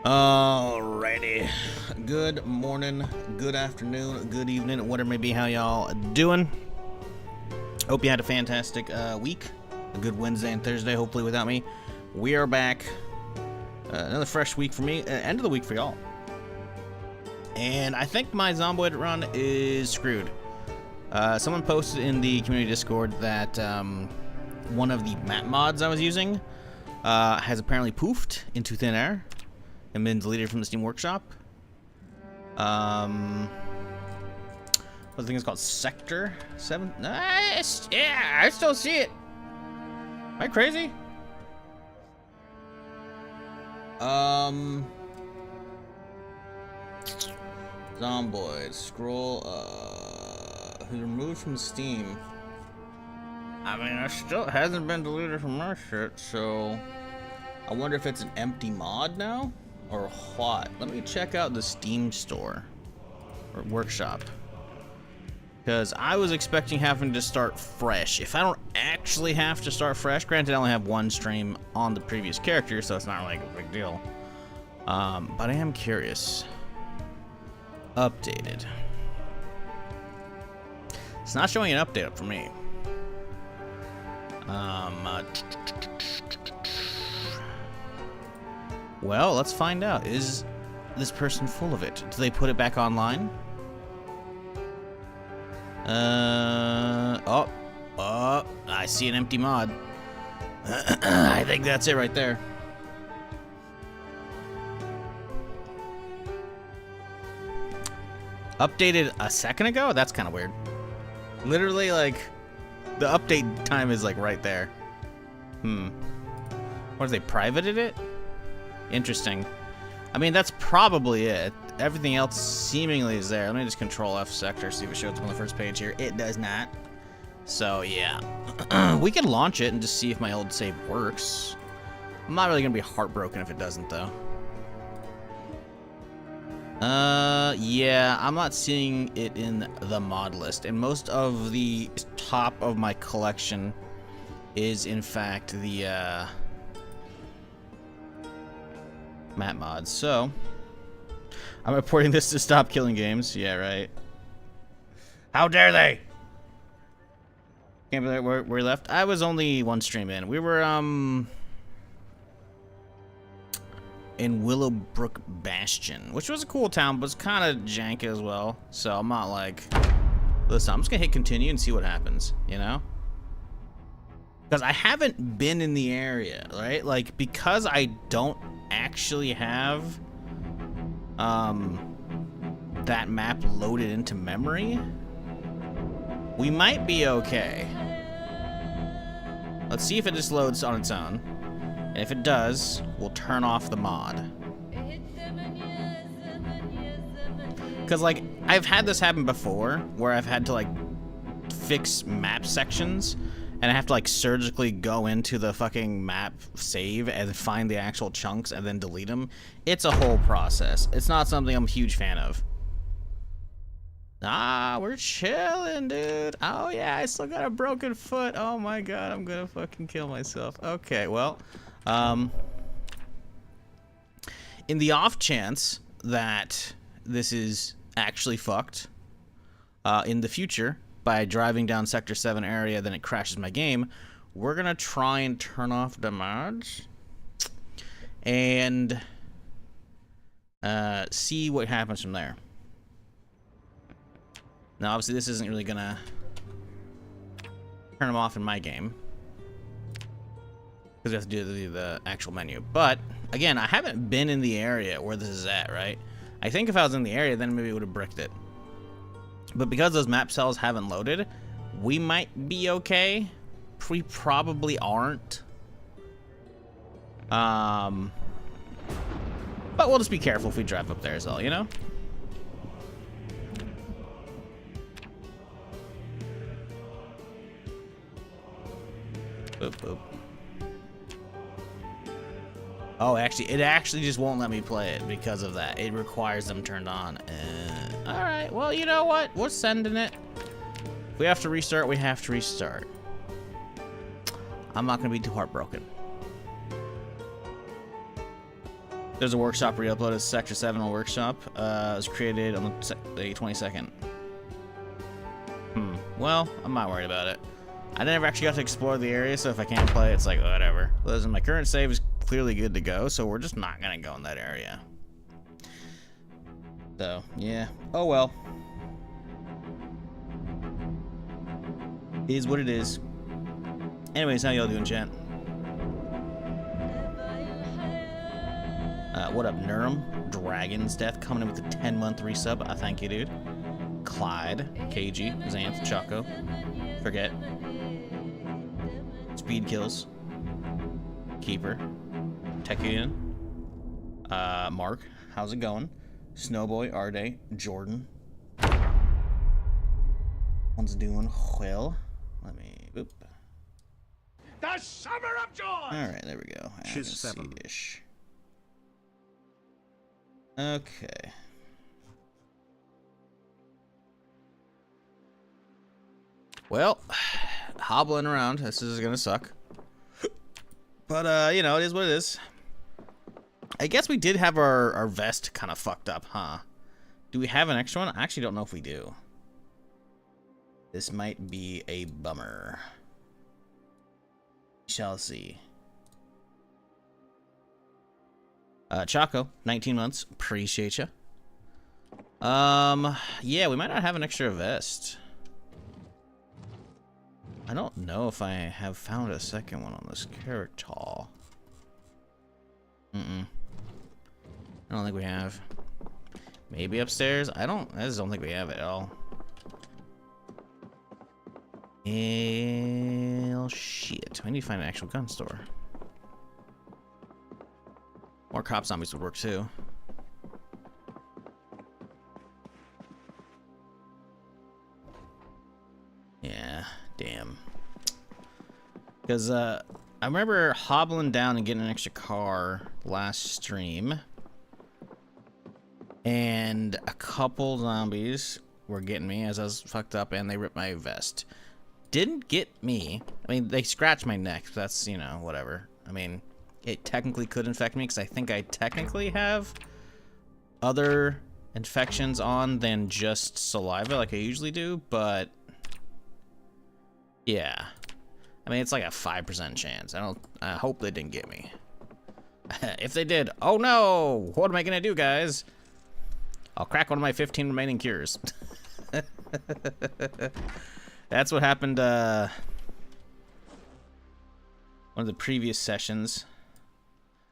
Alrighty. Good morning, good afternoon, good evening, whatever may be, how y'all doing? Hope you had a fantastic week. A good Wednesday and Thursday, hopefully without me. We are back. Another fresh week for me. End of the week for y'all. And I think my Zomboid run is screwed. Someone posted in the community Discord that one of the map mods I was using has apparently poofed into thin air and been deleted from the Steam Workshop. What the thing is called? Sector 7? Nice. Yeah, I still see it. Am I crazy? Zomboid. Scroll, who's removed from Steam. I mean, it still hasn't been deleted from our shit, so I wonder if it's an empty mod now? Or what? Let me check out the Steam store or workshop, because I was expecting having to start fresh. If I don't actually have to start fresh, granted I only have one stream on the previous character, so it's not like a big deal. But I am curious. Updated. It's not showing an update up for me. Well, let's find out. Is this person full of it? Do they put it back online? Oh, I see an empty mod. I think that's it right there. Updated a second ago? That's kind of weird. Literally, like, the update time is, like, right there. What, they privated it? Interesting. I mean, that's probably it. Everything else seemingly is there. Let me just control F sector, see if it shows up on the first page here. It does not. So, yeah. We can launch it and just see if my old save works. I'm not really going to be heartbroken if it doesn't, though. Yeah, I'm not seeing it in the mod list. And most of the top of my collection is, in fact, the, map mods. So I'm reporting this to Stop Killing Games. Yeah, right. How dare they? Can't believe where we left. I was only one stream in. We were in Willowbrook Bastion, which was a cool town, but it's kind of jank as well. So I'm not like, listen, I'm just gonna hit continue and see what happens, you know? Because I haven't been in the area, right? Like, because I don't actually have that map loaded into memory, we might be okay. Let's see if it just loads on its own. And if it does, we'll turn off the mod. Because, like, I've had this happen before, where I've had to, like, fix map sections, and I have to, like, surgically go into the fucking map save and find the actual chunks and then delete them. It's a whole process. It's not something I'm a huge fan of. Ah, we're chilling, dude. Oh, yeah, I still got a broken foot. Oh, my God, I'm gonna fucking kill myself. Okay, well, in the off chance that this is actually fucked in the future, by driving down Sector 7 area, then it crashes my game, we're gonna try and turn off the mods and see what happens from there. Now, obviously, this isn't really gonna turn them off in my game, because we have to do the actual menu. But, again, I haven't been in the area where this is at, right? I think if I was in the area, then maybe it would have bricked it. But because those map cells haven't loaded, we might be okay. We probably aren't. But we'll just be careful if we drive up there as well, you know? Boop, boop. Oh, actually, it actually just won't let me play it because of that. It requires them turned on. Alright, well, you know what? We're sending it. If we have to restart, we have to restart. I'm not going to be too heartbroken. There's a workshop re-uploaded. Sector 7 on workshop. It was created on the 22nd. Well, I'm not worried about it. I never actually got to explore the area, so if I can't play, it's like, whatever. Listen, my current save is clearly good to go, so we're just not gonna go in that area. So, yeah. Oh well. Is what it is. Anyways, how y'all doing, chat? What up, Nurum? Dragon's Death coming in with a 10-month resub. I thank you, dude. Clyde, KG, Xanth, Choco. Forget. Speed Kills. Keeper. Tekian. Mark, how's it going? Snowboy, Arde, Jordan. One's doing well. Let me. Oop. The summer of joy. All right, there we go. Ish. Okay. Well, hobbling around. This is gonna suck. But, you know, it is what it is. I guess we did have our vest kind of fucked up, huh? Do we have an extra one? I actually don't know if we do. This might be a bummer. Shall see. Choco, 19 months. Appreciate ya. Yeah, we might not have an extra vest. I don't know if I have found a second one on this character. I don't think we have. Maybe upstairs? I just don't think we have it at all. Well, shit. We need to find an actual gun store. More cop zombies would work too. Yeah, damn. Because, I remember hobbling down and getting an extra car last stream. And a couple zombies were getting me as I was fucked up, and they ripped my vest. Didn't get me. I mean, they scratched my neck. That's, you know, whatever. I mean, it technically could infect me because I think I technically have other infections on than just saliva like I usually do, but yeah. I mean, it's like a 5% chance. I hope they didn't get me. If they did, oh no! What am I gonna do, guys? I'll crack one of my 15 remaining cures. That's what happened, one of the previous sessions.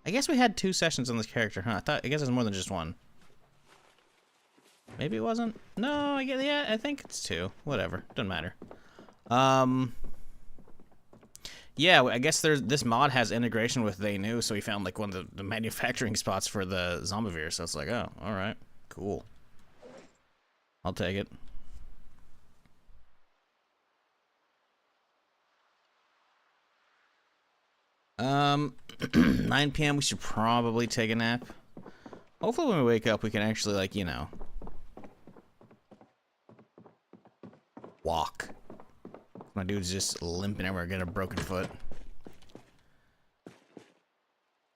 I guess we had 2 sessions on this character, huh? I guess it's more than just one. Maybe it wasn't? No, yeah, I think it's 2. Whatever, doesn't matter. Yeah, I guess this mod has integration with They Knew, so we found like one of the manufacturing spots for the Zomboid Virus. So it's like, oh, all right, cool. I'll take it. 9 p.m. we should probably take a nap. Hopefully when we wake up we can actually, like, you know, walk. My dude's just limping everywhere, get a broken foot.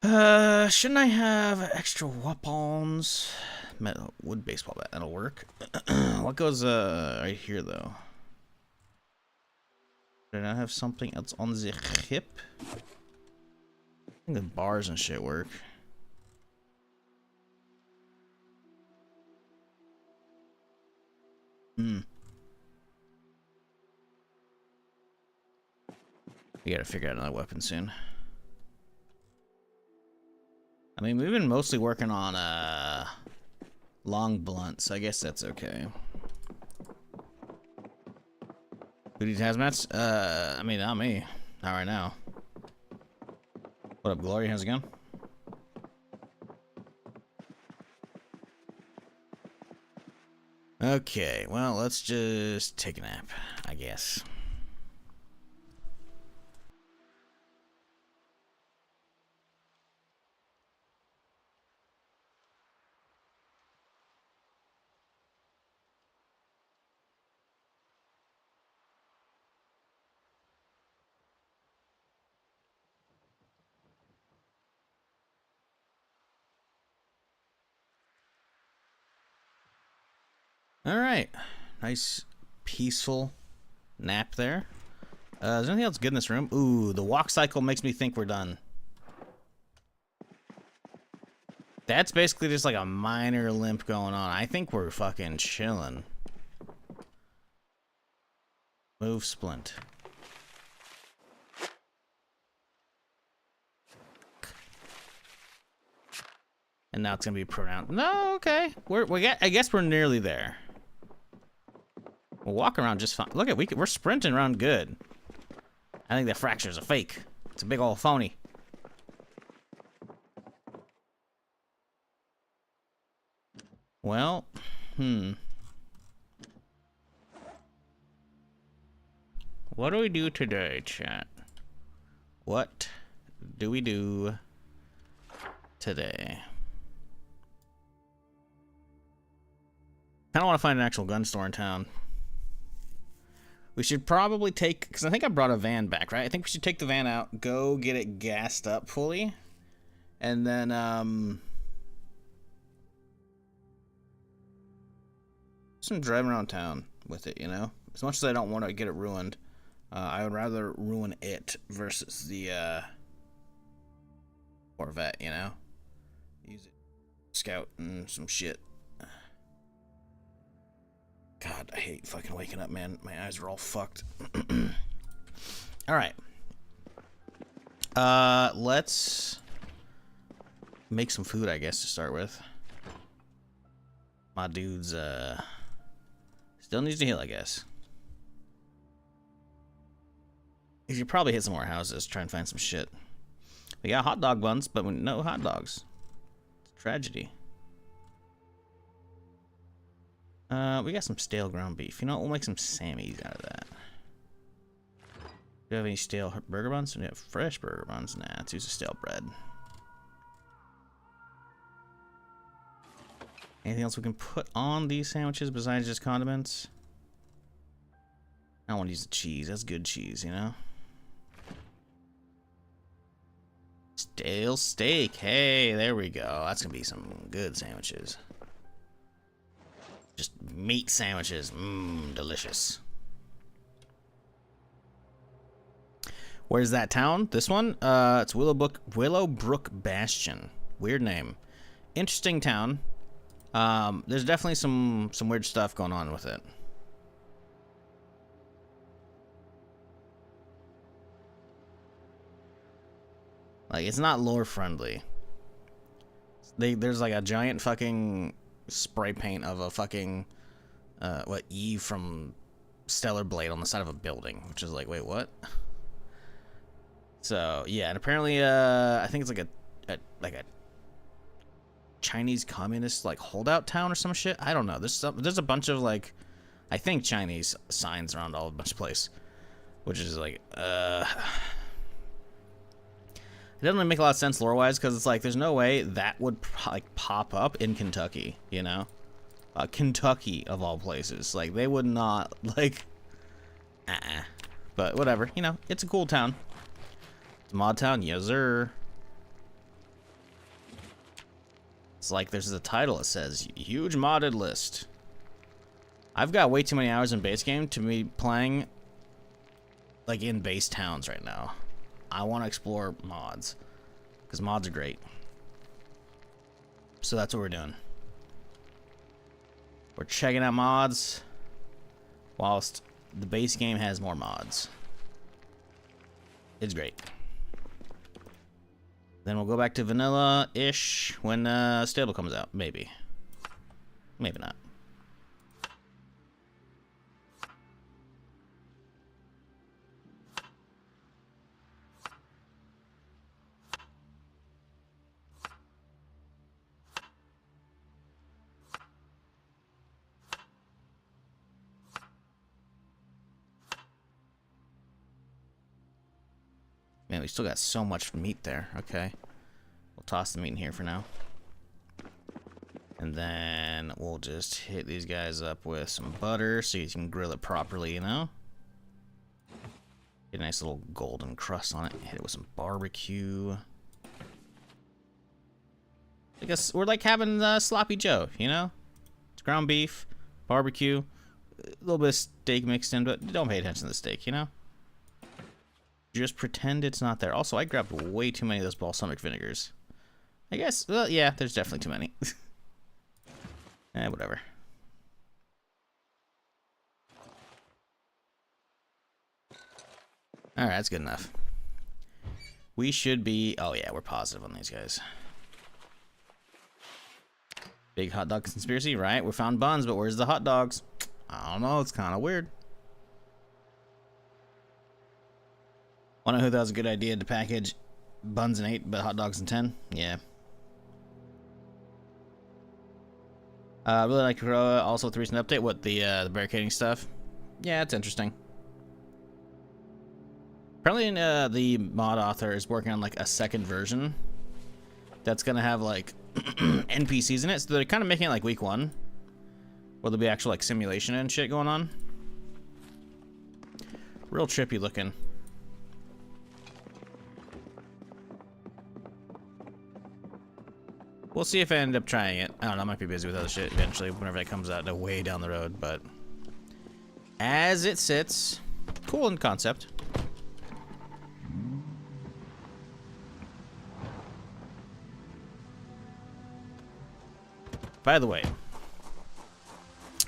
Shouldn't I have extra weapons? Metal wood baseball bat, that'll work. What goes right here though? Did I have something else on the hip? I think the bars and shit work. We gotta figure out another weapon soon. I mean, we've been mostly working on long blunts. I guess that's okay. Who needs hazmats? I mean, not me. Not right now. What up, Glory? How's it going? Okay, well, let's just take a nap, I guess. All right. Nice, peaceful nap there. Is there anything else good in this room? Ooh, the walk cycle makes me think we're done. That's basically just like a minor limp going on. I think we're fucking chilling. Move splint. And now it's gonna be pronounced. No, okay. I guess we're nearly there. We'll walk around just fine. Look at we're sprinting around good. I think the fracture's a fake. It's a big old phony. Well, what do we do today, chat? What do we do today? I don't want to find an actual gun store in town. We should probably take, because I think I brought a van back, right? I think we should take the van out, go get it gassed up fully, and then, just driving around town with it, you know? As much as I don't want to get it ruined, I would rather ruin it versus the, Corvette, you know? Use it, scout and some shit. God, I hate fucking waking up, man. My eyes are all fucked. All right. Let's make some food, I guess, to start with. My dude's, still needs to heal, I guess. You should probably hit some more houses, try and find some shit. We got hot dog buns, but no hot dogs. It's a tragedy. We got some stale ground beef. You know what? We'll make some Sammys out of that. Do you have any stale burger buns? We have fresh burger buns. Nah, let's use the stale bread. Anything else we can put on these sandwiches besides just condiments? I don't want to use the cheese. That's good cheese, you know? Stale steak. Hey, there we go. That's going to be some good sandwiches. Just meat sandwiches. Mmm, delicious. Where's that town? This one? It's Willowbrook Bastion. Weird name. Interesting town. There's definitely some weird stuff going on with it. Like, it's not lore friendly. There's like a giant fucking spray paint of a fucking Eve from Stellar Blade on the side of a building, which is like, wait, what? So yeah, and apparently I think it's like a Chinese communist like holdout town or some shit. I don't know. There's a bunch of like, I think Chinese signs around all a bunch of place, which is like it doesn't really make a lot of sense lore-wise, because it's like there's no way that would like pop up in Kentucky, you know? Kentucky of all places, like they would not like. But whatever, you know, it's a cool town. It's a mod town, yes sir. It's like there's a title that says huge modded list. I've got way too many hours in base game to be playing like in base towns right now. I want to explore mods, because mods are great. So that's what we're doing. We're checking out mods, whilst the base game has more mods. It's great. Then we'll go back to vanilla-ish when Stable comes out. Maybe. Maybe not. Man, we still got so much meat there. Okay. We'll toss the meat in here for now. And then we'll just hit these guys up with some butter so you can grill it properly, you know? Get a nice little golden crust on it. Hit it with some barbecue. I guess we're like having Sloppy Joe, you know? It's ground beef, Barbecue, a little bit of steak mixed in, but don't pay attention to the steak, you know? Just pretend it's not there. Also, I grabbed way too many of those balsamic vinegars. I guess, well, yeah, there's definitely too many. Whatever. Alright, that's good enough. We should be... Oh, yeah, we're positive on these guys. Big hot dog conspiracy, right? We found buns, but where's the hot dogs? I don't know. It's kind of weird. Wanna know who thought it was a good idea to package buns in 8, but hot dogs in 10? Yeah. I really like Necroa. Also, with the recent update, what the barricading stuff. Yeah, it's interesting. Apparently, the mod author is working on like a second version that's gonna have like NPCs in it. So they're kind of making it like week 1, where there'll be actual like simulation and shit going on. Real trippy looking. We'll see if I end up trying it. I don't know, I might be busy with other shit eventually whenever that comes out way down the road, but as it sits, cool in concept. By the way,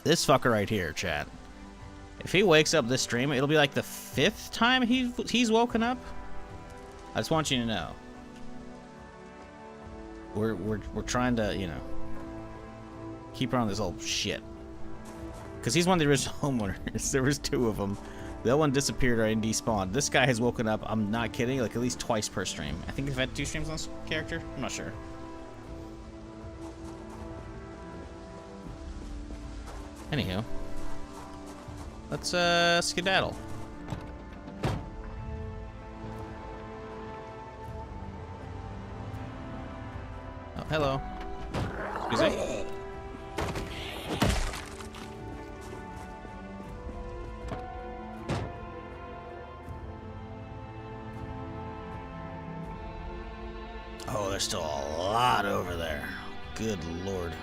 this fucker right here, chat, if he wakes up this stream, it'll be like the 5th time he's woken up. I just want you to know. We're trying to, you know, keep her on this old shit. Because he's one of the original homeowners. There was 2 of them. The other one disappeared or despawned. This guy has woken up, I'm not kidding, like at least twice per stream. I think we've had 2 streams on this character. I'm not sure. Anywho. Let's skedaddle. Oh, hello. Excuse me. Oh, there's still a lot over there. Good lord.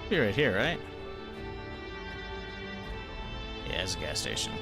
Be right here, right? Yeah, it's a gas station.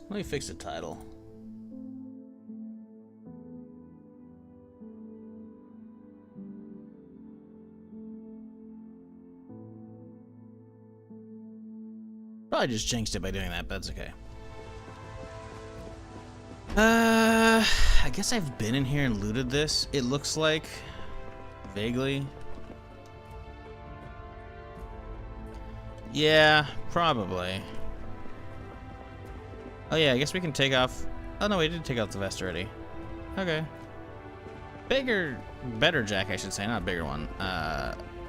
Let me fix the title. Probably just jinxed it by doing that, but that's okay. I guess I've been in here and looted this, it looks like. Vaguely. Yeah, probably. Oh yeah, I guess we can take off... Oh no, we did take off the vest already. Okay. Better jacket, I should say, not a bigger one.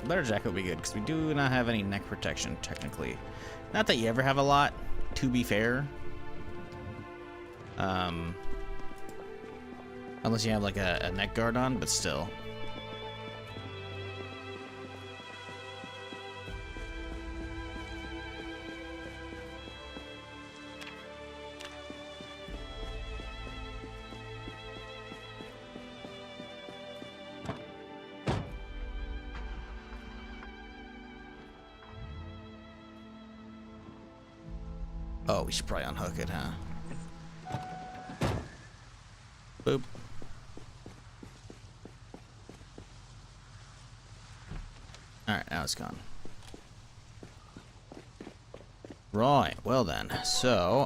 Better jacket would be good, because we do not have any neck protection, technically. Not that you ever have a lot, to be fair. Unless you have like a neck guard on, but still. Oh, we should probably unhook it, huh? Boop. Alright, now it's gone. Right, well then. So,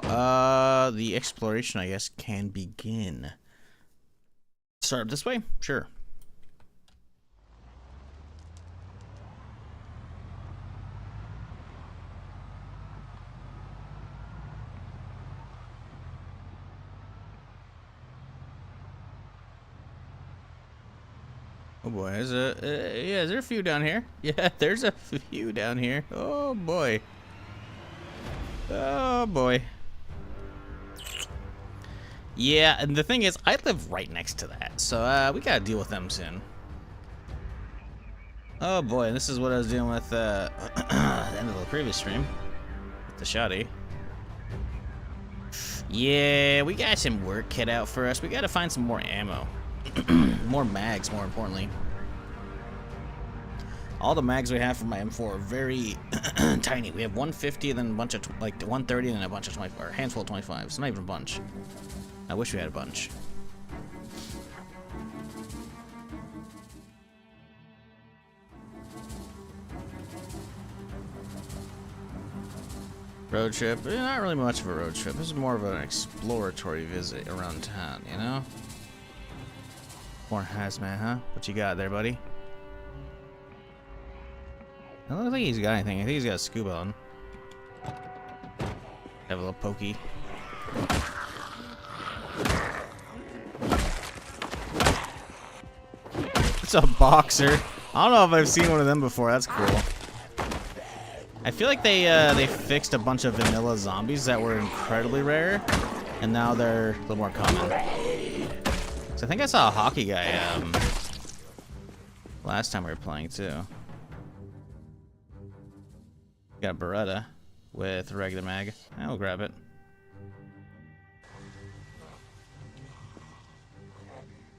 the exploration, I guess, can begin. Start this way? Sure. Oh boy, is there a few down here? Yeah, there's a few down here. Oh boy. Oh boy. Yeah, and the thing is, I live right next to that, so we gotta deal with them soon. Oh boy, and this is what I was dealing with at the end of the previous stream with the shoddy. Yeah, we got some work cut out for us. We gotta find some more ammo. More mags, more importantly. All the mags we have for my M4 are very tiny. We have 150 and then a bunch of like 130 and then a bunch of 20 or a handful of 25. It's not even a bunch. I wish we had a bunch. Road trip? Not really much of a road trip. This is more of an exploratory visit around town, you know? More hazmat, huh? What you got there, buddy? I don't think he's got anything. I think he's got a scuba on. Have a little pokey. It's a boxer. I don't know if I've seen one of them before. That's cool. I feel like they fixed a bunch of vanilla zombies that were incredibly rare, and now they're a little more common. So I think I saw a hockey guy last time we were playing too. Got a Beretta with a regular mag. I'll grab it.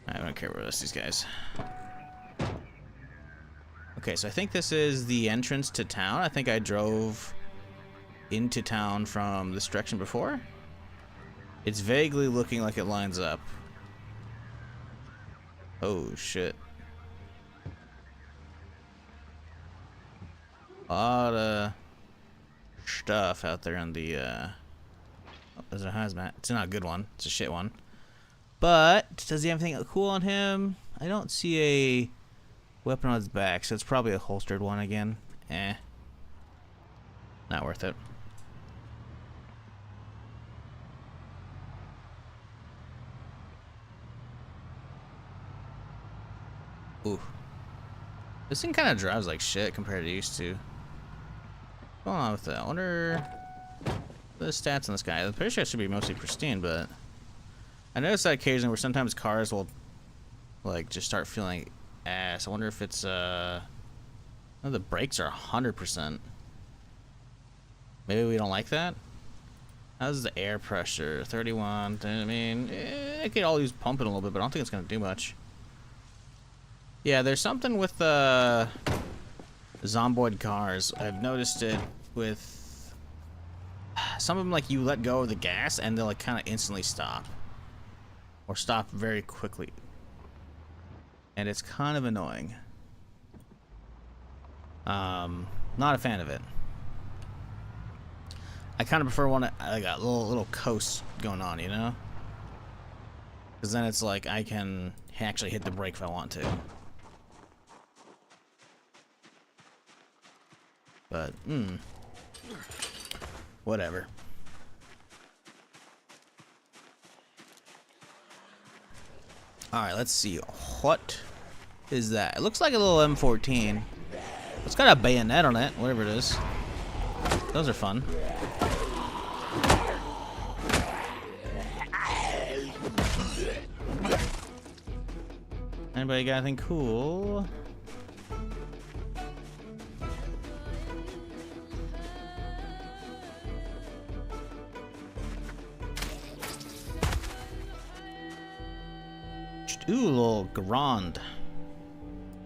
I don't care about these guys. Okay, so I think this is the entrance to town. I think I drove into town from this direction before. It's vaguely looking like it lines up. Oh, shit. A lot of stuff out there on the, oh, there's a hazmat. It's not a good one. It's a shit one. But, does he have anything cool on him? I don't see a weapon on his back, so it's probably a holstered one again. Eh. Not worth it. Ooh. This thing kind of drives like shit compared to used to. What's going on with that? I wonder the stats on this guy. I'm pretty sure it should be mostly pristine, but I noticed that occasionally where sometimes cars will like just start feeling ass. I wonder if it's oh, the brakes are 100%. Maybe we don't like that. How's the air pressure? 31. I mean, I could all use pumping a little bit, but I don't think it's gonna do much. Yeah, there's something with the Zomboid cars. I've noticed it with some of them. Like you let go of the gas and they'll like kind of instantly stop, or stop very quickly. And it's kind of annoying. Not a fan of it. I kind of prefer one that I got a little coast going on, you know? Because then it's like I can actually hit the brake if I want to. But, whatever. Alright, let's see. What is that? It looks like a little M14. It's got a bayonet on it, whatever it is. Those are fun. Anybody got anything cool? Ooh, a little Grand.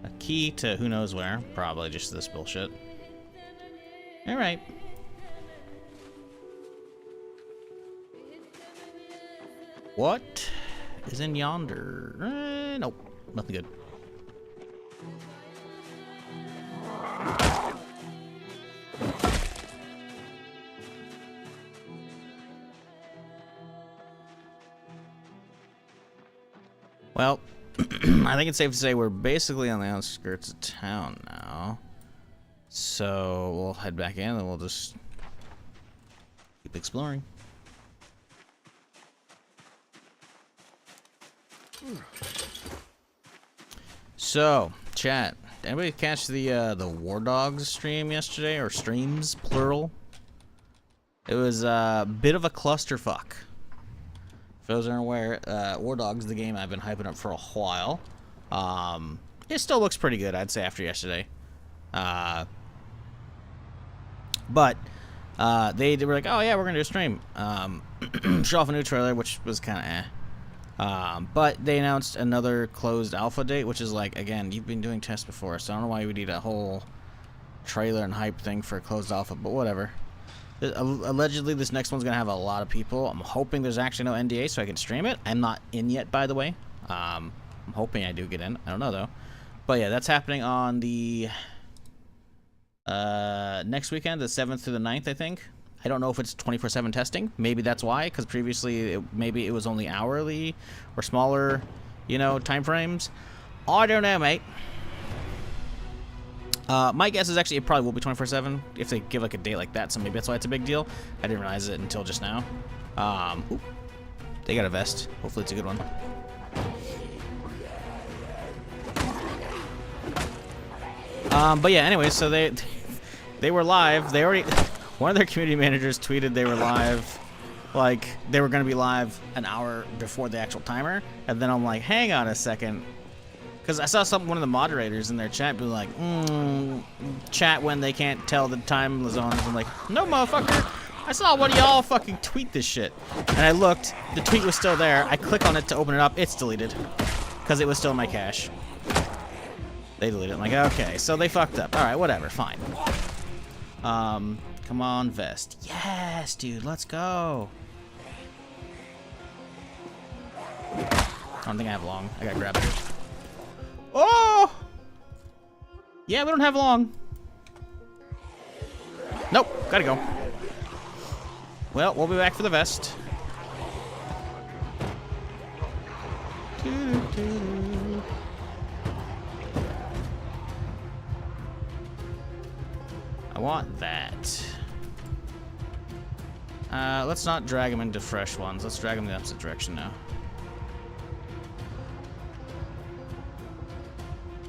A key to who knows where. Probably just this bullshit. Alright. What is in yonder? Nope. Nothing good. Well, I think it's safe to say we're basically on the outskirts of town now. So we'll head back in and we'll just keep exploring. So, chat, did anybody catch the War Dogs stream yesterday, or streams plural? It was a bit of a clusterfuck. For those who aren't aware, War Dogs, the game I've been hyping up for a while. It still looks pretty good, I'd say, after yesterday. But they were like, oh yeah, we're gonna do a stream. Show off a new trailer, which was kind of but they announced another closed alpha date, which is like, again, you've been doing tests before, so I don't know why you would need a whole trailer and hype thing for a closed alpha, but whatever. Allegedly, this next one's gonna have a lot of people. I'm hoping there's actually no NDA so I can stream it. I'm not in yet, by the way. I'm hoping I do get in. I don't know, though. But yeah, that's happening on the next weekend, the 7th through the 9th, I think. I don't know if it's 24/7 testing. Maybe that's why, because previously maybe it was only hourly or smaller, you know, time frames. I don't know, mate. My guess is actually it probably will be 24/7 if they give like a date like that, so maybe that's why it's a big deal. I didn't realize it until just now. Ooh, they got a vest. Hopefully it's a good one. But yeah, anyway, so they were live. They already, one of their community managers tweeted they were live, like they were going to be live an hour before the actual timer, and then I'm like, hang on a second. Because I saw one of the moderators in their chat be like, chat when they can't tell the time zones. I'm like, no, motherfucker. I saw one of y'all fucking tweet this shit. And I looked. The tweet was still there. I click on it to open it up. It's deleted. Because it was still in my cache. They deleted it. I'm like, okay. So they fucked up. All right, whatever. Fine. Come on, vest. Yes, dude. Let's go. I don't think I have long. I gotta grab it. Oh! Yeah, we don't have long. Nope, gotta go. Well, we'll be back for the vest. I want that. Let's not drag them into fresh ones. Let's drag them the opposite direction now.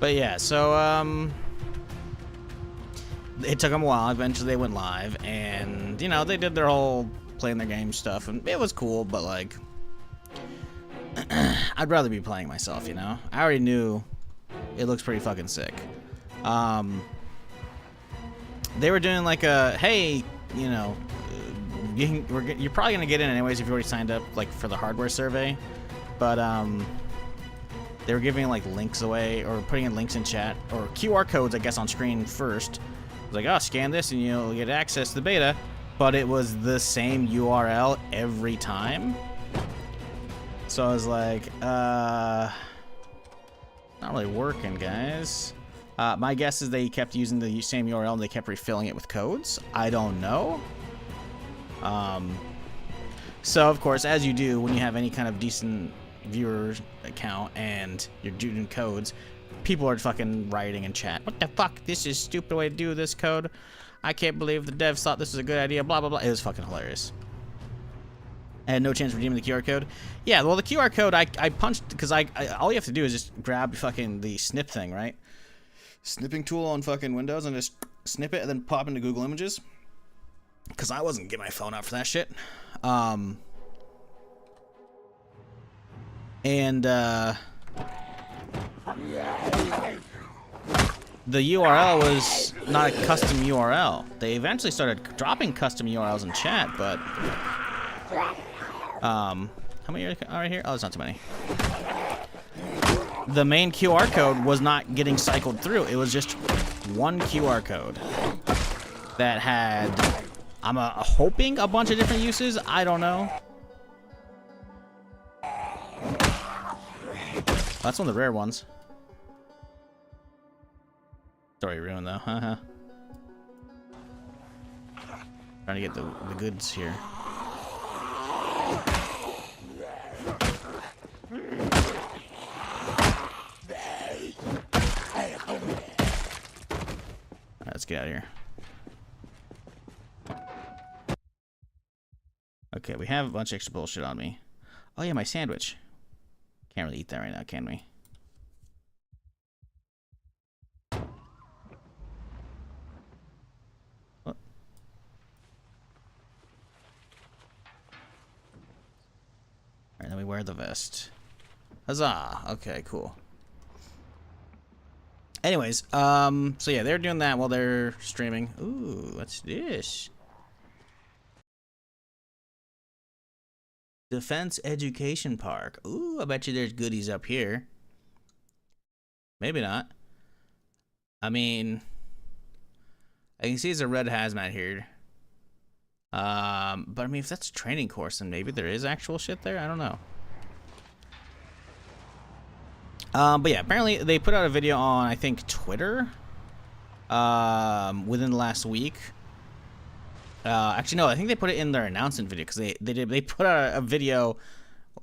But yeah, so, it took them a while. Eventually they went live, and, you know, they did their whole playing their game stuff, and it was cool, but, like, I'd rather be playing myself, you know? I already knew it looks pretty fucking sick. They were doing, like, a, hey, you know, you're probably gonna get in anyways if you already signed up, like, for the hardware survey, but, they were giving like links away or putting in links in chat or QR codes, I guess, on screen first. It was like, oh, scan this and you'll get access to the beta. But it was the same URL every time. So I was like, not really working, guys. My guess is they kept using the same URL and they kept refilling it with codes. I don't know. So, of course, as you do when you have any kind of decent viewer account and you're doing codes, people are fucking writing in chat, what the fuck, this is a stupid way to do this code, I can't believe the devs thought this was a good idea, blah blah blah. It was fucking hilarious. I had no chance of redeeming the QR code. Yeah, well, the QR code I punched, because I all you have to do is just grab fucking the snip thing, right? Snipping tool on fucking Windows and just snip it and then pop into Google Images, because I wasn't getting my phone out for that shit. And the URL was not a custom URL. They eventually started dropping custom URLs in chat, but how many are right here? Oh, there's not too many. The main QR code was not getting cycled through. It was just one QR code that had, I'm hoping, a bunch of different uses. I don't know. That's one of the rare ones. Story ruined though. Trying to get the goods here. get out of here. Okay, we have a bunch of extra bullshit on me. Oh yeah, my sandwich. Can't really eat that right now, can we? What? Alright, then we wear the vest. Huzzah! Okay, cool. Anyways, so yeah, they're doing that while they're streaming. Ooh, what's this? Defense Education Park. Ooh, I bet you there's goodies up here. Maybe not. I mean, I can see there's a red hazmat here. But I mean, if that's a training course, then maybe there is actual shit there. I don't know. But yeah, apparently they put out a video on, I think, Twitter. Within the last week. Actually, no, I think they put it in their announcement video because they put out a video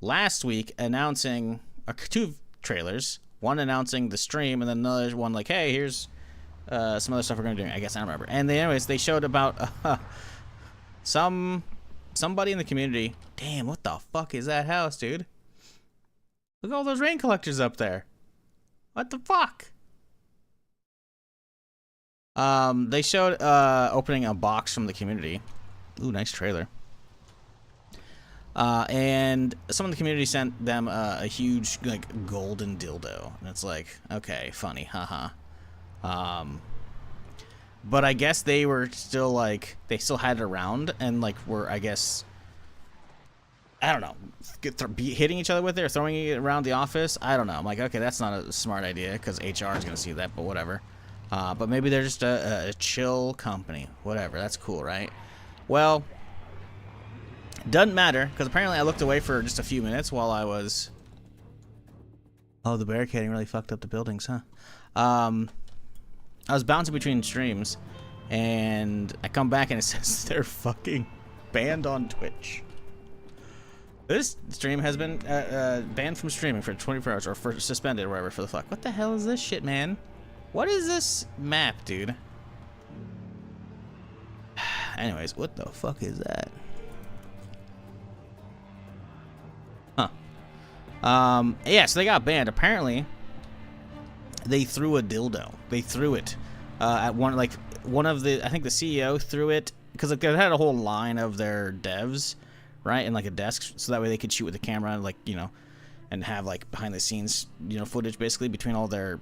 last week announcing two trailers. One announcing the stream, and then another one like, hey, here's some other stuff we're gonna do. I guess I don't remember. And anyways, they showed about somebody in the community. Damn, what the fuck is that house, dude? Look at all those rain collectors up there. What the fuck? They showed opening a box from the community. Ooh, nice trailer. And some of the community sent them a huge, like, golden dildo. And it's like, okay, funny, haha. But I guess they were still, like, they still had it around and, like, were, I guess, I don't know, hitting each other with it or throwing it around the office. I don't know. I'm like, okay, that's not a smart idea because HR is going to see that, but whatever. But maybe they're just a chill company. Whatever, that's cool, right? Well, doesn't matter, because apparently I looked away for just a few minutes while I was... Oh, the barricading really fucked up the buildings, huh? I was bouncing between streams, and I come back and it says they're fucking banned on Twitch. This stream has been banned from streaming for 24 hours, or for suspended or whatever for the fuck. What the hell is this shit, man? What is this map, dude? Anyways, what the fuck is that? Huh. Yeah, so they got banned. Apparently, they threw a dildo. They threw it at one of the, I think the CEO threw it, because like, they had a whole line of their devs, right, in like a desk, so that way they could shoot with the camera, like, you know, and have like behind the scenes, you know, footage basically between all their...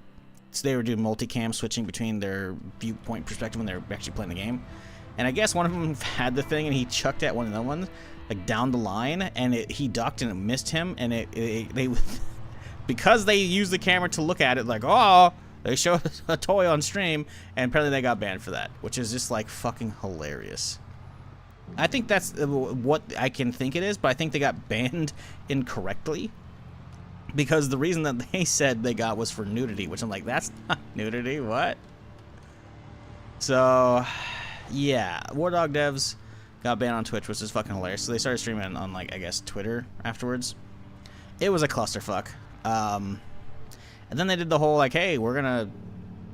So they were doing multicam, switching between their viewpoint perspective when they were actually playing the game. And I guess one of them had the thing, and he chucked at one of the ones, like down the line, and he ducked and it missed him. And they because they used the camera to look at it, like, oh, they showed a toy on stream, and apparently they got banned for that, which is just like fucking hilarious. I think that's what I can think it is, but I think they got banned incorrectly. Because the reason that they said they got was for nudity, which I'm like, that's not nudity, what? So, yeah, War Dog devs got banned on Twitch, which is fucking hilarious. So they started streaming on, like, I guess, Twitter afterwards. It was a clusterfuck. And then they did the whole, like, hey, we're gonna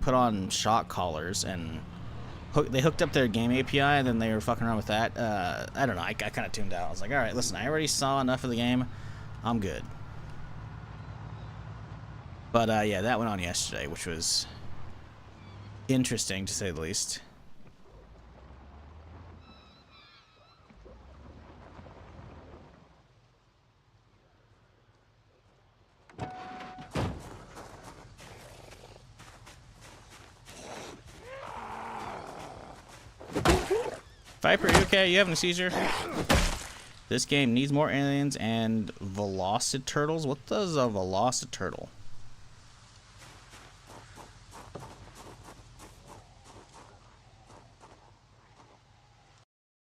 put on shot collars, and they hooked up their game API, and then they were fucking around with that. I don't know, I kind of tuned out. I was like, alright, listen, I already saw enough of the game. I'm good. But, yeah, that went on yesterday, which was interesting, to say the least. Viper, you okay? You having a seizure? This game needs more aliens and velociturtles. What does a velociturtle?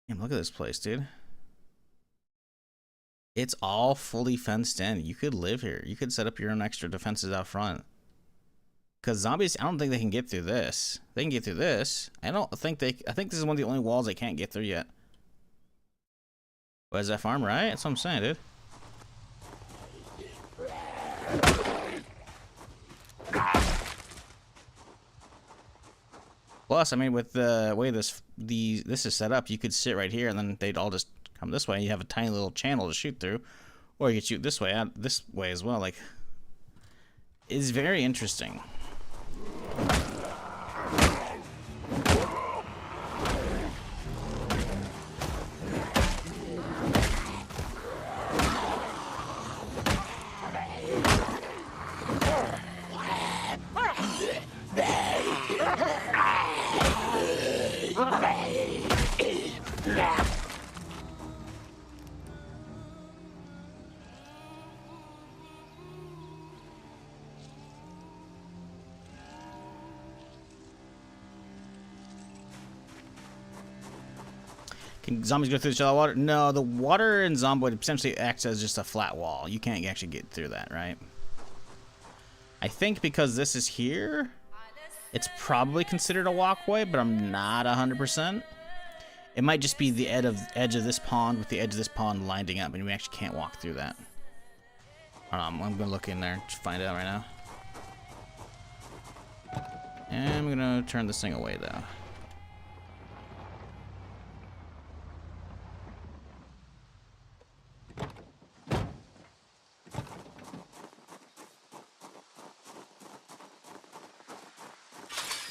Damn, look at this place, dude. It's all fully fenced in. You could live here. You could set up your own extra defenses out front. Because zombies, I don't think they can get through this. They can get through this. I think this is one of the only walls they can't get through yet. What is that farm, right? That's what I'm saying, dude. Plus, I mean, with the way this is set up, you could sit right here, and then they'd all just come this way. You have a tiny little channel to shoot through, or you could shoot this way, out this way as well. Like, it's very interesting. Can zombies go through the shallow water? No, the water in Zomboid essentially acts as just a flat wall. You can't actually get through that, right? I think because this is here, it's probably considered a walkway, but I'm not 100%. It might just be the edge of this pond with the edge of this pond lining up, and we actually can't walk through that. I'm going to look in there to find out right now. And I'm going to turn this thing away, though.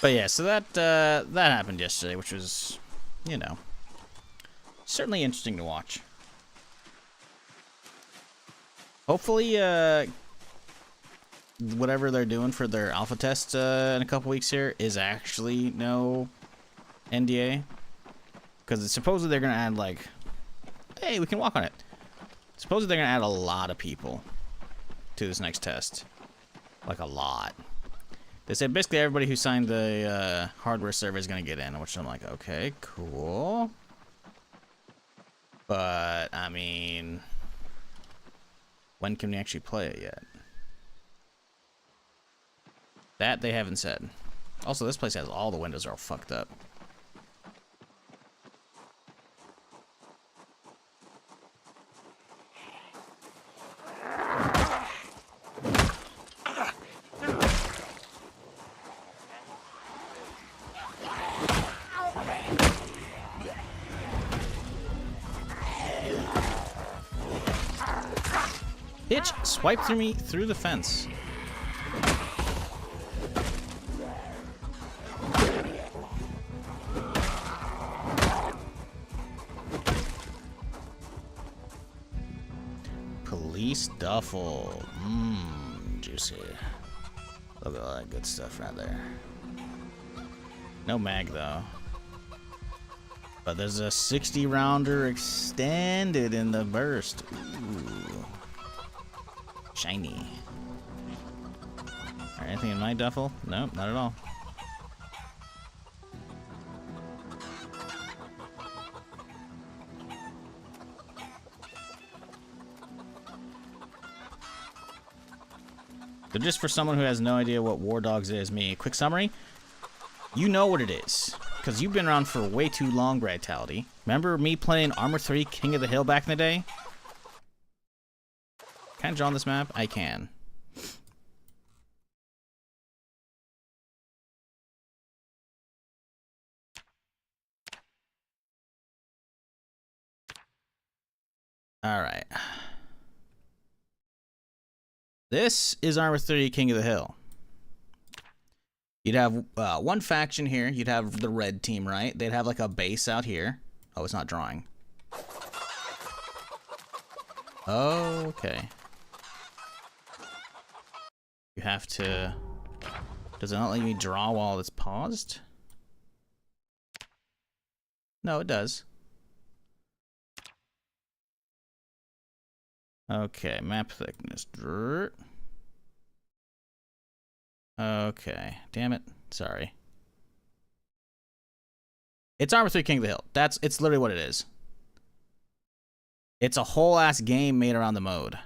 But yeah, so that happened yesterday, which was, you know, certainly interesting to watch. Hopefully, whatever they're doing for their alpha test in a couple weeks here is actually no NDA. Because supposedly they're going to add, like, hey, we can walk on it. Supposedly they're going to add a lot of people to this next test. Like, a lot. They said basically everybody who signed the hardware survey is going to get in, which I'm like, okay, cool. But, I mean, when can we actually play it yet? That they haven't said. Also, this place has all the windows are all fucked up. Bitch, swipe through me through the fence. Police duffel. Juicy. Look at all that good stuff right there. No mag though. But there's a 60 rounder extended in the burst. Ooh. Shiny. Alright, anything in my duffel? Nope, not at all. So just for someone who has no idea what War Dogs is, me, quick summary. You know what it is. Because you've been around for way too long, Vitality. Remember me playing Armor 3 King of the Hill back in the day? Can I draw on this map? I can. Alright. This is Armor 3 King of the Hill. You'd have one faction here. You'd have the red team, right? They'd have like a base out here. Oh, it's not drawing. Oh, okay. You have to... Does it not let me draw while it's paused? No, it does. Okay, map thickness. Okay, damn it. Sorry. It's Armor 3 King of the Hill. It's literally what it is. It's a whole ass game made around the mode.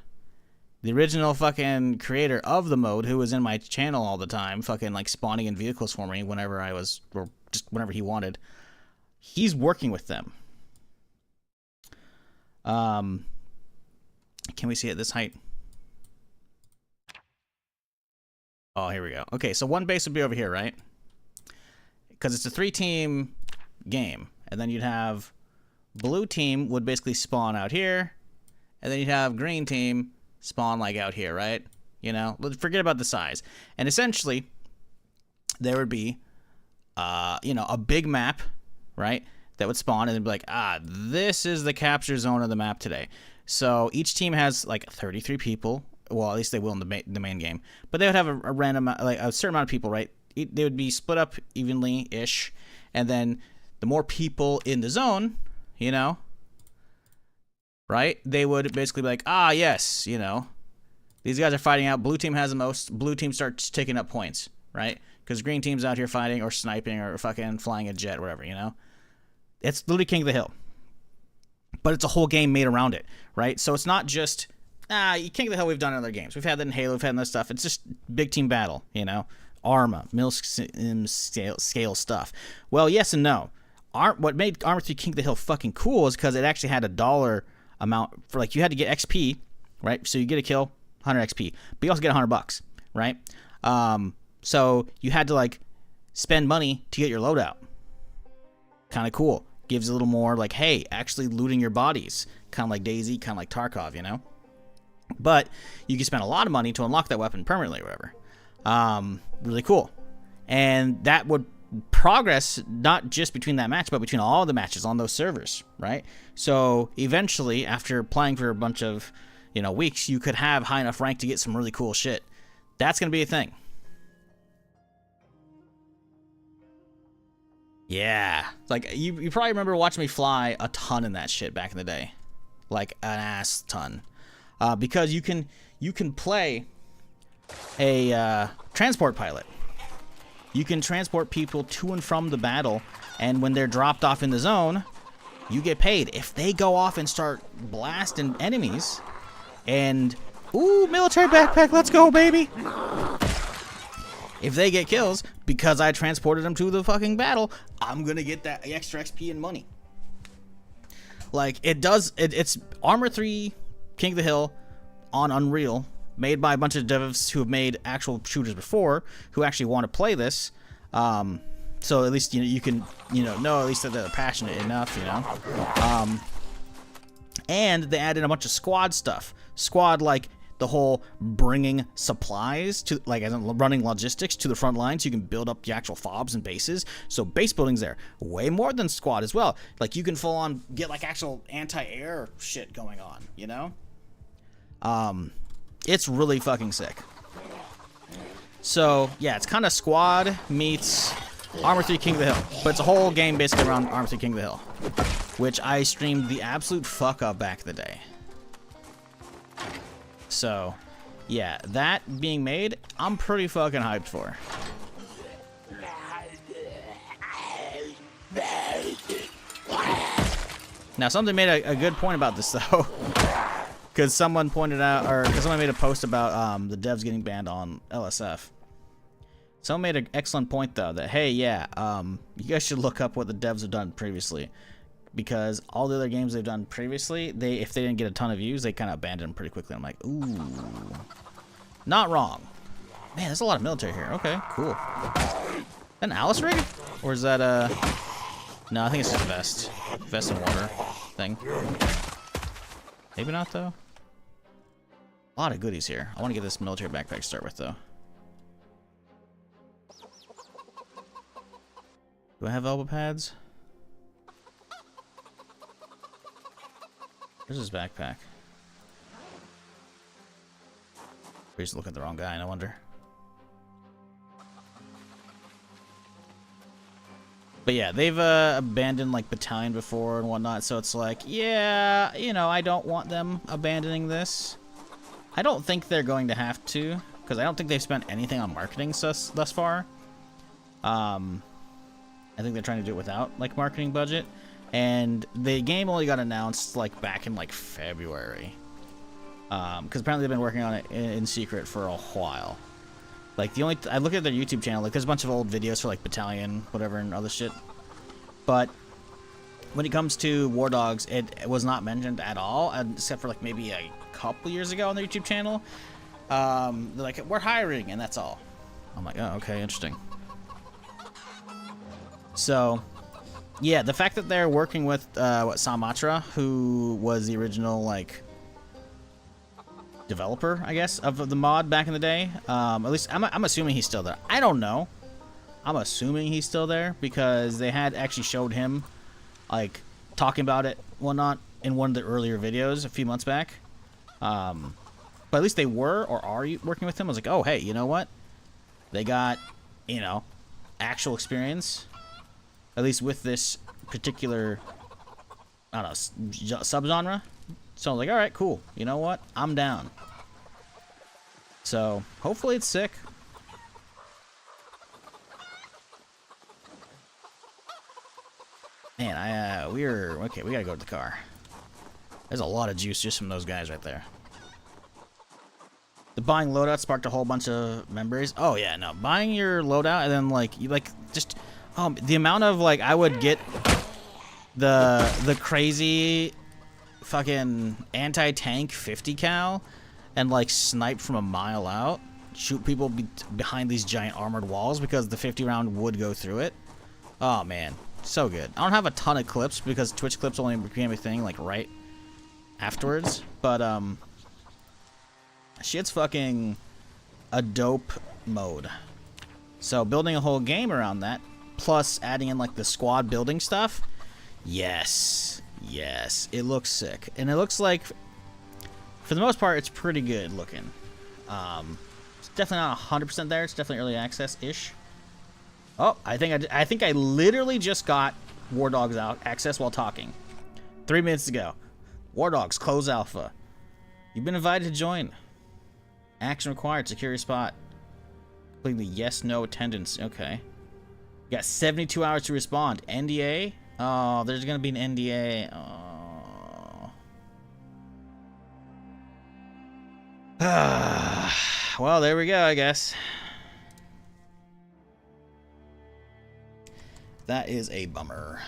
The original fucking creator of the mode, who was in my channel all the time, fucking like spawning in vehicles for me whenever I was, or just whenever he wanted. He's working with them. Can we see it this height? Oh, here we go. Okay, so one base would be over here, right? because it's a 3-team game, and then you'd have blue team would basically spawn out here, and then you'd have green team spawn like out here, right? You know, forget about the size. And essentially, there would be, you know, a big map, right, that would spawn, and it'd be like, this is the capture zone of the map today. So each team has like 33 people. Well, at least they will in the main game. But they would have a random, like a certain amount of people, right? They would be split up evenly-ish, and then the more people in the zone, you know, right? They would basically be like, yes, you know, these guys are fighting out. Blue team has the most. Blue team starts taking up points, right? Because green team's out here fighting or sniping or fucking flying a jet, or whatever, you know? It's literally King of the Hill. But it's a whole game made around it, right? So it's not just, King of the Hill we've done in other games. We've had that in Halo, we've had in other stuff. It's just big team battle, you know? Arma, scale stuff. Well, yes and no. What made Arma 3 King of the Hill fucking cool is because it actually had a dollar amount for, like, you had to get XP, right? So you get a kill, 100 XP, but you also get $100, right? So you had to, like, spend money to get your loadout. Kind of cool. Gives a little more, like, hey, actually looting your bodies. Kind of like DayZ, kind of like Tarkov, you know? But you can spend a lot of money to unlock that weapon permanently or whatever. Really cool. And that would progress not just between that match, but between all the matches on those servers, right? So eventually, after playing for a bunch of, you know, weeks, you could have high enough rank to get some really cool shit. That's going to be a thing. Yeah. Like, you probably remember watching me fly a ton in that shit back in the day. Like, an ass ton. Because you can play a transport pilot. You can transport people to and from the battle, and when they're dropped off in the zone, you get paid. If they go off and start blasting enemies, and, ooh, military backpack, let's go, baby! If they get kills, because I transported them to the fucking battle, I'm gonna get that extra XP and money. Like, it's Arma 3 King of the Hill on Unreal, made by a bunch of devs who have made actual shooters before, who actually want to play this. So at least, you know, you can, you know at least that they're passionate enough, you know. And they added a bunch of squad stuff. Squad, like the whole bringing supplies to, like, as in running logistics to the front line, so you can build up the actual fobs and bases. So base building's there. Way more than squad as well. Like, you can full on get, like, actual anti-air shit going on, you know? It's really fucking sick. So, yeah, it's kind of squad meets Arma 3 King of the Hill. But it's a whole game basically around Arma 3 King of the Hill, which I streamed the absolute fuck up back in the day. So, yeah, that being made, I'm pretty fucking hyped for. Now, something made a good point about this, though. Because someone pointed out, or because someone made a post about the devs getting banned on LSF. Someone made an excellent point, though, that, hey, yeah, you guys should look up what the devs have done previously. Because all the other games they've done previously, if they didn't get a ton of views, they kind of abandoned them pretty quickly. I'm like, ooh. Not wrong. Man, there's a lot of military here. Okay, cool. Is that an Alice rig? Or is that a... No, I think it's just a vest. Vest and water thing. Maybe not, though. A lot of goodies here. I want to get this military backpack to start with, though. Do I have elbow pads? Where's his backpack? We just look at the wrong guy, no wonder. But yeah, they've abandoned, like, Battalion before and whatnot, so it's like, yeah, you know, I don't want them abandoning this. I don't think they're going to have to, because I don't think they've spent anything on marketing thus far. I think they're trying to do it without, like, marketing budget. And the game only got announced, like, back in, like, February. Because apparently they've been working on it in secret for a while. Like, I look at their YouTube channel, like, there's a bunch of old videos for, like, Battalion, whatever, and other shit. But when it comes to War Dogs, it was not mentioned at all, except for, like, maybe a couple years ago on their YouTube channel. They're like, we're hiring, and that's all. I'm like, oh, okay, interesting. So, yeah, the fact that they're working with Samatra, who was the original like developer, I guess, of the mod back in the day. At least I'm assuming he's still there. I don't know. I'm assuming he's still there because they had actually showed him like talking about it, whatnot, in one of the earlier videos a few months back. But at least they were or are working with him. I was like, oh hey, you know what? They got, you know, actual experience, at least with this particular, I don't know, subgenre. So I was like, all right, cool. You know what? I'm down. So hopefully it's sick. Man, we're okay. We gotta go to the car. There's a lot of juice just from those guys right there. The buying loadout sparked a whole bunch of memories. Oh yeah, no, buying your loadout and then like you like just the amount of like I would get the crazy fucking anti-tank 50 cal and like snipe from a mile out, shoot people behind these giant armored walls because the 50 round would go through it. Oh man, so good. I don't have a ton of clips because Twitch clips only became a thing like right afterwards, but shit's fucking a dope mode. So building a whole game around that, plus adding in like the squad building stuff, yes, it looks sick, and it looks like for the most part it's pretty good looking. It's definitely not 100% there. It's definitely early access ish. Oh, I think I literally just got War Dogs out access while talking 3 minutes ago. War Dogs close alpha. You've been invited to join. Action required. Secure your spot. Completely yes, no attendance. Okay. You got 72 hours to respond. NDA? Oh, there's gonna be an NDA. Oh. Well, there we go, I guess. That is a bummer.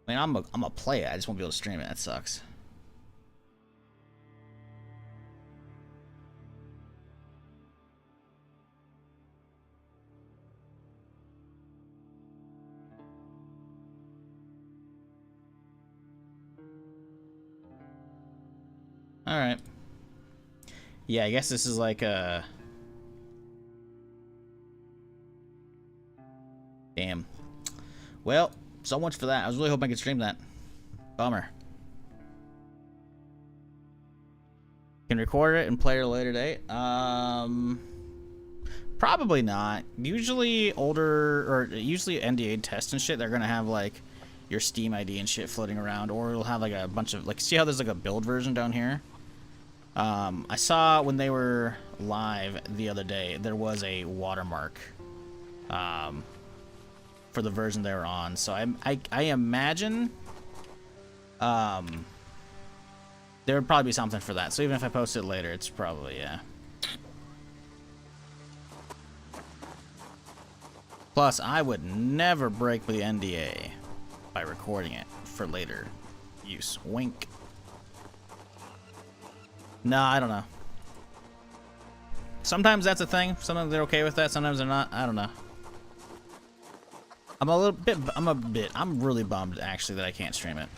I mean, I'm a play it. I just won't be able to stream it. That sucks. Alright. Yeah, I guess this is like a... Damn. Well, so much for that. I was really hoping I could stream that. Bummer. Can record it and play it at a later date? Probably not. Usually usually NDA tests and shit, they're gonna have like your Steam ID and shit floating around, or it'll have like a bunch of like, see how there's like a build version down here? I saw when they were live the other day, there was a watermark for the version they were on. So I imagine there would probably be something for that. So even if I post it later, it's probably, yeah. Plus, I would never break the NDA by recording it for later use. Wink. No, I don't know. Sometimes that's a thing. Sometimes they're okay with that. Sometimes they're not. I don't know. I'm really bummed actually that I can't stream it.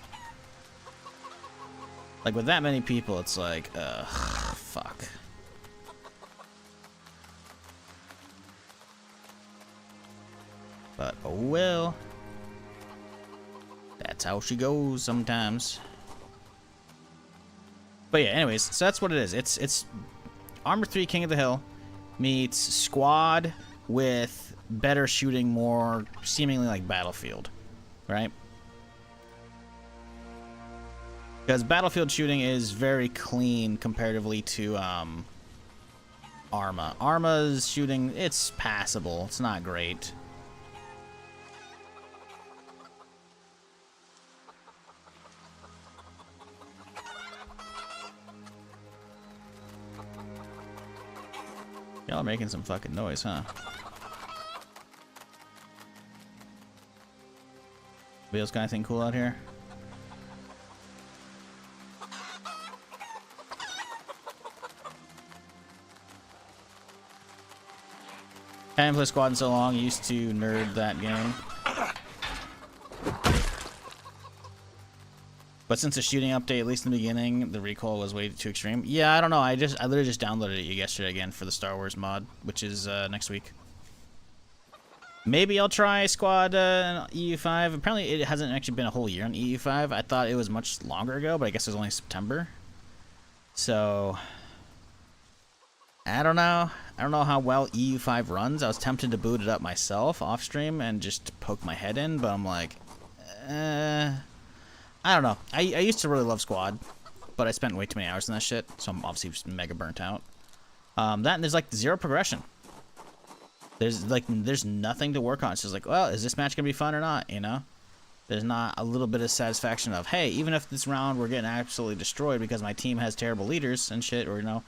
Like with that many people, it's like, fuck. But oh well. That's how she goes sometimes. But yeah, anyways, so that's what it is. It's Armor 3 King of the Hill meets Squad with better shooting, more seemingly like Battlefield, right? Because Battlefield shooting is very clean comparatively to Arma. Arma's shooting, it's passable. It's not great. Y'all are making some fucking noise, huh? Anybody else got anything cool out here? Haven't played Squad in so long. Used to nerd that game. But since the shooting update, at least in the beginning, the recoil was way too extreme. Yeah, I don't know. I literally just downloaded it yesterday again for the Star Wars mod, which is next week. Maybe I'll try Squad EU5. Apparently, it hasn't actually been a whole year on EU5. I thought it was much longer ago, but I guess it was only September. So, I don't know. I don't know how well EU5 runs. I was tempted to boot it up myself off stream and just poke my head in, but I'm like, I don't know. I used to really love Squad, but I spent way too many hours in that shit, so I'm obviously just mega burnt out. That and there's like zero progression. There's nothing to work on. It's just like, well, is this match gonna be fun or not? You know, there's not a little bit of satisfaction of, hey, even if this round we're getting absolutely destroyed because my team has terrible leaders and shit, or you know,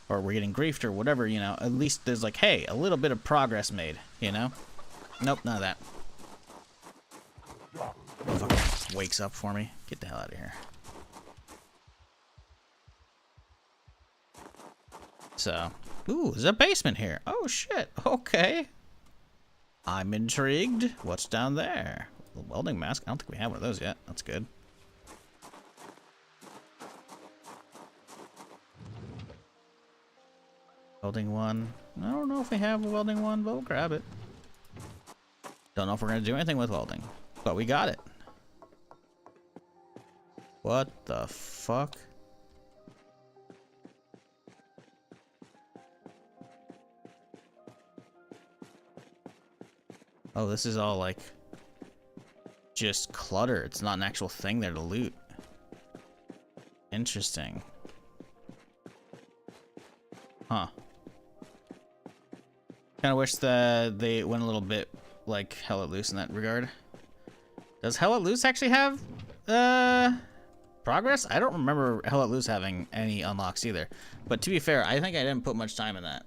or we're getting griefed or whatever, you know, at least there's like, hey, a little bit of progress made. You know, nope, none of that. Fucking wakes up for me. Get the hell out of here. So, ooh, there's a basement here. Oh shit. Okay. I'm intrigued. What's down there? The welding mask. I don't think we have one of those yet. That's good. Welding one. I don't know if we have a welding one, but we'll grab it. Don't know if we're gonna do anything with welding, but we got it. What the fuck? Oh, this is all like just clutter. It's not an actual thing there to loot. Interesting. Huh. Kind of wish that they went a little bit like Hell Let Loose in that regard. Does Hell Let Loose actually have progress? I don't remember Hell Let Loose having any unlocks either. But to be fair, I think I didn't put much time in that.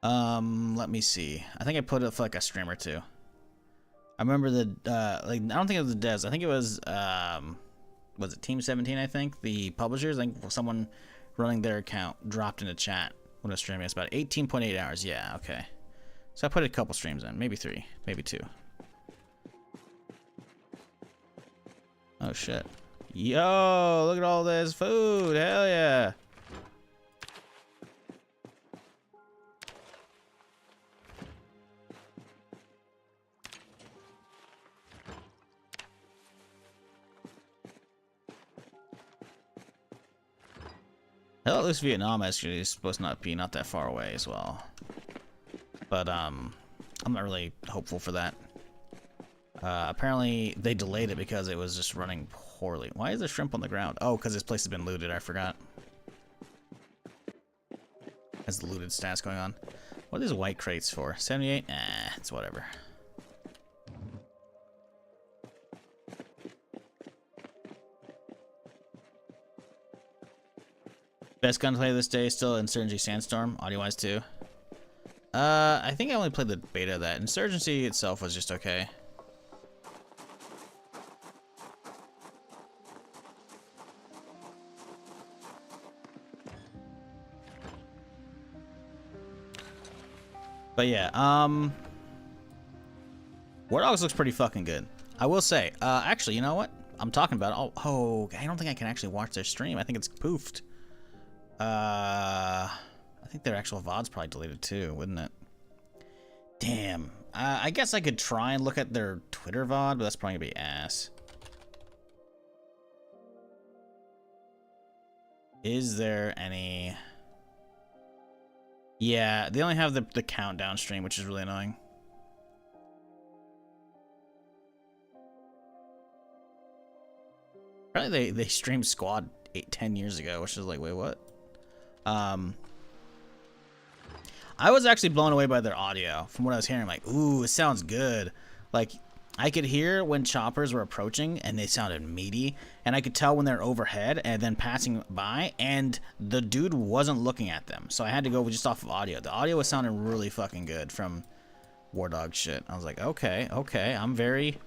Let me see. I think I put it for like a stream or two. I remember the like, I don't think it was the devs. I think it was it Team 17? I think the publishers. I think someone running their account dropped in a chat when I was streaming. It's about 18.8 hours. Yeah, okay. So I put a couple streams in, maybe 3, maybe 2. Oh shit! Yo, look at all this food! Hell yeah! Hell Let Loose Vietnam actually is supposed to not be that far away as well. But I'm not really hopeful for that. Apparently they delayed it because it was just running poorly. Why is there shrimp on the ground? Oh, because this place has been looted, I forgot. Has the looted stats going on. What are these white crates for? 78? It's whatever. Best gunplay this day still Insurgency Sandstorm, audio-wise too. I think I only played the beta of that. Insurgency itself was just okay. But yeah, War Dogs looks pretty fucking good. I will say, actually, you know what? I'm talking about it. Oh, I don't think I can actually watch their stream. I think it's poofed. I think their actual VOD's probably deleted too, wouldn't it? Damn. I guess I could try and look at their Twitter VOD, but that's probably gonna be ass. Is there any... Yeah, they only have the countdown stream, which is really annoying. Apparently they streamed Squad 10 years ago, which is like, wait, what? I was actually blown away by their audio. From what I was hearing, like, ooh, it sounds good. Like, I could hear when choppers were approaching and they sounded meaty, and I could tell when they're overhead and then passing by, and the dude wasn't looking at them. So I had to go just off of audio. The audio was sounding really fucking good from War Dog shit. I was like, okay, I'm very,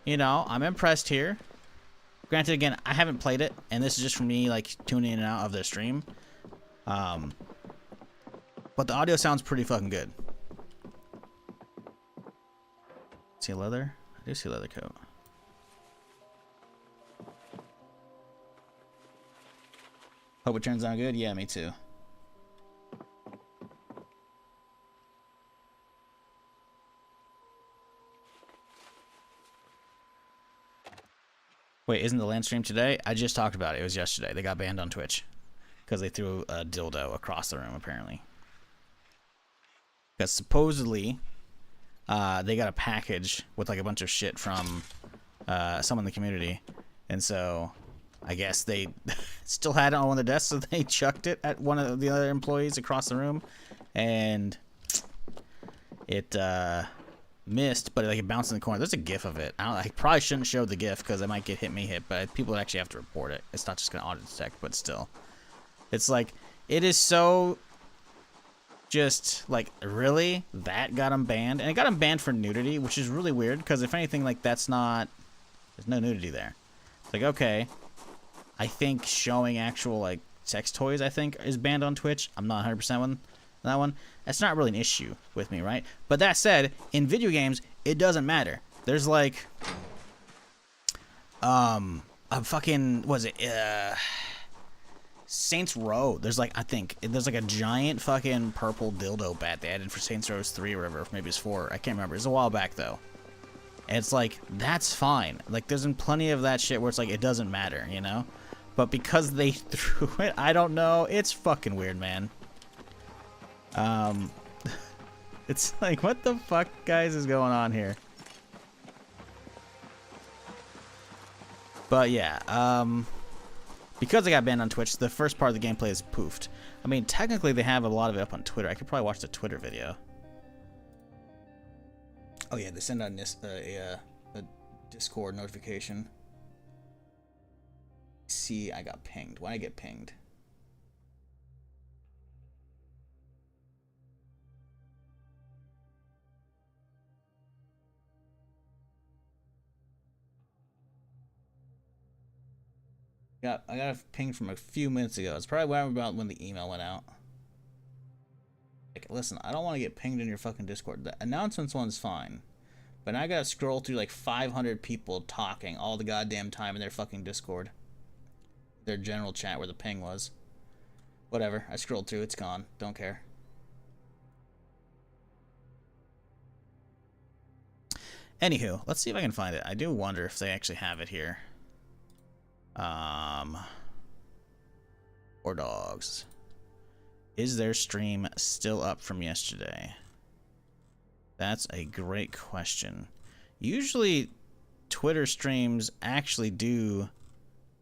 you know, I'm impressed here. Granted, again, I haven't played it, and this is just for me, like, tuning in and out of their stream. But the audio sounds pretty fucking good. See leather? I do see leather coat. Hope it turns out good. Yeah, me too. Wait, isn't the land stream today? I just talked about it. It was yesterday. They got banned on Twitch because they threw a dildo across the room, apparently. Because supposedly, they got a package with like a bunch of shit from someone in the community, and so I guess they still had it on one of the desks, so they chucked it at one of the other employees across the room, and it missed, but like it bounced in the corner. There's a GIF of it. I probably shouldn't show the GIF because it might get hit, but people would actually have to report it. It's not just gonna auto detect, but still, it's like it is so. Just like really, that got him banned, and it got him banned for nudity, which is really weird because if anything, like there's no nudity there. It's like okay, I think showing actual like sex toys I think is banned on Twitch. I'm not 100% on that one. That's not really an issue with me, right? But that said, in video games, it doesn't matter. There's like a fucking Saints Row, there's like, I think, there's like a giant fucking purple dildo bat they added for Saints Row 3 or whatever, maybe it's 4, I can't remember, it's a while back though. And it's like, that's fine, like there's been plenty of that shit where it's like, it doesn't matter, you know? But because they threw it, I don't know, it's fucking weird, man. It's like, what the fuck, guys, is going on here? But yeah, because I got banned on Twitch, the first part of the gameplay is poofed. I mean, technically they have a lot of it up on Twitter. I could probably watch the Twitter video. Oh yeah, they send out a Discord notification. See, I got pinged. Why did I get pinged? I got a ping from a few minutes ago. It's probably about when the email went out. Like, listen, I don't want to get pinged in your fucking Discord. The announcements one's fine. But now I gotta scroll through like 500 people talking all the goddamn time in their fucking Discord. Their general chat where the ping was. Whatever, I scrolled through, it's gone. Don't care. Anywho, let's see if I can find it. I do wonder if they actually have it here. Or dogs. Is their stream still up from yesterday? That's a great question. Usually Twitter streams actually do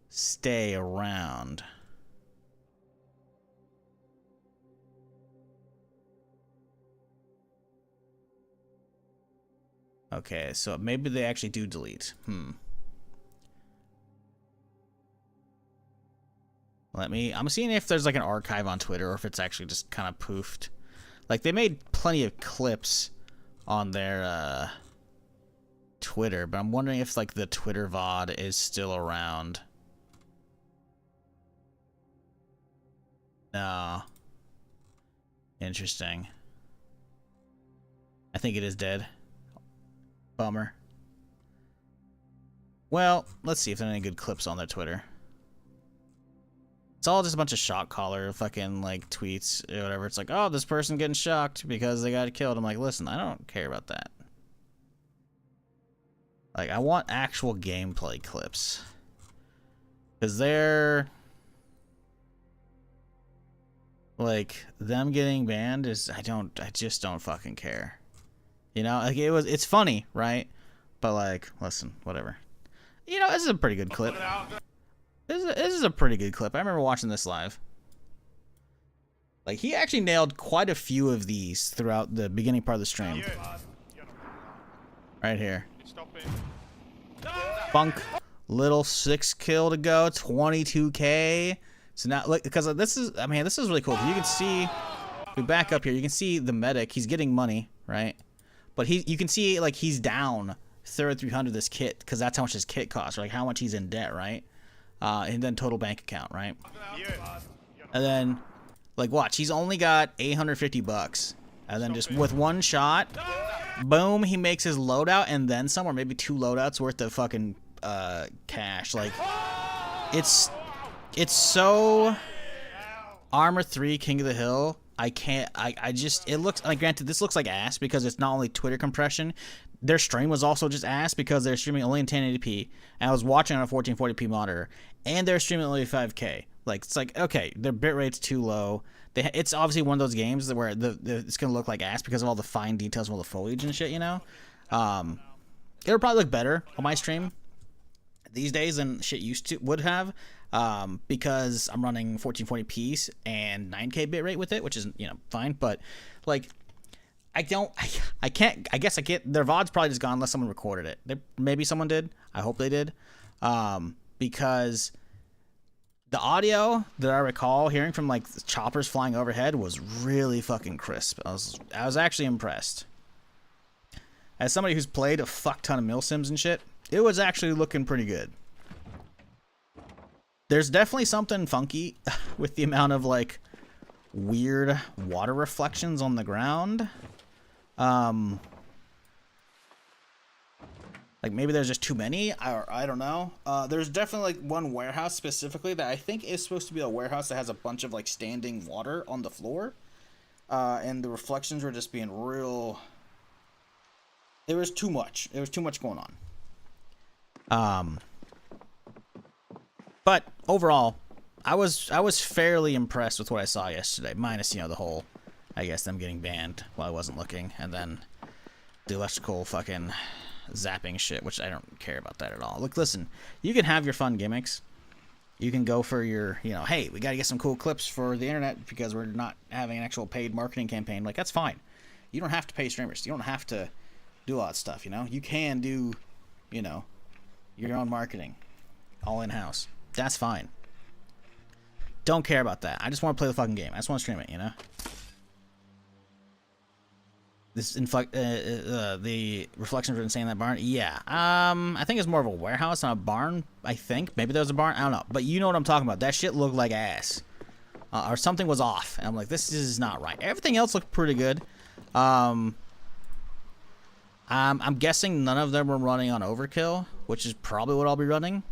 stay around. Okay, so maybe they actually do delete. I'm seeing if there's like an archive on Twitter or if it's actually just kind of poofed. Like they made plenty of clips on their Twitter, but I'm wondering if like the Twitter VOD is still around. No. Interesting. I think it is dead. Bummer. Well, let's see if there are any good clips on their Twitter. It's all just a bunch of shock collar fucking like tweets or whatever. It's like, oh, this person getting shocked because they got killed. I'm like, listen, I don't care about that. Like, I want actual gameplay clips. Because they're like, them getting banned is, I just don't fucking care. You know, like it's funny, right? But like, listen, whatever. You know, this is a pretty good clip. This is a pretty good clip. I remember watching this live. Like, he actually nailed quite a few of these throughout the beginning part of the stream. Right here. Funk. Little 6 kill to go. 22k. So now, look, because this is, I mean, this is really cool. You can see, if we back up here, you can see the medic. He's getting money, right? But you can see, like, he's down 3,300 this kit, because that's how much his kit costs, or like how much he's in debt, right? And then total bank account, right? And then Like, watch, he's only got 850 bucks. And then just with one shot, boom, he makes his loadout and then some, or maybe 2 loadouts worth of fucking cash. Like, it's so Armor 3 King of the Hill. I just, it looks, like, granted, this looks like ass because it's not only Twitter compression. Their stream was also just ass because they're streaming only in 1080p, and I was watching on a 1440p monitor, and they're streaming only 5K. Like, it's like, okay, their bitrate's too low. It's obviously one of those games where it's gonna look like ass because of all the fine details of all the foliage and shit, you know. It'll probably look better on my stream these days than shit would have, because I'm running 1440p and 9K bitrate with it, which is, you know, fine. But like, I guess I get their VOD's probably just gone unless someone recorded it. Maybe someone did. I hope they did, because the audio that I recall hearing from like choppers flying overhead was really fucking crisp. I was actually impressed. As somebody who's played a fuck ton of milsims and shit, it was actually looking pretty good. There's definitely something funky with the amount of like weird water reflections on the ground. Like maybe there's just too many, or I don't know. There's definitely like one warehouse specifically that I think is supposed to be a warehouse that has a bunch of like standing water on the floor. And the reflections were just being real. There was too much. There was too much going on. But overall, I was fairly impressed with what I saw yesterday, minus, you know, the whole, I guess, them getting banned while I wasn't looking, and then the electrical fucking zapping shit, which I don't care about that at all. Look, listen, you can have your fun gimmicks. You can go for your, you know, hey, we got to get some cool clips for the internet because we're not having an actual paid marketing campaign. Like, that's fine. You don't have to pay streamers. You don't have to do all that stuff, you know? You can do, you know, your own marketing all in-house. That's fine. Don't care about that. I just want to play the fucking game. I just want to stream it, you know? The reflections were insane in that barn. Yeah. I think it's more of a warehouse, not a barn. I think maybe there was a barn. I don't know. But you know what I'm talking about. That shit looked like ass, or something was off. And I'm like, this is not right. Everything else looked pretty good. I'm guessing none of them were running on overkill, which is probably what I'll be running.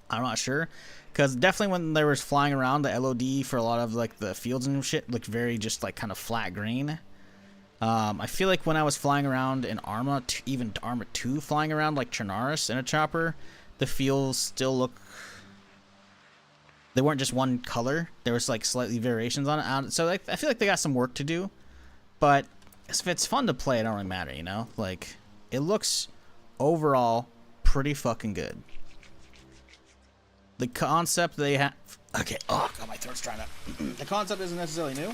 I'm not sure, because definitely when they were flying around, the LOD for a lot of like the fields and shit looked very just like kind of flat green. I feel like when I was flying around in Arma, even Arma 2 flying around like Trinaris in a chopper, the fields still look, they weren't just one color. There was like slightly variations on it. So like, I feel like they got some work to do, but if it's fun to play, it don't really matter, you know? Like, it looks overall pretty fucking good. The concept they have, okay, oh god, my throat's trying to, the concept isn't necessarily new.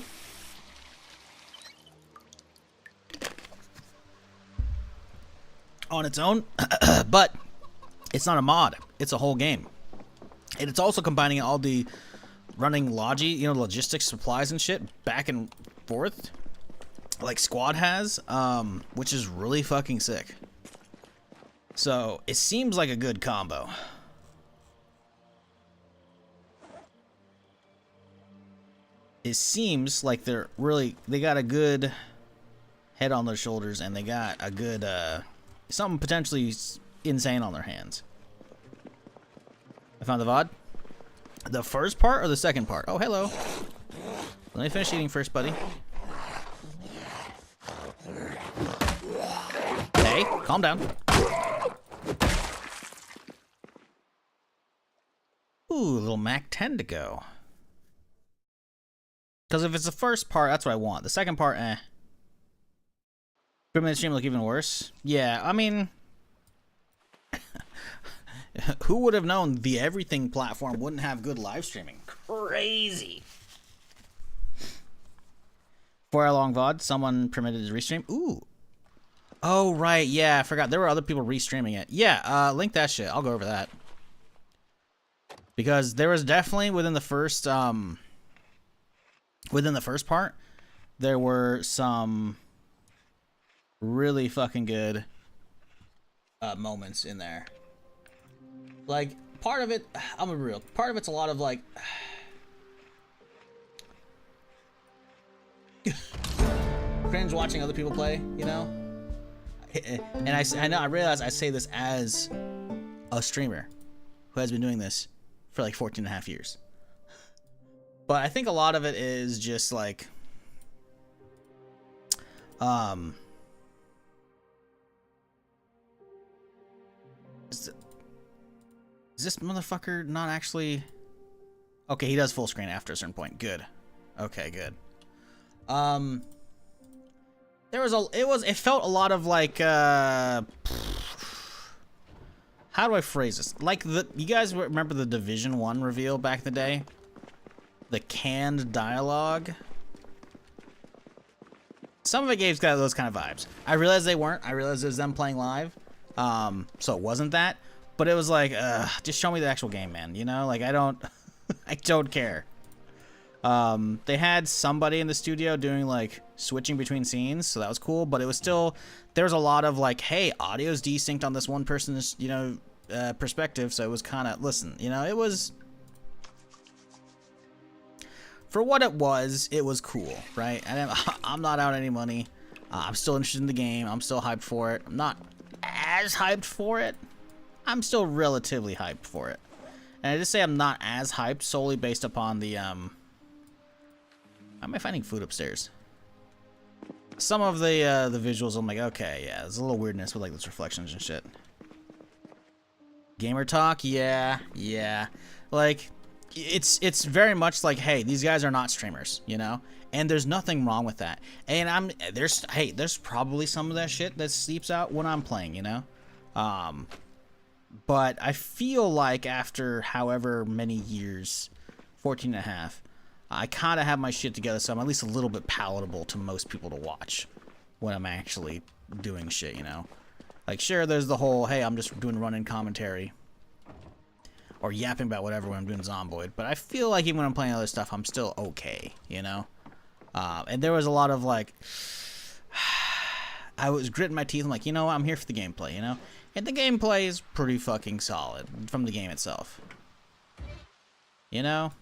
On its own, but it's not a mod, it's a whole game. And it's also combining all the running logistics, supplies and shit back and forth, like Squad has, which is really fucking sick. So it seems like a good combo. It seems like they got a good head on their shoulders, and they got a good something potentially insane on their hands. I found the VOD. The first part or the second part? Oh, hello. Let me finish eating first, buddy. Hey, calm down. Ooh, a little Mac 10 to go. Because if it's the first part, that's what I want. The second part, eh. 3-minute stream look even worse. Yeah, I mean, who would have known the everything platform wouldn't have good live streaming? Crazy. 4-hour long VOD. Someone permitted to restream. Ooh. Oh, right. Yeah, I forgot. There were other people restreaming it. Yeah, link that shit. I'll go over that. Because there was definitely within the first part, there were some really fucking good moments in there. Like, part of it, I'm gonna be real, part of it's a lot of like, Cringe watching other people play, you know? And I realize I say this as a streamer who has been doing this for like 14 and a half years. But I think a lot of it is just like, is this motherfucker not actually... Okay, he does full screen after a certain point. Good. Okay, good. It felt a lot of like, how do I phrase this? Like you guys remember the Division 1 reveal back in the day? The canned dialogue? Some of the games got those kind of vibes. I realized they weren't. I realized it was them playing live. So it wasn't that. But it was like, just show me the actual game, man. You know, like I don't care. They had somebody in the studio doing like switching between scenes, so that was cool. But it was still, there's a lot of like, hey, audio's desynced on this one person's, you know, perspective. So it was kind of, listen, you know, it was, for what it was cool, right? And I'm not out any money. I'm still interested in the game. I'm still hyped for it. I'm not as hyped for it. I'm still relatively hyped for it. And I just say I'm not as hyped solely based upon the, how am I finding food upstairs? Some of the visuals, I'm like, okay, yeah, there's a little weirdness with like those reflections and shit. Gamer talk, yeah. Like, it's very much like, hey, these guys are not streamers, you know? And there's nothing wrong with that. And there's probably some of that shit that seeps out when I'm playing, you know? But I feel like after however many years, 14 and a half, I kind of have my shit together, so I'm at least a little bit palatable to most people to watch when I'm actually doing shit, you know? Like, sure, there's the whole, hey, I'm just doing run-in commentary or yapping about whatever when I'm doing Zomboid, but I feel like even when I'm playing other stuff, I'm still okay, you know? And there was a lot of, like, I was gritting my teeth. I'm like, you know what? I'm here for the gameplay, you know? And the gameplay is pretty fucking solid from the game itself. You know?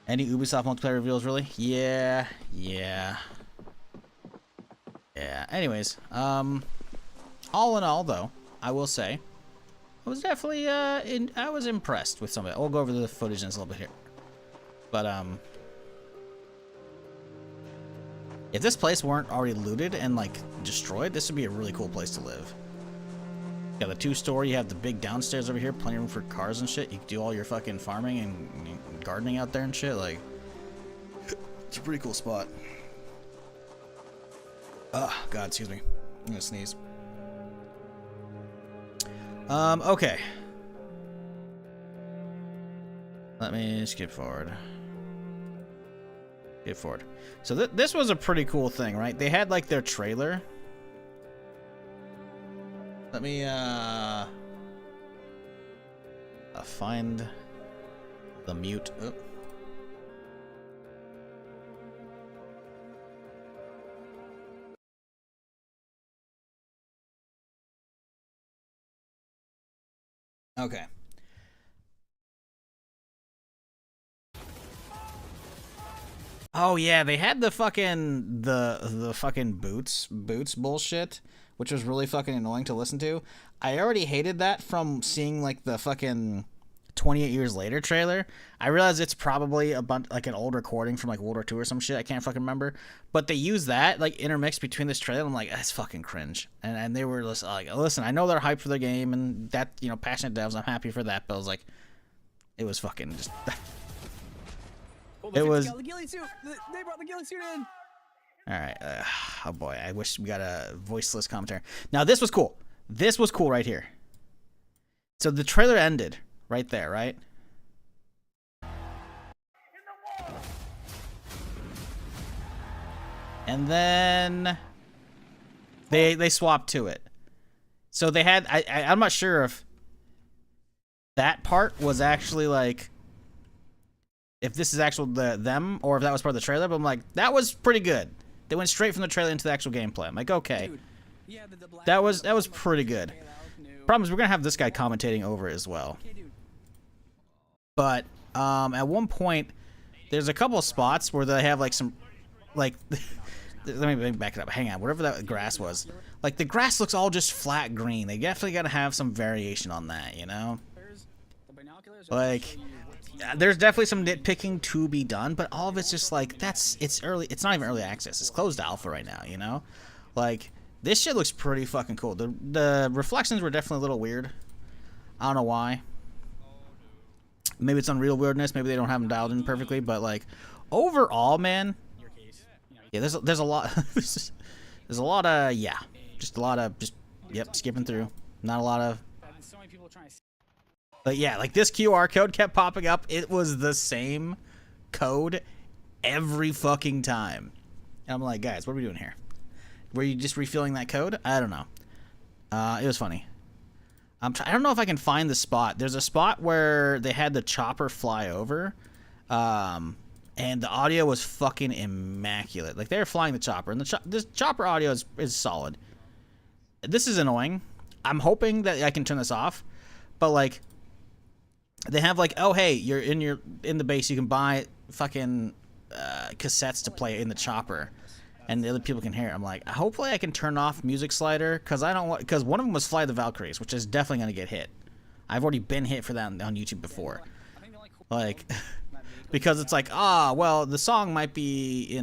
Any Ubisoft multiplayer reveals, really? Yeah. Anyways, all in all, though, I will say, I was definitely, I was impressed with some of it. We'll go over the footage in a little bit here. But, if this place weren't already looted and, like, destroyed, this would be a really cool place to live. You got the two-story, you have the big downstairs over here, plenty of room for cars and shit. You can do all your fucking farming and gardening out there and shit, like, it's a pretty cool spot. Oh, God, excuse me. I'm gonna sneeze. Okay. Let me skip forward. Skip forward. So this was a pretty cool thing, right? They had, like, their trailer. Let me, find the mute. Oh. Okay. Oh yeah, they had the fucking the fucking boots bullshit, which was really fucking annoying to listen to. I already hated that from seeing like the fucking 28 Years Later trailer. I realize it's probably a bunch like an old recording from like World War II or some shit. I can't fucking remember. But they use that like intermixed between this trailer. I'm like, that's fucking cringe. And they were just like, listen, I know they're hyped for their game and that, you know, passionate devs. I'm happy for that. But I was like, it was fucking just. It was. They brought the ghillie suit in. All right. Oh boy, I wish we got a voiceless commentary. Now this was cool. This was cool right here. So the trailer ended right there, right? And then they swapped to it. So they had. I'm not sure if that part was actually like. If this is actual them or if that was part of the trailer, but I'm like, that was pretty good. They went straight from the trailer into the actual gameplay. I'm like, okay. Dude, yeah, that was pretty good. Problem is we're gonna have this guy commentating over it as well. But at one point there's a couple of spots where they have like some, like, let me back it up. Hang on, whatever that grass was, like the grass looks all just flat green. They definitely got to have some variation on that, you know? Like, there's definitely some nitpicking to be done, but all of it's just like, it's early. It's not even early access. It's closed alpha right now, you know? Like, this shit looks pretty fucking cool. The reflections were definitely a little weird. I don't know why. Maybe it's Unreal weirdness. Maybe they don't have them dialed in perfectly. But like, overall, man, yeah, there's a lot. There's a lot of skipping through. Not a lot of. But yeah, like this QR code kept popping up. It was the same code every fucking time. And I'm like, guys, what are we doing here? Were you just refilling that code? I don't know. It was funny. I don't know if I can find the spot. There's a spot where they had the chopper fly over, and the audio was fucking immaculate. Like, they were flying the chopper, and this chopper audio is solid. This is annoying. I'm hoping that I can turn this off, but like, they have like, oh hey, you're in the base, you can buy fucking cassettes to play in the chopper. And the other people can hear it. I'm like, hopefully I can turn off music slider, because one of them was Fly the Valkyries, which is definitely going to get hit. I've already been hit for that on YouTube before. Like, because it's like, well, the song might be,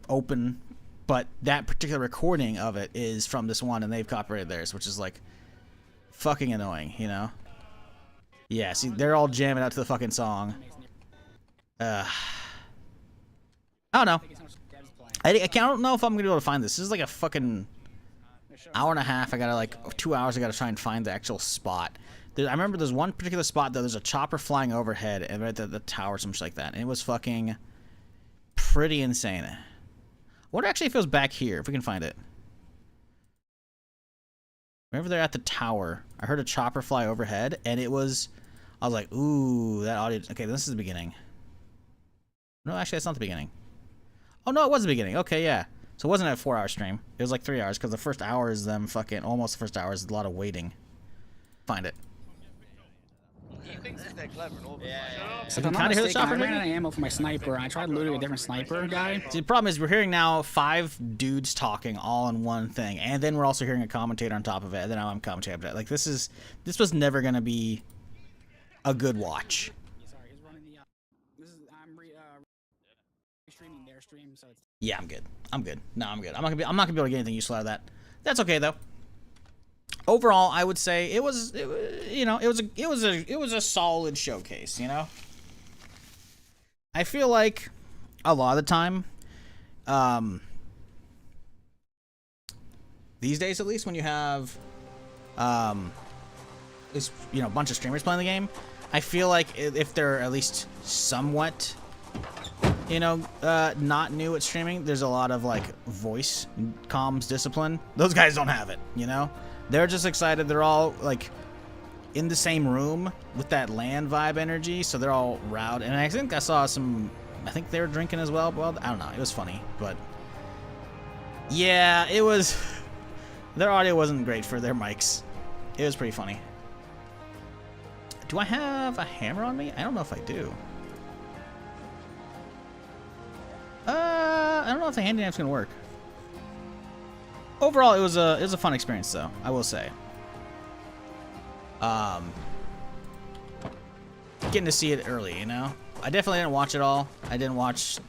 open, but that particular recording of it is from this one, and they've copyrighted theirs, which is like fucking annoying, you know? Yeah, see, they're all jamming out to the fucking song. I don't know. I don't know if I'm gonna be able to find this. This is like a fucking hour and a half. I gotta, like, 2 hours. I gotta try and find the actual spot. I remember there's one particular spot though. There's a chopper flying overhead and right at the tower, some shit like that. And it was fucking pretty insane. I wonder actually if it was back here, if we can find it. Whenever they're at the tower, I heard a chopper fly overhead, and I was like, ooh, that audio. Okay, this is the beginning. No, actually, that's not the beginning. Oh, no, it was the beginning. Okay, yeah. So it wasn't a 4-hour stream. It was like 3 hours, because the first hour is them fucking, almost the first hour is a lot of waiting. Find it. He thinks they're clever and all So if I'm not mistaken, I ran out of ammo for my sniper, and I tried looting a different sniper guy. See, the problem is we're hearing now 5 dudes talking all in one thing, and then we're also hearing a commentator on top of it, and then I'm commentating. Like, this was never going to be a good watch. Yeah, I'm good. No, I'm good. I'm not gonna be able to get anything useful out of that. That's okay though. Overall, I would say it was a solid showcase. You know, I feel like a lot of the time, these days at least, when you have a bunch of streamers playing the game, I feel like if they're at least somewhat, not new at streaming, there's a lot of like voice comms discipline. Those guys don't have it, they're just excited. They're all like in the same room with that LAN vibe energy, so they're all rowed. And I think I saw I think they were drinking as well. Well, I don't know, it was funny, but yeah, their audio wasn't great for their mics. It was pretty funny. Do I have a hammer on me? I don't know if I do. I don't know if the handy knife's gonna work. Overall, it was a fun experience, though, I will say. Getting to see it early, I definitely didn't watch it all. I didn't watch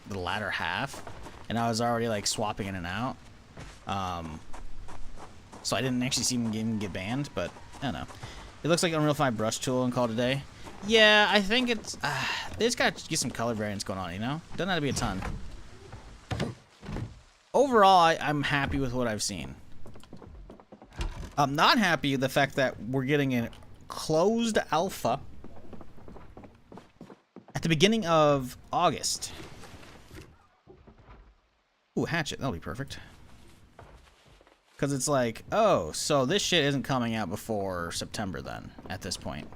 the latter half, and I was already like swapping in and out. So I didn't actually see him get banned, but I don't know. It looks like Unreal 5 brush tool and call it a day. Yeah, I think it's they just gotta get some color variants going on, Doesn't have to be a ton. Overall, I'm happy with what I've seen. I'm not happy with the fact that we're getting a closed alpha at the beginning of August. Ooh, hatchet, that'll be perfect. Because it's like, oh, so this shit isn't coming out before September then, at this point.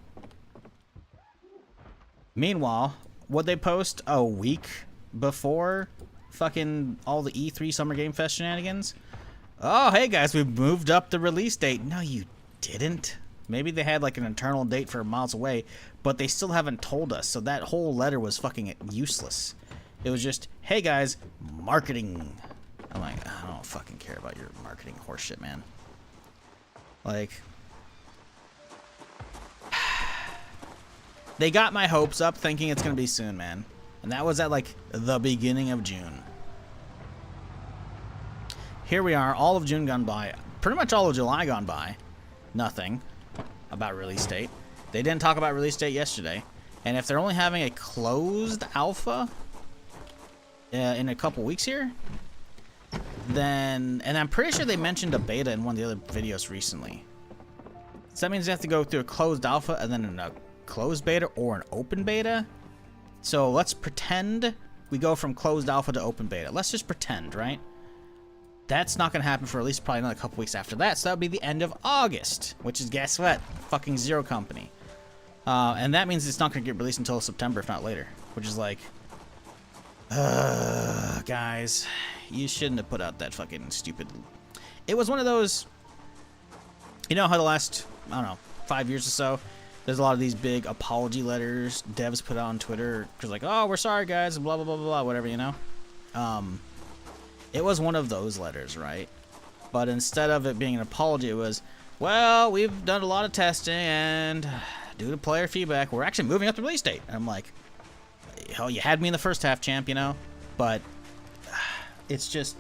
Meanwhile, would they post a week before fucking all the E3 Summer Game Fest shenanigans? Oh, hey guys, we've moved up the release date. No, you didn't. Maybe they had like an internal date for miles away, but they still haven't told us. So that whole letter was fucking useless. It was just, hey guys, marketing. I'm like, I don't fucking care about your marketing horseshit, man. Like, they got my hopes up thinking it's gonna be soon, man. And that was at like the beginning of June. Here we are, all of June gone by, pretty much all of July gone by. Nothing about release date. They didn't talk about release date yesterday. And if they're only having a closed alpha in a couple weeks here, then, and I'm pretty sure they mentioned a beta in one of the other videos recently. So that means they have to go through a closed alpha and then a closed beta or an open beta. So let's pretend we go from closed alpha to open beta. Let's just pretend, right? That's not going to happen for at least probably another couple weeks after that. So that would be the end of August, which is, guess what? Fucking Zero Company. And that means it's not going to get released until September, if not later. Which is like, guys, you shouldn't have put out that fucking stupid... It was one of those... You know how the last, I don't know, 5 years or so, there's a lot of these big apology letters devs put out on Twitter. Because like, oh, we're sorry, guys, blah, blah, blah, blah, blah, whatever, you know? It was one of those letters, right? But instead of it being an apology, it was, well, we've done a lot of testing, and due to player feedback, we're actually moving up the release date. And I'm like, hell, you had me in the first half, champ, you know? But it's just,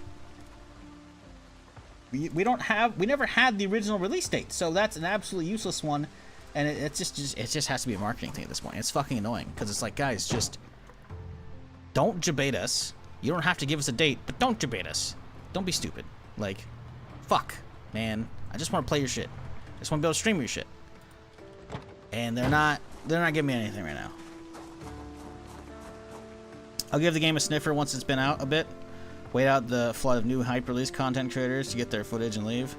we never had the original release date, so that's an absolutely useless one. And it just has to be a marketing thing at this point. It's fucking annoying, because it's like, guys, just don't debate us. You don't have to give us a date, but don't debate us. Don't be stupid. Like, fuck, man. I just want to play your shit. I just want to be able to stream your shit. And they're not giving me anything right now. I'll give the game a sniffer once it's been out a bit. Wait out the flood of new hype-release content creators to get their footage and leave.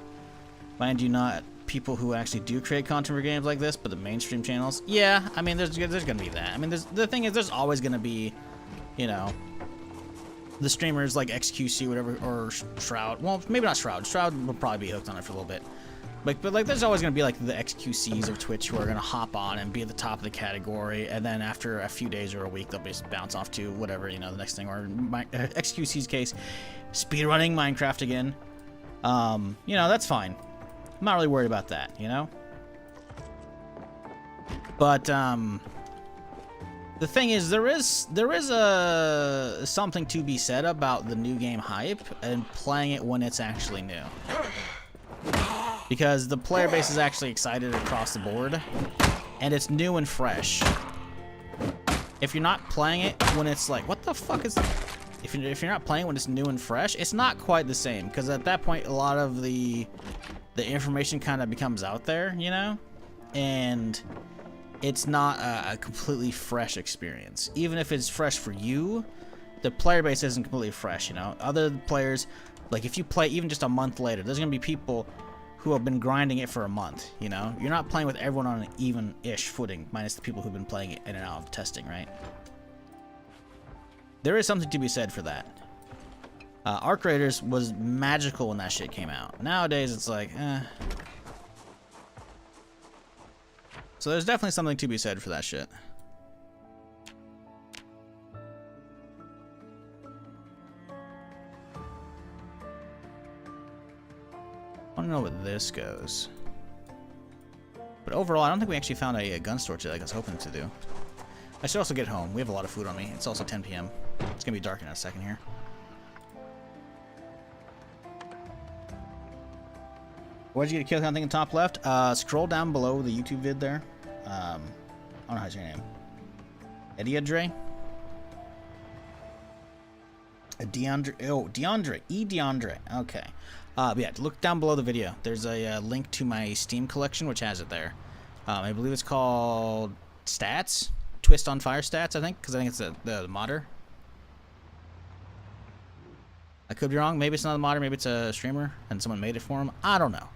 Mind you, not people who actually do create content for games like this, but the mainstream channels. Yeah, I mean, there's gonna be that. I mean, the thing is, there's always gonna be, you know, the streamers like XQC, whatever, or Shroud. Well, maybe not Shroud. Shroud will probably be hooked on it for a little bit. But like, there's always going to be like the XQCs of Twitch who are going to hop on and be at the top of the category, and then after a few days or a week, they'll just bounce off to whatever, you know, the next thing. Or XQC's case, speedrunning Minecraft again. You know, that's fine. I'm not really worried about that, you know? But, the thing is, there is something to be said about the new game hype and playing it when it's actually new. Because the player base is actually excited across the board, and it's new and fresh. If you're not playing it when it's like, what the fuck is that? If you're not playing when it's new and fresh, it's not quite the same, because at that point, a lot of the information kind of becomes out there, you know? And it's not a completely fresh experience. Even if it's fresh for you, the player base isn't completely fresh, you know? Other players, like if you play even just a month later, there's going to be people who have been grinding it for a month, you know? You're not playing with everyone on an even-ish footing, minus the people who've been playing it in and out of testing, right? There is something to be said for that. Arc Raiders was magical when that shit came out. Nowadays, it's like, eh. So there's definitely something to be said for that shit. I want to know where this goes. But overall, I don't think we actually found a gun store today like I was hoping to do. I should also get home. We have a lot of food on me. It's also 10 p.m. It's going to be dark in a second here. What did you get a kill count thing in top left? Scroll down below the YouTube vid there. I don't know how's your name. Ediadre? DeAndre. Oh, DeAndre. DeAndre. Okay. Yeah, look down below the video. There's a link to my Steam collection, which has it there. I believe it's called Stats? Twist on Fire Stats, I think, because I think it's the modder. I could be wrong. Maybe it's not a modder. Maybe it's a streamer, and someone made it for him. I don't know.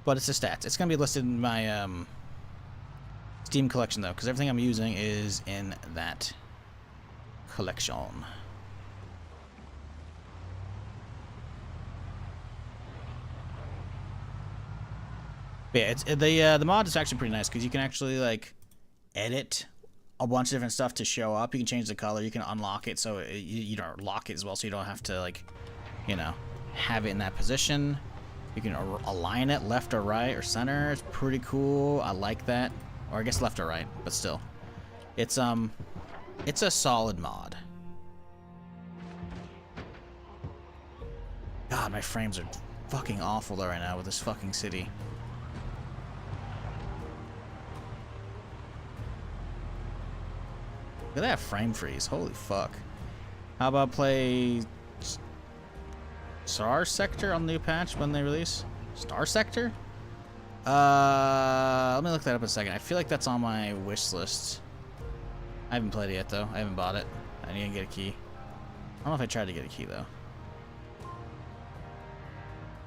But it's the stats. It's going to be listed in my Steam collection, though, because everything I'm using is in that collection. But yeah, the mod is actually pretty nice because you can actually like edit a bunch of different stuff to show up. You can change the color. You can unlock it so you don't lock it as well, so you don't have to like, you know, have it in that position. You can align it left or right or center. It's pretty cool. I like that. Or I guess left or right, but still, it's a solid mod. God, my frames are fucking awful though right now with this fucking city. Look at that frame freeze. Holy fuck. How about play Star Sector on the new patch when they release? Star Sector? Let me look that up in a second. I feel like that's on my wish list. I haven't played it yet though. I haven't bought it. I need to get a key. I don't know if I tried to get a key though.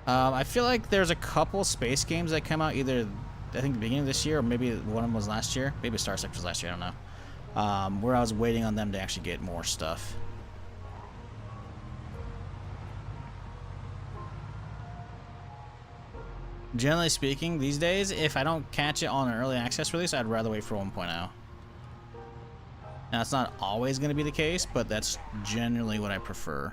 I feel like there's a couple space games that come out either, I think, the beginning of this year, or maybe one of them was last year. Maybe Star Sector was last year, I don't know. Where I was waiting on them to actually get more stuff. Generally speaking, these days, if I don't catch it on an early access release, I'd rather wait for 1.0. Now, it's not always going to be the case, but that's generally what I prefer.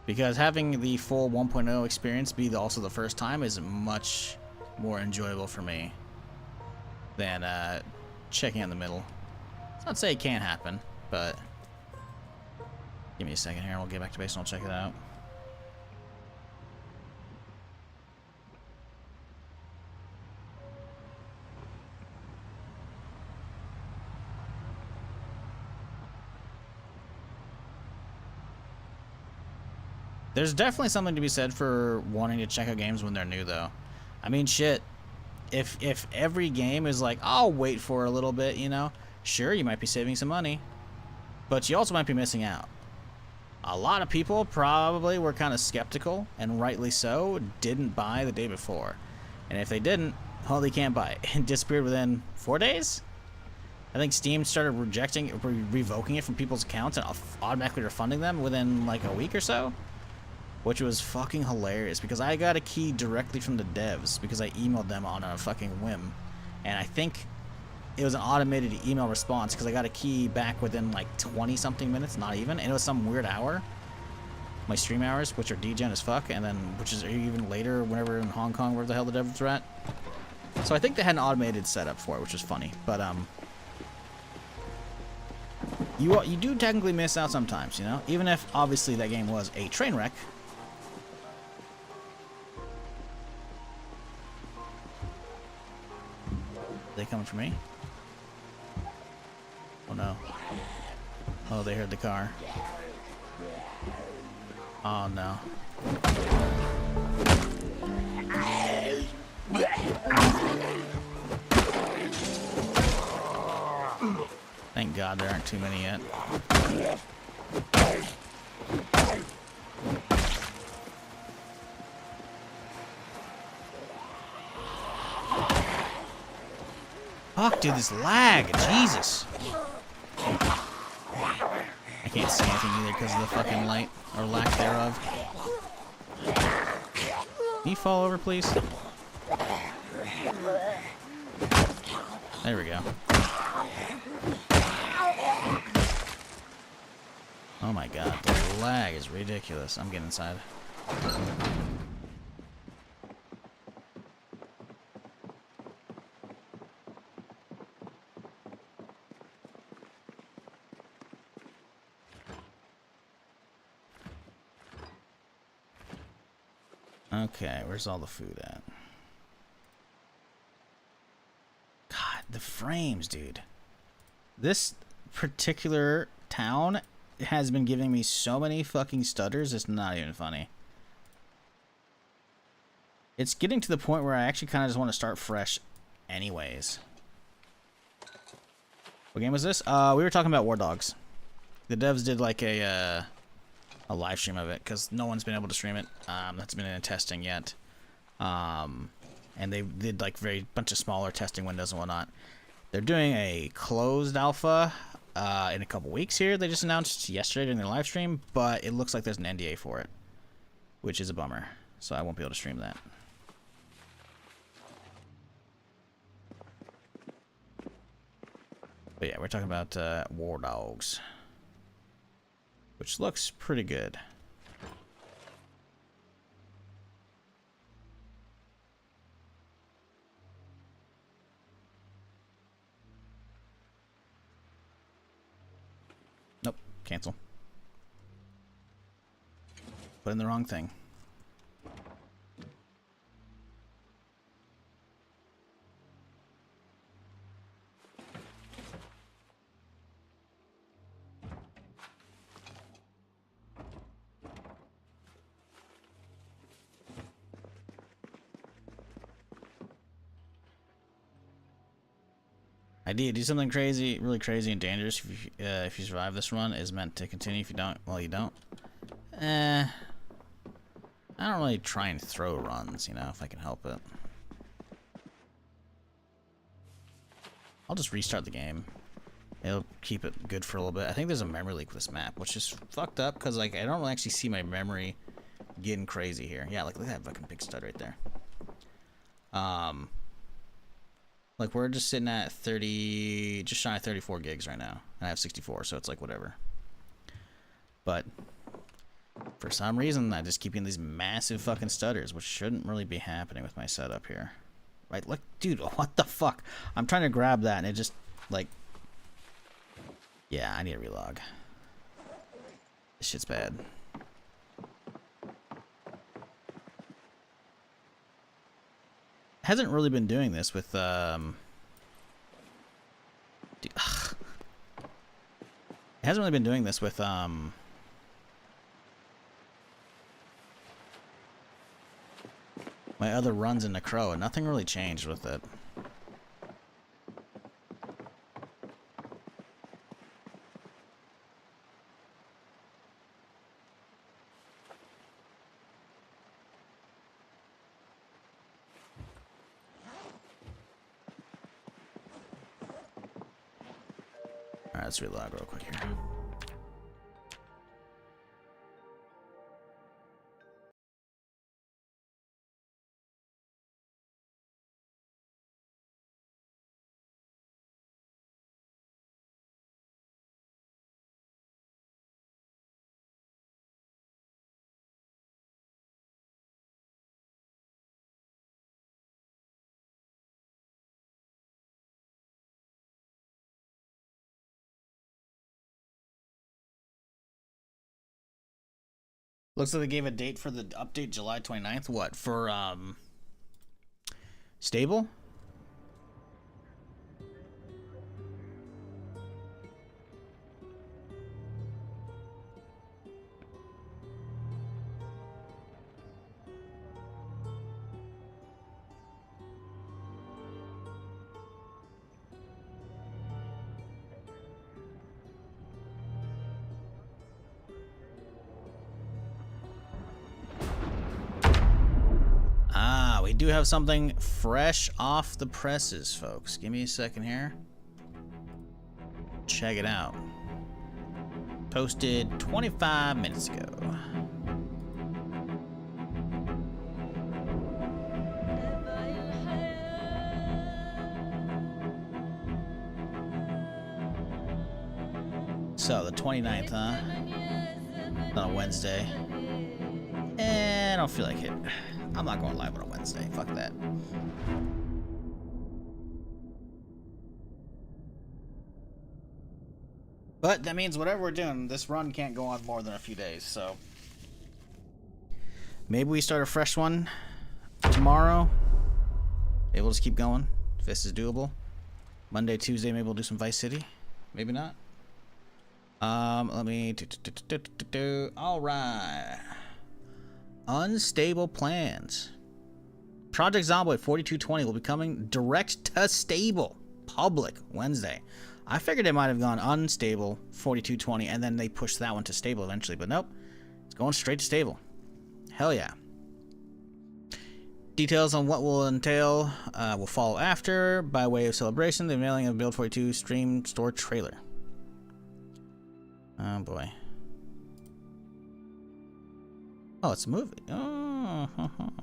Because having the full 1.0 experience be also the first time is much more enjoyable for me than checking in the middle. It's not to say it can't happen, but give me a second here and we'll get back to base and I'll check it out. There's definitely something to be said for wanting to check out games when they're new, though. I mean, shit. If every game is like, I'll wait for a little bit, you know, sure, you might be saving some money, but you also might be missing out. A lot of people probably were kind of skeptical, and rightly so, didn't buy the day before. And if they didn't, oh, they can't buy it. It disappeared within 4 days? I think Steam started revoking it from people's accounts and automatically refunding them within like a week or so. Which was fucking hilarious because I got a key directly from the devs because I emailed them on a fucking whim. And I think it was an automated email response because I got a key back within like 20 something minutes, not even. And it was some weird hour. My stream hours, which are degen as fuck, and then which is even later whenever in Hong Kong, where the hell the devs were at. So I think they had an automated setup for it, which was funny. But you do technically miss out sometimes, you know? Even if obviously that game was a train wreck. They coming for me? Oh no. Oh, they heard the car. Oh no. Thank God there aren't too many yet. Fuck, dude, this lag. Jesus. I can't see anything either because of the fucking light, or lack thereof. Can you fall over, please? There we go. Oh my God, the lag is ridiculous. I'm getting inside. Okay, where's all the food at? God, the frames, dude. This particular town has been giving me so many fucking stutters, it's not even funny. It's getting to the point where I actually kind of just want to start fresh anyways. What game was this? We were talking about War Dogs. The devs did like a live stream of it because no one's been able to stream it. That's been in testing yet. And they did like bunch of smaller testing windows and whatnot. They're doing a closed alpha in a couple weeks here. They just announced yesterday during their live stream, but it looks like there's an NDA for it. which is a bummer. So I won't be able to stream that. But yeah, we're talking about War Dogs, which looks pretty good. Nope, cancel. Put in the wrong thing. Idea, do something crazy, really crazy and dangerous if you survive this run is meant to continue. If you don't, well, you don't. I don't really try and throw runs, you know, if I can help it. I'll just restart the game. It'll keep it good for a little bit. I think there's a memory leak with this map, which is fucked up because like I don't really actually see my memory getting crazy here. Yeah, like look at that fucking big stud right there. Like we're just sitting at 30, just shy of 34 gigs right now, and I have 64, so it's like whatever. But for some reason, I just keep getting these massive fucking stutters, which shouldn't really be happening with my setup here. Right? Look, dude, what the fuck? I'm trying to grab that, and it just like, yeah, I need a relog. This shit's bad. Hasn't really been doing this with it hasn't really been doing this with my other runs in Necroa. Nothing really changed with it. Alright, let's relog real quick here. Looks like they gave a date for the update July 29th. What, for stable? We do have something fresh off the presses, folks. Give me a second here. Check it out. Posted 25 minutes ago. So, the 29th, huh? On a Wednesday. I don't feel like it. I'm not going live on a Wednesday. Fuck that. But that means whatever we're doing, this run can't go on more than a few days, so maybe we start a fresh one tomorrow. Maybe we'll just keep going if this is doable. Monday, Tuesday, maybe we'll do some Vice City. Maybe not. Let me all right. Unstable plans. Project Zomboid 4220 will be coming direct to stable public Wednesday. I figured it might have gone unstable 4220 and then they pushed that one to stable eventually, but nope. It's going straight to stable. Hell yeah. Details on what will entail will follow after. By way of celebration, the mailing of Build 42 stream store trailer. Oh boy. Oh, it's a movie. Oh,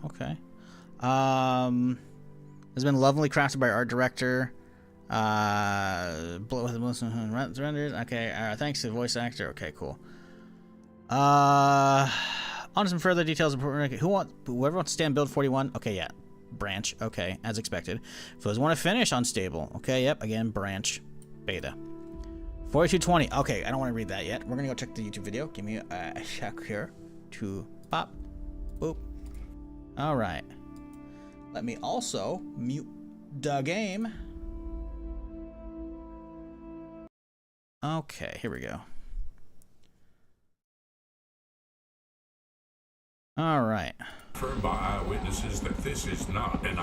okay. Has been lovingly crafted by art director. Rendered. Okay. Thanks to the voice actor. Okay, cool. On to some further details. Whoever wants to stay on build 41. Okay, yeah. Branch. Okay, as expected. For those who want to finish unstable. Okay, yep. Again, branch. Beta. 4220. Okay, I don't want to read that yet. We're gonna go check the YouTube video. Give me a sec here to pop. Boop. All right. Let me also mute the game. Okay, here we go. All right. Confirmed by eyewitnesses that this is not an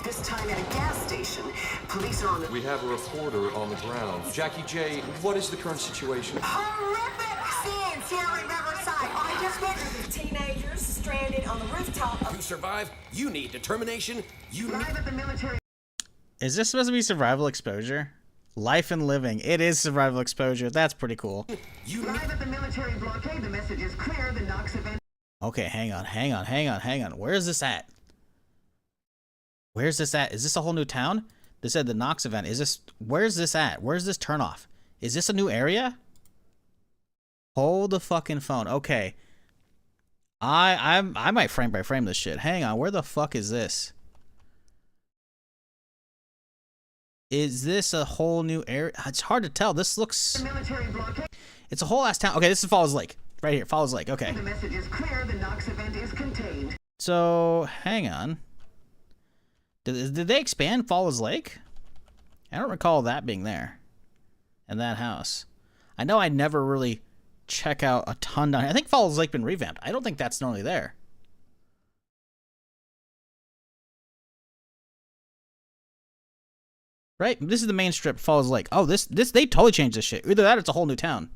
This time at a gas station. Police are on the... We have a reporter on the ground. Jackie J, what is the current situation? Horrific scenes here in Riverside. I just witnessed teenagers stranded on the rooftop of... To survive, you need determination. You need... Live at the military... Is this supposed to be survival exposure? Life and living. It is survival exposure. That's pretty cool. Live at the military blockade. The message is clear. The Knox event... Okay, hang on. Where is this at? Where's this at? Is this a whole new town? They said the Knox event. Is this... Where's this at? Where's this turnoff? Is this a new area? Hold the fucking phone. Okay. I might frame by frame this shit. Hang on. Where the fuck is this? Is this a whole new area? It's hard to tell. This looks... Military blockade. It's a whole ass town. Okay, this is Falls Lake. Right here, Falls Lake. Okay. The message is clear. The Knox event is contained. So, hang on. Did they expand Falls Lake? I don't recall that being there. And that house. I know I never really check out a ton down here. I think Falls Lake been revamped. I don't think that's normally there. Right? This is the main strip, Falls Lake. Oh, this they totally changed this shit. Either that or it's a whole new town.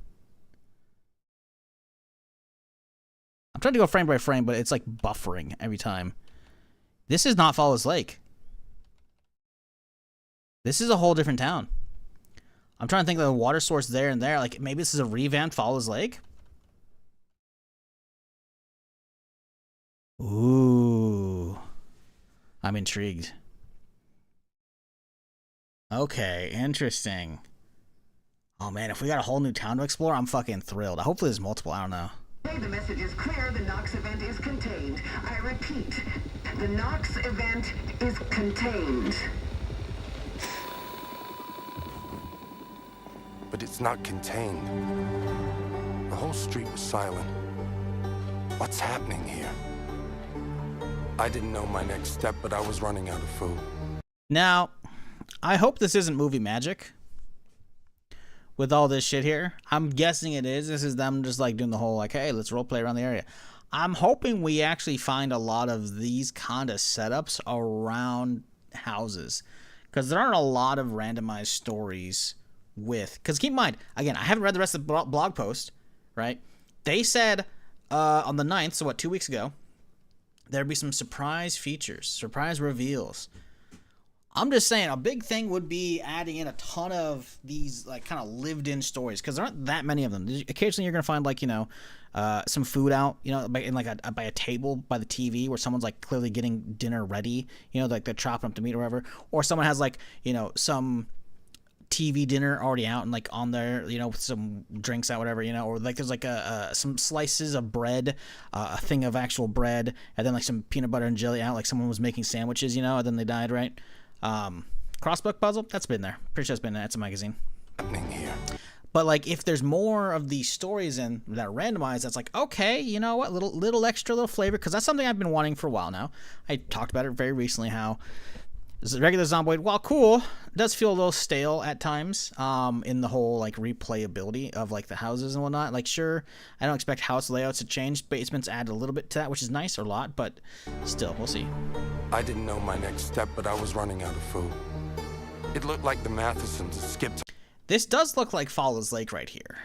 I'm trying to go frame by frame, but it's like buffering every time. This is not Falls Lake. This is a whole different town. I'm trying to think of the water source there and there. Like, maybe this is a revamped Falls Lake? Ooh. I'm intrigued. Okay, interesting. Oh man, if we got a whole new town to explore, I'm fucking thrilled. Hopefully there's multiple, I don't know. The message is clear. The Knox event is contained. I repeat, the Knox event is contained. But it's not contained. The whole street was silent. What's happening here? I didn't know my next step, but I was running out of food. Now, I hope this isn't movie magic. With all this shit here, I'm guessing it is. This is them just like doing the whole like, hey, let's roleplay around the area. I'm hoping we actually find a lot of these kind of setups around houses, because there aren't a lot of randomized stories with. Because keep in mind, again, I haven't read the rest of the blog post, right? They said on the 9th, so what, 2 weeks ago, there'd be some surprise features, surprise reveals. I'm just saying, a big thing would be adding in a ton of these, like, kind of lived-in stories, because there aren't that many of them. Occasionally, you're gonna find, like, you know, some food out, you know, by a table by the TV where someone's like clearly getting dinner ready, you know, like they're chopping up the meat or whatever, or someone has like, you know, some TV dinner already out and like on there, you know, with some drinks out, whatever, you know, or like there's like some slices of bread, a thing of actual bread, and then like some peanut butter and jelly out, like someone was making sandwiches, you know, and then they died, right? Crossbook puzzle, that's been there. Pretty sure it's been there. It's a magazine. Happening here. But like, if there's more of these stories in that are randomized, that's like, okay, you know what, little extra, little flavor, because that's something I've been wanting for a while now. I talked about it very recently, how regular Zomboid, while cool, does feel a little stale at times, in the whole like replayability of like the houses and whatnot. Like, sure, I don't expect house layouts to change, basements add a little bit to that, which is nice, or a lot, but still, we'll see. I didn't know my next step, but I was running out of food. It looked like the Mathesons had skipped This does look like Falls Lake right here.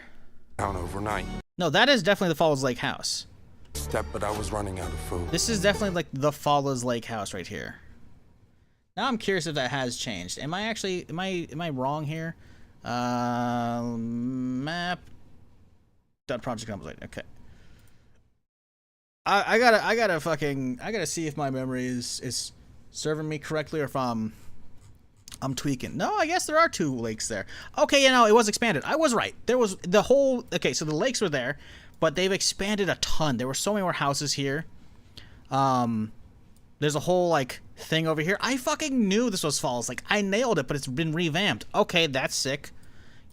town overnight. No, that is definitely the Falls Lake house. Step, but I was running out of food. This is definitely like the Falls Lake house right here. Now I'm curious if that has changed. Am I actually, am I wrong here? Map. Project Zomboid. Okay. I gotta see if my memory is serving me correctly or if I'm tweaking. No, I guess there are 2 lakes there. Okay, it was expanded. I was right. There was the whole... Okay, so the lakes were there, but they've expanded a ton. There were so many more houses here. There's a whole, like, thing over here. I fucking knew this was Falls. Like, I nailed it, but it's been revamped. Okay, that's sick.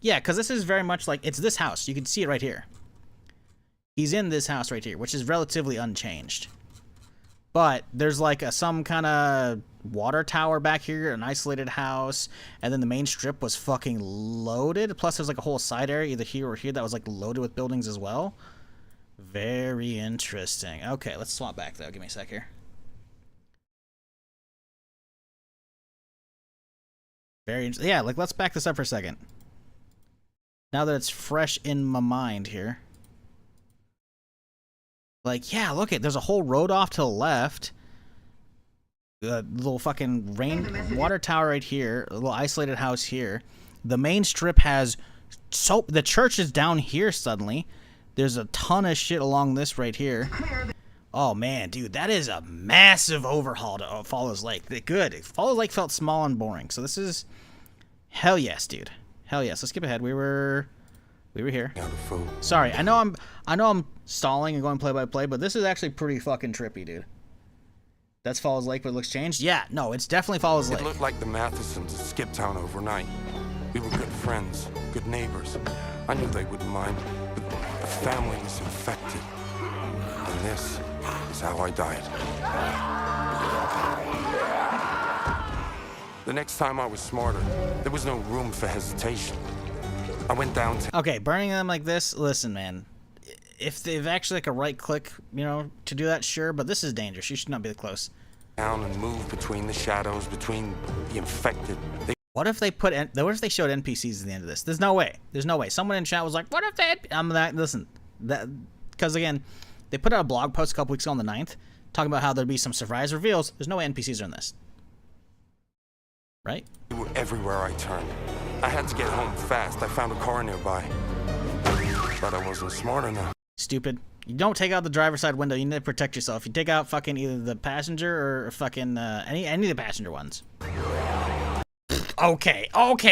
Yeah, because this is very much like... It's this house. You can see it right here. He's in this house right here, which is relatively unchanged. But there's like some kind of water tower back here, an isolated house, and then the main strip was fucking loaded. Plus there's like a whole side area either here or here that was like loaded with buildings as well. Very interesting. Okay, let's swap back though. Give me a sec here. Very interesting. Yeah, like let's back this up for a second. Now that it's fresh in my mind here. Like, yeah, look there's a whole road off to the left. The little fucking water tower right here. A little isolated house here. The main strip has... the church is down here suddenly. There's a ton of shit along this right here. Oh, man, dude, that is a massive overhaul to Fallows Lake. Good. Fallows Lake felt small and boring. So this is... Hell yes, dude. Hell yes. Let's skip ahead. We were here. Sorry, I know I'm stalling and going play by play, but this is actually pretty fucking trippy, dude. That's Falls Lake, but it looks changed? Yeah, no, it's definitely Falls Lake. It looked like the Mathesons skipped town overnight. We were good friends, good neighbors. I knew they wouldn't mind, but the family was infected. And this is how I died. The next time I was smarter. There was no room for hesitation. I went down to... Okay, burning them like this, listen, man. If they've actually like a right click, to do that, sure, but this is dangerous. You should not be that close. Down and move between the shadows, between the infected. What if they put... What if they showed NPCs at the end of this? There's no way. There's no way. Someone in chat was like, what if they... Listen, because again, they put out a blog post a couple weeks ago on the 9th, talking about how there'd be some surprise reveals. There's no way NPCs are in this. Right? They were everywhere I turned. I had to get home fast. I found a car nearby. But I wasn't smart enough. Stupid. You don't take out the driver's side window. You need to protect yourself. You take out fucking either the passenger or fucking any of the passenger ones. Okay,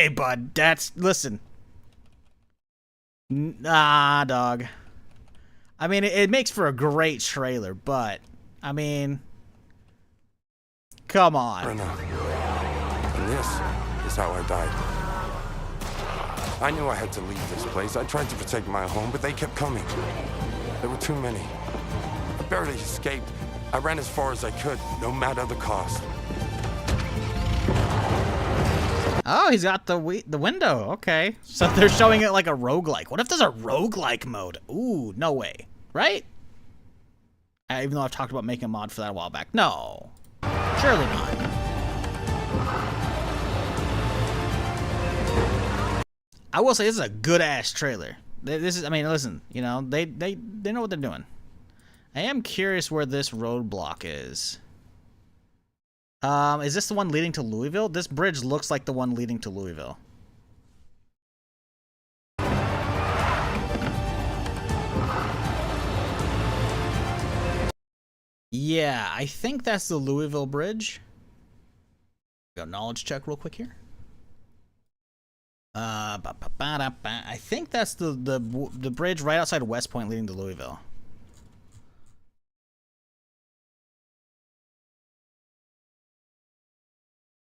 bud. Listen. Nah, dog. I mean, it makes for a great trailer, but I mean, come on. And this is how I died. I knew I had to leave this place. I tried to protect my home, but they kept coming. There were too many. I barely escaped. I ran as far as I could, no matter the cost. Oh, he's got the window. Okay. So they're showing it like a roguelike. What if there's a roguelike mode? Ooh, no way. Right? Even though I've talked about making a mod for that a while back. No. Surely not. I will say this is a good-ass trailer. This is, I mean, listen, they know what they're doing. I am curious where this roadblock is. Is this the one leading to Louisville? This bridge looks like the one leading to Louisville. Yeah, I think that's the Louisville bridge. Go knowledge check real quick here. I think that's the bridge right outside West Point leading to Louisville.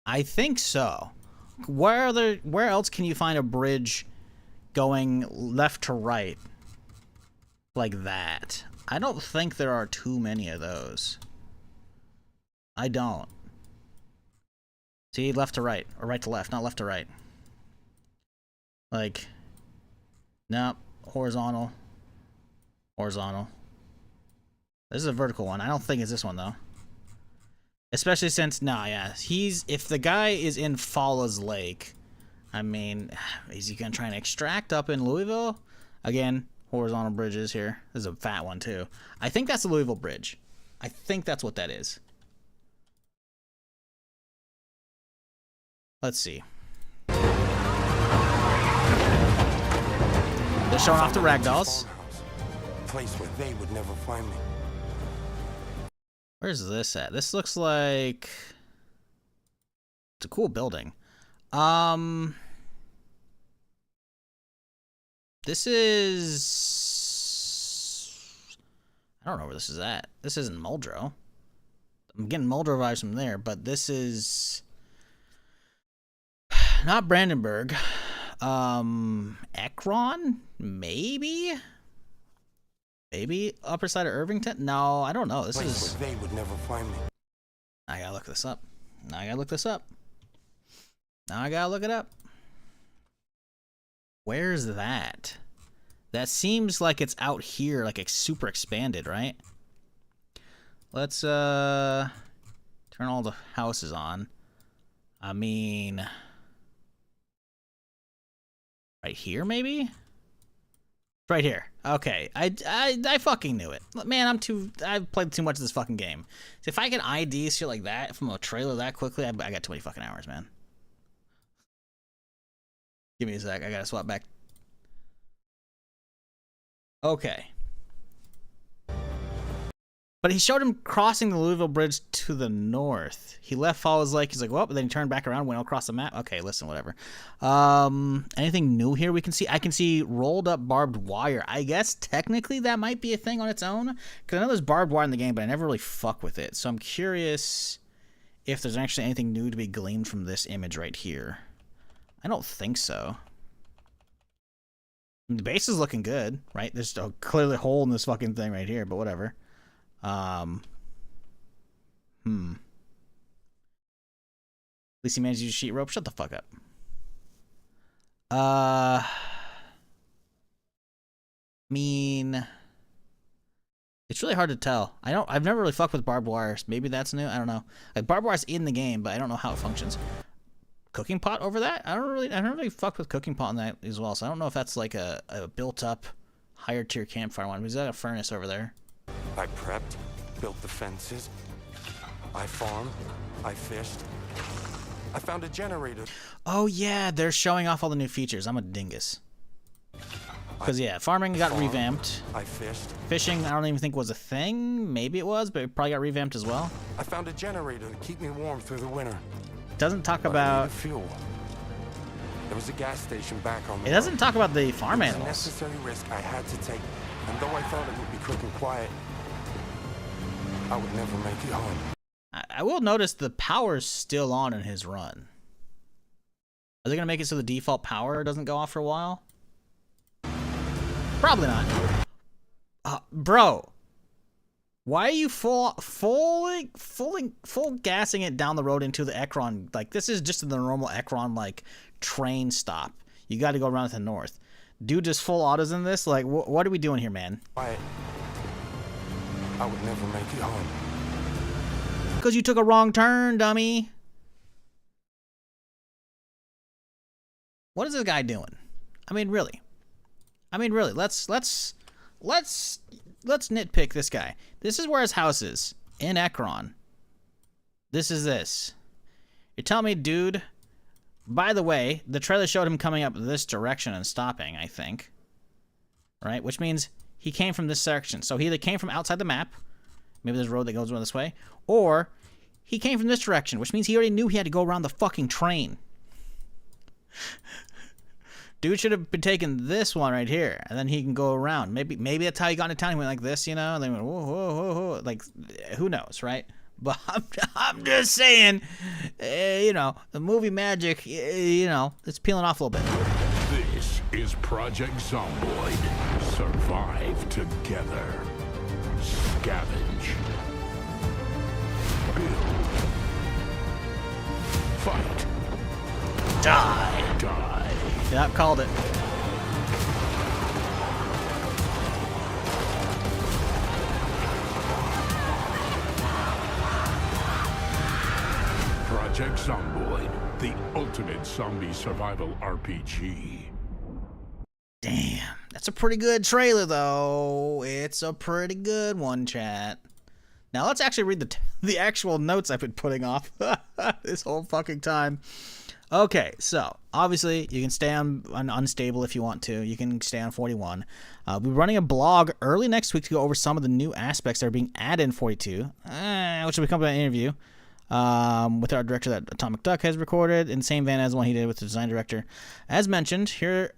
I think so. Where else can you find a bridge going left to right like that? I don't think there are too many of those. I don't. See, left to right, or right to left, not left to right. Like, nope, horizontal, horizontal. This is a vertical one. I don't think it's this one, though. Especially since, if the guy is in Falls Lake, I mean, is he going to try and extract up in Louisville? Again, horizontal bridges here. This is a fat one, too. I think that's the Louisville Bridge. I think that's what that is. Let's see. They're showing off the ragdolls. A place where they would never find me. Where's this at? This looks like it's a cool building. This is... I don't know where this is at. This isn't Muldrow. I'm getting Muldrow vibes from there, but this is not Brandenburg. Ekron? Maybe? Maybe upper side of Irvington? No, I don't know. This is... They would never find me. I gotta look this up. Now I gotta look this up. Now I gotta look it up. Where's that? That seems like it's out here, like it's super expanded, right? Let's turn all the houses on. I mean, right here maybe? Right here. Okay. I fucking knew it. Man, I've played too much of this fucking game. So if I can ID shit like that from a trailer that quickly, I got too many fucking hours, man. Give me a sec. I gotta swap back. Okay. But he showed him crossing the Louisville Bridge to the north. He left Falls Lake. He's like, well, but then he turned back around, went across the map. Okay, listen, whatever. Anything new here we can see? I can see rolled up barbed wire. I guess technically that might be a thing on its own. Because I know there's barbed wire in the game, but I never really fuck with it. So I'm curious if there's actually anything new to be gleaned from this image right here. I don't think so. The base is looking good, right? There's a clearly hole in this fucking thing right here, but whatever. At least he managed to use sheet rope. Shut the fuck up. I mean, it's really hard to tell. I've never really fucked with barbed wires. Maybe that's new. I don't know. Like barbed wire's in the game, but I don't know how it functions. Cooking pot over that? I don't really fuck with cooking pot on that as well. So I don't know if that's like a built up higher tier campfire one. We've got a furnace over there. I prepped, built the fences. I farmed. I fished. I found a generator. Oh yeah, they're showing off all the new features. I'm a dingus. Because yeah, farming got revamped. I fished. Fishing, I don't even think was a thing. Maybe it was, but it probably got revamped as well. I found a generator to keep me warm through the winter. Doesn't talk about fuel. There was a gas station back on the It doesn't talk about the farm animals. It was a necessary risk I had to take, and though I thought it would be quick and quiet, I would never make it home. I will notice the power's still on in his run. Are they gonna make it so the default power doesn't go off for a while? Probably not. Bro. Why are you full gassing it down the road into the Ekron? Like, this is just the normal Ekron, like, train stop. You got to go around to the north. Dude just full autos in this? Like, what are we doing here, man? I would never make it home. Because you took a wrong turn, dummy. What is this guy doing? I mean, really. Let's nitpick this guy. This is where his house is. In Ekron. This is this. You're telling me, dude... By the way, the trailer showed him coming up this direction and stopping, I think. Right? Which means he came from this section. So he either came from outside the map. Maybe there's a road that goes this way. Or he came from this direction, which means he already knew he had to go around the fucking train. Dude should have been taking this one right here, and then he can go around. Maybe that's how he got into town. He went like this, you know, and then went whoa, whoa, whoa, whoa. Like, who knows, right? But I'm just saying, you know, the movie magic, you know, it's peeling off a little bit. This is Project Zomboid. Survive together. Scavenge. Build. Fight. Die. Die. Yeah, called it. Project Zomboid, the ultimate zombie survival RPG. Damn, that's a pretty good trailer, though. It's a pretty good one, chat. Now let's actually read the actual notes I've been putting off this whole fucking time. Okay, so obviously you can stay on unstable if you want to. You can stay on 41. We'll be running a blog early next week to go over some of the new aspects that are being added in 42, which will become an interview with our director that Atomic Duck has recorded in the same vein as the one he did with the design director. As mentioned, here,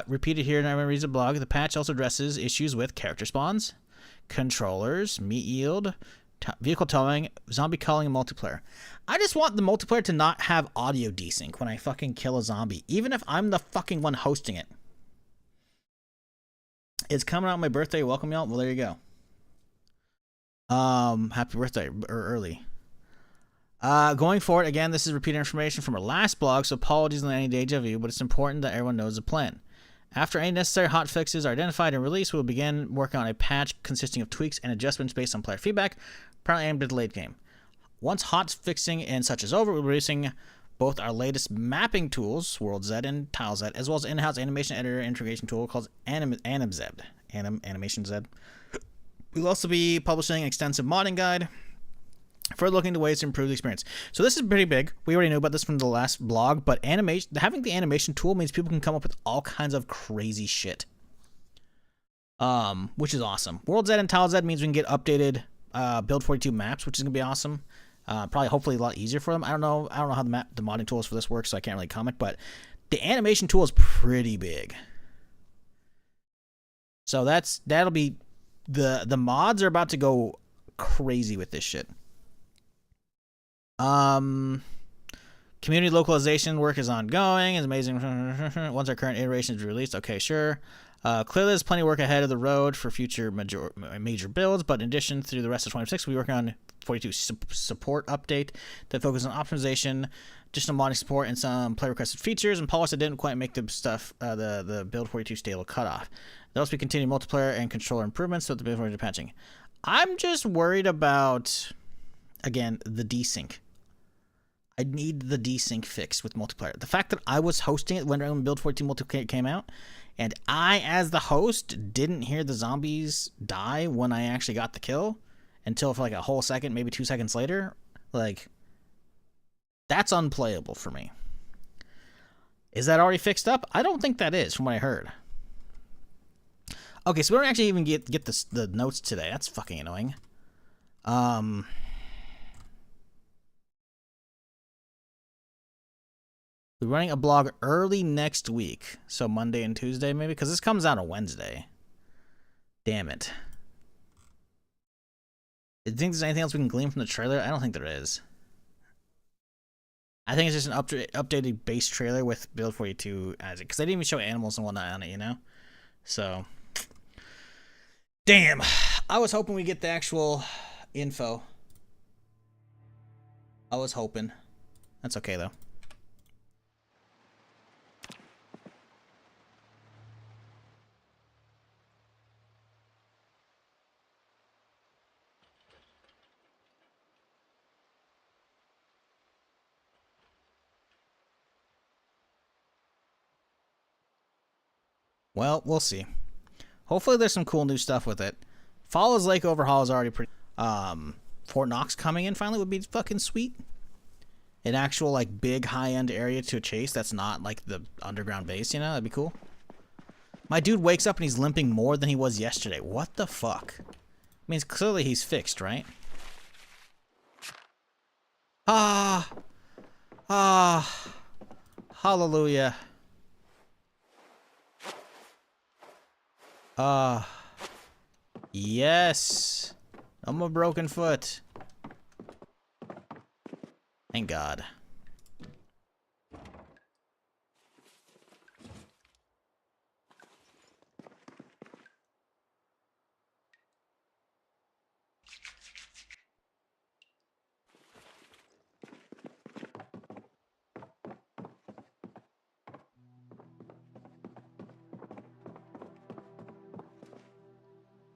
repeated here, and I'm going to read the blog, the patch also addresses issues with character spawns, controllers, meat yield, vehicle towing, zombie culling, and multiplayer. I just want the multiplayer to not have audio desync when I fucking kill a zombie, even if I'm the fucking one hosting it. It's coming out on my birthday. Welcome, y'all. Well, there you go. Happy birthday, or early. Going forward, again, this is repeated information from our last blog, so apologies on any deja vu, but it's important that everyone knows the plan. After any necessary hotfixes are identified and released, we will begin working on a patch consisting of tweaks and adjustments based on player feedback, apparently aimed at the late game. Once hotfixing and such is over, we'll be releasing both our latest mapping tools, World Z and Tile Z, as well as in-house animation editor integration tool called Animation Z. We'll also be publishing an extensive modding guide, further looking into ways to improve the experience. So this is pretty big. We already knew about this from the last blog, but having the animation tool means people can come up with all kinds of crazy shit, which is awesome. World Z and Tile Z means we can get updated Build 42 maps, which is gonna be awesome. Probably, hopefully, a lot easier for them. I don't know how the modding tools for this work, so I can't really comment. But the animation tool is pretty big. So that'll be the mods are about to go crazy with this shit. Community localization work is ongoing. It's amazing. Once our current iteration is released, okay, sure. Clearly, there's plenty of work ahead of the road for future major builds, but in addition, through the rest of 26, we'll be working on 42 support update that focuses on optimization, additional modding support, and some player requested features and polish that didn't quite make the stuff the build 42 stable cutoff. There'll also be continued multiplayer and controller improvements with the build 42 patching. I'm just worried about, again, the desync. I need the desync fixed with multiplayer. The fact that I was hosting it when Build 42 multiplayer came out, and I, as the host, didn't hear the zombies die when I actually got the kill until for like a whole second, maybe 2 seconds later, like, that's unplayable for me. Is that already fixed up? I don't think that is, from what I heard. Okay, so we don't actually even get the notes today. That's fucking annoying. We're running a blog early next week, so Monday and Tuesday maybe, because this comes out on Wednesday. Damn it. Do you think there's anything else we can glean from the trailer? I don't think there is. I think it's just an updated base trailer with Build 42 as it, because they didn't even show animals and whatnot on it, you know? So, damn. I was hoping we get the actual info. I was hoping. That's okay, though. Well, we'll see. Hopefully there's some cool new stuff with it. Fall's Lake overhaul is already pretty... Fort Knox coming in finally would be fucking sweet. An actual, like, big high-end area to chase that's not, like, the underground base, you know? That'd be cool. My dude wakes up and he's limping more than he was yesterday. What the fuck? I mean, clearly he's fixed, right? Hallelujah. Yes. I'm a broken foot. Thank God.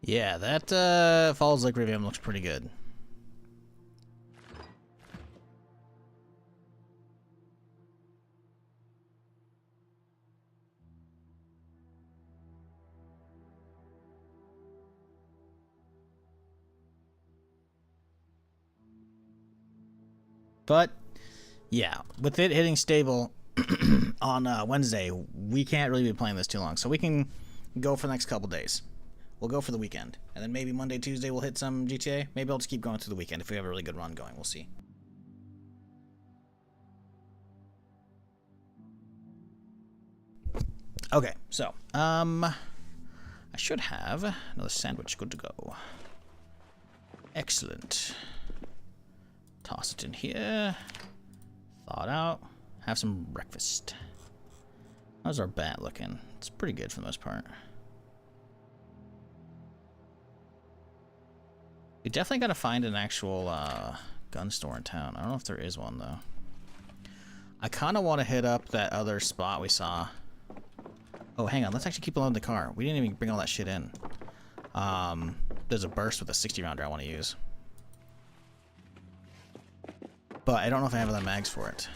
Yeah, that Falls Lake revamp looks pretty good. But yeah, with it hitting stable on Wednesday, we can't really be playing this too long, so we can go for the next couple days. We'll go for the weekend, and then maybe Monday, Tuesday we'll hit some GTA. Maybe I'll just keep going through the weekend if we have a really good run going. We'll see. Okay, so I should have another sandwich good to go. Excellent. Toss it in here. Thaw it out. Have some breakfast. How's our bat looking? It's pretty good for the most part. We definitely gotta find an actual gun store in town. I don't know if there is one though. I kinda wanna hit up that other spot we saw. Oh, hang on, let's actually keep loading the car. We didn't even bring all that shit in. There's a burst with a 60 rounder I wanna use. But I don't know if I have enough mags for it.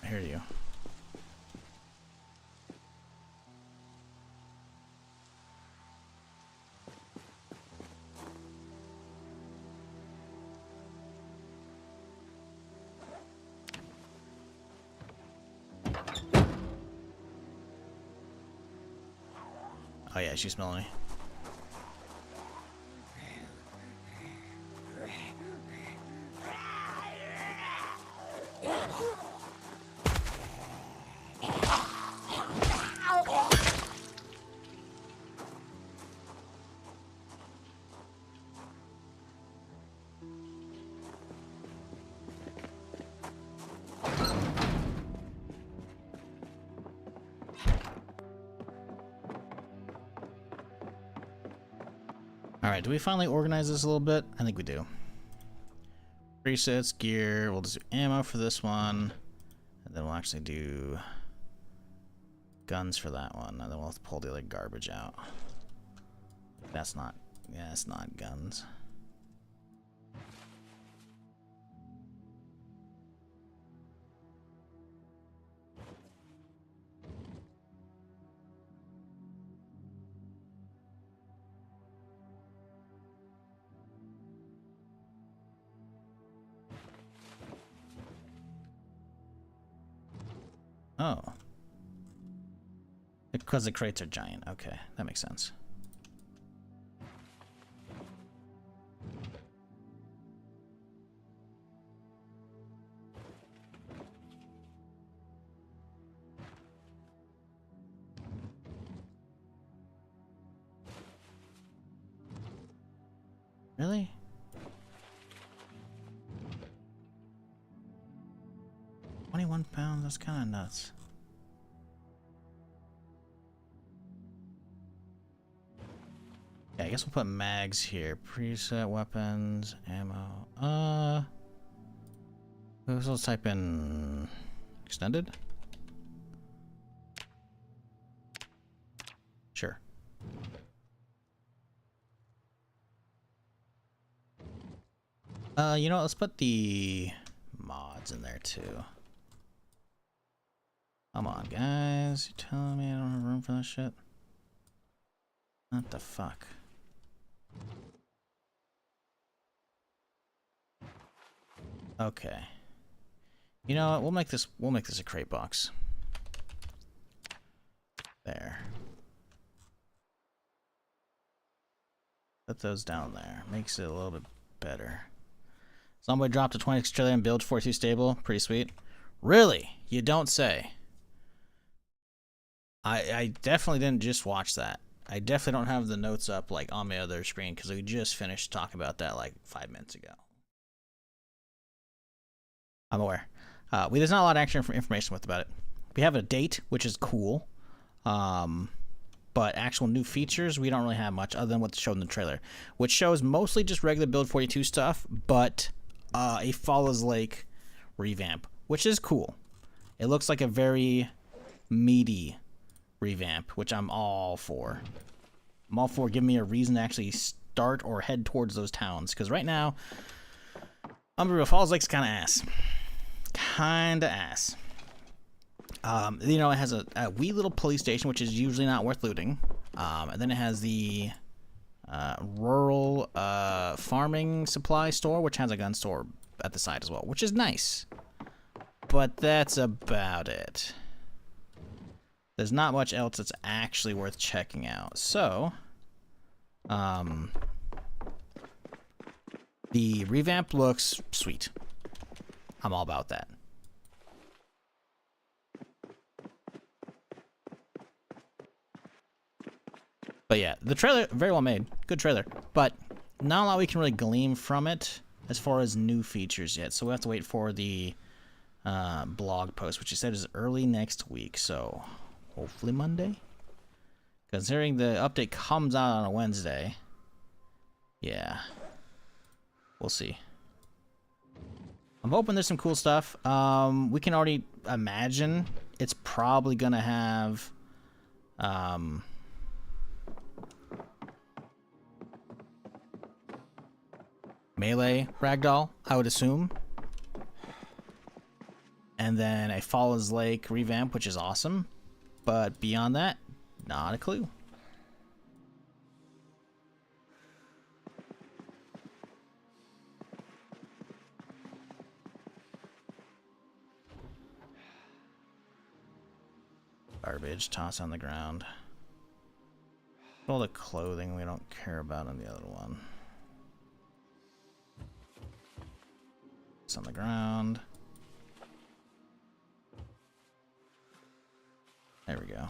I hear you. Oh yeah, she's smelling me. Alright, do we finally organize this a little bit? I think we do. Presets, gear, we'll just do ammo for this one. And then we'll actually do guns for that one. And then we'll have to pull the other garbage out. That's not, yeah, it's not guns. Oh. Because the crates are giant. Okay, that makes sense. Really? £21, that's kind of nuts. Yeah, I guess we'll put mags here. Preset weapons, ammo. Let's type in extended. Sure. You know what, let's put the mods in there too. Come on, guys. You telling me I don't have room for that shit? What the fuck? Okay. You know what? We'll make this a crate box. There. Put those down there. Makes it a little bit better. Zomboid dropped to 26 trillion, build 42 stable. Pretty sweet. Really? You don't say. I definitely didn't just watch that. I definitely don't have the notes up like on my other screen because we just finished talking about that like 5 minutes ago. I'm aware. There's not a lot of actual information about it. We have a date, which is cool. But actual new features, we don't really have much other than what's shown in the trailer, which shows mostly just regular Build 42 stuff, but a Fallas Lake revamp, which is cool. It looks like a very meaty revamp, which I'm all for. I'm all for giving me a reason to actually start or head towards those towns, because right now, Umberville Falls Lake's kind of ass. Kinda ass. You know, it has a wee little police station, which is usually not worth looting. And then it has the rural farming supply store, which has a gun store at the side as well, which is nice. But that's about it. There's not much else that's actually worth checking out. So, the revamp looks sweet. I'm all about that. But yeah, the trailer, very well made. Good trailer. But not a lot we can really glean from it as far as new features yet. So we have to wait for the blog post, which you said is early next week. So hopefully Monday. Considering the update comes out on a Wednesday. Yeah. We'll see. I'm hoping there's some cool stuff. We can already imagine it's probably going to have... melee ragdoll, I would assume. And then a Falls Lake revamp, which is awesome. But beyond that, not a clue. Garbage, toss on the ground. All the clothing we don't care about on the other one. It's on the ground. There we go.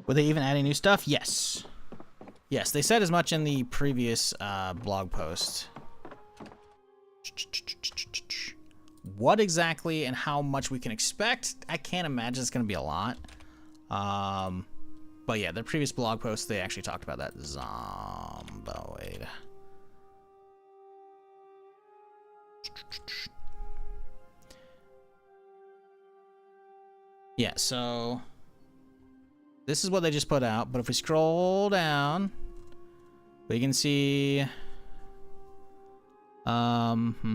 Were they even adding new stuff? Yes. Yes, they said as much in the previous blog post. What exactly and how much we can expect, I can't imagine it's going to be a lot. But yeah, the previous blog post, they actually talked about that Zomboid. Yeah, so this is what they just put out, but if we scroll down, we can see unstable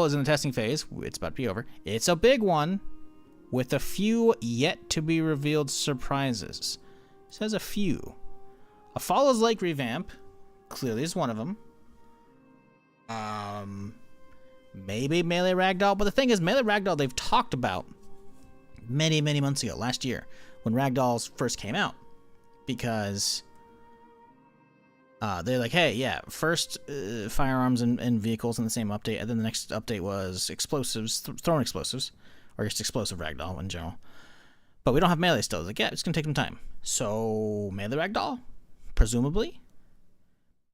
is in the testing phase. It's about to be over. It's a big one with a few yet to be revealed surprises. It says a few. A Falls Lake revamp clearly is one of them. Maybe Melee Ragdoll, but the thing is, Melee Ragdoll they've talked about many months ago, last year, when Ragdolls first came out, because they're like, hey, yeah, first firearms and vehicles in the same update, and then the next update was explosives, thrown explosives, or just explosive Ragdoll in general. But we don't have melee still. It's like, yeah, it's gonna take some time. So Melee Ragdoll, presumably,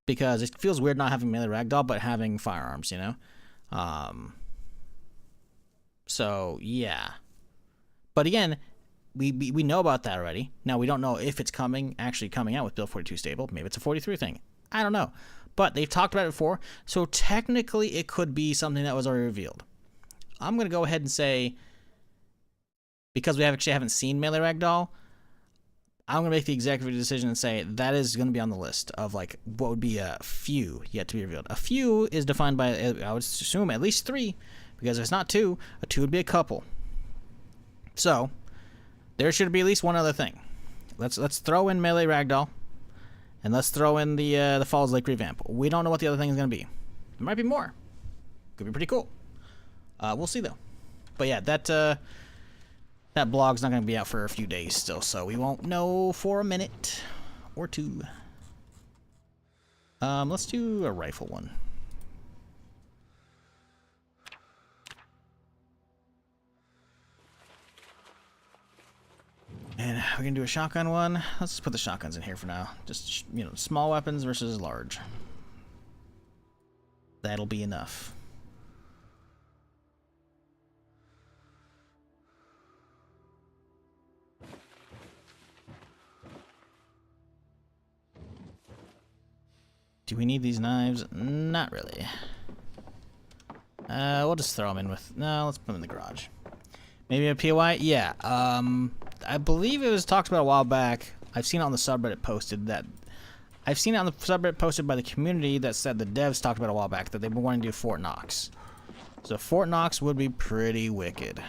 because it feels weird not having Melee Ragdoll but having firearms, you know. So yeah, but again, we know about that already. Now we don't know if it's actually coming out with Build 42 stable. Maybe it's a 43 thing. I don't know, but they've talked about it before, so technically it could be something that was already revealed. I'm gonna go ahead and say, because we haven't seen Melee Ragdoll, I'm gonna make the executive decision and say that is gonna be on the list of like what would be a few yet to be revealed. A few is defined by, I would assume, at least 3, because if it's not 2, a 2 would be a couple. So there should be at least one other thing. Let's throw in Melee Ragdoll, and let's throw in the Falls Lake revamp. We don't know what the other thing is gonna be. There might be more. Could be pretty cool. We'll see though. But yeah, that blog's not going to be out for a few days still, so we won't know for a minute or 2. Let's do a rifle one. And we're going to do a shotgun one. Let's just put the shotguns in here for now. Just, you know, small weapons versus large. That'll be enough. Do we need these knives? Not really. We'll just throw them in with... No, let's put them in the garage. Maybe a POI? Yeah. I believe it was talked about a while back. I've seen it on the subreddit posted that I've seen it on the subreddit posted by the community that said the devs talked about a while back that they've been wanting to do Fort Knox. So Fort Knox would be pretty wicked.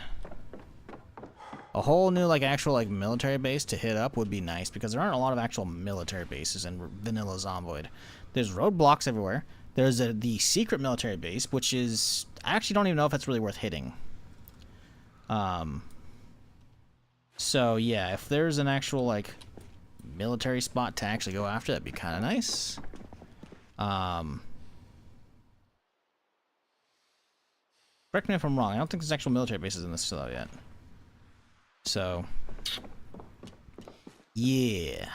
A whole new like actual like military base to hit up would be nice because there aren't a lot of actual military bases in vanilla Zomboid. There's roadblocks everywhere. There's the secret military base, which is I actually don't even know if it's really worth hitting. So yeah, if there's an actual like military spot to actually go after, that'd be kind of nice. Correct me if I'm wrong. I don't think there's actual military bases in this still yet. So yeah.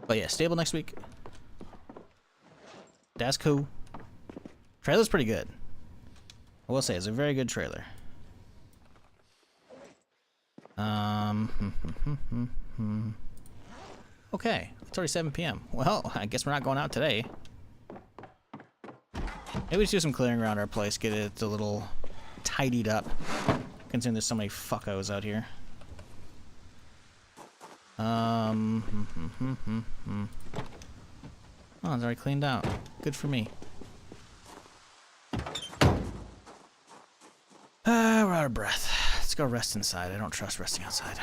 But yeah, stable next week. That's cool. Trailer's pretty good. I will say it's a very good trailer. Okay, it's already 7 p.m. Well, I guess we're not going out today. Maybe we just do some clearing around our place, get it a little tidied up. Considering there's so many fuckos out here. Oh, it's already cleaned out. Good for me. We're out of breath. Let's go rest inside. I don't trust resting outside.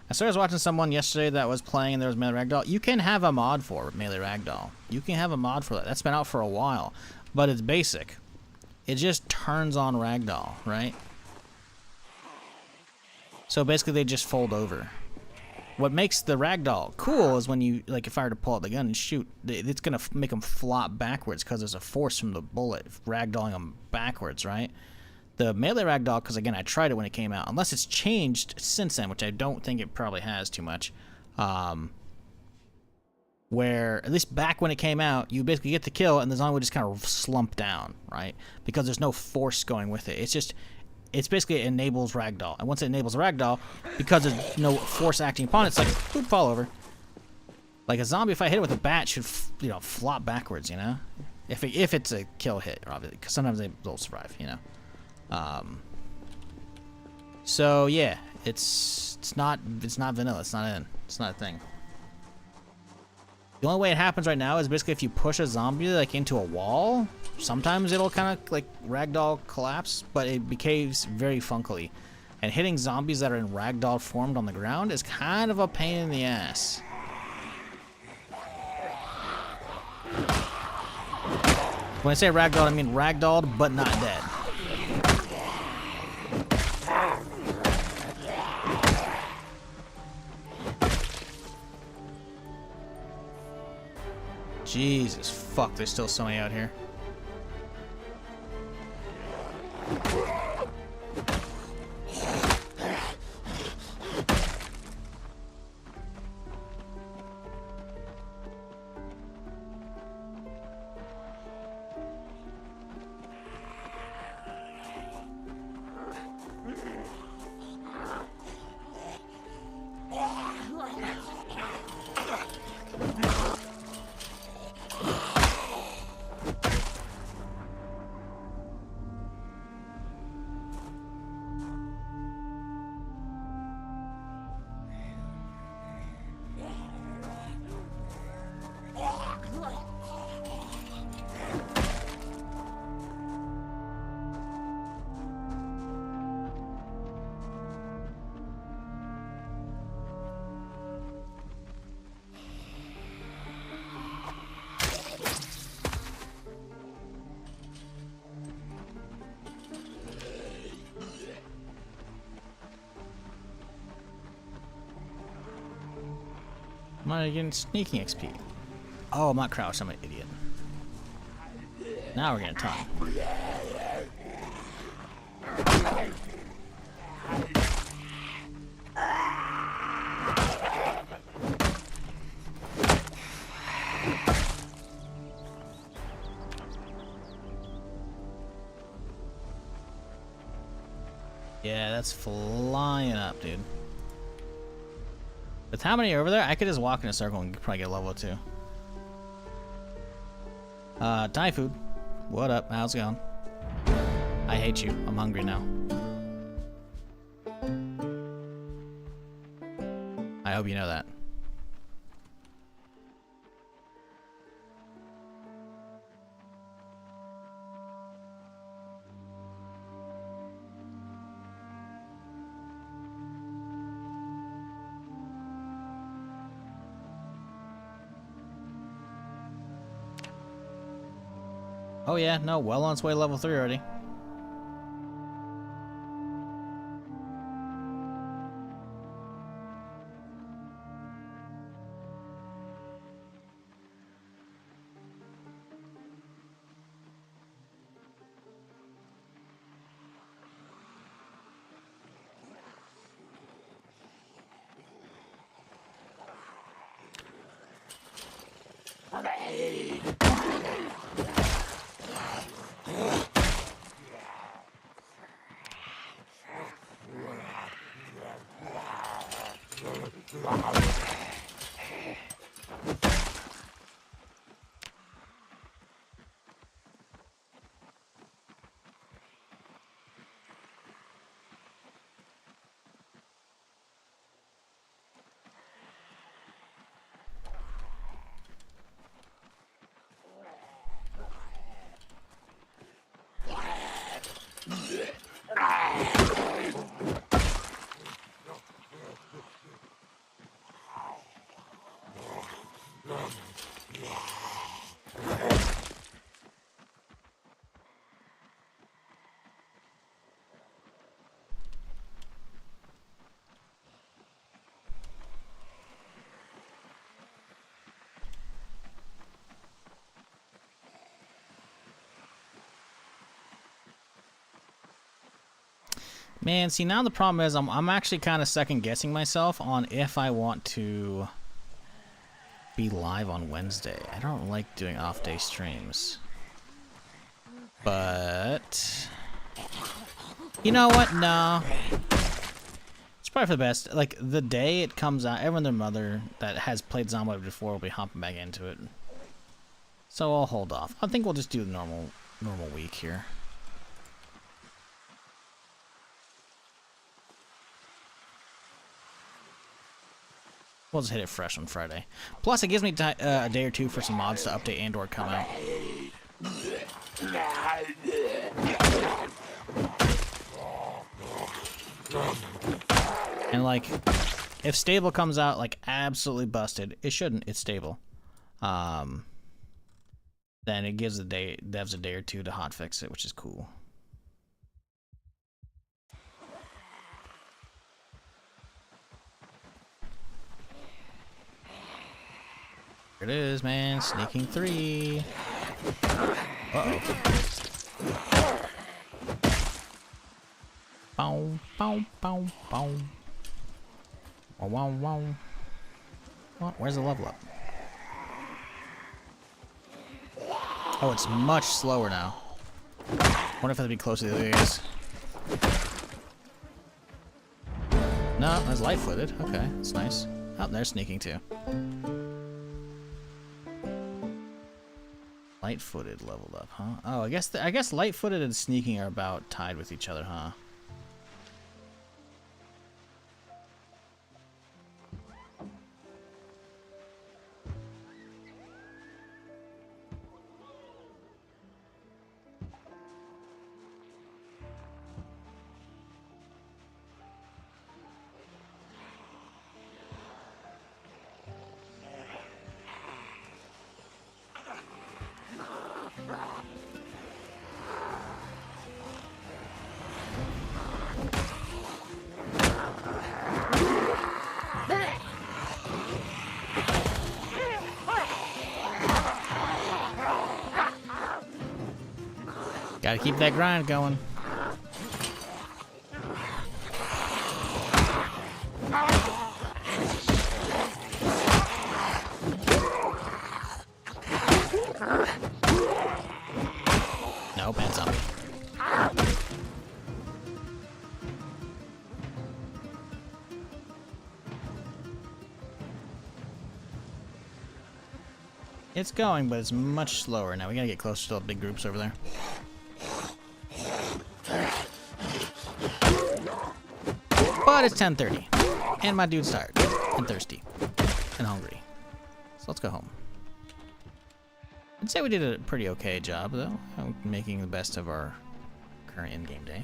I started watching someone yesterday that was playing and there was Melee Ragdoll. You can have a mod for Melee Ragdoll. You can have a mod for that. That's been out for a while. But it's basic. It just turns on Ragdoll, right? So basically they just fold over. What makes the Ragdoll cool is when you, like if I were to pull out the gun and shoot, it's going to make them flop backwards because there's a force from the bullet ragdolling them backwards, right? The Melee Ragdoll, because again I tried it when it came out, unless it's changed since then, which I don't think it probably has too much, where at least back when it came out, you basically get the kill and the zombie would just kind of slump down, right? Because there's no force going with it. It's basically it enables Ragdoll, and once it enables Ragdoll, because there's no force acting upon it, it's like boop, fall over. Like a zombie, if I hit it with a bat, should flop backwards, you know, if it's a kill hit, obviously, because sometimes they'll survive, you know. So yeah, it's not vanilla. It's not a thing. The only way it happens right now is basically if you push a zombie like into a wall, sometimes it'll kind of like Ragdoll collapse, but it behaves very funkily. And hitting zombies that are in Ragdoll formed on the ground is kind of a pain in the ass. When I say Ragdoll, I mean Ragdolled but not dead. Jesus fuck, there's still so many out here. Am I getting sneaking XP? Oh, I'm not crouched. I'm an idiot. Now we're getting time. Yeah, that's flying up, dude. With how many are over there, I could just walk in a circle and probably get a level 2. Thai food. What up? How's it going? I hate you. I'm hungry now. I hope you know that. Oh yeah, no, well on its way to level 3 already. Man, see, now the problem is I'm actually kind of second guessing myself on if I want to be live on Wednesday. I don't like doing off day streams, but you know what? No, it's probably for the best. Like the day it comes out, everyone, their mother that has played Zomboid before will be hopping back into it. So I'll hold off. I think we'll just do the normal week here. We'll just hit it fresh on Friday. Plus, it gives me a day or two for some mods to update and/or come out. And like, if stable comes out like absolutely busted, it shouldn't. It's stable. Then it gives the devs a day or two to hotfix it, which is cool. Here it is, man. Sneaking 3. Uh-oh. Bow, bow, bow, bow. Wow, wow, wow. What? Where's the level up? Oh, it's much slower now. Wonder if it'll be close to the other guys. No, that's light-footed. Okay, that's nice. Oh, they're sneaking too. Light-footed leveled up, huh? Oh, I guess light-footed and sneaking are about tied with each other, huh? Gotta keep that grind going. No, bad zombie. It's going, but it's much slower now. We gotta get closer to the big groups over there. But it's 10:30, and my dude's tired, and thirsty, and hungry. So let's go home. I'd say we did a pretty okay job, though, making the best of our current in-game day.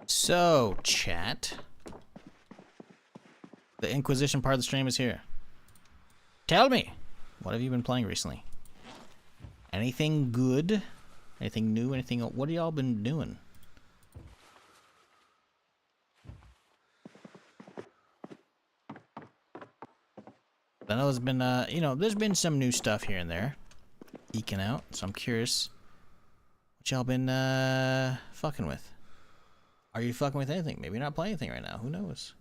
So, chat. The Inquisition part of the stream is here. Tell me, what have you been playing recently? Anything good? Anything new? Anything? What have y'all been doing? I know there's been, you know, there's been some new stuff here and there, eking out. So I'm curious, what y'all been fucking with? Are you fucking with anything? Maybe you're not playing anything right now. Who knows?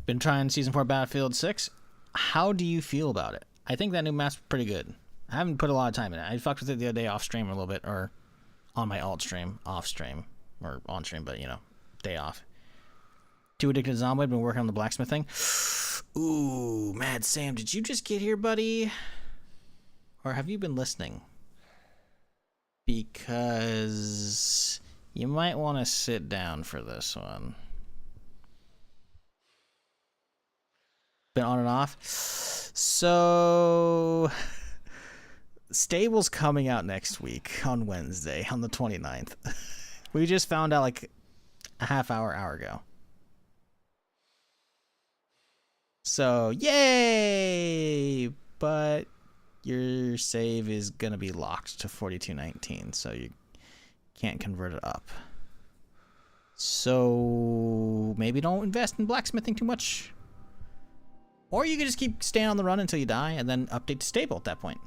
Been trying Season 4 Battlefield 6. How do you feel about it? I think that new map's pretty good. I haven't put a lot of time in it. I fucked with it the other day off stream a little bit, or on my alt stream, off stream, or on stream, but you know, day off. Too addicted to Zomboid. Been working on the blacksmith thing. Ooh, Mad Sam, did you just get here, buddy? Or have you been listening? Because you might want to sit down for this one. Been on and off. So, Stable's coming out next week on Wednesday, on the 29th. We just found out like a hour ago. So, yay! But your save is going to be locked to 4219, so you can't convert it up. So, maybe don't invest in blacksmithing too much. Or you can just keep staying on the run until you die and then update to stable at that point.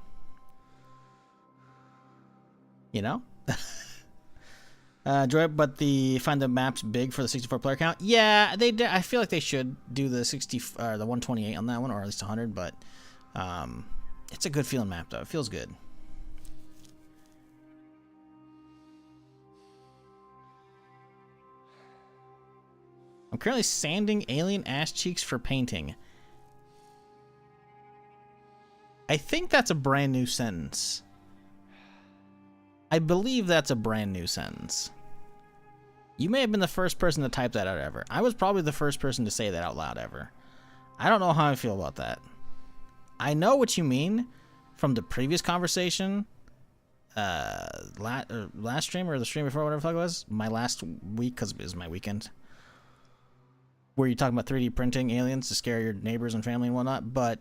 You know? Enjoy it, but find the maps big for the 64 player count. Yeah, I feel like they should do the 128 on that one, or at least 100. But it's a good feeling map though. It feels good. I'm currently sanding alien ass cheeks for painting. I think that's a brand new sentence. I believe that's a brand new sentence. You may have been the first person to type that out ever. I was probably the first person to say that out loud ever. I don't know how I feel about that. I know what you mean from the previous conversation. Last stream or the stream before, whatever the fuck it was. My last week, because it was my weekend. Where you're talking about 3D printing aliens to scare your neighbors and family and whatnot. But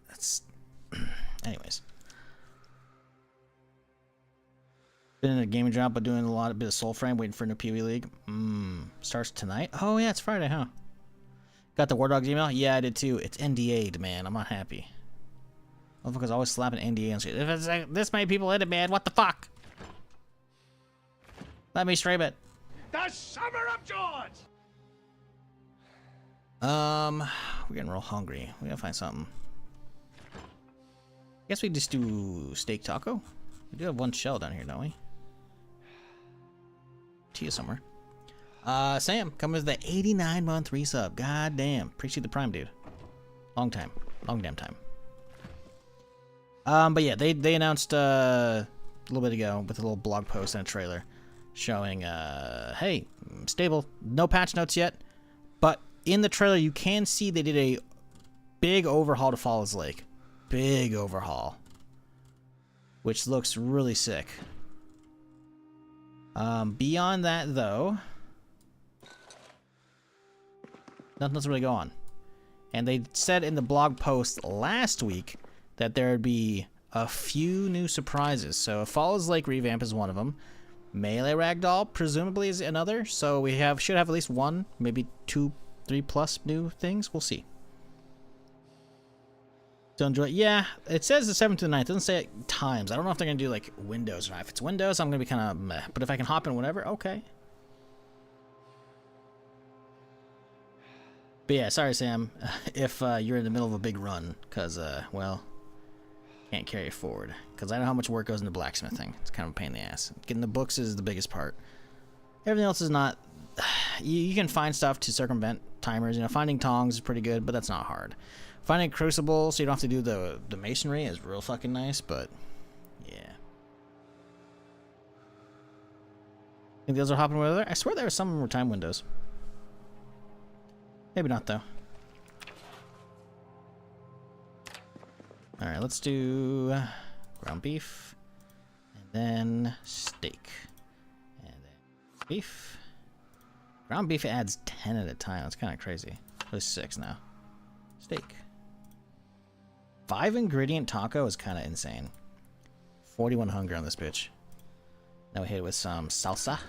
that's... Anyways. Been in a gaming job, but doing a bit of Soul Frame, waiting for a new PvE League. Starts tonight? Oh, yeah, it's Friday, huh? Got the War Dogs email? Yeah, I did too. It's NDA'd, man. I'm not happy. Motherfuckers always slapping NDA and shit. If it's like this many people in it, man, what the fuck? Let me stream it. The Summer of Joy! We're getting real hungry. We gotta find something. Guess we just do steak taco? We do have one shell down here, don't we? Tia somewhere. Sam, coming with the 89-month resub. God damn. Appreciate the prime, dude. Long time. Long damn time. But yeah, they announced a little bit ago with a little blog post and a trailer showing, hey, stable. No patch notes yet. But in the trailer, you can see they did a big overhaul to Falls Lake. Big overhaul. Which looks really sick. Beyond that, though, nothing else to really go on. And they said in the blog post last week that there would be a few new surprises. So Falls Lake revamp is one of them. Melee Ragdoll presumably is another. So we should have at least one, maybe two 3+ new things. We'll see. So enjoy. Yeah, it says the 7th to the 9th. It doesn't say times. I don't know if they're gonna do like Windows or not. If it's Windows, I'm gonna be kind of meh. But if I can hop in whatever, okay. But yeah, sorry Sam, if you're in the middle of a big run, cause well, can't carry it forward. Cause I know how much work goes into blacksmithing. It's kind of a pain in the ass. Getting the books is the biggest part. Everything else is not. You can find stuff to circumvent timers. You know, finding tongs is pretty good, but that's not hard. Finding a crucible so you don't have to do the masonry is real fucking nice, but yeah. Think those are hopping with other? I swear there were some more time windows. Maybe not though. Alright, let's do ground beef. And then steak. And then beef. Ground beef adds 10 at a time. That's kind of crazy. There's 6 now. Steak. 5 ingredient taco is kind of insane. 41 hunger on this bitch. Now we hit it with some salsa.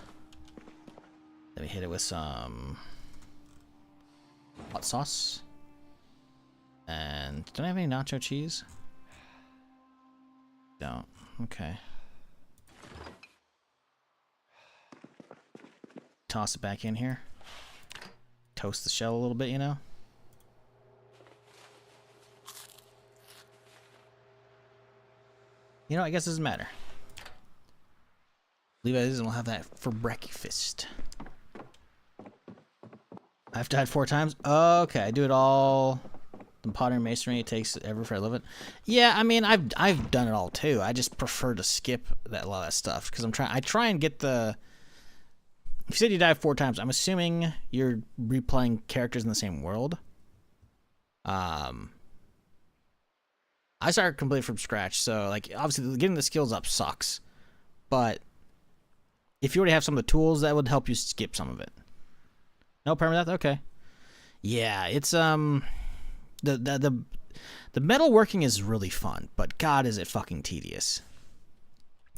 Then we hit it with some hot sauce. And don't I have any nacho cheese? Don't. Okay. Toss it back in here. Toast the shell a little bit, you know? You know, I guess it doesn't matter. Levi's and we'll have that for breakfast. I've died 4 times. Okay, I do it all. The pottery and masonry, it takes ever for I love it. Yeah, I mean, I've done it all too. I just prefer to skip a lot of that stuff because I try and get the. If you said you died 4 times, I'm assuming you're replaying characters in the same world. I started completely from scratch, so like obviously getting the skills up sucks. But if you already have some of the tools, that would help you skip some of it. No problem with that? Okay. Yeah, it's the metalworking is really fun, but God is it fucking tedious.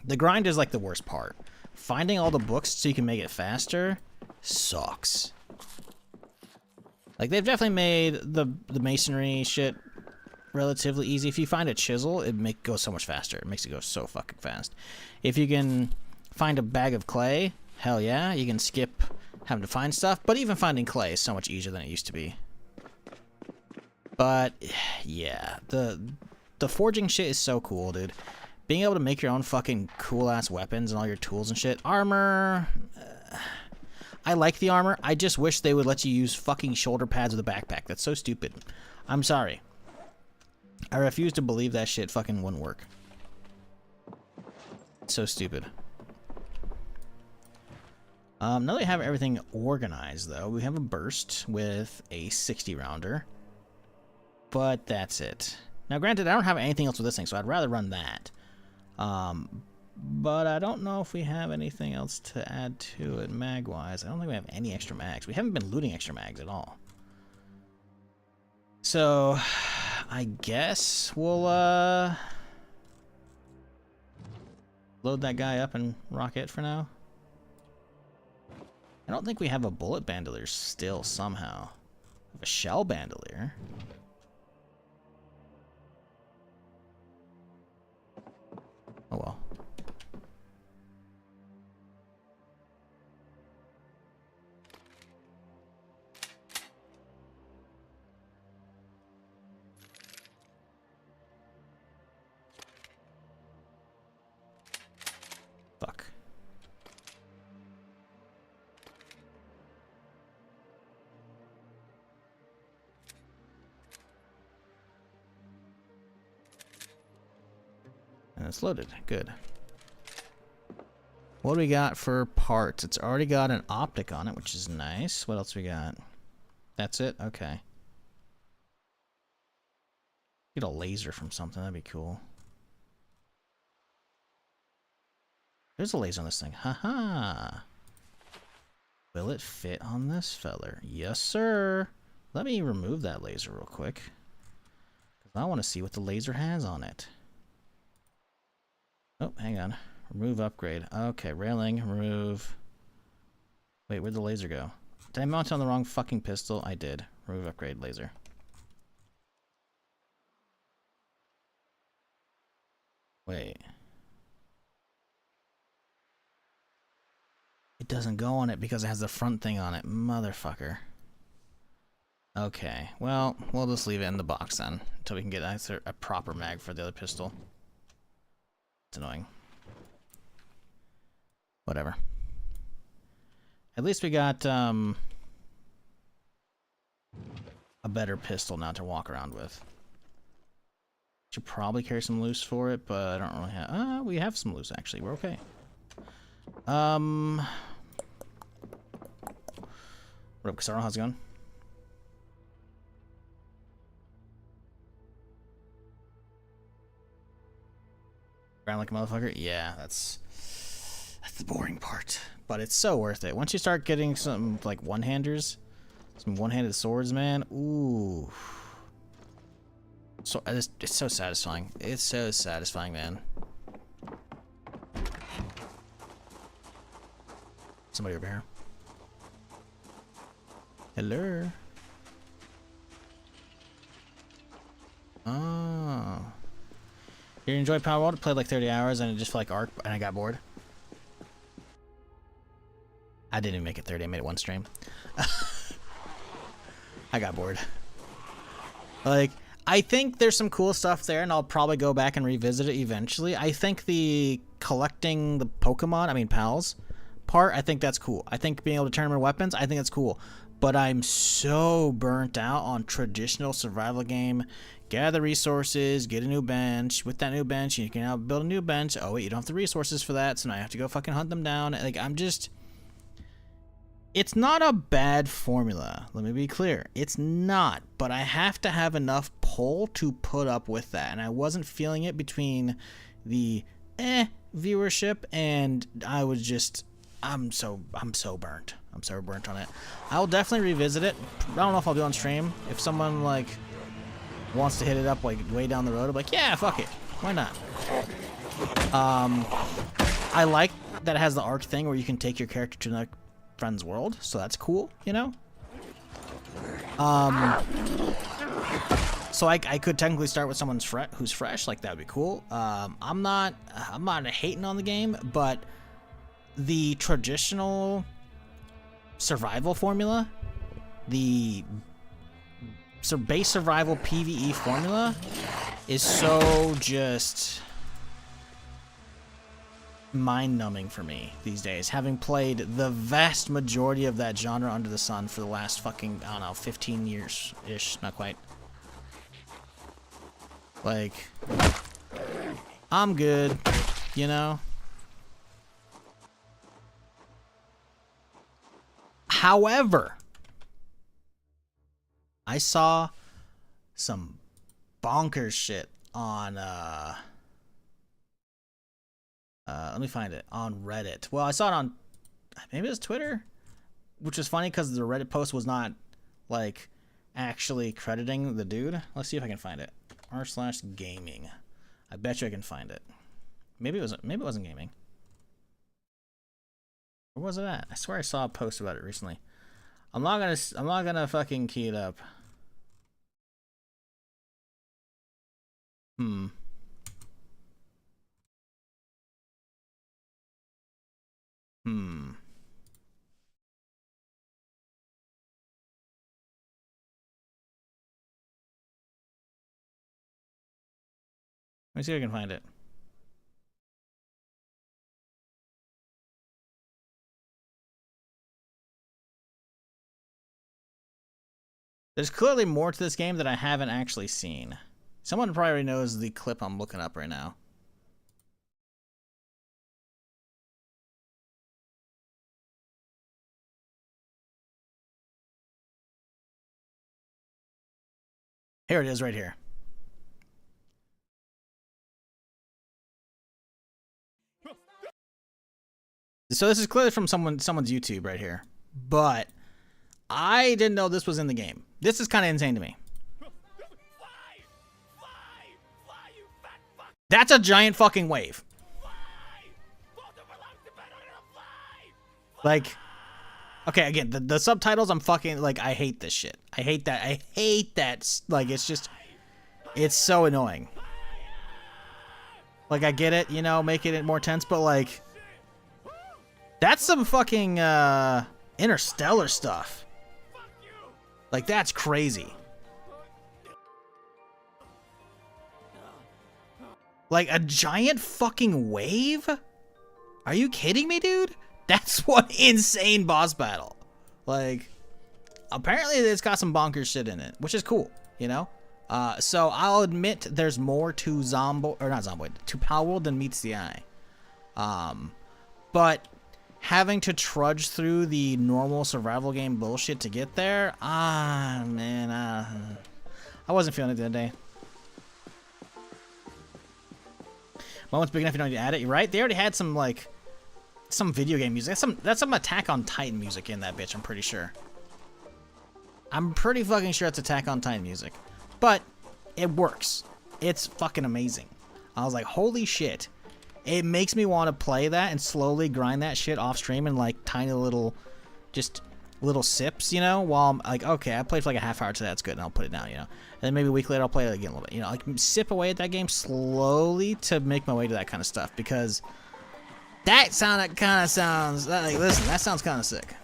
The grind is like the worst part. Finding all the books so you can make it faster sucks. Like they've definitely made the masonry shit relatively easy. If you find a chisel, it goes so much faster. It makes it go so fucking fast. If you can find a bag of clay, hell yeah, you can skip having to find stuff. But even finding clay is so much easier than it used to be. But yeah, the forging shit is so cool, dude. Being able to make your own fucking cool ass weapons and all your tools and shit. Armor, I like the armor. I just wish they would let you use fucking shoulder pads with a backpack. That's so stupid. I'm sorry. I refuse to believe that shit fucking wouldn't work. It's so stupid. Now that we have everything organized, though, we have a burst with a 60 rounder. But that's it. Now, granted, I don't have anything else with this thing, so I'd rather run that. But I don't know if we have anything else to add to it mag-wise. I don't think we have any extra mags. We haven't been looting extra mags at all. So, I guess we'll, load that guy up and rock it for now. I don't think we have a bullet bandolier still somehow. We have a shell bandolier. Oh well. Fuck. And it's loaded. Good. What do we got for parts? It's already got an optic on it, which is nice. What else we got? That's it? Okay. Get a laser from something. That'd be cool. There's a laser on this thing. Haha. Will it fit on this feller? Yes, sir. Let me remove that laser real quick. Because I want to see what the laser has on it. Oh, hang on. Remove upgrade. Okay, railing, remove. Wait, where'd the laser go? Did I mount on the wrong fucking pistol? I did. Remove upgrade laser. Wait. It doesn't go on it because it has the front thing on it. Motherfucker. Okay. Well, we'll just leave it in the box then. Until we can get a proper mag for the other pistol. It's annoying. Whatever. At least we got, a better pistol now to walk around with. Should probably carry some loose for it, but I don't really have... we have some loose, actually. We're okay. What up, Casaro? How's it going? Ground like a motherfucker? Yeah, that's the boring part. But it's so worth it. Once you start getting some, like, one-handers, some one-handed swords, man, ooh. So, it's so satisfying. It's so satisfying, man. Somebody over here. Hello. Oh. You enjoy Power World? Played like 30 hours and it just felt like Ark and I got bored. I didn't even make it 30. I made it one stream. I got bored. Like, I think there's some cool stuff there, and I'll probably go back and revisit it eventually. I think the collecting the Pokemon, I mean pals, part, I think that's cool. I think being able to turn them into weapons, I think that's cool. But I'm so burnt out on traditional survival game. Gather resources, get a new bench. With that new bench, you can now build a new bench. Oh wait, you don't have the resources for that, so now you have to go fucking hunt them down. Like, I'm just... It's not a bad formula. Let me be clear. It's not, but I have to have enough pull to put up with that, and I wasn't feeling it between the viewership and I was just... I'm so burnt. I'm so burnt on it. I'll definitely revisit it. I don't know if I'll do it on stream. If someone like wants to hit it up like way down the road, I'm like, yeah, fuck it. Why not? I like that it has the arc thing where you can take your character to another friend's world, so that's cool, you know? So I could technically start with someone who's fresh, like that would be cool. I'm not hating on the game, but the traditional survival formula, the base survival PvE formula is so just mind-numbing for me these days, having played the vast majority of that genre under the sun for the last fucking, I don't know, 15 years-ish, not quite. Like, I'm good, you know? However, I saw some bonkers shit on, let me find it, on Reddit. Well, I saw it on, maybe it was Twitter, which is funny because the Reddit post was not, like, actually crediting the dude. Let's see if I can find it. r/gaming. I bet you I can find it. Maybe it wasn't gaming. Where was it at? I swear I saw a post about it recently. I'm not gonna fucking key it up. Let me see if I can find it. There's clearly more to this game that I haven't actually seen. Someone probably already knows the clip I'm looking up right now. Here it is right here. So this is clearly from someone's YouTube right here. But I didn't know this was in the game. This is kind of insane to me. That's a giant fucking wave. Like, Okay, again, the subtitles, I'm fucking, like, I hate this shit. I hate that. I hate that. Like, it's just, it's so annoying. Like, I get it, you know, making it more tense, but, like, that's some fucking, Interstellar stuff. Like, that's crazy. Like, a giant fucking wave? Are you kidding me, dude? That's one insane boss battle. Like, apparently it's got some bonkers shit in it, which is cool, you know? So I'll admit there's more to Zomboid, or not Zomboid, to Palworld than meets the eye. But having to trudge through the normal survival game bullshit to get there, man, I wasn't feeling it the other day. Moment's big enough you don't need to add it. You're right. They already had some, like, some video game music. That's some Attack on Titan music in that bitch, I'm pretty sure. I'm pretty fucking sure it's Attack on Titan music. But it works. It's fucking amazing. I was like, holy shit. It makes me want to play that and slowly grind that shit off stream in, like, tiny little, just little sips, you know, while I'm like, okay, I played for like a half hour today, that's good, and I'll put it down, you know. And then maybe a week later I'll play it again a little bit, you know, like sip away at that game slowly to make my way to that kind of stuff, because that kind of sounds, like, listen, that sounds kind of sick.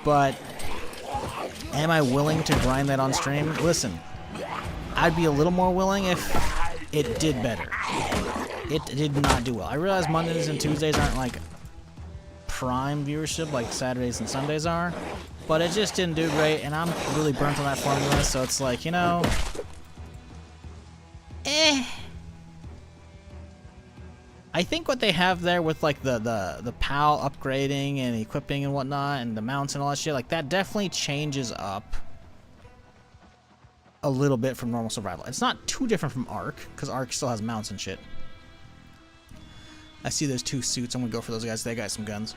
But am I willing to grind that on stream? Listen, I'd be a little more willing if it did better. It did not do well. I realize Mondays and Tuesdays aren't like prime viewership like Saturdays and Sundays are, but it just didn't do great, and I'm really burnt on that formula, so it's like, you know, I think what they have there with like the PAL upgrading and equipping and whatnot and the mounts and all that shit, like that definitely changes up a little bit from normal survival. It's not too different from Ark, because Ark still has mounts and shit. I see those two suits. I'm gonna go for those guys. They got some guns.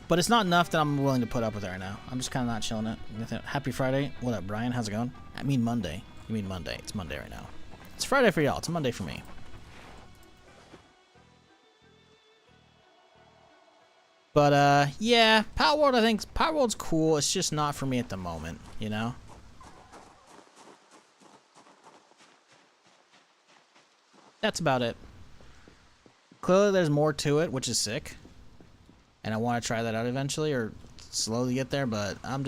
But it's not enough that I'm willing to put up with it right now. I'm just kind of not chilling it. Happy Friday. What up, Brian? How's it going? I mean Monday. You mean Monday. It's Monday right now. It's Friday for y'all. It's Monday for me. But, yeah. Palworld, I think Palworld's cool. It's just not for me at the moment, you know? That's about it. Clearly there's more to it, which is sick. And I want to try that out eventually, or slowly get there, but I'm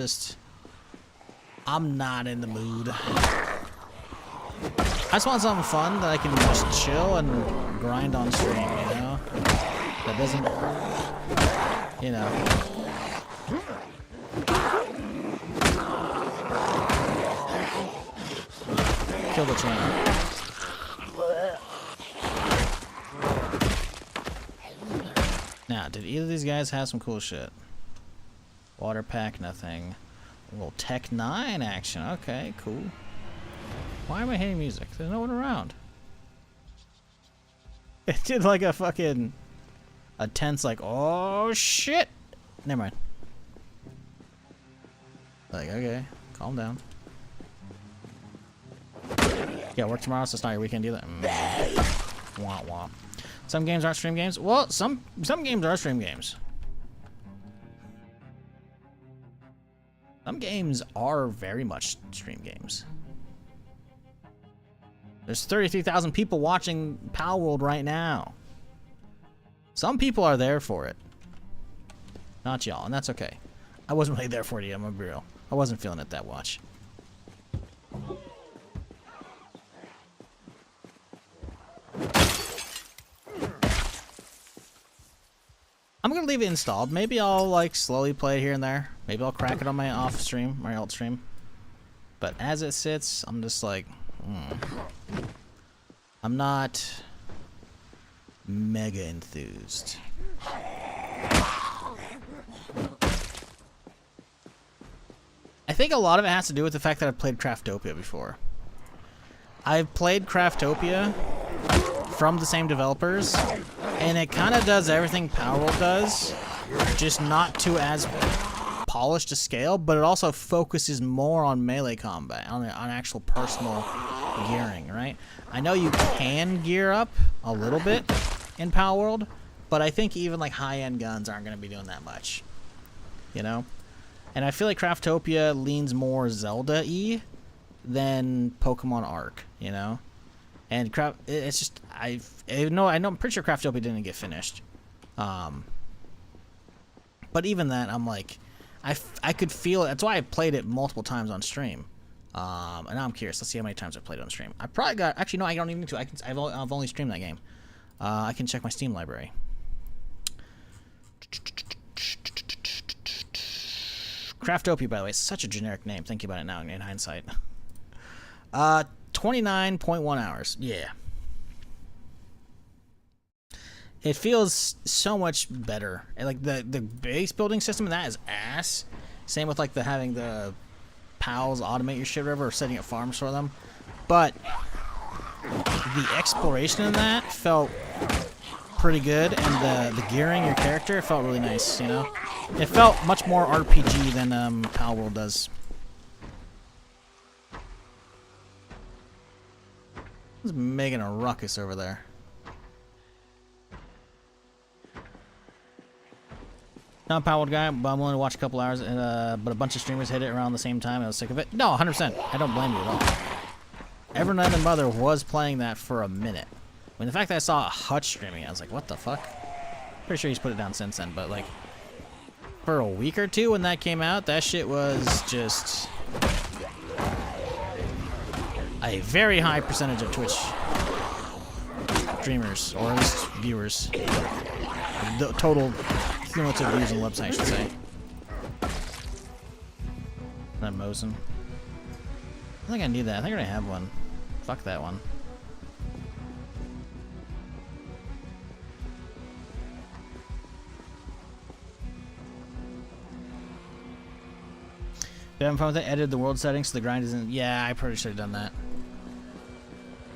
not in the mood. I just want something fun that I can just chill and grind on stream, you know? That doesn't, you know. Kill the channel. Now, did either of these guys have some cool shit? Water pack, nothing. A little Tech 9 action. Okay, cool. Why am I hitting music? There's no one around. It did like a fucking... a tense like, oh shit! Never mind. Like, okay, calm down. Yeah, work tomorrow, so it's not your weekend either. Wah wah. Some games aren't stream games. Well, some games are stream games. Some games are very much stream games. There's 33,000 people watching Palworld right now. Some people are there for it. Not y'all, and that's okay. I wasn't really there for it, I'm gonna be real. I wasn't feeling it that much. I'm gonna leave it installed. Maybe I'll like slowly play it here and there. Maybe I'll crack it on my off stream, my alt stream. But as it sits, I'm just like, I'm not mega enthused. I think a lot of it has to do with the fact that I've played Craftopia before. I've played Craftopia from the same developers, and it kind of does everything Palworld does, just not to as polished a scale, but it also focuses more on melee combat, on actual personal gearing, right? I know you can gear up a little bit in Palworld, but I think even like high-end guns aren't going to be doing that much, you know. And I feel like Craftopia leans more Zelda-y than Pokemon Arc, you know. And it's just I'm pretty sure Craftopia didn't get finished. But even that, I'm like, I could feel it. That's why I played it multiple times on stream. And now I'm curious. Let's see how many times I played it on stream. I probably got. Actually, no, I don't even need to. I've only streamed that game. I can check my Steam library. Craftopia, by the way, is such a generic name. Thinking about it now in hindsight. 29.1 hours. Yeah. It feels so much better. And like the base building system in that is ass. Same with like having the pals automate your shit or whatever, or setting up farms for them. But the exploration in that felt pretty good, and the gearing your character felt really nice, you know? It felt much more RPG than Pal World does. Who's making a ruckus over there? Not a Pal World guy, but I'm willing to watch a couple hours, but a bunch of streamers hit it around the same time, and I was sick of it. No, 100%. I don't blame you at all. Evernight and Mother was playing that for a minute. I mean, the fact that I saw Hutch streaming it, I was like, what the fuck? Pretty sure he's put it down since then, but like, for a week or two when that came out, that shit was just a very high percentage of Twitch streamers, or at least viewers. The total cumulative views on the website, I should say. That Mosin. I think I need that. I think I already have one. Fuck that one. You having fun with it? Edited the world settings so the grind isn't... Yeah, I probably should have done that.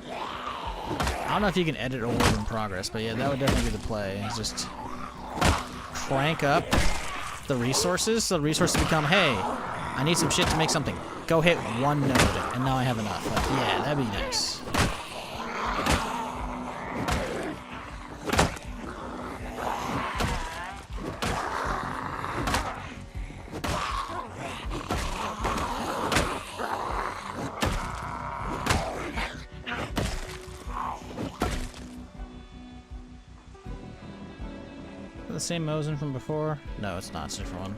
I don't know if you can edit a world in progress, but yeah, that would definitely be the play. It's just crank up the resources so the resources become, hey, I need some shit to make something. Go hit one node, and now I have enough. Like, yeah, that'd be nice. The same Mosin from before? No, it's not. It's a different one.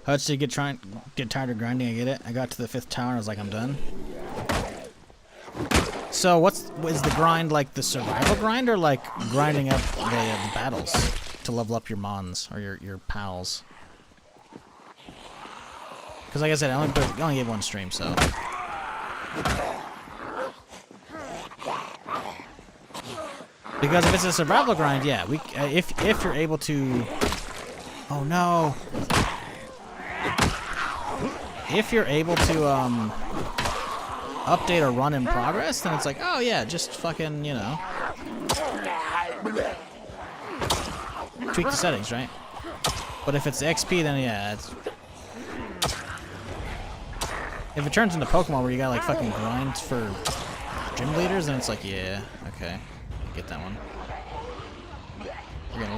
Hutch, did you get tired of grinding? I get it. I got to the 5th tower and I was like, I'm done. So is the grind like the survival grind, or like grinding up the battles to level up your mons or your pals? Because like I said, I only gave one stream, so. Because if it's a survival grind, yeah, if you're able to. Oh no. If you're able to update a run in progress, then it's like, oh yeah, just fucking, you know, tweak the settings, right? But if it's XP, then yeah, if it turns into Pokemon where you gotta like fucking grind for gym leaders, then it's like, yeah, okay, I get that one.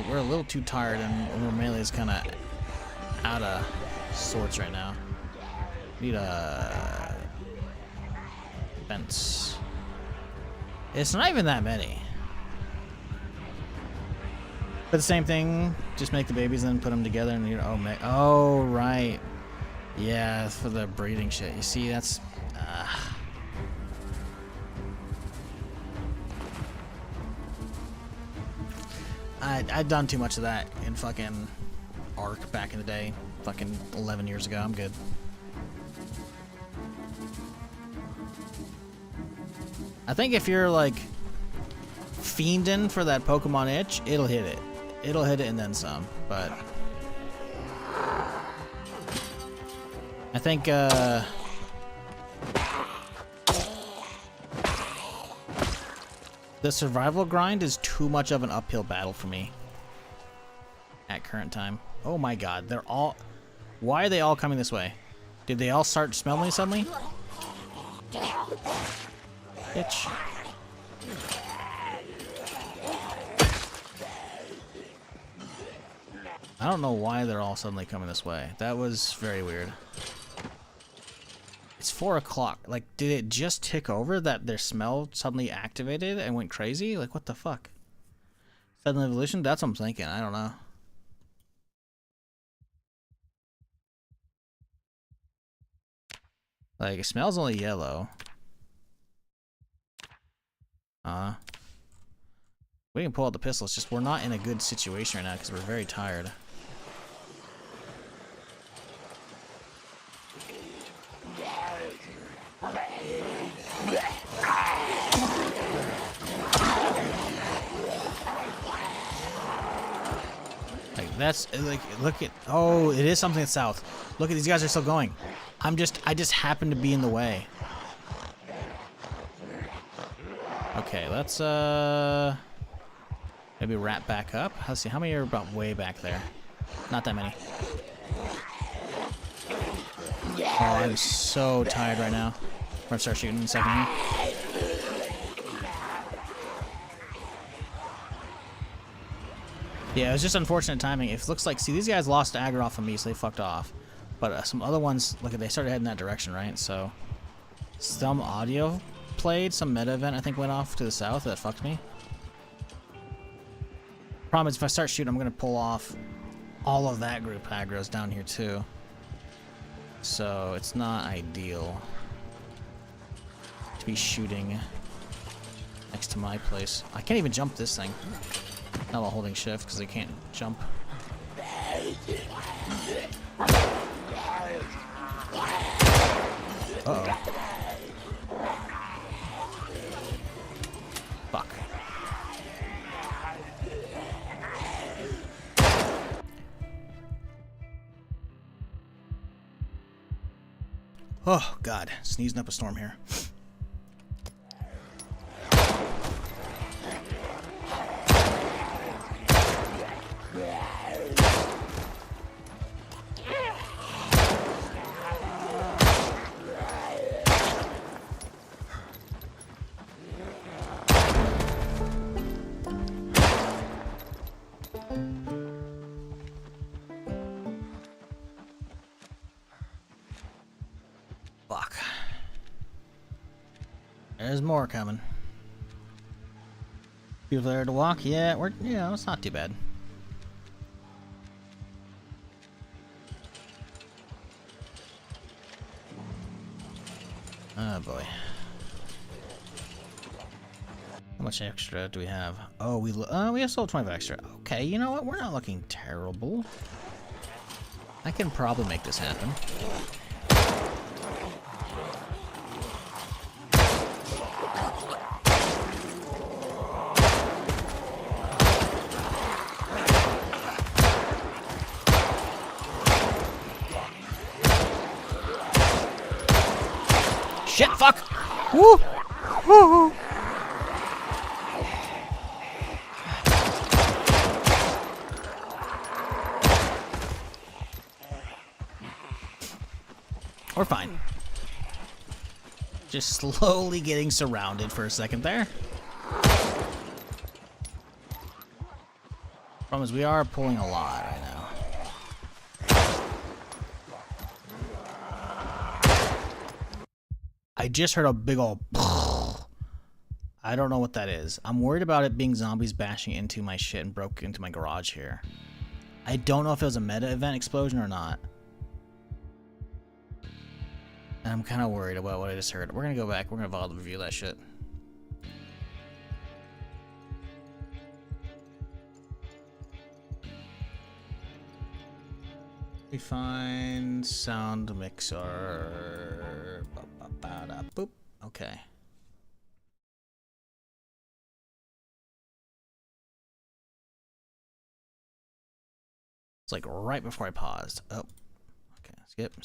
We're a little too tired, and our melee is kind of out of sorts right now. Need a fence. It's not even that many. But the same thing, just make the babies and then put them together and you oh right. Yeah, for the breeding shit. You see, that's I'd done too much of that in fucking Arc back in the day. fucking 11 years ago. I'm good. I think if you're like fiending for that Pokemon itch, it'll hit it. It'll hit it and then some, but I think the survival grind is too much of an uphill battle for me at current time. Oh my god, they're all... Why are they all coming this way? Did they all start smelling me suddenly? Bitch. I don't know why they're all suddenly coming this way. That was very weird. It's 4 o'clock. Like, did it just tick over that their smell suddenly activated and went crazy? Like, what the fuck? Sudden evolution? That's what I'm thinking. I don't know. Like, it smells only yellow. We can pull out the pistol. It's just we're not in a good situation right now because we're very tired. Like, that's like, look at, oh, it is something that's south. Look at these guys are still going. I just happen to be in the way. Okay, let's maybe wrap back up. Let's see, how many are about way back there? Not that many. Oh, I'm so tired right now. We're gonna start shooting in a second here. Yeah, it was just unfortunate timing. It looks like, see, these guys lost aggro off of me, so they fucked off. But some other ones, look at, they started heading that direction, right? So some audio played, some meta event I think went off to the south that fucked me. Problem is, if I start shooting, I'm gonna pull off all of that group aggro's down here too. So it's not ideal to be shooting next to my place. I can't even jump this thing. Not while holding shift because they can't jump. Uh-oh. Fuck. Oh, God. Sneezing up a storm here. Fuck. There's more coming. People there to walk? Yeah, we're, you know, it's not too bad. Oh boy. How much extra do we have? Oh, we have sold 25 extra. Okay, you know what? We're not looking terrible. I can probably make this happen. Shit, fuck! Woo! Woo! We're fine. Just slowly getting surrounded for a second there. Problem is, we are pulling a lot right now. I just heard a big ol' I don't know what that is. I'm worried about it being zombies bashing into my shit and broke into my garage here. I don't know if it was a meta event explosion or not. And I'm kind of worried about what I just heard. We're gonna go back. We're gonna VOD review that shit. We find sound mixer. Boop. Okay. It's like right before I paused. Oh. Okay. Skip.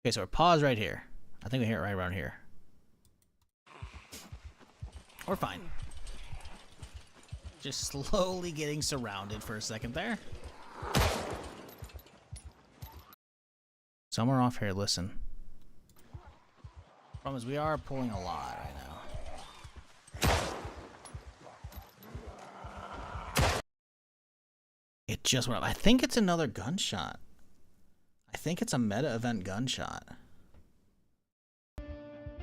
Okay, so we're paused right here. I think we hear it right around here. We're fine. Just slowly getting surrounded for a second there. Somewhere off here, listen. Problem is we are pulling a lot right now. It just went up. I think it's another gunshot. I think it's a meta event gunshot.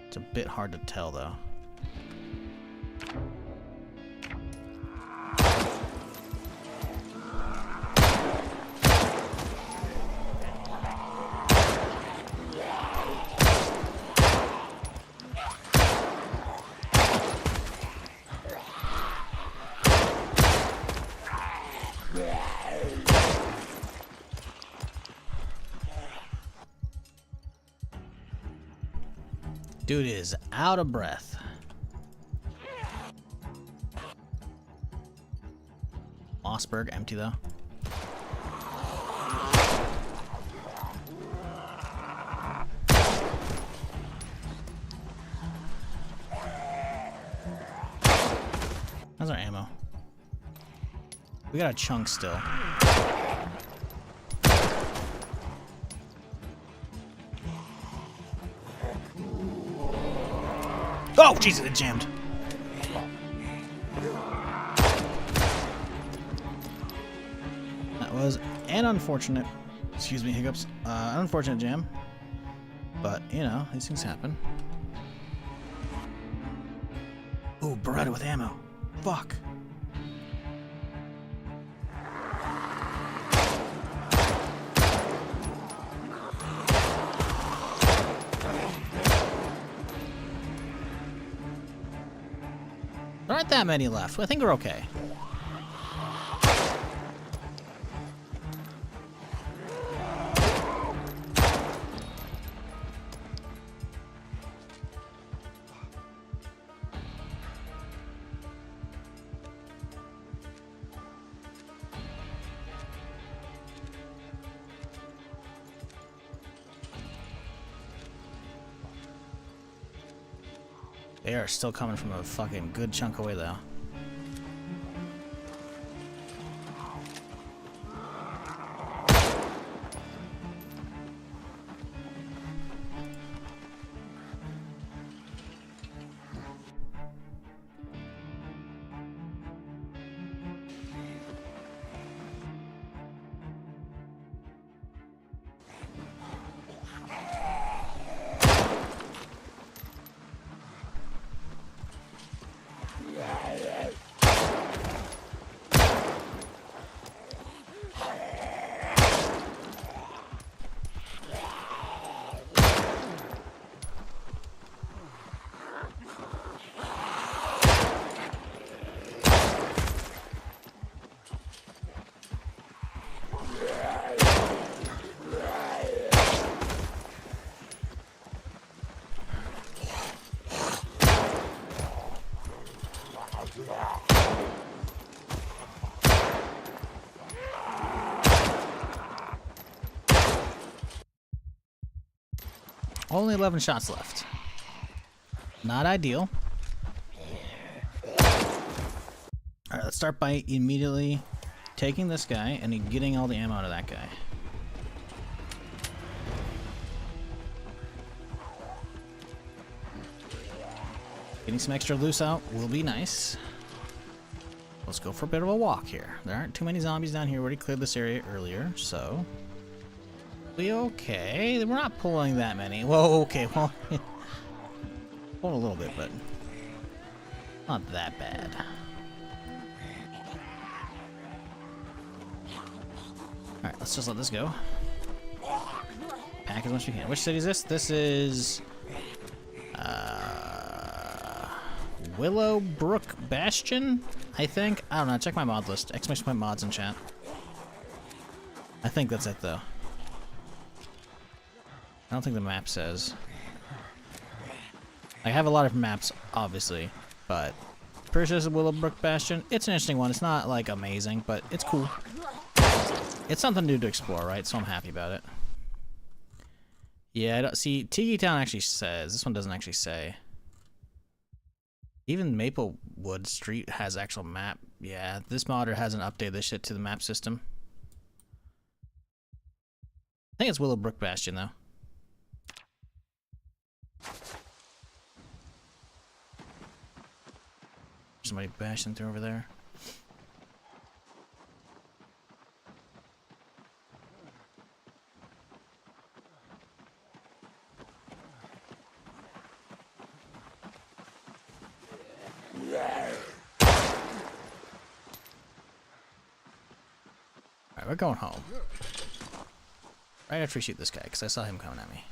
It's a bit hard to tell though. Dude is out of breath. Mossberg, empty though. How's our ammo? We got a chunk still. Oh, Jesus, it jammed. That was an unfortunate, excuse me, hiccups, unfortunate jam. But, you know, these things happen. Ooh, Beretta with ammo. Fuck. There aren't that many left. I think we're okay. They are still coming from a fucking good chunk away, though. Only 11 shots left. Not ideal. Alright, let's start by immediately taking this guy and getting all the ammo out of that guy. Getting some extra loose out will be nice. Let's go for a bit of a walk here. There aren't too many zombies down here. We already cleared this area earlier, so... be okay. We're not pulling that many. Whoa, okay, well... pulling a little bit, but... not that bad. Alright, let's just let this go. Pack as much as you can. Which city is this? This is Willowbrook Bastion, I think. I don't know. Check my mod list. Exclamation point mods in chat. I think that's it though. I don't think the map says. I have a lot of maps, obviously, but pretty sure this is Willowbrook Bastion. It's an interesting one. It's not like amazing, but it's cool. It's something new to explore, right? So I'm happy about it. Yeah, I don't see. Tiki Town actually says. This one doesn't actually say. Even Maplewood Street has actual map. Yeah, this modder hasn't updated this shit to the map system. I think it's Willowbrook Bastion though. Somebody bashing through over there. Alright, we're going home. Right after we shoot this guy, because I saw him coming at me.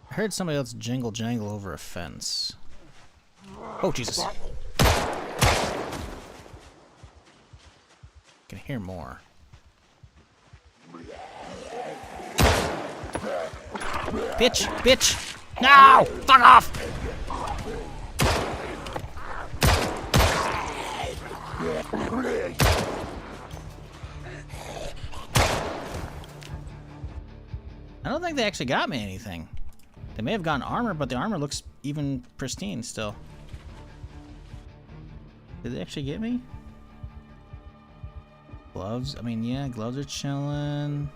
I heard somebody else jingle jangle over a fence. Oh, Jesus. I can hear more. Bitch! Bitch! No! Fuck off! I don't think they actually got me anything. They may have gotten armor, but the armor looks even pristine still. Did they actually get me? Gloves? I mean, yeah, gloves are chilling.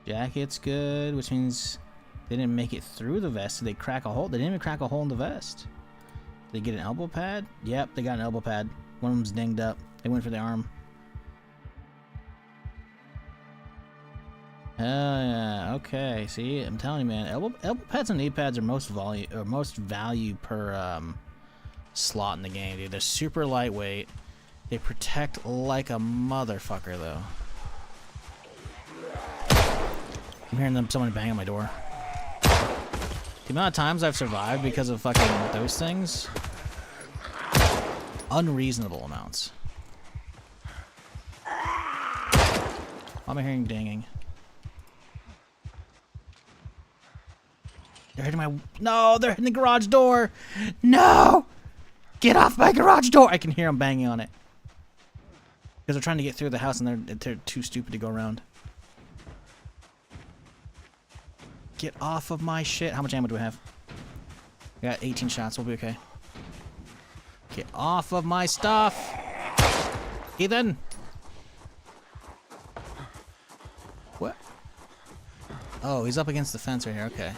Jacket's good, which means they didn't make it through the vest. Did they crack a hole? They didn't even crack a hole in the vest. Did they get an elbow pad? Yep, they got an elbow pad. One of them's dinged up. They went for the arm. Yeah, okay. See, I'm telling you, man. Elbow pads and knee pads are most value per slot in the game, dude. They're super lightweight. They protect like a motherfucker, though. I'm hearing someone bang on my door. The amount of times I've survived because of fucking those things, unreasonable amounts. Why am I hearing dinging? They're hitting my... No, they're hitting the garage door. No! Get off my garage door! I can hear them banging on it. Because they're trying to get through the house and they're too stupid to go around. Get off of my shit. How much ammo do we have? I got 18 shots. We'll be okay. Get off of my stuff! Ethan! What? Oh, he's up against the fence right here. Okay.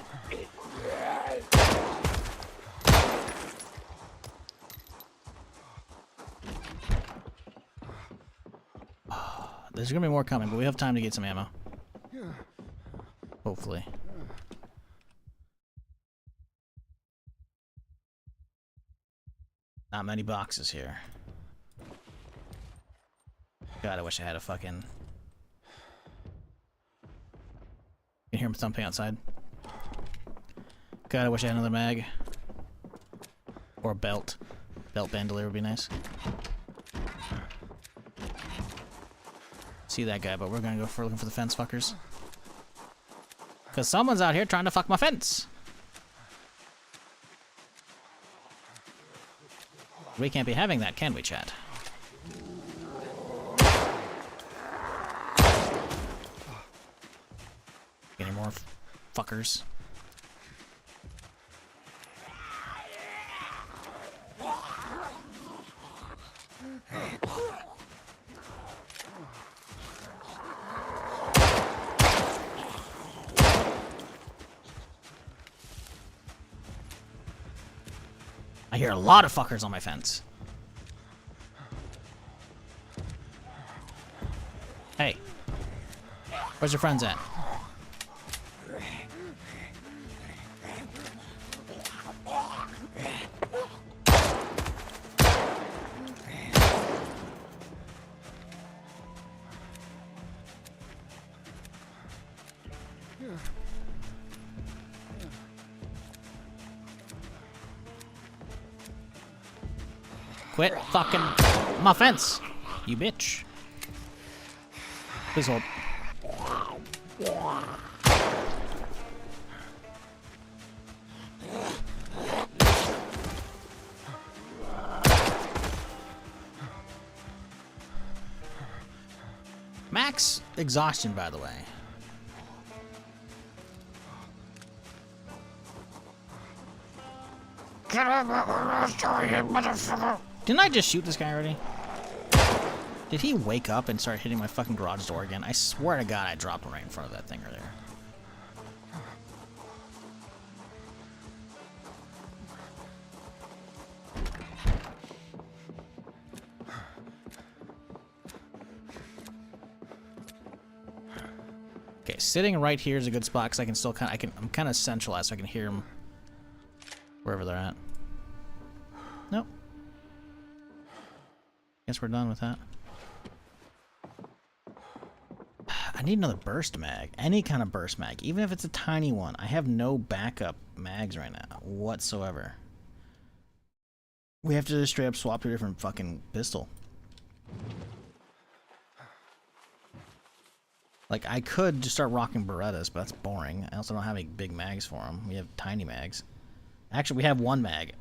There's gonna be more coming, but we have time to get some ammo. Hopefully. Not many boxes here. God, I wish I had a fucking... You can hear him thumping outside. God, I wish I had another mag. Or a belt. Belt bandolier would be nice. See that guy, but we're gonna go for looking for the fence fuckers. Because someone's out here trying to fuck my fence. We can't be having that, can we, chat? Any more fuckers? I hear a lot of fuckers on my fence. Hey. Where Where's your friends at? Quit fucking my fence, you bitch. Please hold. Max exhaustion, by the way. Didn't I just shoot this guy already? Did he wake up and start hitting my fucking garage door again? I swear to God I dropped him right in front of that thing earlier. Okay, sitting right here is a good spot because I can still I'm kind of centralized so I can hear them wherever they're at. Nope. Guess we're done with that. I need another burst mag. Any kind of burst mag. Even if it's a tiny one. I have no backup mags right now whatsoever. We have to just straight up swap to a different fucking pistol. Like, I could just start rocking Berettas, but that's boring. I also don't have any big mags for them. We have tiny mags. Actually, we have one mag.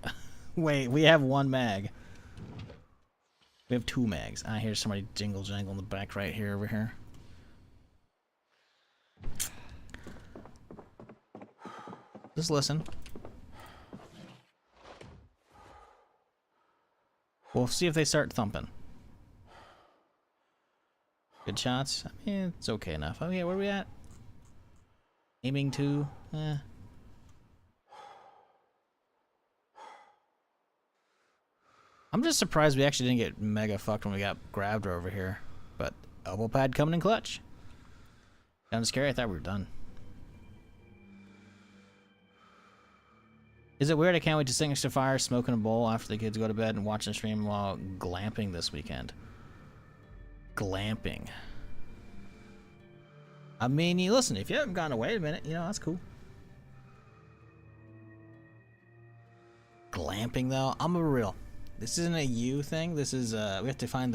Wait, we have one mag. We have two mags. I hear somebody jingle jangle in the back right here over here. Just listen. We'll see if they start thumping. Good shots. I mean, it's okay enough. Oh yeah, where are we at? Aiming to. I'm just surprised we actually didn't get mega fucked when we got grabbed over here. But elbow pad coming in clutch. Kind of scary. I thought we were done. Is it weird I can't wait to sit next to fire, smoking a bowl after the kids go to bed and watching the stream while glamping this weekend? Glamping. I mean, you listen, if you haven't gone away a minute, you know, that's cool. Glamping though, I'm a real. This isn't a you thing. This is we have to find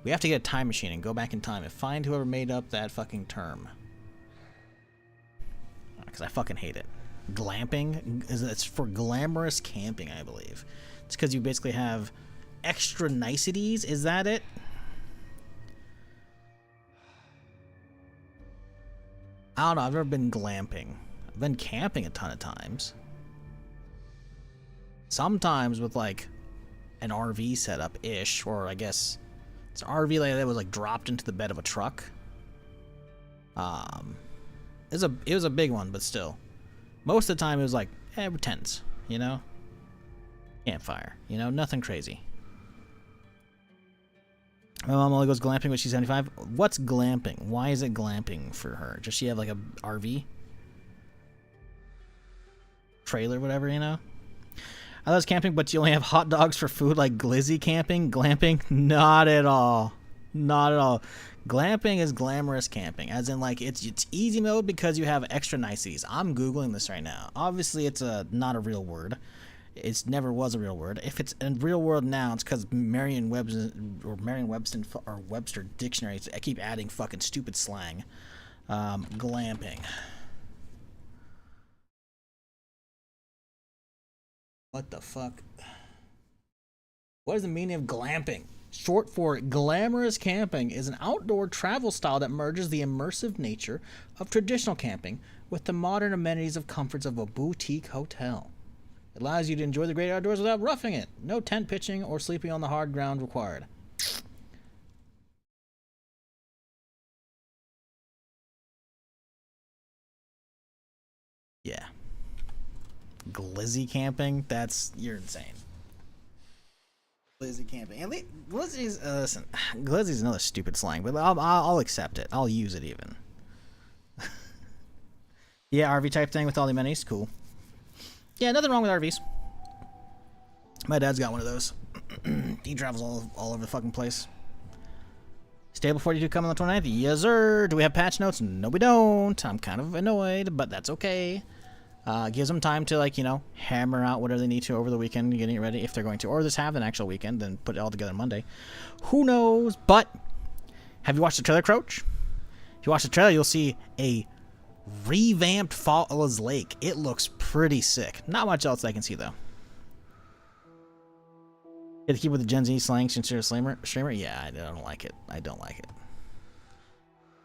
we have to get a time machine and go back in time and find whoever made up that fucking term. Because I fucking hate it. Glamping it's for glamorous camping, I believe. It's because you basically have extra niceties. Is that it? I don't know. I've never been glamping. I've been camping a ton of times. Sometimes with like an RV setup ish, or I guess it's an RV like that was like dropped into the bed of a truck. It was a big one, but still. Most of the time it was like, tents, you know? Campfire, you know? Nothing crazy. My mom only goes glamping when she's 75. What's glamping? Why is it glamping for her? Does she have like a RV? Trailer, whatever, you know? I love camping, but you only have hot dogs for food like glizzy camping? Glamping? Not at all. Not at all. Glamping is glamorous camping, as in like it's easy mode because you have extra niceties. I'm Googling this right now. Obviously, it's not a real word. It never was a real word. If it's a real word now, it's because Merriam-Webster or Webster dictionaries keep adding fucking stupid slang. Glamping. What the fuck? What is the meaning of glamping? Short for glamorous camping is an outdoor travel style that merges the immersive nature of traditional camping with the modern amenities of comforts of a boutique hotel. It allows you to enjoy the great outdoors without roughing it. No tent pitching or sleeping on the hard ground required. Yeah. Glizzy camping? You're insane. Glizzy camping. At least, listen, glizzy's another stupid slang, but I'll accept it. I'll use it even. Yeah, RV type thing with all the minis. Cool. Yeah, nothing wrong with RVs. My dad's got one of those. He travels all over the fucking place. Stable 42 coming on the 29th? Yes, sir. Do we have patch notes? No, we don't. I'm kind of annoyed, but that's okay. Gives them time to, like, you know, hammer out whatever they need to over the weekend, getting it ready if they're going to. Or just have an actual weekend, then put it all together Monday. Who knows? But, have you watched the trailer, Croach? If you watch the trailer, you'll see a revamped Falls Lake. It looks pretty sick. Not much else I can see, though. Get to keep with the Gen Z slang since you're a streamer? Yeah, I don't like it. I don't like it.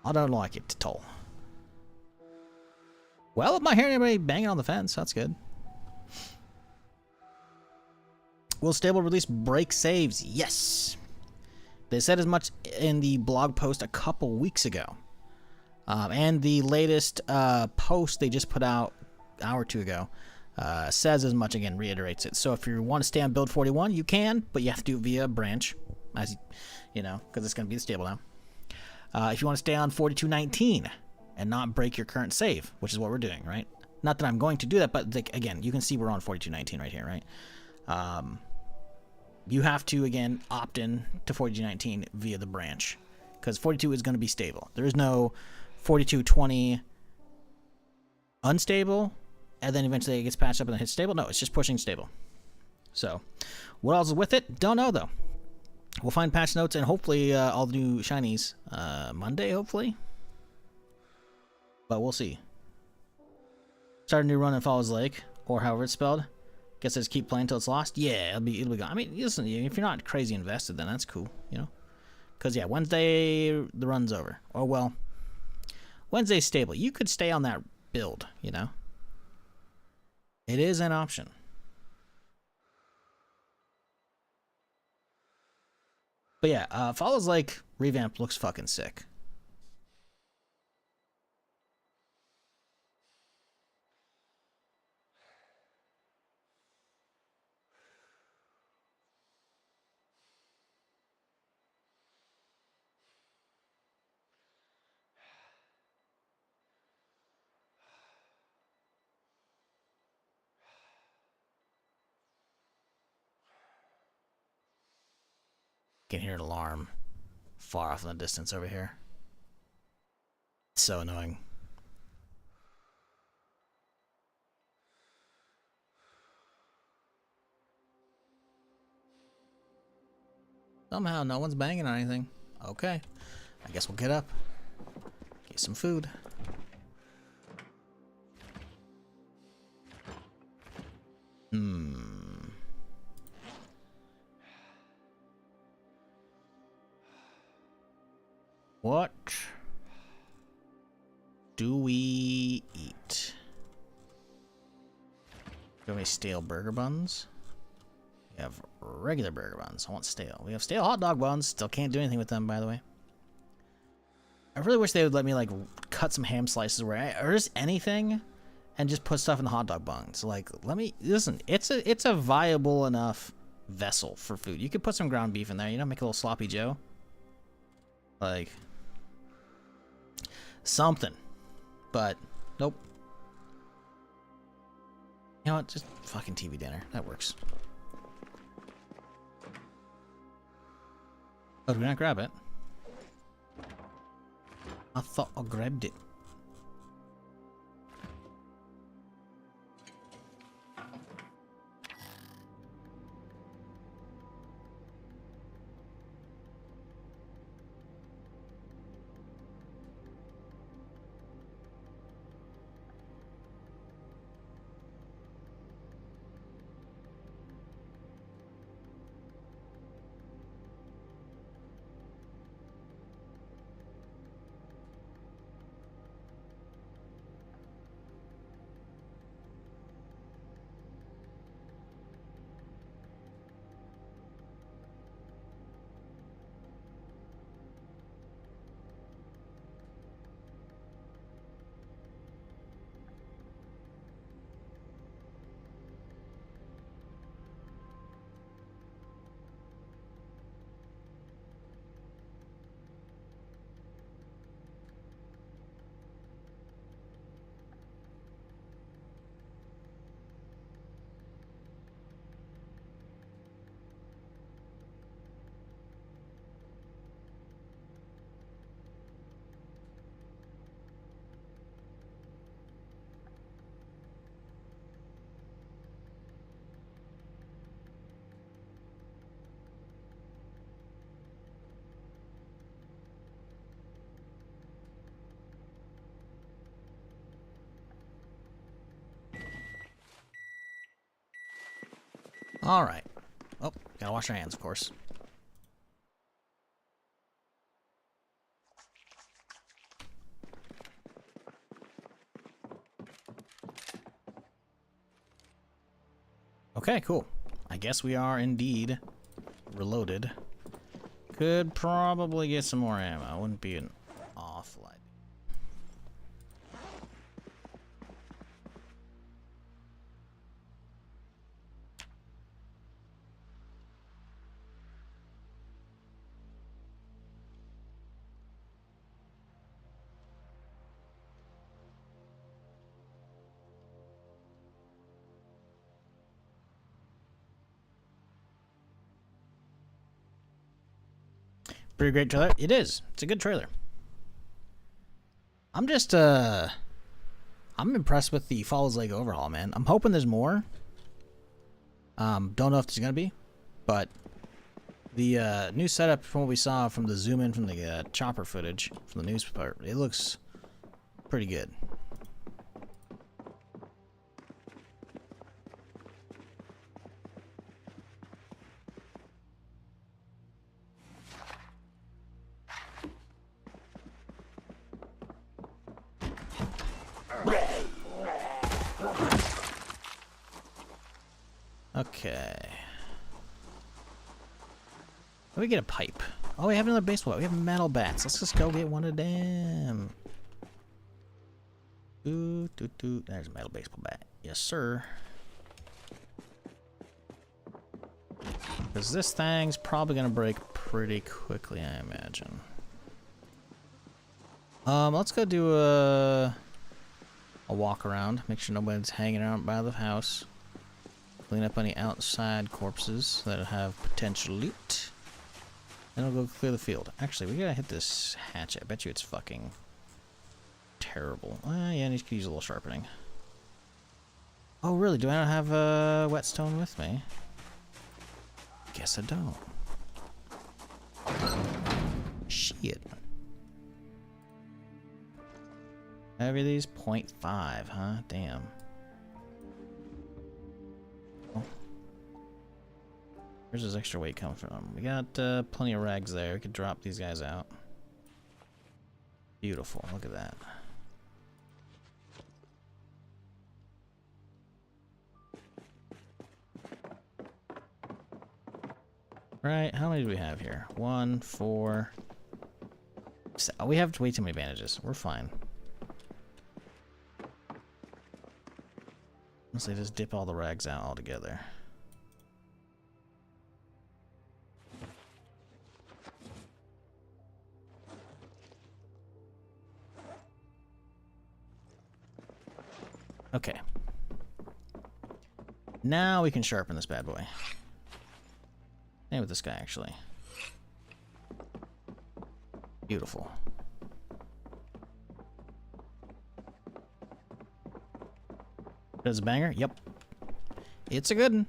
I don't like it at all. Well, I'm not hearing anybody banging on the fence. That's good. Will stable release break saves? Yes. They said as much in the blog post a couple weeks ago. And the latest post they just put out an hour or two ago says as much again, reiterates it. So if you want to stay on build 41, you can, but you have to do it via branch, as you know, because it's going to be the stable now. If you want to stay on 4219 and not break your current save, which is what we're doing, right? Not that I'm going to do that, but like, again, you can see we're on 4219 right here, right? You have to, again, opt in to 4219 via the branch, because 42 is going to be stable. There is no 4220 unstable, and then eventually it gets patched up and then hits stable. No, it's just pushing stable. So, what else is with it? Don't know, though. We'll find patch notes and hopefully all the new shinies Monday, hopefully. But we'll see. Start a new run in Falls Lake, or however it's spelled. Guess I just keep playing until it's lost. Yeah, it'll be gone. I mean, listen, if you're not crazy invested, then that's cool, you know. Because yeah, Wednesday the run's over. Or well, Wednesday's stable. You could stay on that build, you know. It is an option. But yeah, Falls Lake revamp looks fucking sick. Can hear an alarm far off in the distance over here. So annoying. Somehow no one's banging on anything. Okay, I guess we'll get up, get some food. What do we eat? Do we have any stale burger buns? We have regular burger buns. I want stale. We have stale hot dog buns. Still can't do anything with them, by the way. I really wish they would let me, like, cut some ham slices or just anything and just put stuff in the hot dog buns. Like, let me... Listen, it's a viable enough vessel for food. You could put some ground beef in there, you know, make a little sloppy joe. Like... something. But, nope. You know what? Just fucking TV dinner. That works. Oh, did we not grab it? I thought I grabbed it. Alright. Oh, gotta wash our hands, of course. Okay, cool. I guess we are indeed reloaded. Could probably get some more ammo. Wouldn't be an awful idea. Pretty great trailer. It is. It's a good trailer. I'm just, I'm impressed with the Falls Lake overhaul, man. I'm hoping there's more. Don't know if there's gonna be, but the new setup from what we saw from the zoom in from the chopper footage from the news part, it looks pretty good. Okay. Let me get a pipe. Oh, we have another baseball bat. We have metal bats. Let's just go get one of them. Ooh, doo, doo. There's a metal baseball bat. Yes, sir. Because this thing's probably going to break pretty quickly, I imagine. Let's go do a walk around. Make sure nobody's hanging out by the house. Clean up any outside corpses that have potential loot. Then we'll go clear the field. Actually, we gotta hit this hatchet. I bet you it's fucking terrible. Yeah, I need to use a little sharpening. Oh, really? Do I not have a whetstone with me? Guess I don't. Shit. Every of these 0.5, huh? Damn. Where's this extra weight come from? We got plenty of rags there. We could drop these guys out. Beautiful. Look at that. Right, how many do we have here? 1, 4. We have way too many bandages. We're fine. Unless they just dip all the rags out altogether. Okay. Now we can sharpen this bad boy. And with this guy, actually. Beautiful. It's a banger? Yep. It's a good one.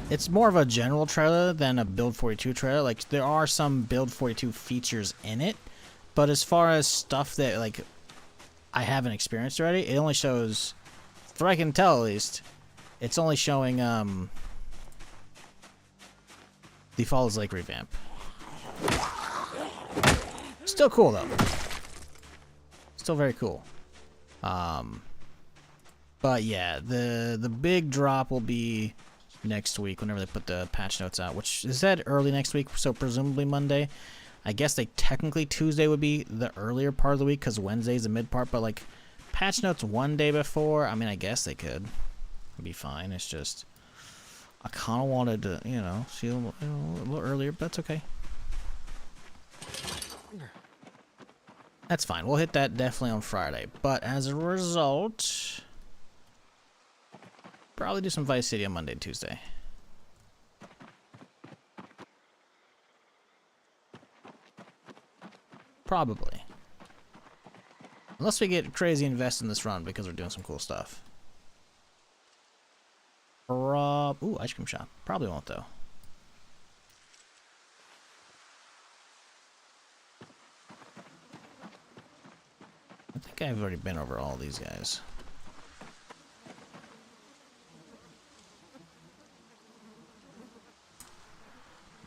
It's more of a general trailer than a Build 42 trailer. Like, there are some Build 42 features in it, but as far as stuff that, like, I haven't experienced already, it only shows, for I can tell at least, it's only showing, the Falls Lake revamp. Still cool, though. Still very cool. But yeah, the big drop will be next week whenever they put the patch notes out, which is said early next week, so presumably Monday. I guess they technically Tuesday would be the earlier part of the week because Wednesday's the mid part, but like patch notes one day before, I mean, I guess they could. It'd be fine. It's just I kind of wanted to, you know, see a little earlier, but that's okay. That's fine. We'll hit that definitely on Friday. But as a result, probably do some Vice City on Monday and Tuesday. Probably. Unless we get crazy invest in this run because we're doing some cool stuff. Ooh, ice cream shop. Probably won't, though. I think I've already been over all these guys.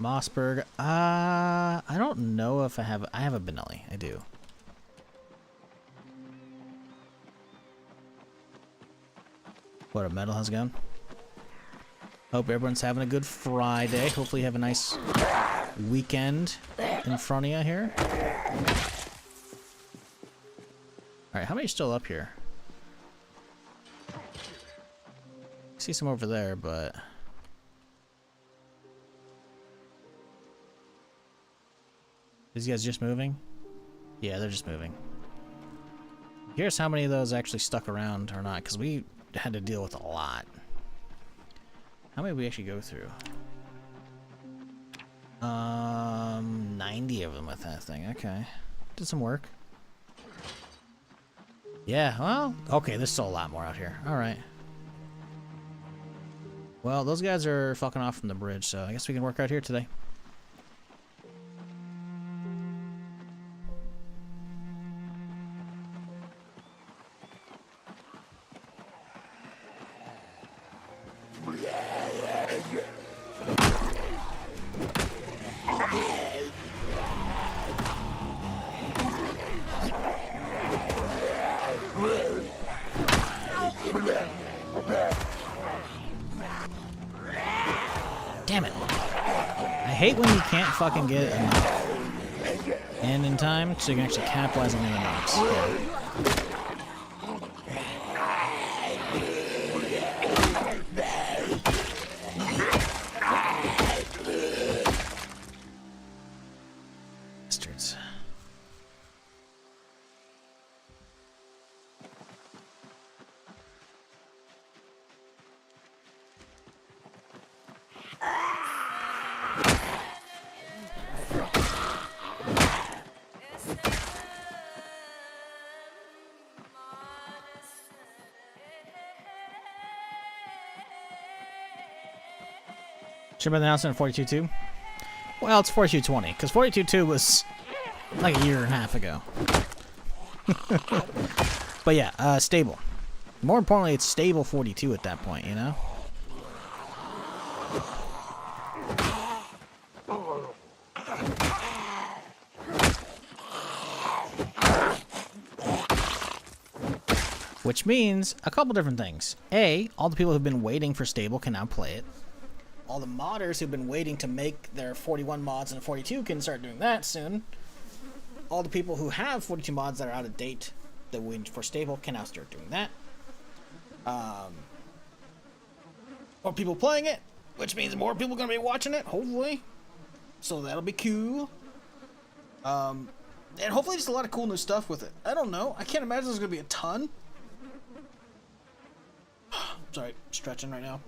Mossberg. I don't know if I have a Benelli. I do. What up, Metal? How's it going? Hope everyone's having a good Friday. Hopefully you have a nice weekend in front of you here. Alright, how many are still up here? I see some over there, but... These guys just moving? Yeah, they're just moving. Here's how many of those actually stuck around or not, because we had to deal with a lot. How many did we actually go through? 90 of them with that thing. Okay. Did some work. Yeah, well, okay, there's still a lot more out here. Alright. Well, those guys are fucking off from the bridge, so I guess we can work out here today. Damn it. I hate when you can't fucking get enough in time so you can actually capitalize on the knocks. Yeah. Bastards. Should have been announced in 42.2. Well, it's 42.20, because 42.2 was like a year and a half ago. But yeah, stable. More importantly, it's stable 42 at that point, you know? Which means a couple different things. A, all the people who've been waiting for stable can now play it. All the modders who've been waiting to make their 41 mods and 42 can start doing that soon. All the people who have 42 mods that are out of date that we're waiting for stable can now start doing that. More people playing it, which means more people are going to be watching it, hopefully. So that'll be cool. And hopefully just a lot of cool new stuff with it. I don't know. I can't imagine there's going to be a ton. Sorry, stretching right now.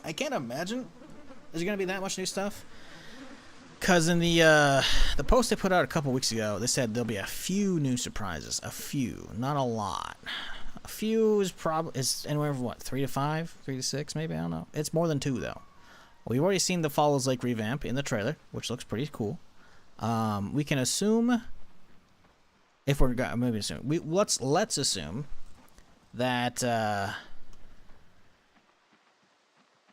I can't imagine there's going to be that much new stuff. Because in the post they put out a couple weeks ago, they said there'll be a few new surprises. A few, not a lot. A few is anywhere from what, 3 to 5, 3 to 6, maybe, I don't know. It's more than 2 though. We've already seen the Follows Lake revamp in the trailer, which looks pretty cool. We can assume, if we're maybe assume, let's assume that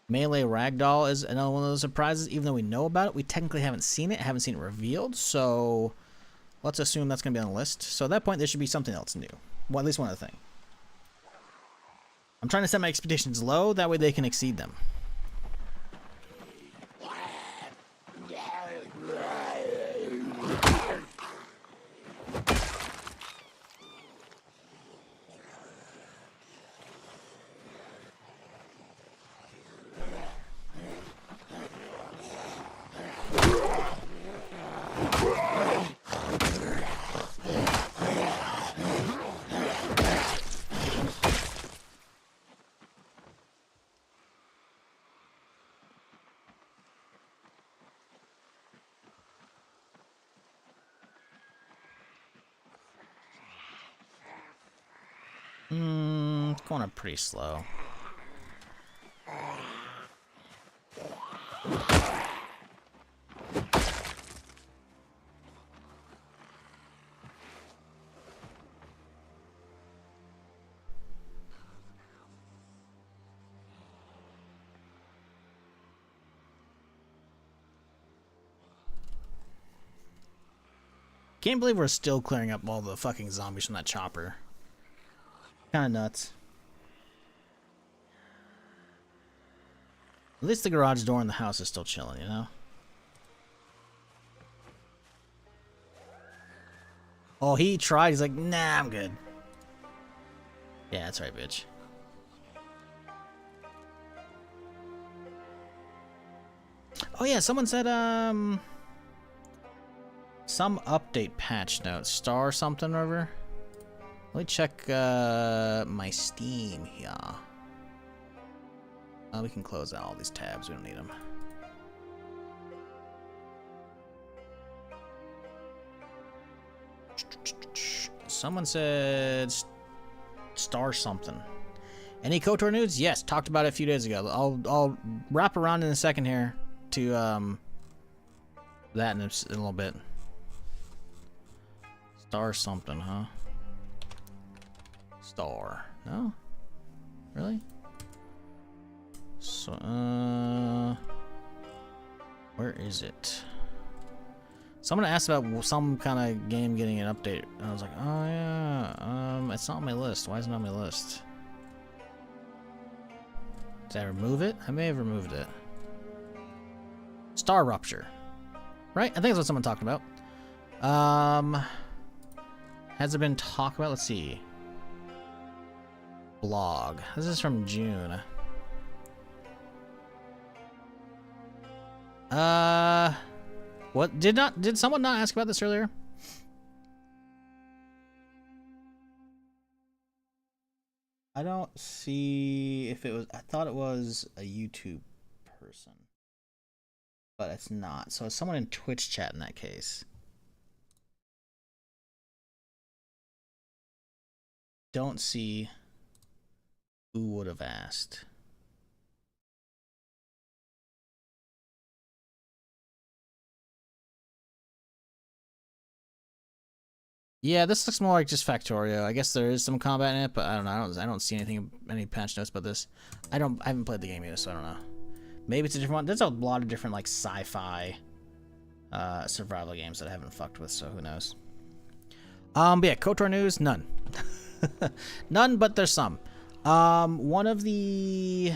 Melee Ragdoll is another one of those surprises. Even though we know about it, we technically haven't seen it revealed, so let's assume that's going to be on the list. So at that point, there should be something else new. Well, at least one other thing. I'm trying to set my expectations low, that way they can exceed them. It's going up pretty slow. Can't believe we're still clearing up all the fucking zombies from that chopper. Kinda nuts. At least the garage door in the house is still chilling, you know? Oh, he tried. He's like, nah, I'm good. Yeah, that's right, bitch. Oh yeah, someone said some update patch notes, star something over. Let me check my Steam here. We can close out all these tabs. We don't need them. Someone said star something. Any KOTOR news? Yes, talked about it a few days ago. I'll wrap around in a second here to that in a little bit. Star something, huh? Star. No? Really? So, where is it? Someone asked about some kind of game getting an update, and I was like, oh yeah, it's not on my list. Why isn't it on my list? Did I remove it? I may have removed it. Star Rupture. Right? I think that's what someone talked about. Has it been talked about? Let's see. Blog. This is from June. What? Did someone not ask about this earlier? I don't see if it was. I thought it was a YouTube person, but it's not. So it's someone in Twitch chat in that case. Don't see who would have asked. Yeah, this looks more like just Factorio. I guess there is some combat in it, but I don't know. I don't see anything, any patch notes about this. I haven't played the game yet, so I don't know. Maybe it's a different one. There's a lot of different like sci-fi survival games that I haven't fucked with, so who knows. But yeah, KOTOR news, none. None, but there's some. One of the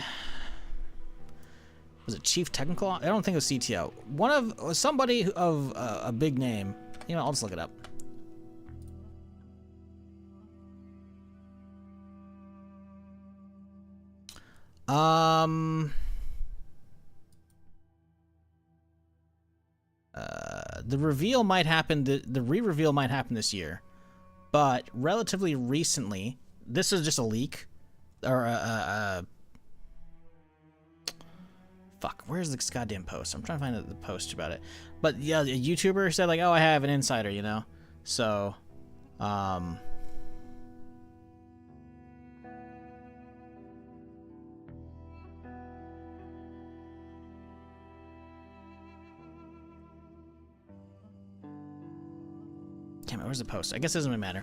was it Chief Technical? I don't think it was CTO. Somebody of a big name. You know, I'll just look it up. The reveal might happen. The re-reveal might happen this year, but relatively recently, this is just a leak, or fuck. Where's this goddamn post? I'm trying to find the post about it. But yeah, a YouTuber said like, "Oh, I have an insider," you know. So, damn it, where's the post? I guess it doesn't really matter.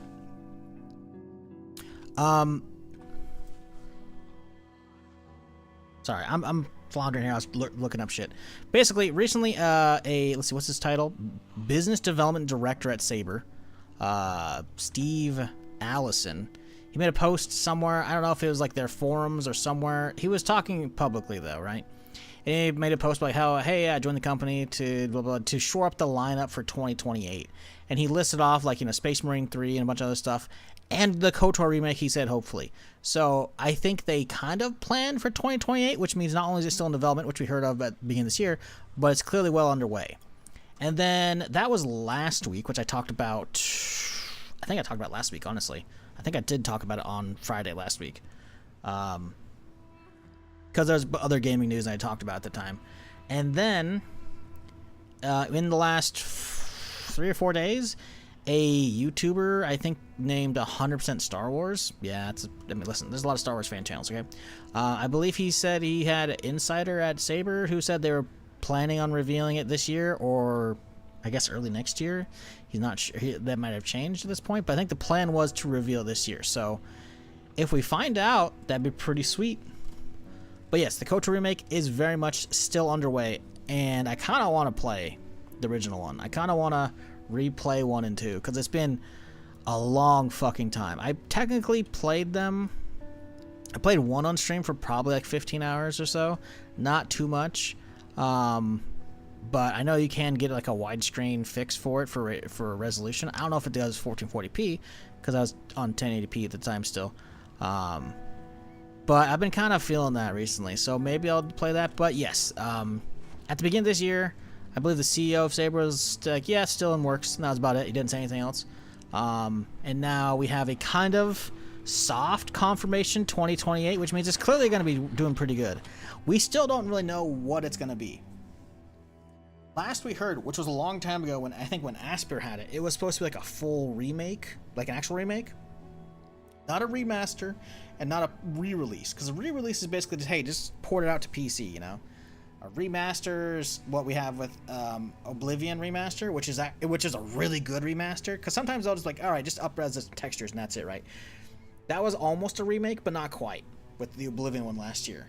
Sorry, I'm floundering here. I was looking up shit. Basically, recently, let's see, what's his title? Business Development Director at Saber, Steve Allison. He made a post somewhere. I don't know if it was like their forums or somewhere. He was talking publicly though, right? And he made a post like how, hey, I joined the company to blah, blah, to shore up the lineup for 2028. And he listed off like, you know, Space Marine 3 and a bunch of other stuff. And the KOTOR remake, he said, hopefully. So I think they kind of planned for 2028, which means not only is it still in development, which we heard of at the beginning of this year, but it's clearly well underway. And then that was last week, which I talked about. I think I talked about last week, honestly. I think I did talk about it on Friday last week. Because there's other gaming news I talked about at the time. And then, in the last 3 or 4 days, a YouTuber, I think, named 100% Star Wars. Yeah, I mean, listen, there's a lot of Star Wars fan channels, okay? I believe he said he had an insider at Saber who said they were planning on revealing it this year, or I guess early next year. He's not sure. That might have changed at this point, but I think the plan was to reveal this year. So if we find out, that'd be pretty sweet. But yes, the KOTOR remake is very much still underway, and I kind of want to play the original one. I kind of want to replay 1 and 2, because it's been a long fucking time. I technically played them. I played 1 on stream for probably like 15 hours or so. Not too much. But I know you can get like a widescreen fix for it for resolution. I don't know if it does 1440p because I was on 1080p at the time still. But I've been kind of feeling that recently, so maybe I'll play that. But yes, at the beginning of this year, I believe the CEO of Saber was like, yeah, it's still in works. And that was about it. He didn't say anything else. And now we have a kind of soft confirmation 2028, which means it's clearly going to be doing pretty good. We still don't really know what it's going to be. Last we heard, which was a long time ago, when I think when Asper had it, it was supposed to be like a full remake, like an actual remake, not a remaster, and not a re-release. Because a re-release is basically just, hey, just port it out to PC, you know. A remaster is what we have with Oblivion remaster, which is a really good remaster. Because sometimes they'll just like, all right, just up-res the textures and that's it, right? That was almost a remake, but not quite with the Oblivion one last year.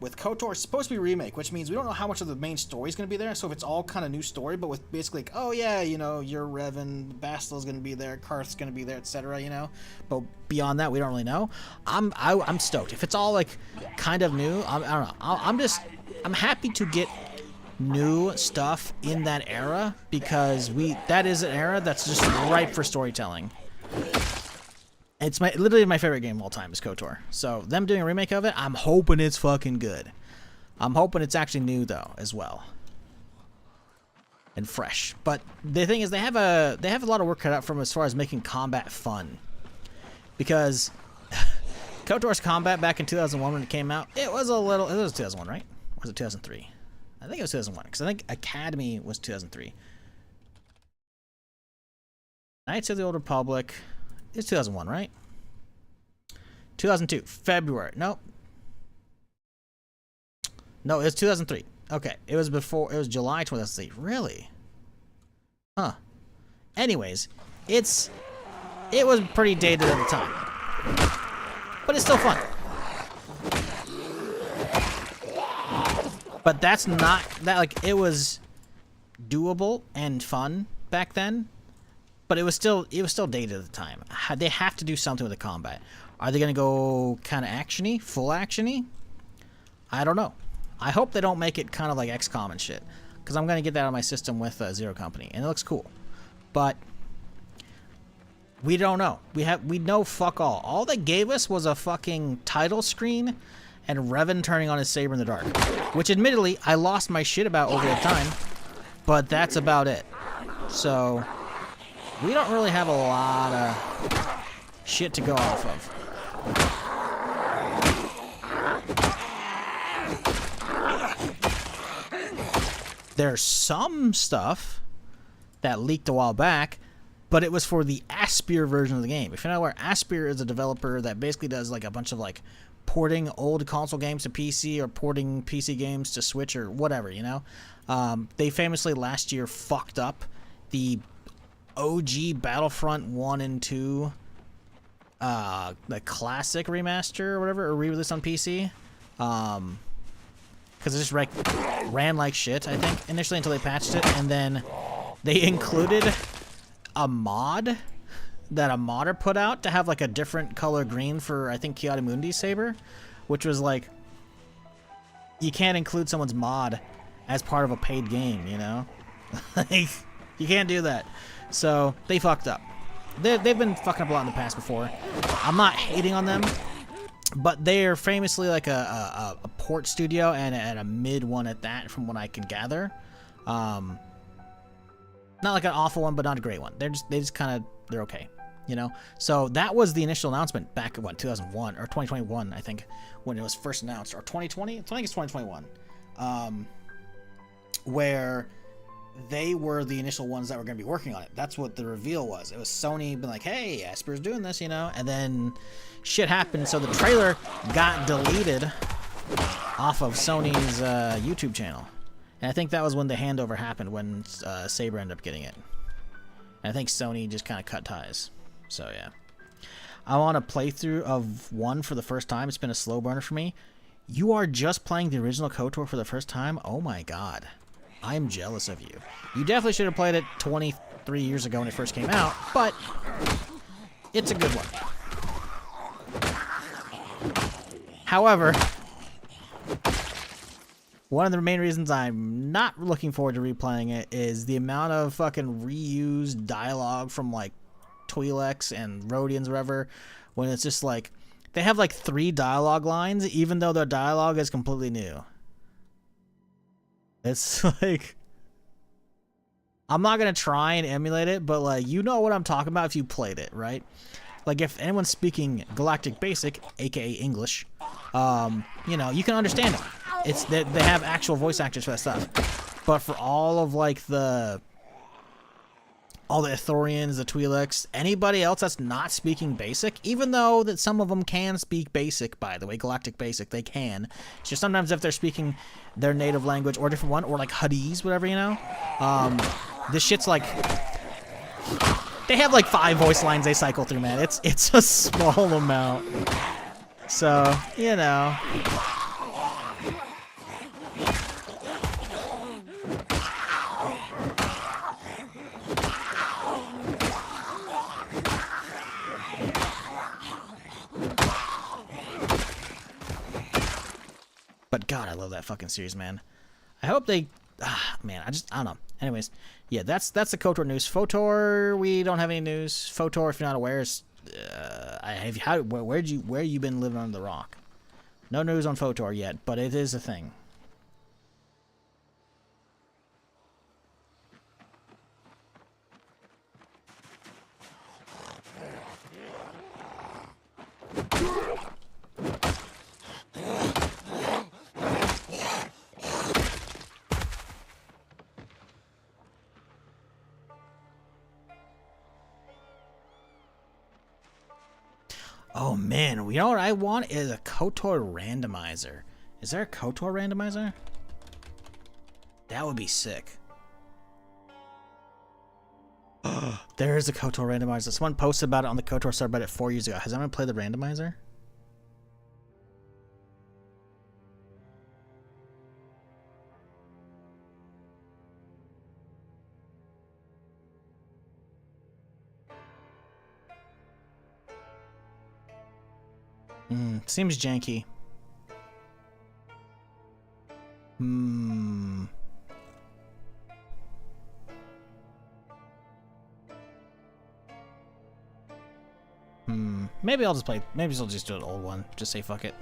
With KOTOR, it's supposed to be a remake, which means we don't know how much of the main story is going to be there. So if it's all kind of new story, but with basically like, oh yeah, you know, you're Revan, Bastil's going to be there, Karth's going to be there, etc. You know, but beyond that, we don't really know. I'm stoked if it's all like kind of new. I don't know. I'm happy to get new stuff in that era because that is an era that's just ripe for storytelling. It's literally my favorite game of all time is KOTOR. So them doing a remake of it, I'm hoping it's fucking good. I'm hoping it's actually new though as well. And fresh. But the thing is they have a lot of work cut out from as far as making combat fun. Because KOTOR's combat back in 2001 when it came out, it was 2001, right? Or was it 2003? I think it was 2001 because I think Academy was 2003. Knights of the Old Republic. It's 2001, right? 2002, February. Nope. No, it's 2003. Okay, it was July 2003. Really? Huh. Anyways, it was pretty dated at the time. But it's still fun. But that's not that like it was doable and fun back then. But it was still dated at the time. They have to do something with the combat. Are they going to go kind of actiony, full actiony? I don't know. I hope they don't make it kind of like XCOM and shit, because I'm going to get that on my system with Zero Company, and it looks cool. But we don't know. We know fuck all. All they gave us was a fucking title screen and Revan turning on his saber in the dark, which admittedly I lost my shit about over the time. But that's about it. So we don't really have a lot of shit to go off of. There's some stuff that leaked a while back, but it was for the Aspyr version of the game. If you know where Aspyr is a developer that basically does like a bunch of like porting old console games to PC or porting PC games to Switch or whatever, you know? They famously last year fucked up the OG Battlefront 1 and 2 the classic remaster or whatever, or re-release on PC. Because it just ran like shit, I think, initially until they patched it, and then they included a mod that a modder put out to have like a different color green for, I think, Kiadamundi's saber, which was like, you can't include someone's mod as part of a paid game, you know? Like, you can't do that. So, they fucked up. They've been fucking up a lot in the past before. I'm not hating on them, but they're famously like a port studio and a mid one at that, from what I can gather. Not like an awful one, but not a great one. They just kind of, they're okay, you know? So that was the initial announcement back in, 2001 or 2021, I think, when it was first announced, or 2020? I think it's 2021, where they were the initial ones that were going to be working on it. That's what the reveal was. It was Sony being like, hey, Aspyr's doing this, you know? And then shit happened, so the trailer got deleted off of Sony's YouTube channel. And I think that was when the handover happened, when Saber ended up getting it. And I think Sony just kind of cut ties. So, yeah. I want a playthrough of 1 for the first time. It's been a slow burner for me. You are just playing the original KOTOR for the first time? Oh my god. I'm jealous of you. You definitely should have played it 23 years ago when it first came out, but it's a good one. However, one of the main reasons I'm not looking forward to replaying it is the amount of fucking reused dialogue from like Twi'leks and Rhodians or whatever, when it's just like they have like 3 dialogue lines even though their dialogue is completely new. It's like, I'm not gonna try and emulate it, but like, you know what I'm talking about if you played it, right? Like if anyone's speaking Galactic Basic, aka English, you know, you can understand them. It's they have actual voice actors for that stuff. But for all of like all the Ithorians, the Twi'leks, anybody else that's not speaking Basic, even though that some of them can speak Basic, by the way, Galactic Basic, they can. It's just sometimes if they're speaking their native language or a different one, or like Huttese, whatever, you know, this shit's like, they have like 5 voice lines they cycle through, man. It's a small amount. So, you know. But God, I love that fucking series, man. I hope they... man, I don't know. Anyways, yeah, that's the KOTOR news. FOTOR, we don't have any news. FOTOR, if you're not aware, is... where you been living under the rock? No news on FOTOR yet, but it is a thing. Oh man, you know what I want is a KOTOR randomizer. Is there a KOTOR randomizer? That would be sick. There is a KOTOR randomizer. Someone posted about it on the KOTOR subreddit 4 years ago. Has anyone played the randomizer? Seems janky. Maybe I'll just play. Maybe I'll just do an old one. Just say fuck it.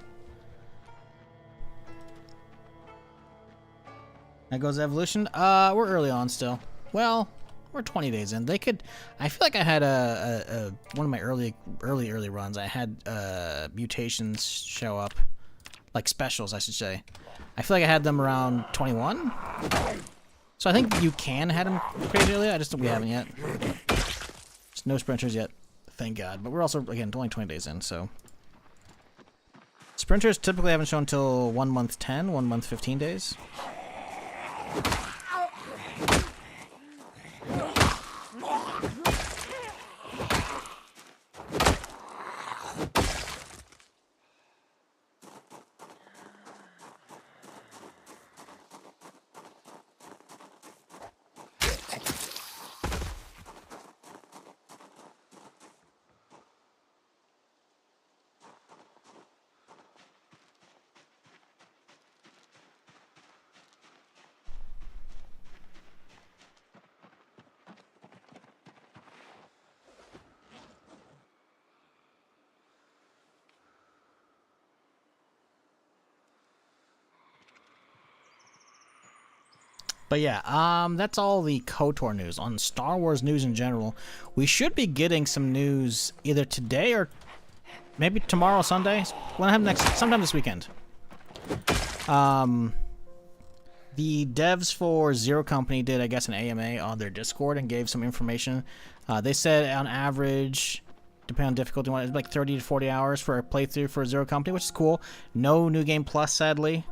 That goes Evolution. We're early on still. Well, we're 20 days in. They could. I feel like I had one of my early runs. I had mutations show up, like specials, I should say. I feel like I had them around 21. So I think you can have them crazy early. I just we haven't yet. Just no sprinters yet, thank God. But we're also again only 20 days in, so. Sprinters typically haven't shown until 1 month 10, 1 month 15 days. But yeah, that's all the KOTOR news. On Star Wars news in general, we should be getting some news either today or maybe tomorrow, Sunday. We'll have sometime this weekend. The devs for Zero Company did, I guess, an AMA on their Discord and gave some information. They said on average, depending on difficulty, it's like 30 to 40 hours for a playthrough for Zero Company, which is cool. No New Game Plus, sadly.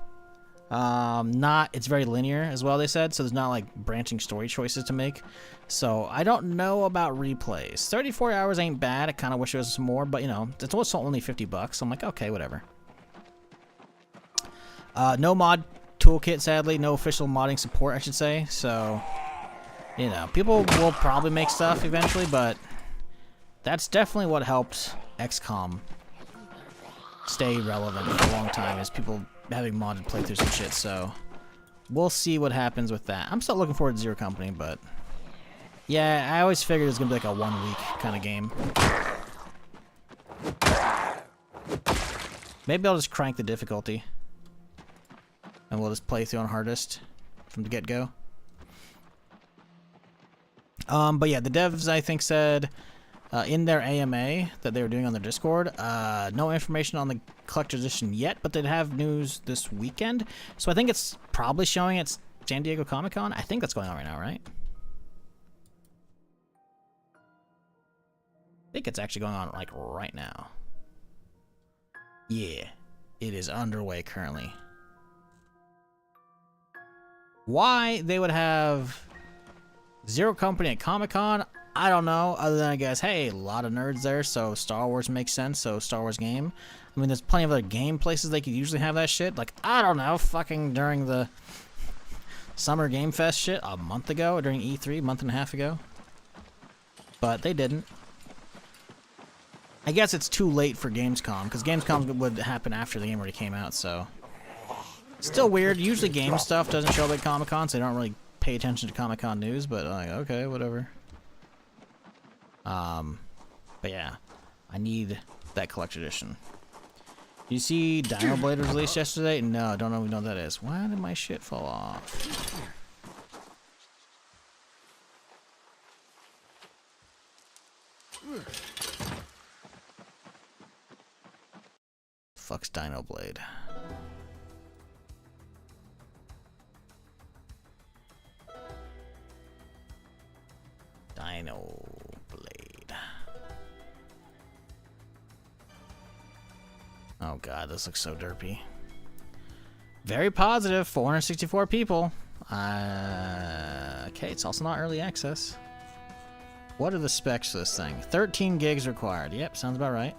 It's very linear as well, they said, so there's not like branching story choices to make. So I don't know about replays. 34 hours ain't bad. I kind of wish it was some more, but you know, it's also only $50, so I'm like, okay, whatever. No mod toolkit, sadly. No official modding support, I should say. So, you know, people will probably make stuff eventually, but that's definitely what helped XCOM stay relevant for a long time, is people having modded playthroughs and shit. So, we'll see what happens with that. I'm still looking forward to Zero Company, but yeah, I always figured it was gonna be like a 1 week kind of game. Maybe I'll just crank the difficulty, and we'll just play through on hardest from the get-go. But yeah, the devs, I think, said in their AMA that they were doing on their Discord, no information on the collector's edition yet, but they'd have news this weekend. So I think it's probably showing at San Diego Comic-Con. I think that's going on right now, right? I think it's actually going on like right now. Yeah, it is underway currently. Why they would have Zero Company at Comic-Con, I don't know, other than I guess, hey, a lot of nerds there, so Star Wars makes sense, so Star Wars game. I mean, there's plenty of other game places they could usually have that shit. Like, I don't know, fucking during the Summer Game Fest shit a month ago, or during E3 a month and a half ago. But they didn't. I guess it's too late for Gamescom, because Gamescom would happen after the game already came out, so. Still weird. Usually game stuff doesn't show up at Comic-Con, so they don't really pay attention to Comic-Con news, but like, okay, whatever. But yeah, I need that collector edition. You see Dino Blade was released yesterday? No, don't even know what that is. Why did my shit fall off? Fuck's Dino Blade. Dino Blade. Oh god, this looks so derpy. Very positive, 464 people. Okay, it's also not early access. What are the specs for this thing? 13 gigs required. Yep, sounds about right.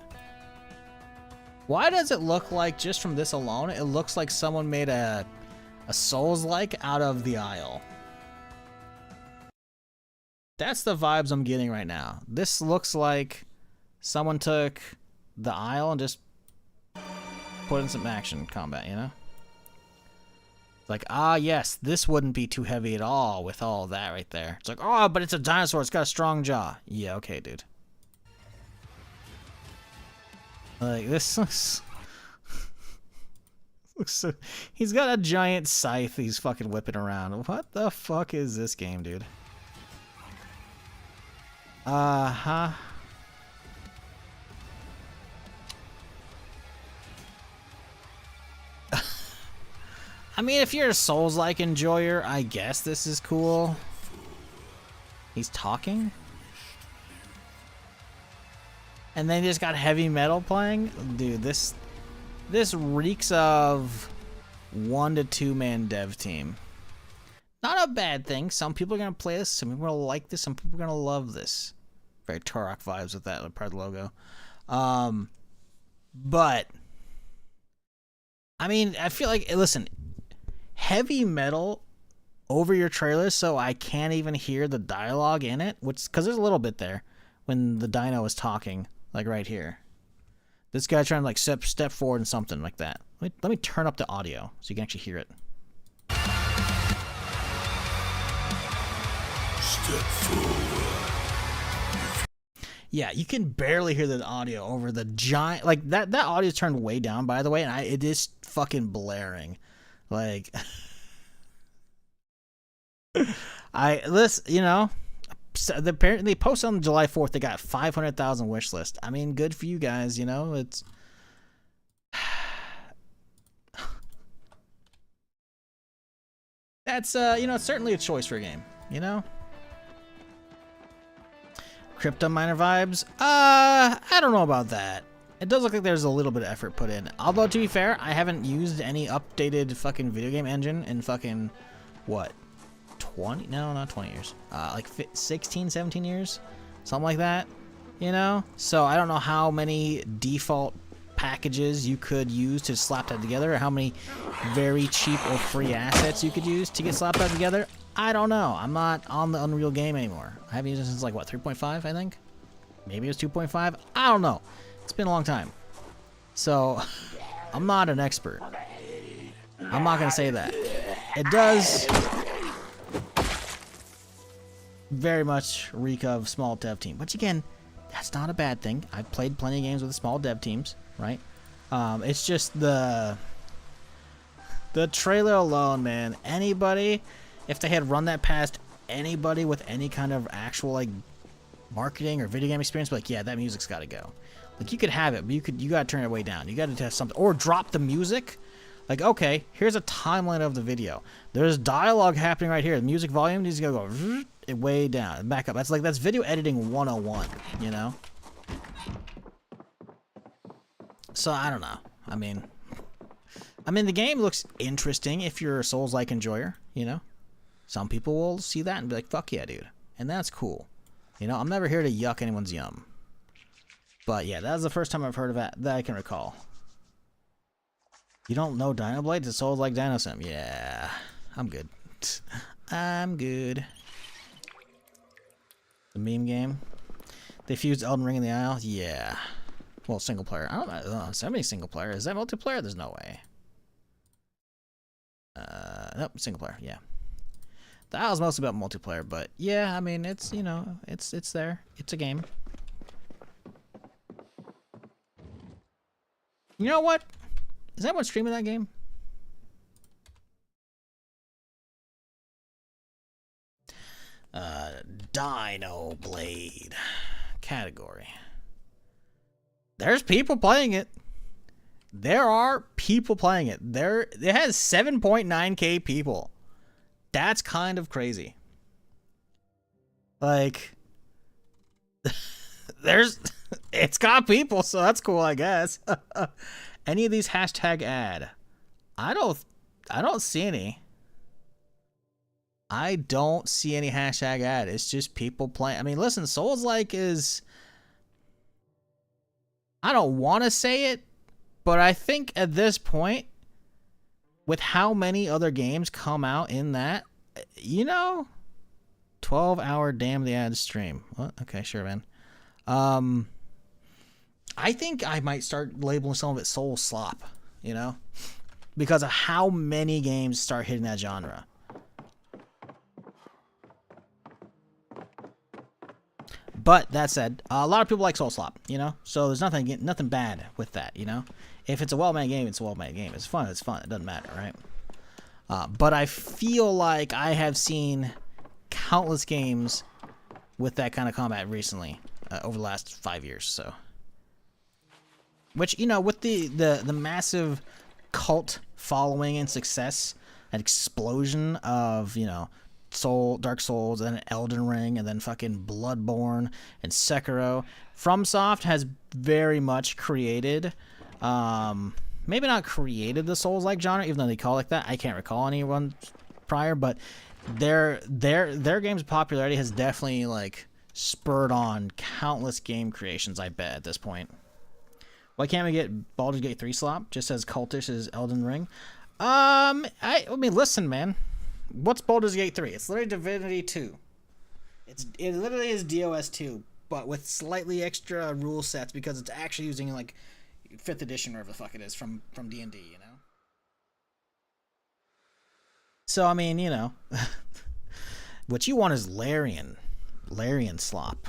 Why does it look like, just from this alone, it looks like someone made a Souls-like out of the Isle? That's the vibes I'm getting right now. This looks like someone took the Isle and just put in some action combat, you know? It's like, ah, yes, this wouldn't be too heavy at all with all that right there. It's like, oh, but it's a dinosaur. It's got a strong jaw. Yeah, okay, dude. Like, this looks so... He's got a giant scythe he's fucking whipping around. What the fuck is this game, dude? Uh-huh. I mean, if you're a Souls-like enjoyer, I guess this is cool. He's talking? And then just got heavy metal playing? Dude, this reeks of 1 to 2 man dev team. Not a bad thing. Some people are going to play this, some people are going to like this, some people are going to love this. Very Turok vibes with that part of the logo. But I mean, I feel like, listen, heavy metal over your trailers so I can't even hear the dialogue in it, which, because there's a little bit there when the dino is talking, like right here. This guy trying to like step forward and something like that. Let me turn up the audio so you can actually hear it. Step forward. Yeah, you can barely hear the audio over the giant, like that audio's turned way down, by the way, and it is fucking blaring. Like you know, apparently they posted on July 4th they got 500,000 wish list. I mean, good for you guys, you know. It's that's you know, it's certainly a choice for a game, you know. Crypto miner vibes? I don't know about that. It does look like there's a little bit of effort put in. Although, to be fair, I haven't used any updated fucking video game engine in fucking, what, 20? No, not 20 years. Like 16, 17 years? Something like that, you know? So I don't know how many default packages you could use to slap that together, or how many very cheap or free assets you could use to get slapped that together. I don't know. I'm not on the Unreal game anymore. I haven't used it since like what, 3.5 I think? Maybe it was 2.5. I don't know. It's been a long time. So I'm not an expert. I'm not gonna say that. It does very much reek of small dev team, which again, that's not a bad thing. I've played plenty of games with small dev teams, right? It's just the trailer alone, man. Anybody, if they had run that past anybody with any kind of actual like marketing or video game experience, be like, yeah, that music's got to go. Like, you could have it, but you got to turn it way down. You got to test something, or drop the music. Like, okay, here's a timeline of the video. There's dialogue happening right here. The music volume needs to go way down, back up. That's video editing 101, you know? So I don't know. I mean the game looks interesting if you're a Souls-like enjoyer, you know? Some people will see that and be like, fuck yeah, dude. And that's cool. You know, I'm never here to yuck anyone's yum. But yeah, that was the first time I've heard of that I can recall. You don't know Dinoblade? It's Souls-like Dinosim. Yeah, I'm good. I'm good. The meme game. They fused Elden Ring in the Isle? Yeah. Well, single player. I don't know. So many single player. Is that multiplayer? There's no way. Nope, single player. Yeah. The Isle's mostly about multiplayer, but yeah, I mean, it's, you know, it's there. It's a game. You know what? Is anyone streaming that game? Dino Blade category. There's people playing it. There are people playing it. It has 7.9k people. That's kind of crazy. Like, it's got people, so that's cool, I guess. Any of these hashtag ad? I don't see any. I don't see any hashtag ad. It's just people playing. I mean, listen, Souls-like is, I don't want to say it, but I think at this point, with how many other games come out in that, you know, 12-hour damn the ad stream. What? Okay, sure, man. I think I might start labeling some of it soul slop, you know, because of how many games start hitting that genre. But that said, a lot of people like soul slop, you know, so there's nothing bad with that, you know. If it's a well-made game, it's a well-made game. It's fun. It's fun. It doesn't matter, right? But I feel like I have seen countless games with that kind of combat recently, over the last 5 years. So, which, you know, with the massive cult following and success, an explosion of, you know, Dark Souls, and then Elden Ring, and then fucking Bloodborne and Sekiro. FromSoft has very much created, maybe not created the Souls-like genre, even though they call it like that. I can't recall anyone prior, but their game's popularity has definitely like spurred on countless game creations, I bet, at this point. Why can't we get Baldur's Gate 3 slop just as cultish as Elden Ring? I mean, listen, man. What's Baldur's Gate 3? It's literally Divinity 2. It literally is DOS 2, but with slightly extra rule sets because it's actually using like 5th edition or whatever the fuck it is from D&D, you know? So, I mean, you know, what you want is Larian slop.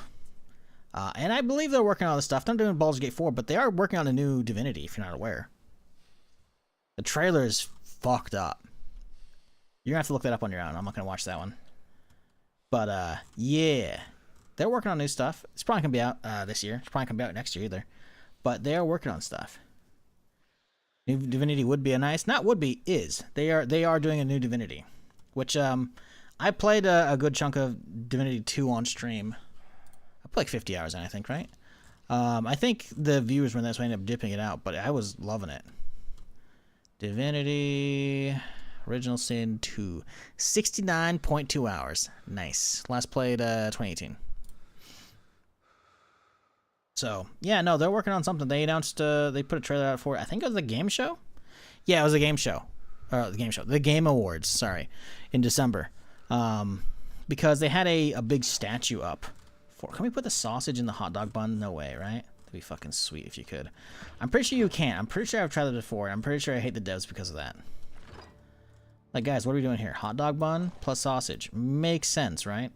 And I believe they're working on this stuff. They're not doing Baldur's Gate 4, but they are working on a new Divinity, if you're not aware. The trailer is fucked up. You're gonna have to look that up on your own. I'm not gonna watch that one. But yeah, they're working on new stuff. It's probably gonna be out this year. It's probably gonna be out next year either. But they are working on stuff. New Divinity would be a nice, not would be, is. They are doing a new Divinity, which I played a good chunk of Divinity 2 on stream. I played like 50 hours in, I think, right? I think the viewers were in this, so I ended up dipping it out, but I was loving it. Divinity Original Sin 2, 69.2 hours. Nice. Last played 2018. So yeah, no, they're working on something. They announced they put a trailer out for it. I think it was the game show. Yeah, it was a game show. The Game Awards. Sorry, in December. Because they had a big statue up. Can we put the sausage in the hot dog bun? No way, right? That'd be fucking sweet if you could. I'm pretty sure you can't. I'm pretty sure I've tried it before. I'm pretty sure I hate the devs because of that. Like, guys, what are we doing here? Hot dog bun plus sausage. Makes sense, right?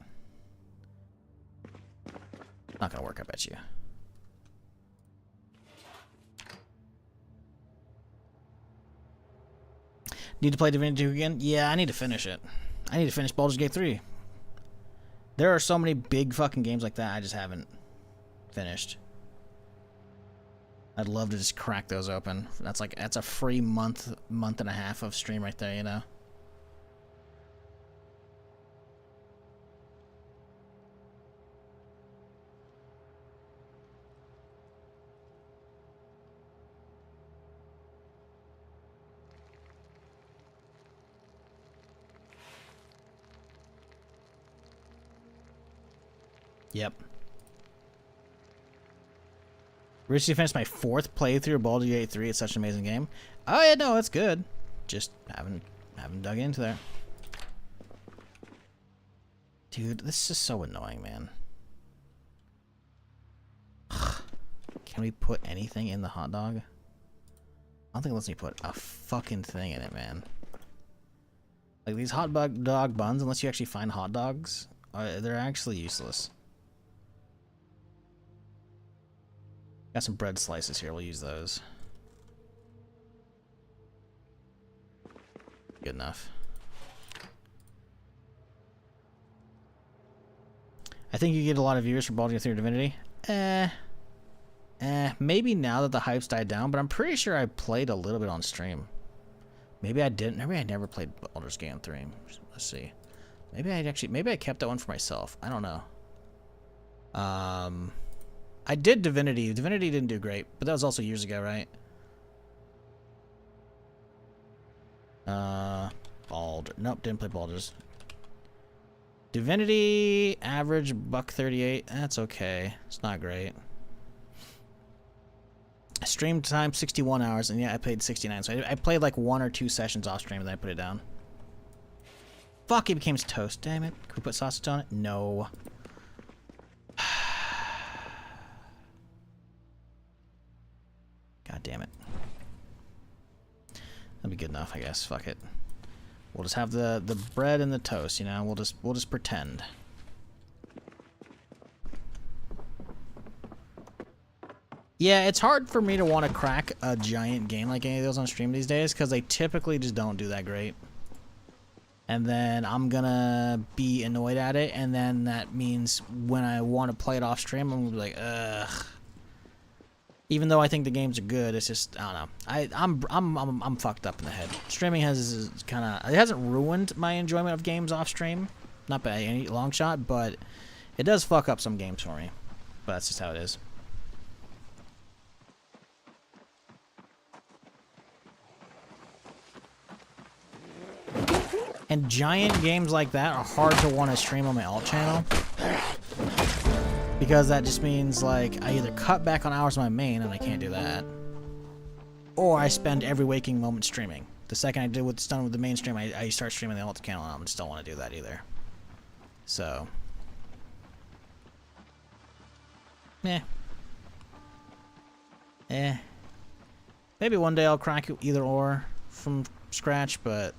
Not gonna work, I bet you. Need to play Divinity 2 again? Yeah, I need to finish it. I need to finish Baldur's Gate 3. There are so many big fucking games like that I just haven't finished. I'd love to just crack those open. That's a free month and a half of stream right there, you know? Yep. Recently finished my 4th playthrough of Baldur's Gate 3. It's such an amazing game. Oh yeah, no, it's good. Just haven't dug into there. Dude, this is so annoying, man. Can we put anything in the hot dog? I don't think it lets me put a fucking thing in it, man. Like these hot dog buns, unless you actually find hot dogs, they're actually useless. Got some bread slices here. We'll use those. Good enough. I think you get a lot of viewers for Baldur's Gate 3 Divinity. Maybe now that the hype's died down, but I'm pretty sure I played a little bit on stream. Maybe I didn't. Maybe I never played Baldur's Gate 3. Let's see. Maybe I kept that one for myself. I don't know. I did Divinity. Divinity didn't do great, but that was also years ago, right? Nope, didn't play Baldur's. Divinity, average $1.38. That's okay. It's not great. Stream time 61 hours, and yeah, I played 69. So I played like 1 or 2 sessions off stream, and then I put it down. Fuck, it became toast. Damn it. Can we put sausage on it? No. God damn it. That'll be good enough, I guess. Fuck it. We'll just have the bread and the toast, you know. We'll just pretend. Yeah, it's hard for me to want to crack a giant game like any of those on stream these days because they typically just don't do that great. And then I'm gonna be annoyed at it, and then that means when I want to play it off stream, I'm gonna be like, ugh. Even though I think the games are good, it's just I don't know. I'm fucked up in the head. Streaming has it hasn't ruined my enjoyment of games off stream, not by any long shot, but it does fuck up some games for me. But that's just how it is. And giant games like that are hard to want to stream on my alt channel. Because that just means, like, I either cut back on hours on my main, and I can't do that, or I spend every waking moment streaming. The second I do what's done with the main stream, I start streaming the alt channel, and I just don't want to do that either. So. Maybe one day I'll crack either or from scratch, but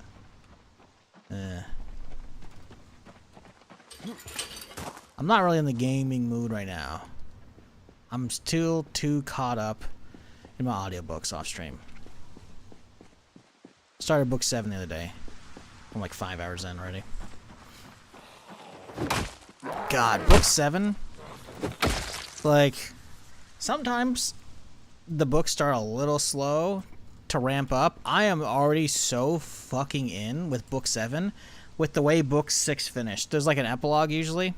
I'm not really in the gaming mood right now. I'm still too caught up in my audiobooks off stream. Started book 7 the other day. I'm like 5 hours in already. God, book 7? Like, sometimes the books start a little slow to ramp up. I am already so fucking in with book 7 with the way book 6 finished. There's like an epilogue usually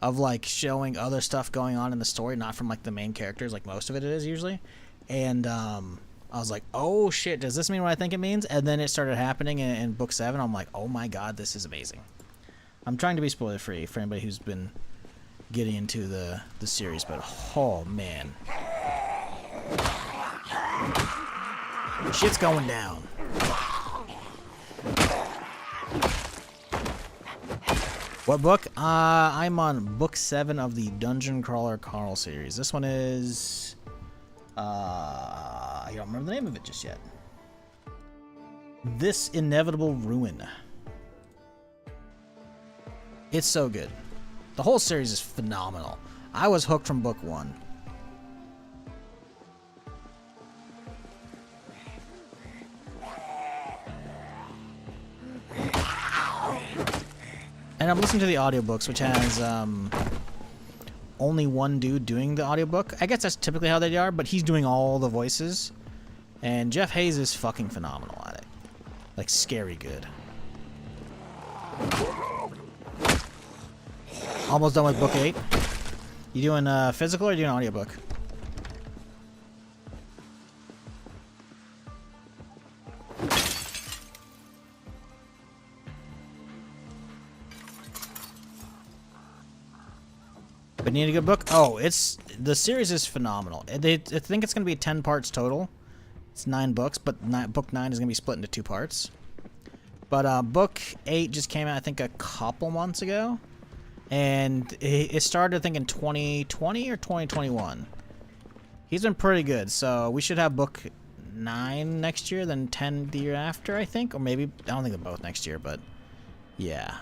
of like showing other stuff going on in the story, not from like the main characters, like most of it is usually. And I was like, oh shit, does this mean what I think it means? And then it started happening in book 7. I'm like, oh my god, this is amazing. I'm trying to be spoiler free for anybody who's been getting into the series, but oh man, shit's going down. What book? I'm on book 7 of the Dungeon Crawler Carl series. This one is I don't remember the name of it just yet. This Inevitable Ruin. It's so good. The whole series is phenomenal. I was hooked from book 1. And I'm listening to the audiobooks, which has only one dude doing the audiobook. I guess that's typically how they are, but he's doing all the voices. And Jeff Hayes is fucking phenomenal at it. Like, scary good. Almost done with book 8. You doing physical or you doing audiobook? But need a good book? Oh, the series is phenomenal. I think it's going to be 10 parts total. It's 9 books, but book 9 is going to be split into 2 parts. But book 8 just came out, I think, a couple months ago. And it started, I think, in 2020 or 2021. He's been pretty good, so we should have book 9 next year, then 10 the year after, I think. Or maybe, I don't think they're both next year, but yeah.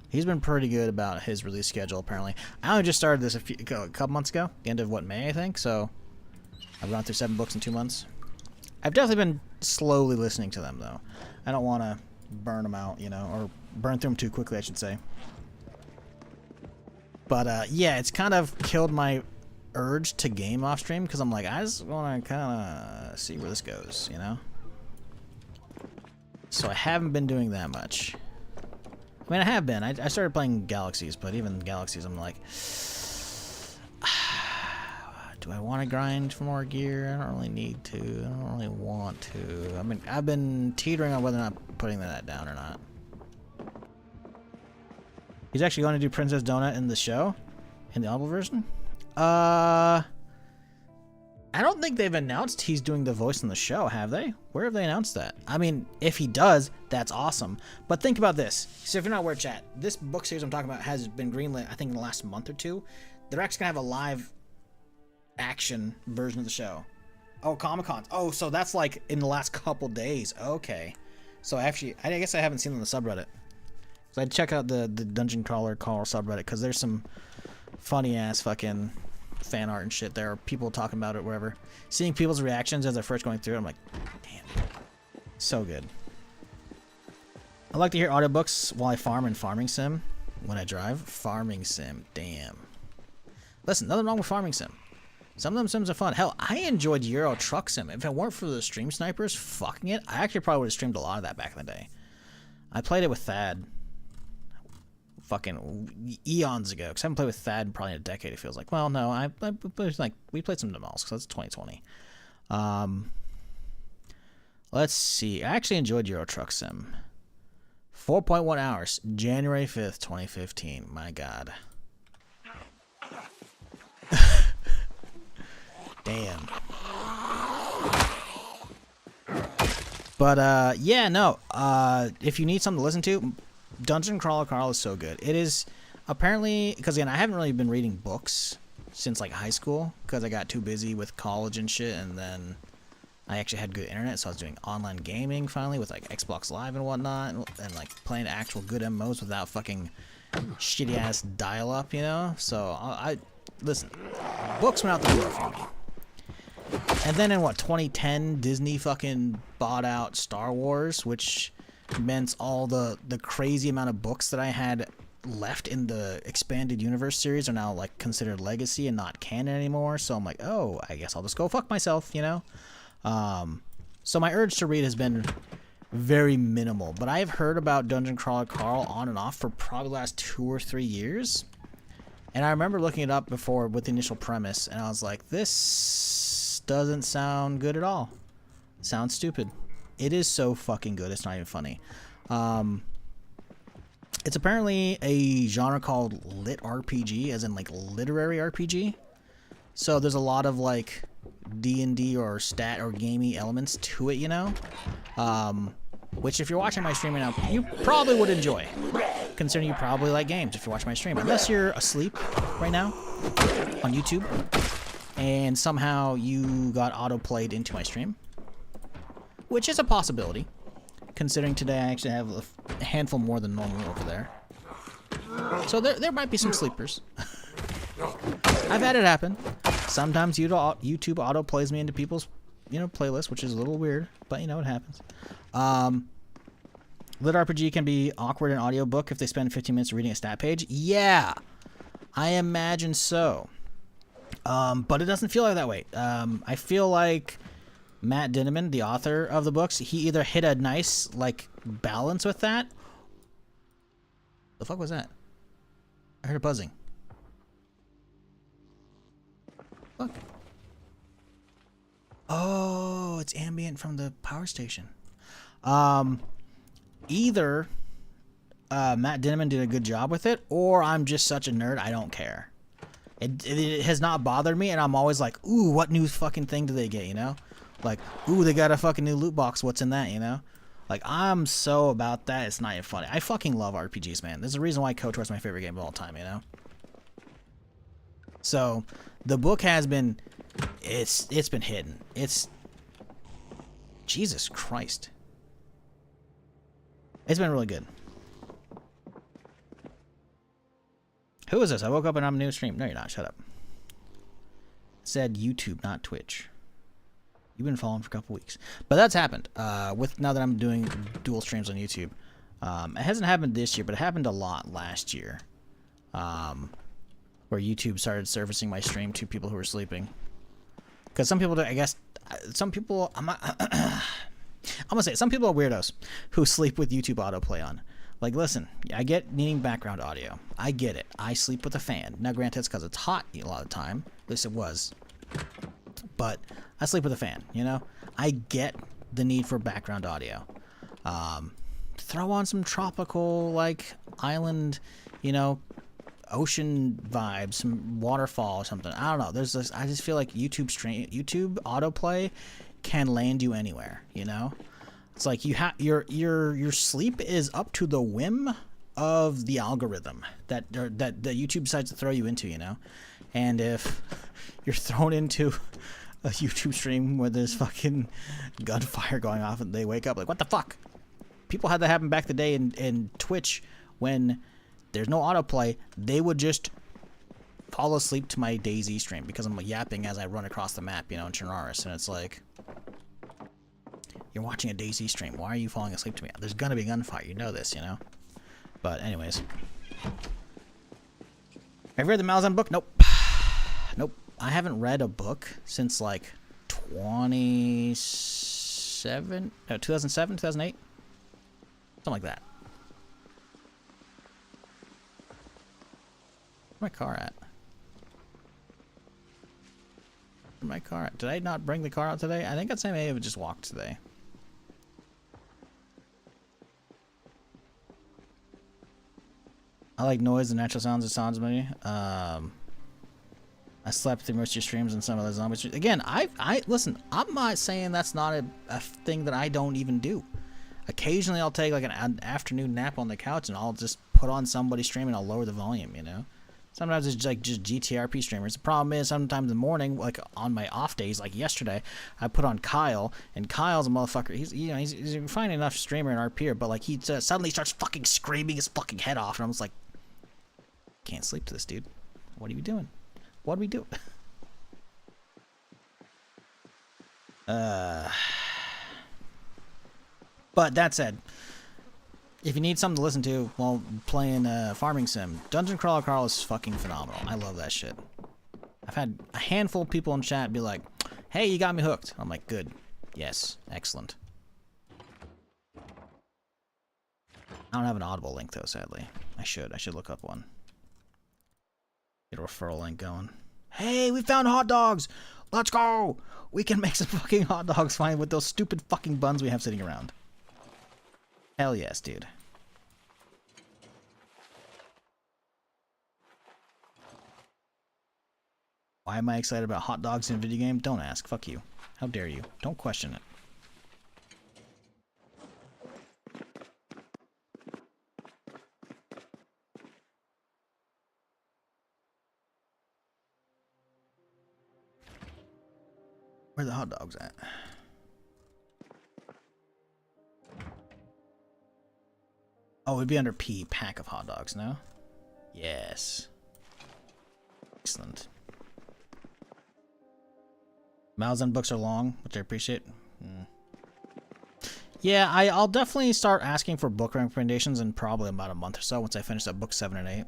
He's been pretty good about his release schedule, apparently. I only just started this a couple months ago, the end of, May, I think, so I've gone through 7 books in 2 months. I've definitely been slowly listening to them, though. I don't want to burn them out, or burn through them too quickly, I should say. But, yeah, it's kind of killed my urge to game off stream, because I'm like, I just want to kind of see where this goes, So I haven't been doing that much. I mean, I have been. I started playing Galaxies, but even Galaxies, I'm like, do I want to grind for more gear? I don't really need to. I don't really want to. I mean, I've been teetering on whether or not putting that down or not. He's actually going to do Princess Donut in the show, in the audible version. I don't think they've announced he's doing the voice in the show, have they? Where have they announced that? I mean, if he does, that's awesome. But think about this. So if you're not aware, chat, this book series I'm talking about has been greenlit, I think, in the last month or 2. They're actually going to have a live action version of the show. Oh, Comic-Con. Oh, so that's like in the last couple days. Okay. So I guess I haven't seen it on the subreddit. So I'd check out the Dungeon Crawler Carl subreddit, because there's some funny-ass fucking fan art and shit there, or people talking about it, wherever. Seeing people's reactions as they're first going through it, I'm like, damn. So good. I like to hear audiobooks while I farm in Farming Sim. When I drive, Farming Sim. Damn. Listen, nothing wrong with Farming Sim. Some of them sims are fun. Hell, I enjoyed Euro Truck Sim. If it weren't for the stream snipers fucking it, I actually probably would have streamed a lot of that back in the day. I played it with Thad fucking eons ago, because I haven't played with Thad in probably a decade, it feels like. Well, no, we played some Demals, because that's 2020. Let's see. I actually enjoyed Euro Truck Sim. 4.1 hours, January 5th, 2015. My God. Damn. But, yeah, no. If you need something to listen to, Dungeon Crawler Carl is so good. It is apparently, because again, I haven't really been reading books since like high school, because I got too busy with college and shit, and then I actually had good internet, so I was doing online gaming finally with like Xbox Live and whatnot, and like playing actual good MMOs without fucking shitty ass dial up, So I listen, books went out the door for me. And then in 2010, Disney fucking bought out Star Wars, which meant all the crazy amount of books that I had left in the expanded universe series are now like considered legacy and not canon anymore. So I'm like, oh, I guess I'll just go fuck myself, So my urge to read has been very minimal, but I've heard about Dungeon Crawler Carl on and off for probably the last 2 or 3 years. And I remember looking it up before with the initial premise, and I was like, this doesn't sound good at all. It sounds stupid. It is so fucking good, it's not even funny. It's apparently a genre called lit RPG, as in like literary RPG. So there's a lot of like D&D or stat or gamey elements to it, you know? Which if you're watching my stream right now, you probably would enjoy. Considering you probably like games if you're watching my stream. Unless you're asleep right now on YouTube and somehow you got auto-played into my stream. Which is a possibility. Considering today I actually have a handful more than normal over there. So there might be some sleepers. I've had it happen. Sometimes YouTube auto plays me into people's, playlists, which is a little weird, but it happens. Lit RPG can be awkward in audiobook if they spend 15 minutes reading a stat page. Yeah, I imagine so. But it doesn't feel like that way. I feel like Matt Dinniman, the author of the books, he either hit a nice balance with that. The fuck was that? I heard a buzzing. Look. Oh, it's ambient from the power station. Either Matt Dinniman did a good job with it, or I'm just such a nerd, I don't care. It has not bothered me, and I'm always like, ooh, what new fucking thing do they get, Like, ooh, they got a fucking new loot box, what's in that, Like, I'm so about that, it's not even funny. I fucking love RPGs, man. There's a reason why KOTOR's my favorite game of all time, So, the book has been, it's been hidden. It's, Jesus Christ. It's been really good. Who is this? I woke up and I'm a new stream. No, you're not. Shut up. It said YouTube, not Twitch. You've been following for a couple weeks. But that's happened. Now that I'm doing dual streams on YouTube. It hasn't happened this year, but it happened a lot last year. Where YouTube started surfacing my stream to people who were sleeping. Because some people, I guess, some people, I'm gonna say, some people are weirdos who sleep with YouTube autoplay on. Like, listen, I get needing background audio. I get it. I sleep with a fan. Now, granted, it's because it's hot a lot of the time. At least it was. But I sleep with a fan, I get the need for background audio. Throw on some tropical, island, ocean vibes, some waterfall or something. I don't know. There's this, I just feel like YouTube autoplay can land you anywhere, It's like your sleep is up to the whim of the algorithm that YouTube decides to throw you into, And if you're thrown into a YouTube stream where there's fucking gunfire going off and they wake up like, what the fuck? People had that happen back the day in Twitch when there's no autoplay. They would just fall asleep to my DayZ stream because I'm yapping as I run across the map, in Chernarus, and it's like, you're watching a DayZ stream. Why are you falling asleep to me? There's gonna be gunfire. You know this, But anyways. Have you read the Malazan book? Nope. Nope. I haven't read a book since 2007, 2008? Something like that. Where's my car at? Where's my car at? Did I not bring the car out today? I think I may have just walked today. I like noise and natural sounds. It sounds to me. I slept through most of your streams and some of the zombies. Again, I listen. I'm not saying that's not a thing that I don't even do. Occasionally, I'll take an afternoon nap on the couch and I'll just put on somebody's stream and I'll lower the volume. Sometimes it's just GTRP streamers. The problem is sometimes in the morning, on my off days, like yesterday, I put on Kyle, and Kyle's a motherfucker. He's a fine enough streamer in RP, but he suddenly starts fucking screaming his fucking head off, and I'm just like, can't sleep to this, dude. What are you doing? What do we do? But that said, if you need something to listen to while playing Farming Sim, Dungeon Crawler Carl is fucking phenomenal. I love that shit. I've had a handful of people in chat be like, hey, you got me hooked. I'm like, good. Yes. Excellent. I don't have an Audible link, though, sadly. I should look up one. Get a referral link going. Hey, we found hot dogs! Let's go! We can make some fucking hot dogs fine with those stupid fucking buns we have sitting around. Hell yes, dude. Why am I excited about hot dogs in a video game? Don't ask. Fuck you. How dare you? Don't question it. Where are the hot dogs at? Oh, it'd be under P, pack of hot dogs, no? Yes. Excellent. Malzahn books are long, which I appreciate. Yeah, I'll definitely start asking for book recommendations in probably about a month or so once I finish up book 7 and 8.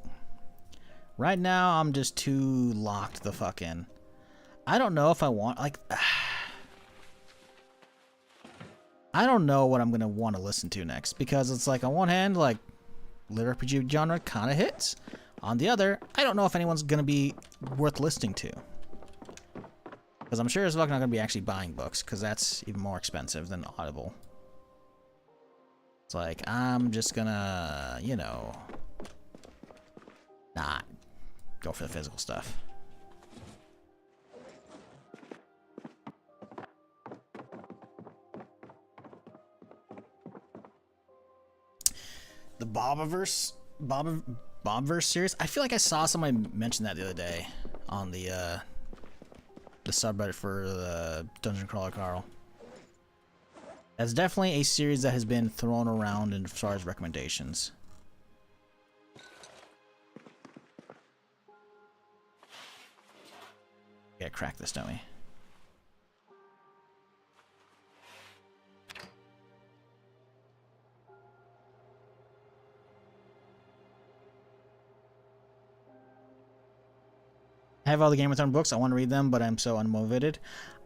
Right now, I'm just too locked the fuck in. I don't know if I want, like... I don't know what I'm going to want to listen to next, because it's like, on one hand, like, lit RPG genre kind of hits. On the other, I don't know if anyone's going to be worth listening to. Because I'm sure as fuck not going to be actually buying books, because that's even more expensive than Audible. It's like, I'm just gonna, you know, not go for the physical stuff. The Bobverse series. I feel like I saw somebody mention that the other day on the subreddit for the Dungeon Crawler Carl. That's definitely a series that has been thrown around as far as recommendations. We gotta crack this, don't we? I have all the Game of Thrones books. I want to read them, but I'm so unmotivated.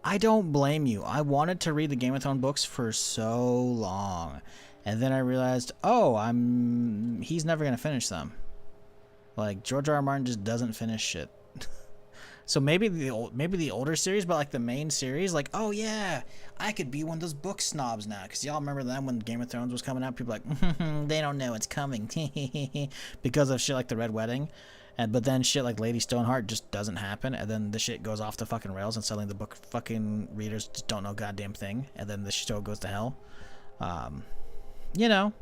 I don't blame you. I wanted to read the Game of Thrones books for so long, and then I realized, oh, he's never gonna finish them. Like George R. R. Martin just doesn't finish shit. So maybe the older series, but like the main series, like, oh yeah, I could be one of those book snobs now, because y'all remember them when Game of Thrones was coming out. People like, they don't know it's coming, because of shit like the Red Wedding. But then shit like Lady Stoneheart just doesn't happen, and then the shit goes off the fucking rails, and suddenly the book fucking readers just don't know a goddamn thing, and then the show goes to hell. You know,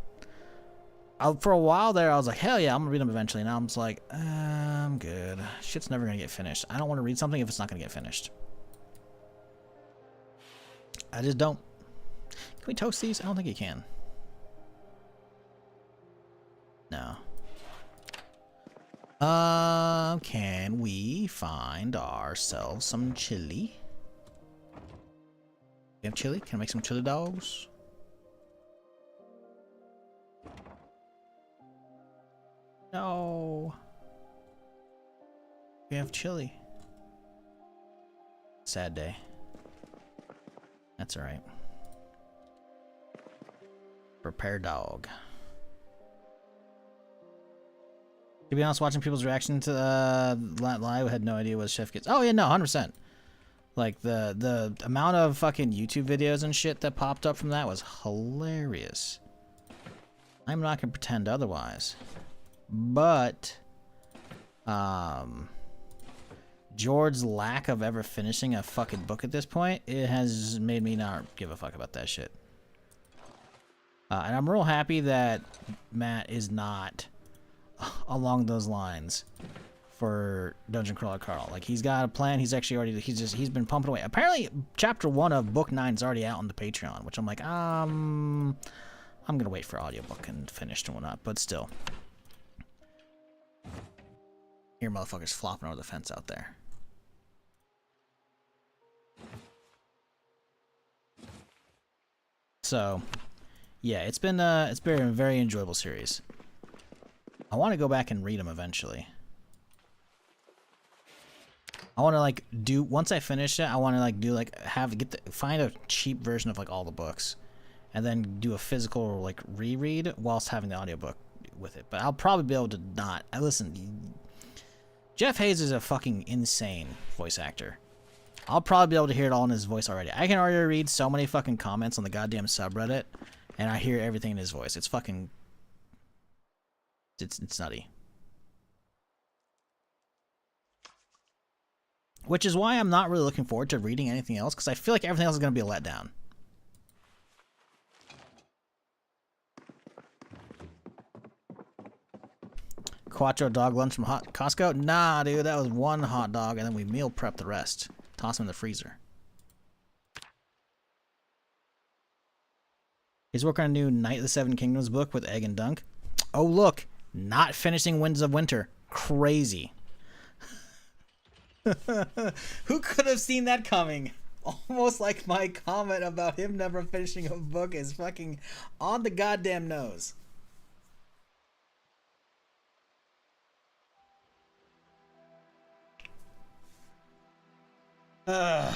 for a while there, I was like, hell yeah, I'm gonna read them eventually. Now I'm just like, I'm good. Shit's never gonna get finished. I don't want to read something if it's not gonna get finished. I just don't. Can we toast these? I don't think you can. No. Can we find ourselves some chili? We have chili? Can I make some chili dogs? No. We have chili. Sad day. That's alright. Prepare dog. To be honest, watching people's reaction to live, I had no idea what Chef gets. Oh yeah, no, 100%. Like the amount of fucking YouTube videos and shit that popped up from that was hilarious. I'm not gonna pretend otherwise. But George's lack of ever finishing a fucking book at this point, it has made me not give a fuck about that shit. And I'm real happy that Matt is not along those lines for Dungeon Crawler Carl. Like, he's got a plan. He's actually already, he's been pumping away. Apparently chapter 1 of book 9 is already out on the Patreon, which I'm like, I'm gonna wait for audiobook and finished and whatnot, but still. Hear motherfuckers flopping over the fence out there. So yeah, it's been a very enjoyable series. I want to go back and read them eventually. I want to like do, once I finish it, I want to like do like find a cheap version of like all the books, and then do a physical like reread whilst having the audiobook with it. But I'll probably be able to not. Listen, Jeff Hayes is a fucking insane voice actor. I'll probably be able to hear it all in his voice already. I can already read so many fucking comments on the goddamn subreddit, and I hear everything in his voice. It's fucking, it's nutty. Which is why I'm not really looking forward to reading anything else, because I feel like everything else is going to be a letdown. Quattro dog lunch from Costco? Nah, dude, that was one hot dog, and then we meal prep the rest. Toss them in the freezer. He's working on a new Night of the Seven Kingdoms book with Egg and Dunk. Oh, look. Not finishing Winds of Winter. Crazy. Who could have seen that coming? Almost like my comment about him never finishing a book is fucking on the goddamn nose. That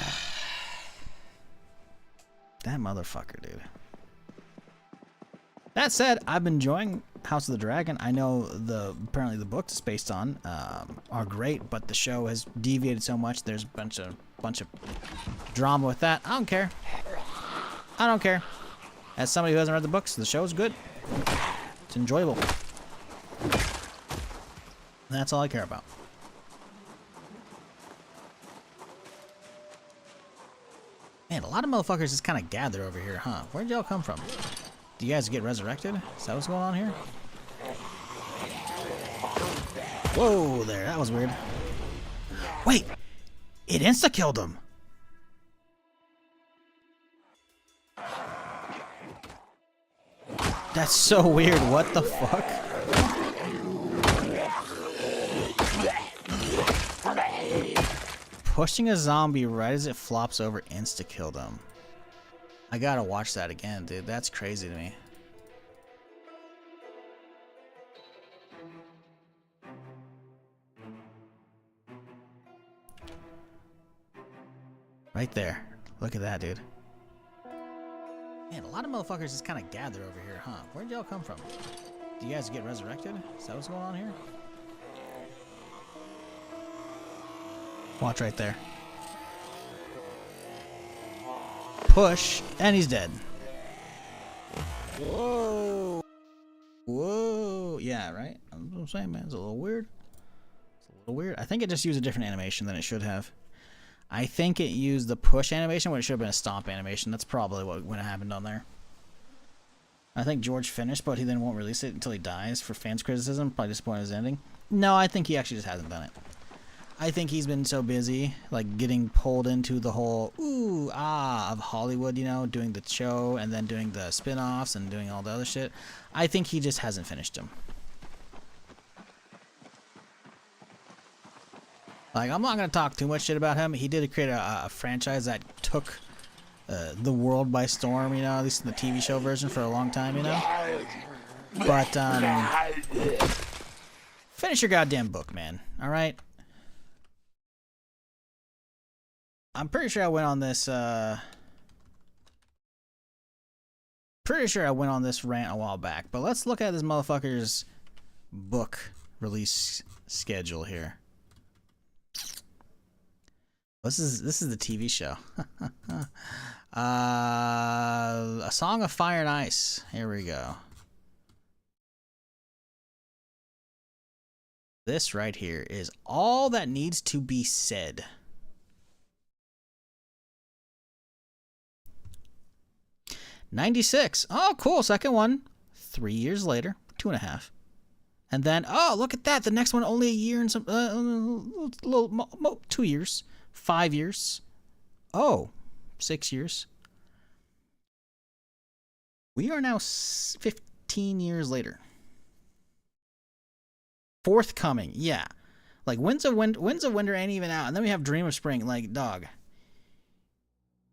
motherfucker, dude. That said, I've been enjoying House of the Dragon. I know apparently the books it's based on are great, but the show has deviated so much. There's a bunch of drama with that. I don't care. I don't care. As somebody who hasn't read the books, the show is good. It's enjoyable. And that's all I care about. Man, a lot of motherfuckers just kind of gather over here, huh? Where'd y'all come from? Do you guys get resurrected? Is that what's going on here? Whoa there, that was weird. Wait! It insta-killed him! That's so weird, what the fuck? Pushing a zombie right as it flops over insta-killed him. I gotta watch that again, dude. That's crazy to me. Right there. Look at that, dude. Man, a lot of motherfuckers just kind of gather over here, huh? Where'd y'all come from? Do you guys get resurrected? Is that what's going on here? Watch right there. Push, and he's dead. Whoa. Whoa. Yeah, right? That's what I'm saying, man. It's a little weird. It's a little weird. I think it just used a different animation than it should have. I think it used the push animation when it should have been a stomp animation. That's probably what happened on there. I think George finished, but he then won't release it until he dies for fans' criticism. Probably disappointed in his ending. No, I think he actually just hasn't done it. I think he's been so busy, like, getting pulled into the whole ooh, ah of Hollywood, you know, doing the show and then doing the spin-offs and doing all the other shit. I think he just hasn't finished them. Like, I'm not going to talk too much shit about him. He did create a franchise that took the world by storm, you know, at least in the TV show version for a long time, you know? But, finish your goddamn book, man, alright? I'm pretty sure I went on this, rant a while back, but let's look at this motherfucker's book release schedule here. This is the TV show. A Song of Fire and Ice. Here we go. This right here is all that needs to be said. '96. Oh, cool. Second one. 3 years later. 2.5. And then, oh, look at that. The next one only a year and some, 2 years. 5 years. Oh, 6 years. We are now 15 years later. Forthcoming, yeah. Like, Winds of Winter ain't even out. And then we have Dream of Spring. Like, dog.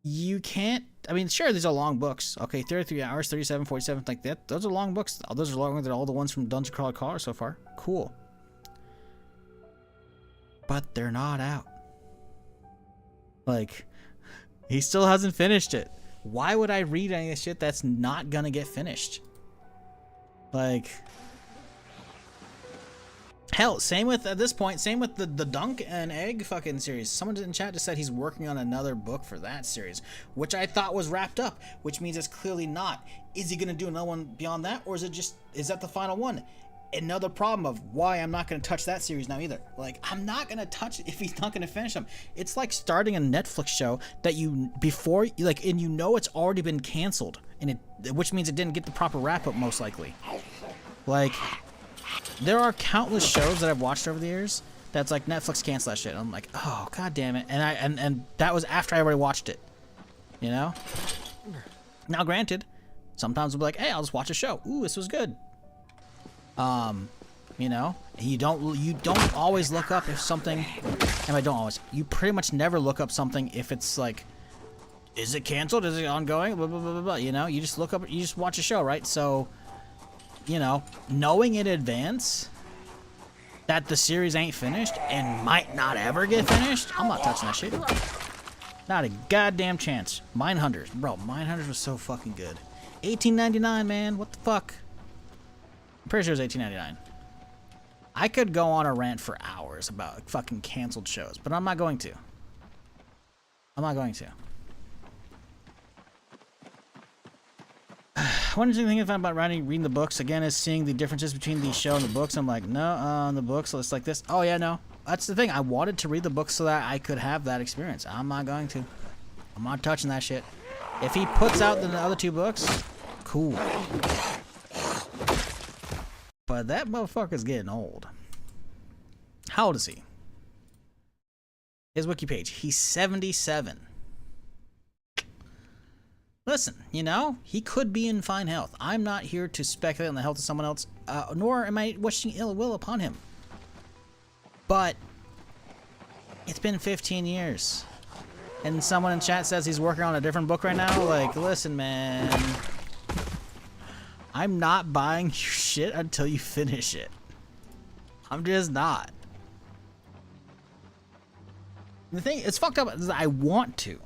You can't, I mean, sure, these are long books. Okay, 33 hours, 37, 47, like that. Those are long books. Those are longer than all the ones from Dungeon Crawler Collar so far. Cool. But they're not out. Like, he still hasn't finished it. Why would I read any of this shit that's not gonna get finished? Like, hell, same with, at this point, same with the Dunk and Egg fucking series. Someone in chat just said he's working on another book for that series, which I thought was wrapped up, which means it's clearly not. Is he gonna do another one beyond that, or is that the final one? another problem of why I'm not going to touch that series now either. Like, I'm not going to touch it if he's not going to finish them. It's like starting a Netflix show that you, before, like, and you know it's already been canceled, and which means it didn't get the proper wrap-up, most likely. Like, there are countless shows that I've watched over the years that's like, Netflix cancel that shit. And I'm like, oh, god damn it. And that was after I already watched it. You know? Now, granted, sometimes we'll be like, hey, I'll just watch a show. Ooh, this was good. You know, you don't always look up if something, and I don't always, you pretty much never look up something if it's like, is it canceled? Is it ongoing? Blah, blah, blah, blah, blah. You know, you just look up, you just watch a show, right? So, you know, knowing in advance that the series ain't finished and might not ever get finished, I'm not touching that shit. Not a goddamn chance. Mindhunters, bro, Mindhunters was so fucking good. $18.99, man, what the fuck? I'm pretty sure it was $18.99. I could go on a rant for hours about fucking canceled shows, but I'm not going to. I'm not going to. One interesting thing I found about reading the books, again, is seeing the differences between the show and the books. I'm like, no, in the books, it's like this. Oh, yeah, no. That's the thing. I wanted to read the books so that I could have that experience. I'm not going to. I'm not touching that shit. If he puts out the other two books, cool. But that motherfucker's getting old. How old is he? His wiki page. He's 77. Listen, you know, he could be in fine health. I'm not here to speculate on the health of someone else, nor am I wishing ill will upon him. But it's been 15 years. And someone in chat says he's working on a different book right now. Like, listen, man. I'm not buying your shit until you finish it. I'm just not. The thing, it's fucked up is that I want to.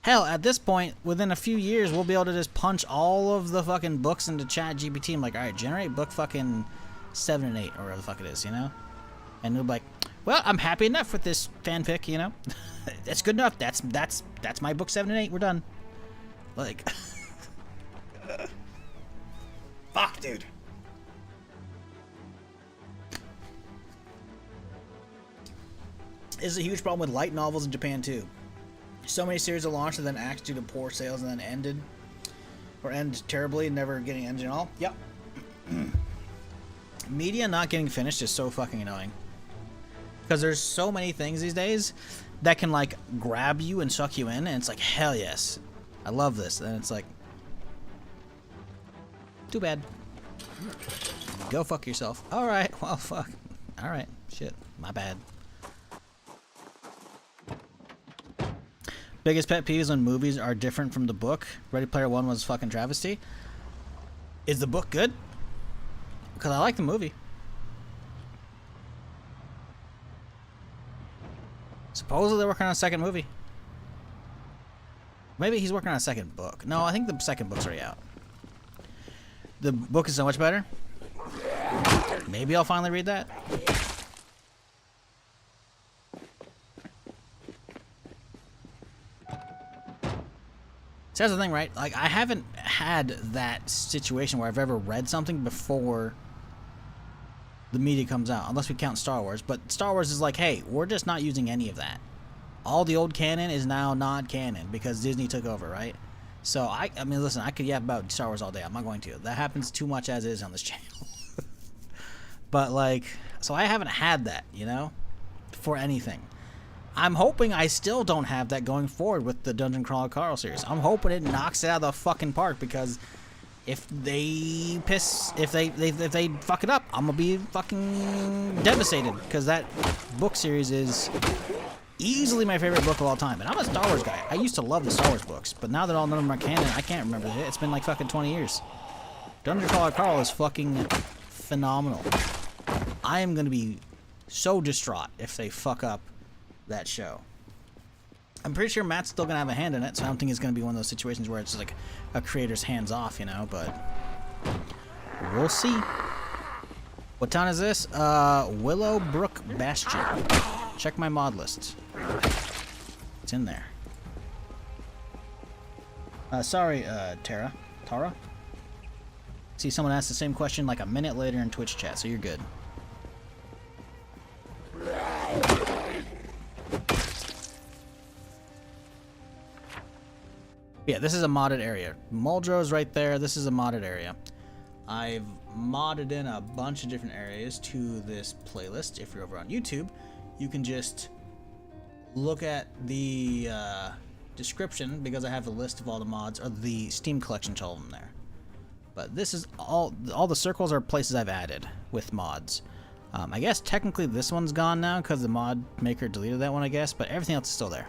Hell, at this point, within a few years, we'll be able to just punch all of the fucking books into chat GPT. I'm like, alright, generate book fucking 7 and 8, or whatever the fuck it is, you know? And it'll be like, well, I'm happy enough with this fanfic, you know? That's good enough. That's my book 7 and 8. We're done. Like, fuck, dude. This is a huge problem with light novels in Japan too. So many series are launched and then axed due to poor sales and then ended, or end terribly, never getting ended at all. Yep. Media not getting finished is so fucking annoying. Because there's so many things these days that can, like, grab you and suck you in, and it's like, hell yes, I love this. And it's like, too bad. Go fuck yourself. Alright, well, fuck. Alright, shit, my bad. Biggest pet peeves when movies are different from the book. Ready Player One was fucking travesty. Is the book good? Because I like the movie. Supposedly they're working on a second movie. Maybe he's working on a second book. No, I think the second book's already out. The book is so much better. Maybe I'll finally read that. So that's the thing, right? Like, I haven't had that situation where I've ever read something before the media comes out, unless we count Star Wars. But Star Wars is like, hey, we're just not using any of that. All the old canon is now not canon because Disney took over, right? So, I mean, listen, I could yap about Star Wars all day. I'm not going to. That happens too much as is on this channel. But, like, so I haven't had that, you know, for anything. I'm hoping I still don't have that going forward with the Dungeon Crawler Carl series. I'm hoping it knocks it out of the fucking park, because if they fuck it up, I'm gonna be fucking devastated, because that book series is easily my favorite book of all time. And I'm a Star Wars guy. I used to love the Star Wars books, but now that all none of them are canon, I can't remember it. It's been like fucking 20 years. Dungeon Crawler Carl is fucking phenomenal. I am gonna be so distraught if they fuck up that show. I'm pretty sure Matt's still gonna have a hand in it, so I don't think it's gonna be one of those situations where it's like a creator's hands off, you know, but we'll see. What town is this? Willowbrook Bastion. Check my mod list. It's in there. Sorry, Tara. See, someone asked the same question like a minute later in Twitch chat, so you're good. Yeah, this is a modded area. Muldrow's right there. This is a modded area. I've modded in a bunch of different areas to this playlist. If you're over on YouTube, you can just look at the description because I have a list of all the mods, or the Steam collection to all of them there. But this is all the circles are places I've added with mods. I guess technically this one's gone now because the mod maker deleted that one, I guess, but everything else is still there.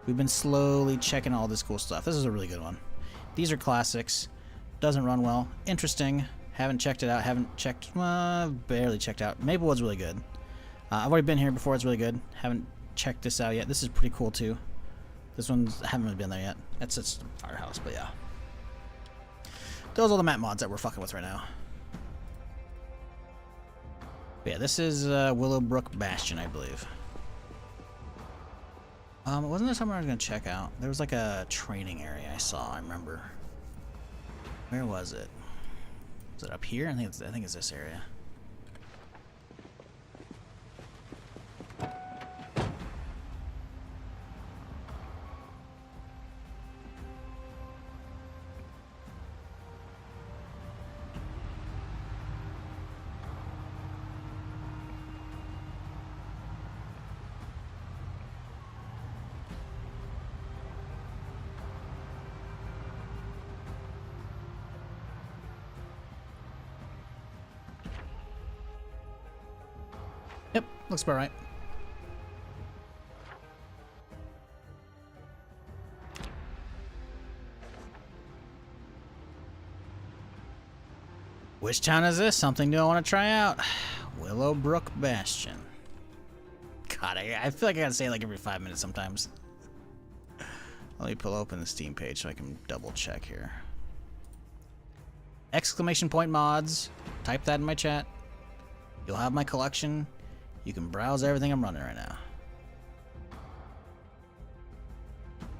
We've been slowly checking all this cool stuff. This is a really good one. These are classics. Doesn't run well. Interesting. Haven't checked it out. Barely checked out. Maplewood's really good. I've already been here before. It's really good. Haven't checked this out yet. This is pretty cool too. This one's, I haven't really been there yet. That's just a firehouse, but yeah. Those are the map mods that we're fucking with right now. But yeah, this is Willowbrook Bastion, I believe. Wasn't there somewhere I was gonna check out? There was like a training area I saw, I remember. Where was it? Was it up here? I think it's this area. Yep, looks about right. Which town is this? Something new I want to try out. Willowbrook Bastion. God, I feel like I gotta say it like every 5 minutes sometimes. Let me pull open the Steam page so I can double check here. Exclamation point mods. Type that in my chat. You'll have my collection. You can browse everything I'm running right now.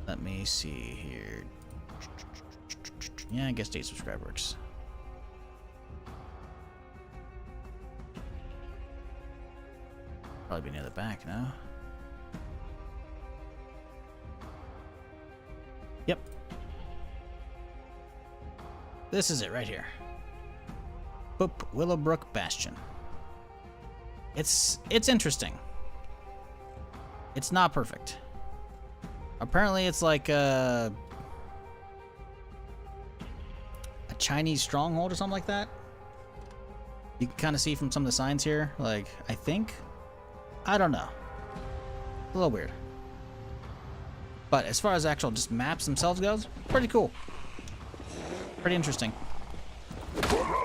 Let me see here. Yeah, I guess date subscribe works. Probably be near the back now. Yep. This is it right here. Boop, Willowbrook Bastion. It's interesting. It's not perfect. Apparently it's like a Chinese stronghold or something like that. You can kind of see from some of the signs here, like, I think. I don't know. A little weird. But as far as actual just maps themselves goes, pretty cool. Pretty interesting.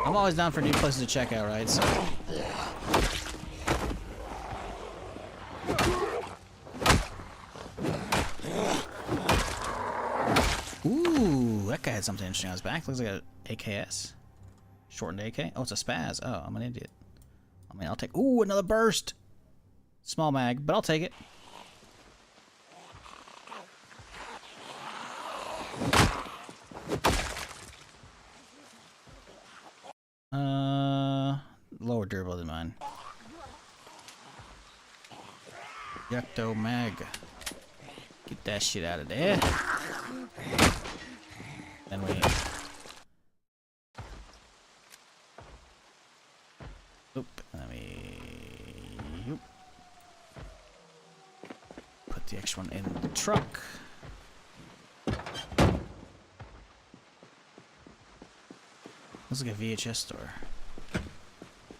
I'm always down for new places to check out, right? So. Ooh, that guy had something interesting on his back. Looks like an AKS. Shortened AK. Oh, it's a spaz. Oh, I'm an idiot. I mean, I'll take... Ooh, another burst! Small mag, but I'll take it. Lower durable than mine. Yucto mag. Get that shit out of there. Then we... Oop, let me... Oop. Put the extra one in the truck. Looks like a VHS store.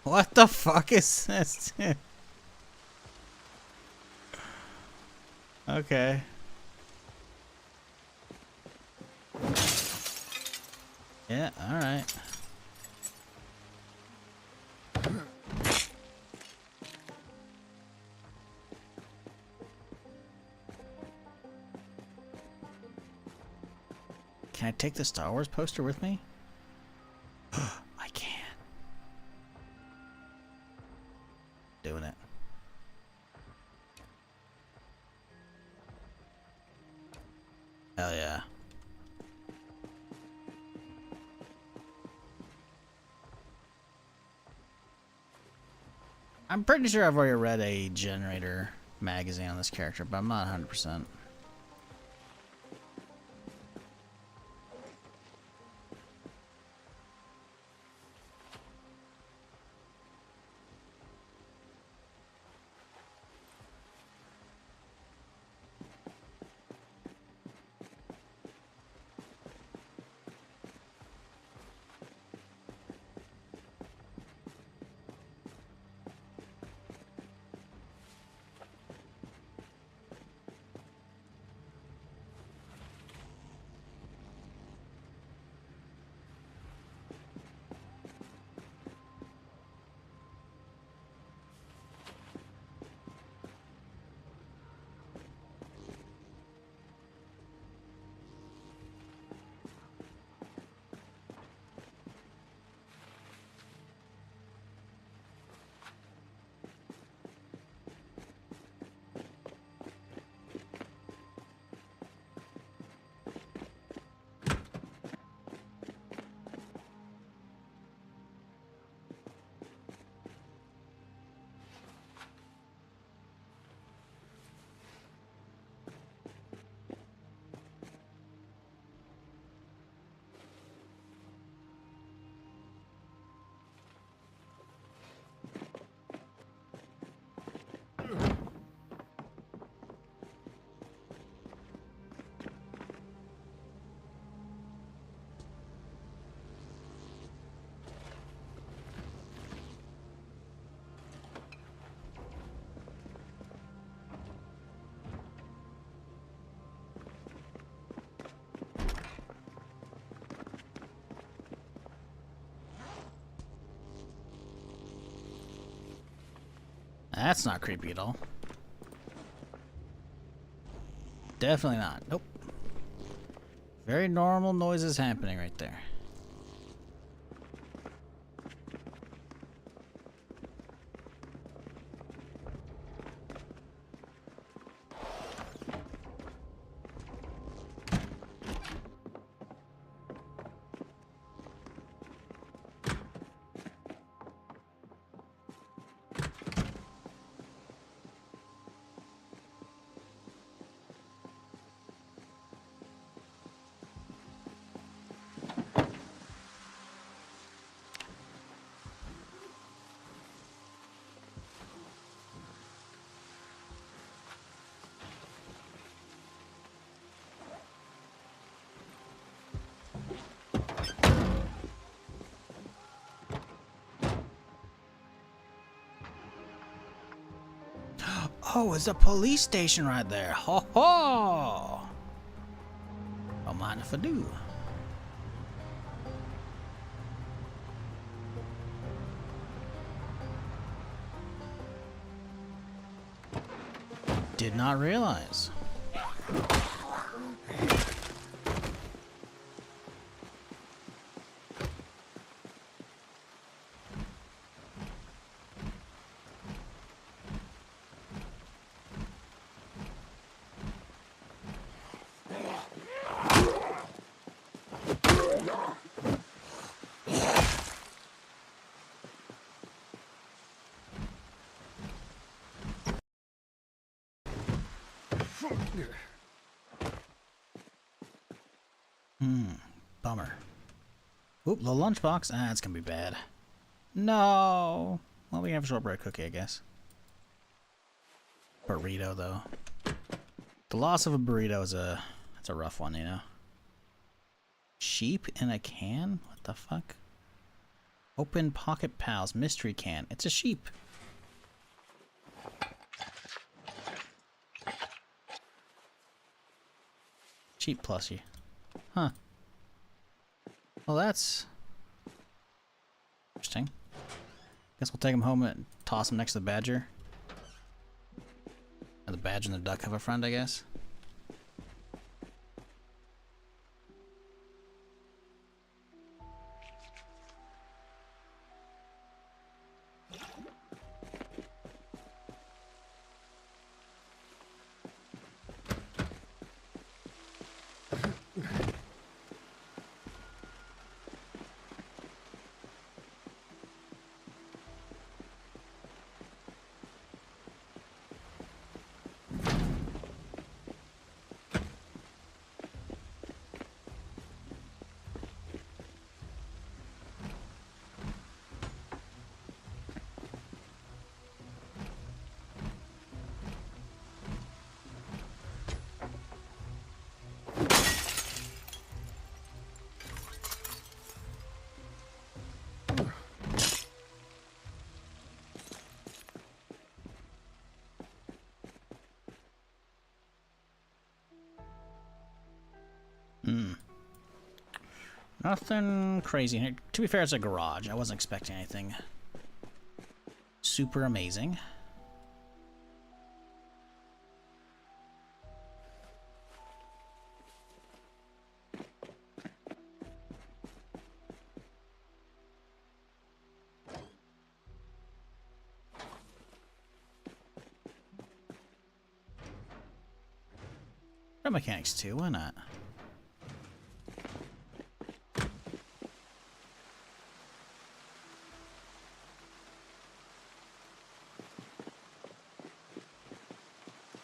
What the fuck is this? Okay. Yeah, alright. Can I take the Star Wars poster with me? I can. Doing it. Hell yeah. I'm pretty sure I've already read a generator magazine on this character, but I'm not 100%. That's not creepy at all. Definitely not. Nope. Very normal noises happening right there. Oh, it's a police station right there. Ho ho! Don't mind if I do. Did not realize. Bummer. Oop, the lunchbox. Ah, it's gonna be bad. No. Well, we can have a shortbread cookie, I guess. Burrito, though. The loss of a burrito is that's a rough one, you know. Sheep in a can? What the fuck? Open Pocket Pals mystery can. It's a sheep. Sheep plushie. Huh. Well, that's interesting. Guess we'll take him home and toss him next to the badger. And the badger and the duck have a friend, I guess. Nothing crazy in here. To be fair, it's a garage. I wasn't expecting anything super amazing. Mechanics too, why not?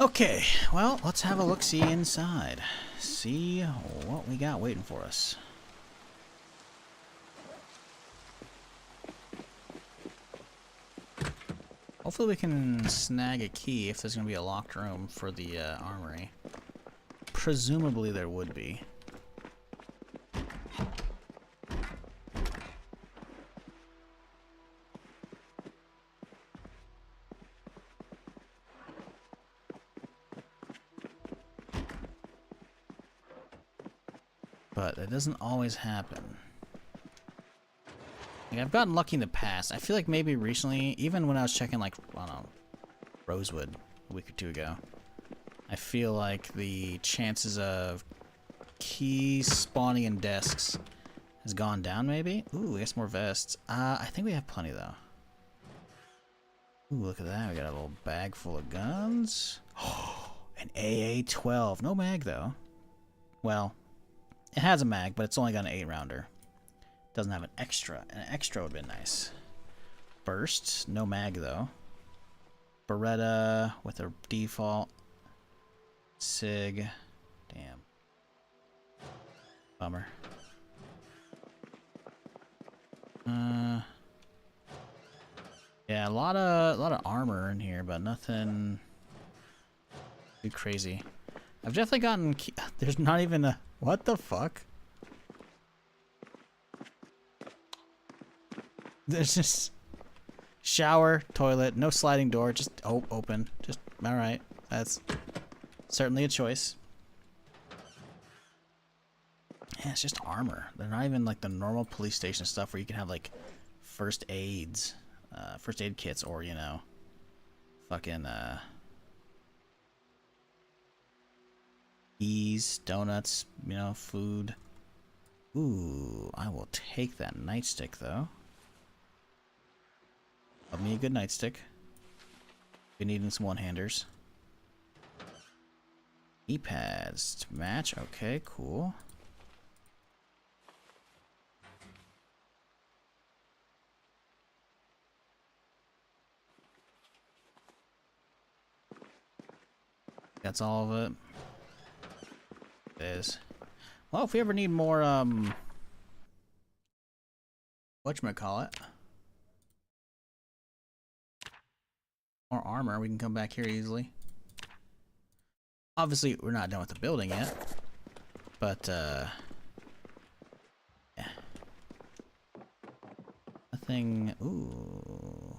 Okay, well, let's have a look-see inside. See what we got waiting for us. Hopefully we can snag a key if there's going to be a locked room for the armory. Presumably there would be. But it doesn't always happen. Like, I've gotten lucky in the past. I feel like maybe recently, even when I was checking, like, I don't know, Rosewood a week or two ago, I feel like the chances of keys spawning in desks has gone down, maybe? Ooh, we got some more vests. I think we have plenty, though. Ooh, look at that. We got a little bag full of guns. Oh, an AA-12. No mag, though. Well, it has a mag, but it's only got an 8-rounder. Doesn't have an extra. An extra would have been nice. Burst. No mag, though. Beretta with a default. Sig. Damn. Bummer. Yeah, a lot of armor in here, but nothing too crazy. I've definitely gotten there's not even a what the fuck? There's just shower, toilet, no sliding door, just open. Just all right. That's certainly a choice. Yeah, it's just armor. They're not even like the normal police station stuff where you can have like first aid kits, or you know, fucking teas, donuts, you know, food. Ooh, I will take that nightstick though. Love me a good nightstick. Been needing some one-handers. E-pads to match. Okay, cool. That's all of it. It is. Well, if we ever need more, whatchamacallit, more armor, we can come back here easily. Obviously, we're not done with the building yet, but, yeah. Nothing, ooh.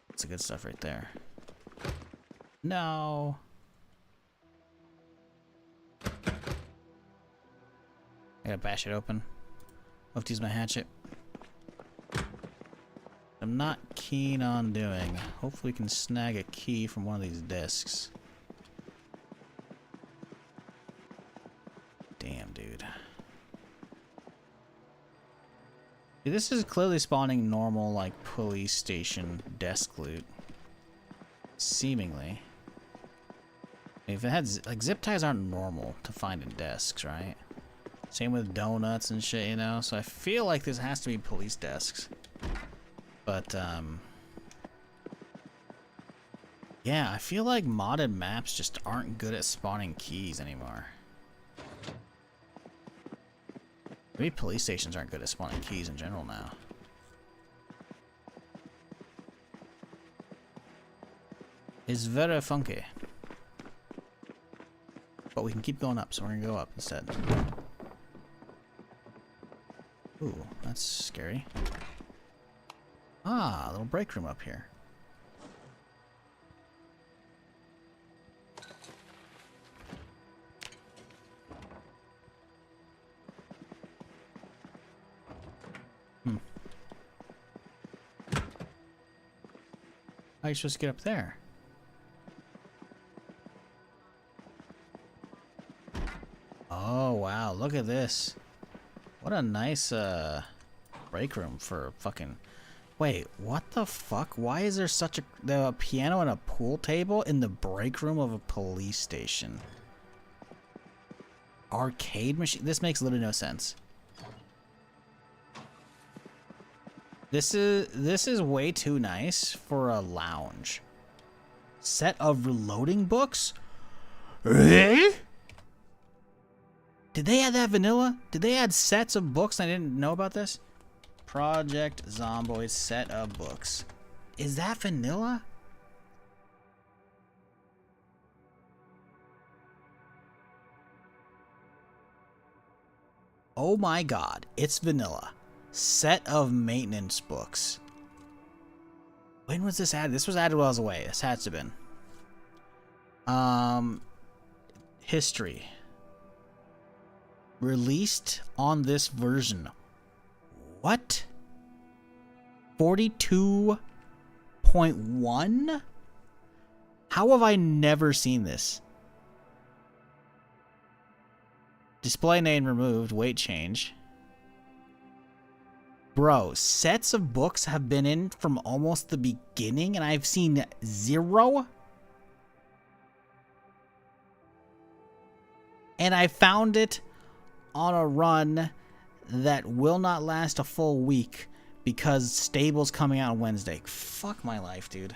That's the good stuff right there. No. I gotta bash it open. I'll have to use my hatchet. I'm not keen on doing. Hopefully we can snag a key from one of these desks. Damn, dude. See, this is clearly spawning normal, like, police station desk loot. Seemingly. If it had, like, zip ties aren't normal to find in desks, right? Same with donuts and shit, you know? So I feel like this has to be police desks. But, yeah, I feel like modded maps just aren't good at spawning keys anymore. Maybe police stations aren't good at spawning keys in general now. It's very funky. But we can keep going up, so we're gonna go up instead. Ooh, that's scary. Ah, a little break room up here. How are you supposed to get up there? Oh, wow. Look at this. What a nice, break room for fucking... Wait, what the fuck? Why is there such a piano and a pool table in the break room of a police station? Arcade machine? This makes literally no sense. This is way too nice for a lounge. Set of reloading books? Eh? Did they add that vanilla? Did they add sets of books? I didn't know about this. Project Zomboid set of books. Is that vanilla? Oh my god, it's vanilla. Set of maintenance books. When was this added? This was added while I was away. This had to have been. History. Released on this version. What? 42.1? How have I never seen this? Display name removed. Weight change. Bro, sets of books have been in from almost the beginning and I've seen 0? And I found it on a run that will not last a full week because Stable's coming out on Wednesday. Fuck my life, dude.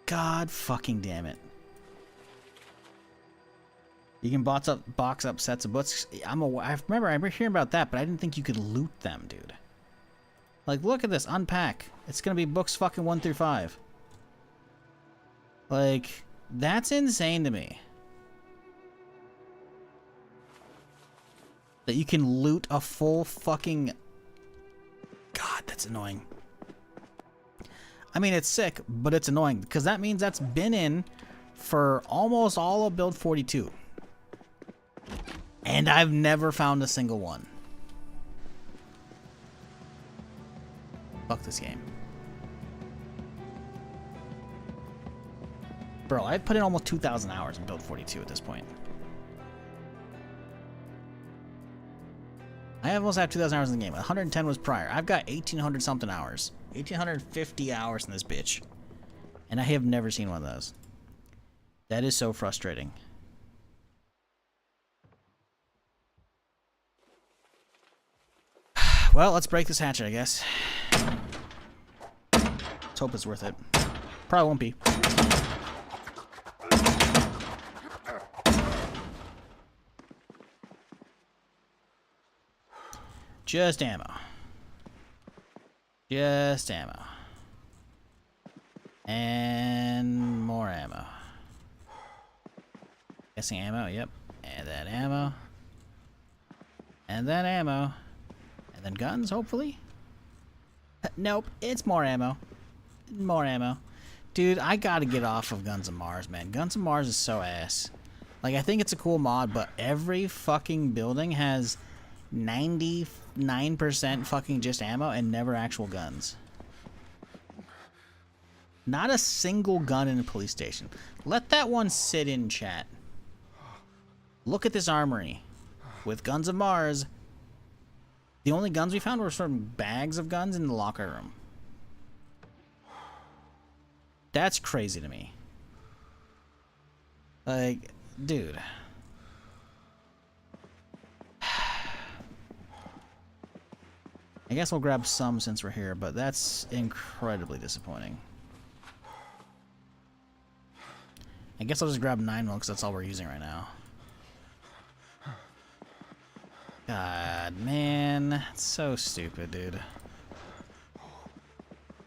God fucking damn it. You can box up sets of books. I remember hearing about that, but I didn't think you could loot them, dude. Like, look at this. Unpack. It's gonna be books fucking 1 through 5. Like, that's insane to me. That you can loot a full fucking... God, that's annoying. I mean, it's sick, but it's annoying. Because that means that's been in for almost all of Build 42. And I've never found a single one. Fuck this game. Bro, I've put in almost 2,000 hours in Build 42 at this point. I almost have 2,000 hours in the game. 110 was prior. I've got 1,800 something hours. 1,850 hours in this bitch. And I have never seen one of those. That is so frustrating. Well, let's break this hatchet, I guess. Let's hope it's worth it. Probably won't be. Just ammo. Just ammo. And more ammo. Guessing ammo, yep. And then ammo. And then ammo. And then guns, hopefully. Nope, it's more ammo. More ammo. Dude, I gotta get off of Guns of Mars, man. Guns of Mars is so ass. Like, I think it's a cool mod, but every fucking building has 99% fucking just ammo and never actual guns. Not a single gun in a police station. Let that one sit in, chat. Look at this armory. With Guns of Mars, the only guns we found were from bags of guns in the locker room. That's crazy to me. Like, dude. I guess we'll grab some since we're here, but that's incredibly disappointing. I guess I'll just grab 9 mil because that's all we're using right now. God, man. It's so stupid, dude.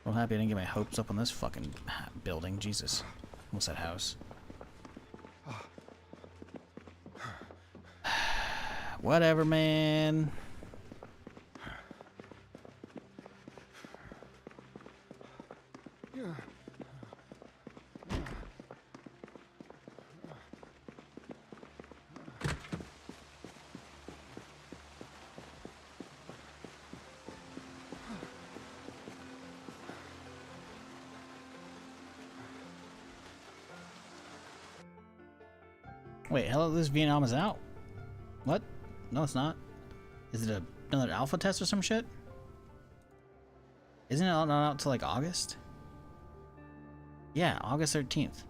I'm happy I didn't get my hopes up on this fucking building. Jesus. Almost said house. Whatever, man. Wait, Hello, this Vietnam is out? What? No, it's not. Is it another alpha test or some shit? Isn't it not out till like August? Yeah, August 13th.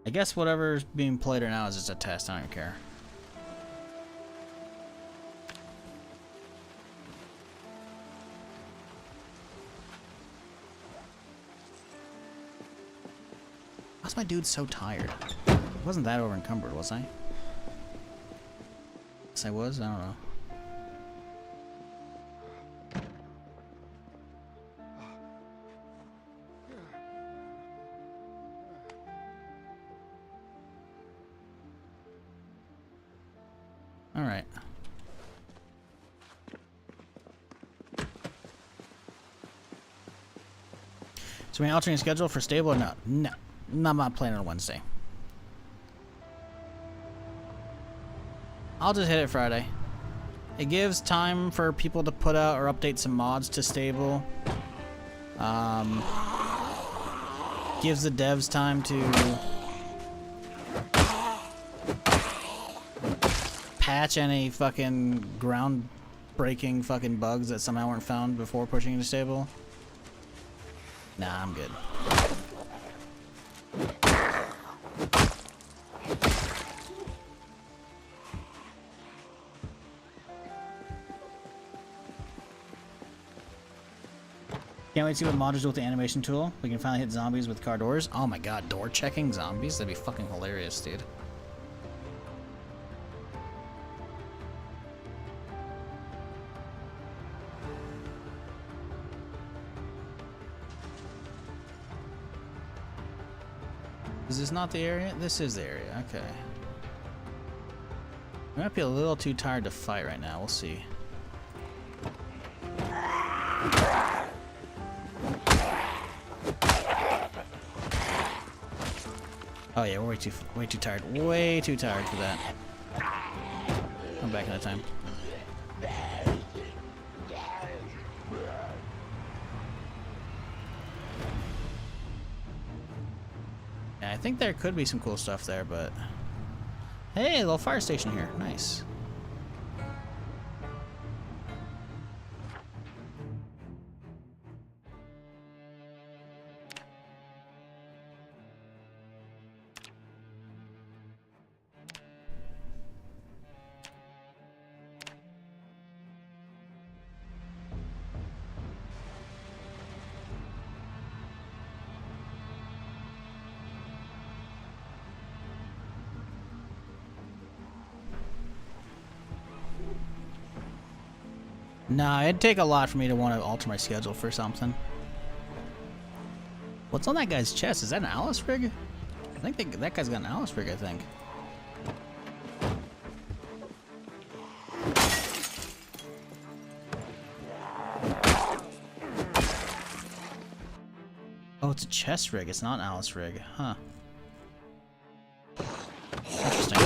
I guess whatever's being played right now is just a test. I don't care. Why's my dude so tired? I wasn't that over encumbered, was I? Yes, I was. I don't know. All right. So we altering schedule for stable or not? No. I'm not playing on Wednesday. I'll just hit it Friday. It gives time for people to put out or update some mods to stable. Gives the devs time to patch any fucking groundbreaking fucking bugs that somehow weren't found before pushing into stable. Nah, I'm good. Can't wait to see what modders do with the animation tool. We can finally hit zombies with car doors. Oh my god, door checking zombies? That'd be fucking hilarious, dude. Is this not the area? This is the area, okay. I might be a little too tired to fight right now, we'll see. Oh yeah, we're way too tired. Way too tired for that. I'm back in that time. Yeah, I think there could be some cool stuff there, but hey, a little fire station here. Nice. Nah, it'd take a lot for me to want to alter my schedule for something. What's on that guy's chest? Is that an Alice rig? I think that guy's got an Alice rig, I think. Oh, it's a chest rig. It's not an Alice rig. Huh. Interesting.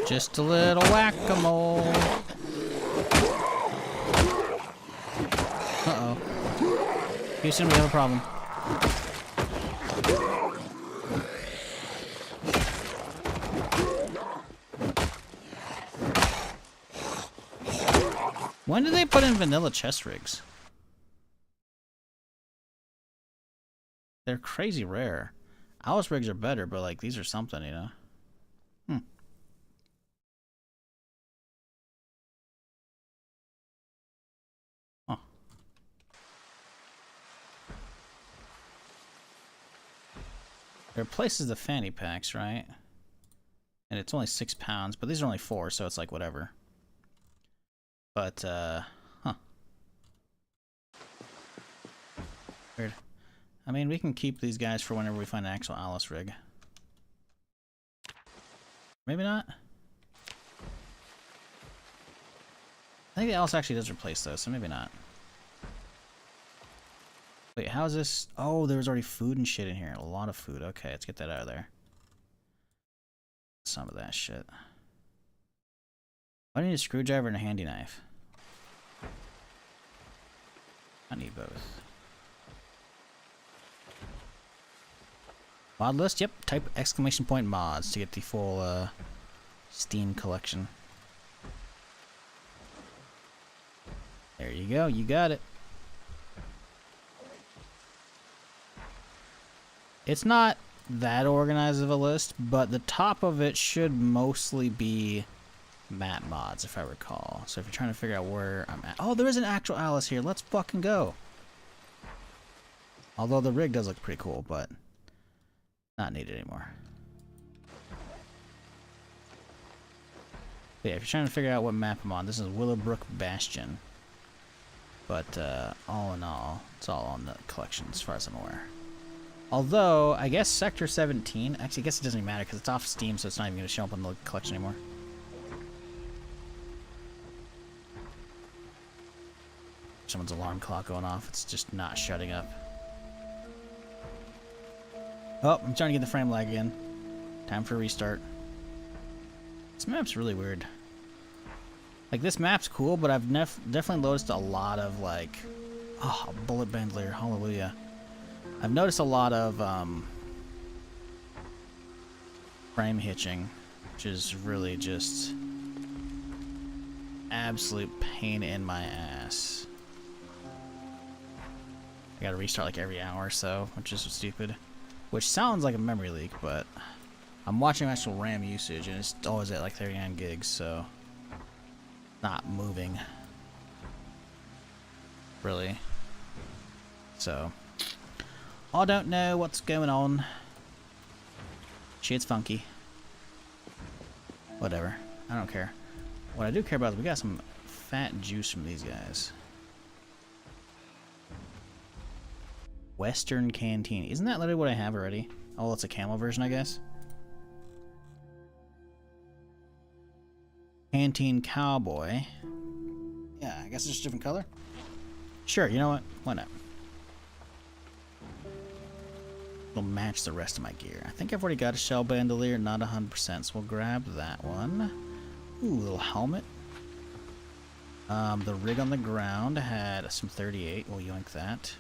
Just a little whack-a-mole. Uh-oh. Houston, we have a problem. When did they put in vanilla chest rigs? They're crazy rare. Alice rigs are better, but like these are something, you know? It replaces the fanny packs, right? And it's only 6 pounds, but these are only 4, so it's like whatever. But, huh. Weird. I mean, we can keep these guys for whenever we find an actual Alice rig. Maybe not? I think the Alice actually does replace those, so maybe not. Wait, how is this? Oh, there was already food and shit in here. A lot of food. Okay, let's get that out of there. Some of that shit. I need a screwdriver and a handy knife. I need both. Mod list? Yep. Type exclamation point mods to get the full Steam collection. There you go. You got it. It's not that organized of a list, but the top of it should mostly be map mods, if I recall. So if you're trying to figure out where I'm at. Oh, there is an actual Alice here. Let's fucking go. Although the rig does look pretty cool, but not needed anymore. But yeah, if you're trying to figure out what map I'm on, this is Willowbrook Bastion. But all in all, it's all on the collection as far as I'm aware. Although, I guess Sector 17, actually I guess it doesn't even matter because it's off Steam, so it's not even going to show up on the collection anymore. Someone's alarm clock going off, it's just not shutting up. Oh, I'm trying to get the frame lag again. Time for a restart. This map's really weird. Like, this map's cool, but I've definitely noticed a lot of, like... Oh, bullet bandolier, hallelujah. I've noticed a lot of, frame hitching, which is really just... absolute pain in my ass. I gotta restart, like, every hour or so, which is stupid. Which sounds like a memory leak, but... I'm watching actual RAM usage, and it's always at, like, 39 gigs, so... not moving, really. So I don't know what's going on. Shit's funky. Whatever, I don't care. What I do care about is we got some fat juice from these guys. Western Canteen, isn't that literally what I have already? Oh, it's a camo version, I guess. Canteen Cowboy. Yeah, I guess it's just a different color. Sure, you know what? Why not? It'll match the rest of my gear. I think I've already got a shell bandolier, not 100%, so we'll grab that one. Ooh, little helmet. The rig on the ground had some 38. We'll yoink that.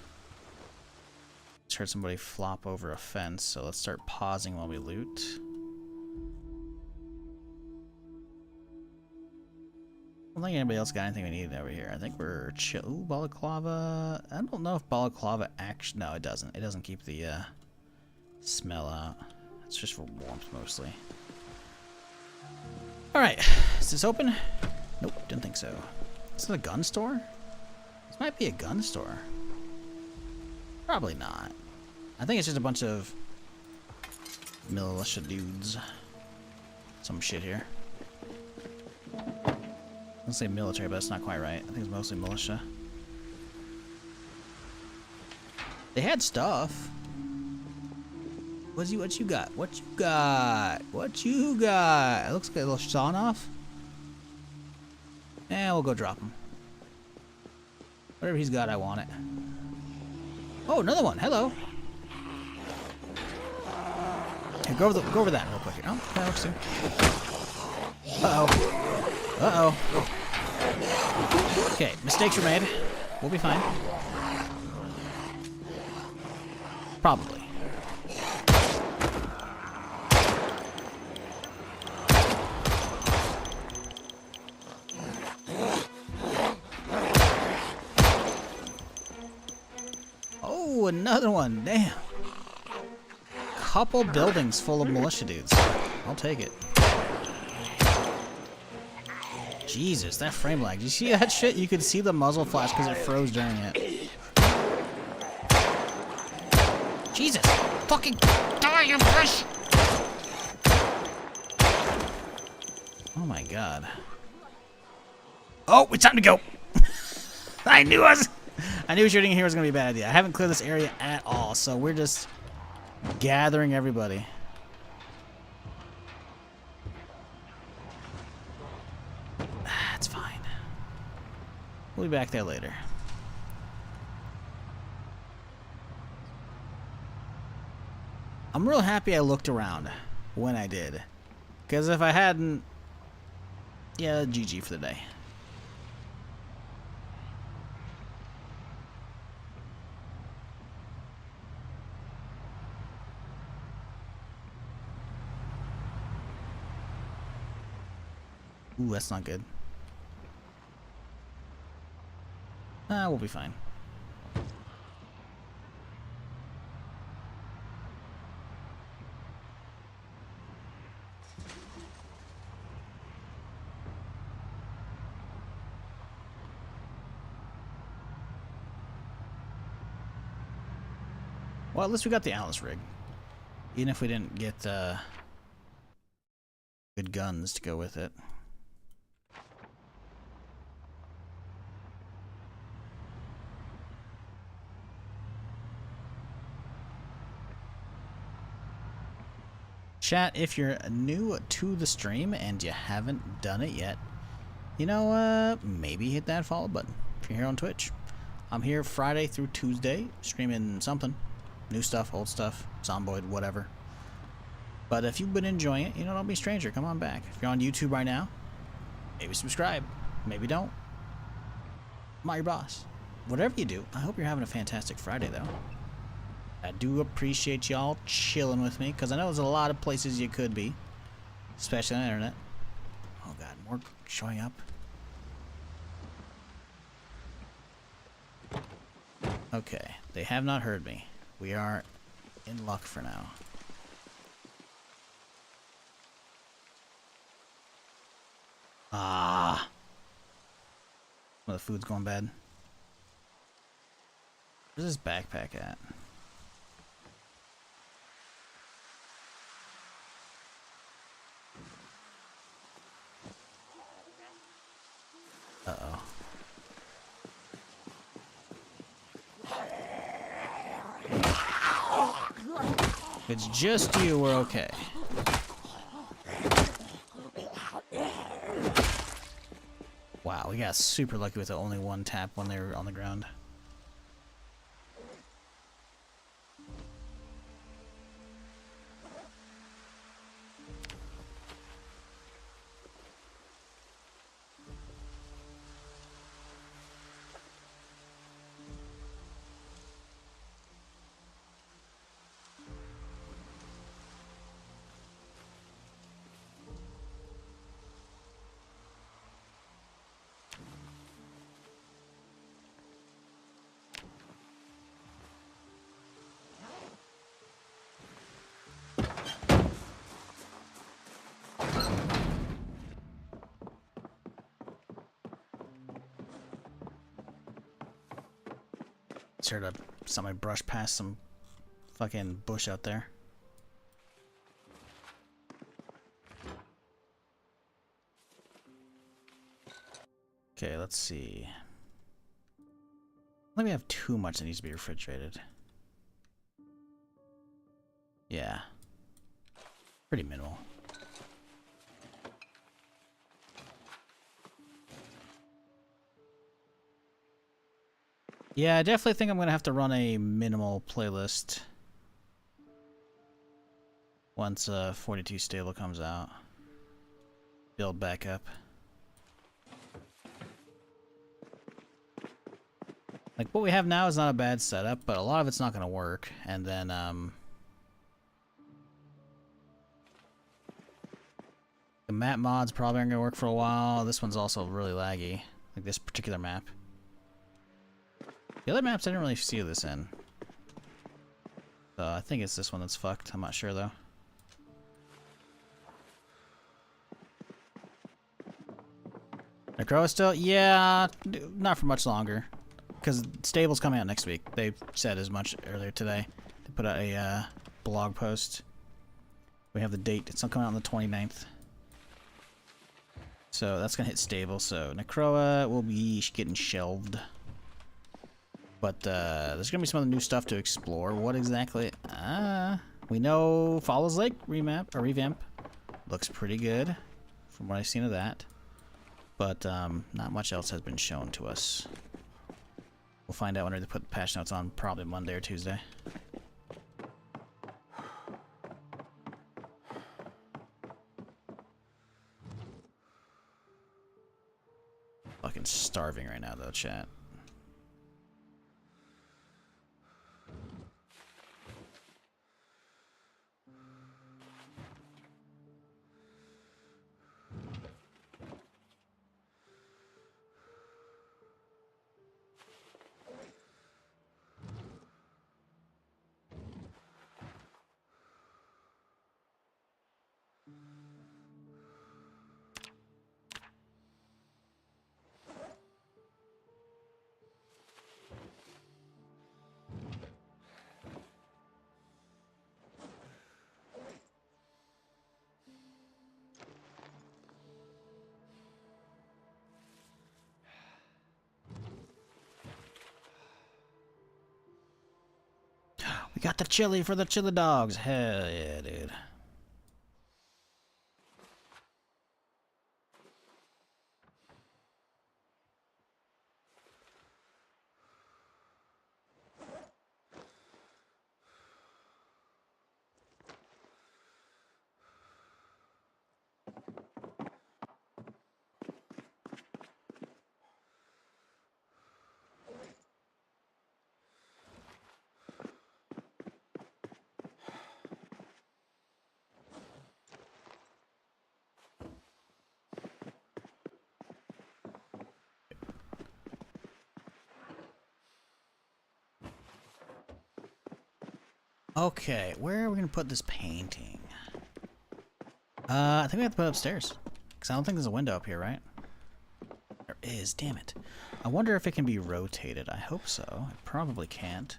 Just heard somebody flop over a fence, so let's start pausing while we loot. I don't think anybody else got anything we need over here. I think we're chill. Ooh, balaclava. I don't know if balaclava actually... No, it doesn't. It doesn't keep the smell out. It's just for warmth mostly. Alright. Is this open? Nope, didn't think so. Is it a gun store? This might be a gun store. Probably not. I think it's just a bunch of militia dudes. Some shit here. Let's say military, but that's not quite right. I think it's mostly militia. They had stuff. What you got? What you got? What you got? It looks like a little sawn off. Eh, we'll go drop him. Whatever he's got, I want it. Oh, another one. Hello. Here, go over that real quick. Oh, that works too. Uh-oh. Uh-oh. Okay, mistakes were made. We'll be fine. Probably. Oh, another one. Damn. Couple buildings full of militia dudes. I'll take it. Jesus, that frame lag. Did you see that shit? You could see the muzzle flash because it froze during it. Jesus! Fucking die, you fish! Oh my god. Oh, it's time to go! I knew shooting here was gonna be a bad idea. I haven't cleared this area at all, so we're just gathering everybody. That's fine. We'll be back there later. I'm real happy I looked around when I did. Because if I hadn't... Yeah, GG for the day. Ooh, that's not good. We'll be fine. Well, at least we got the Atlas rig. Even if we didn't get good guns to go with it. Chat, if you're new to the stream and you haven't done it yet, you know, maybe hit that follow button if you're here on Twitch. I'm here Friday through Tuesday, streaming something. New stuff, old stuff, Zomboid, whatever. But if you've been enjoying it, you know, don't be a stranger. Come on back. If you're on YouTube right now, maybe subscribe. Maybe don't. I'm not your boss. Whatever you do, I hope you're having a fantastic Friday, though. I do appreciate y'all chilling with me, because I know there's a lot of places you could be. Especially on the internet. Oh god, more showing up. Okay, they have not heard me. We are in luck for now. Ah. Well, the food's going bad. Where's this backpack at? Uh-oh. If it's just you, we're okay. Wow, we got super lucky with the only one tap when they were on the ground. Sure to somebody brush past some fucking bush out there. Okay, let's see. I don't think we have too much that needs to be refrigerated. Yeah. Pretty minimal. Yeah, I definitely think I'm going to have to run a minimal playlist once 42 Stable comes out. Build back up. Like, what we have now is not a bad setup, but a lot of it's not going to work. And then, the map mod's probably aren't going to work for a while. This one's also really laggy. Like, this particular map. The other maps I didn't really see this in. So I think it's this one that's fucked. I'm not sure though. Necroa still? Yeah, not for much longer. Because Stable's coming out next week. They said as much earlier today. They put out a blog post. We have the date. It's not coming out on the 29th. So that's going to hit Stable. So Necroa will be getting shelved. But there's going to be some other new stuff to explore. What exactly? We know Follows Lake revamp. Looks pretty good from what I've seen of that. But not much else has been shown to us. We'll find out when they put patch notes on, probably Monday or Tuesday. freaking starving right now, though, chat. We got the chili for the chili dogs. Hell yeah, dude. Okay, where are we gonna put this painting? I think we have to put it upstairs. Because I don't think there's a window up here, right? There is, damn it. I wonder if it can be rotated. I hope so. It probably can't.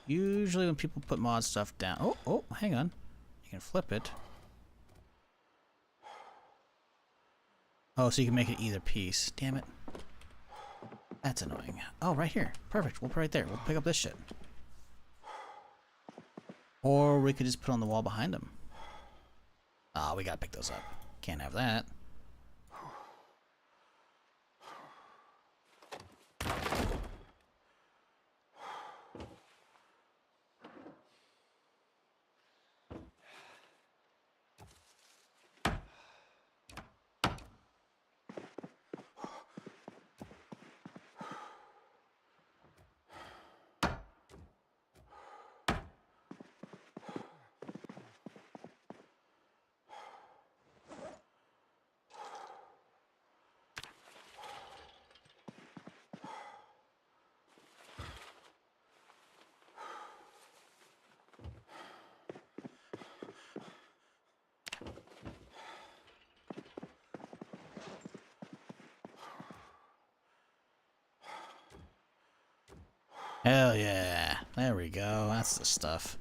Usually when people put mod stuff down... Oh, hang on. You can flip it. Oh, so you can make it either piece. Damn it. That's annoying. Oh, right here. Perfect. We'll put it right there. We'll pick up this shit. Or we could just put on the wall behind them. Ah, we gotta pick those up. Can't have that. Hell yeah. There we go. That's the stuff.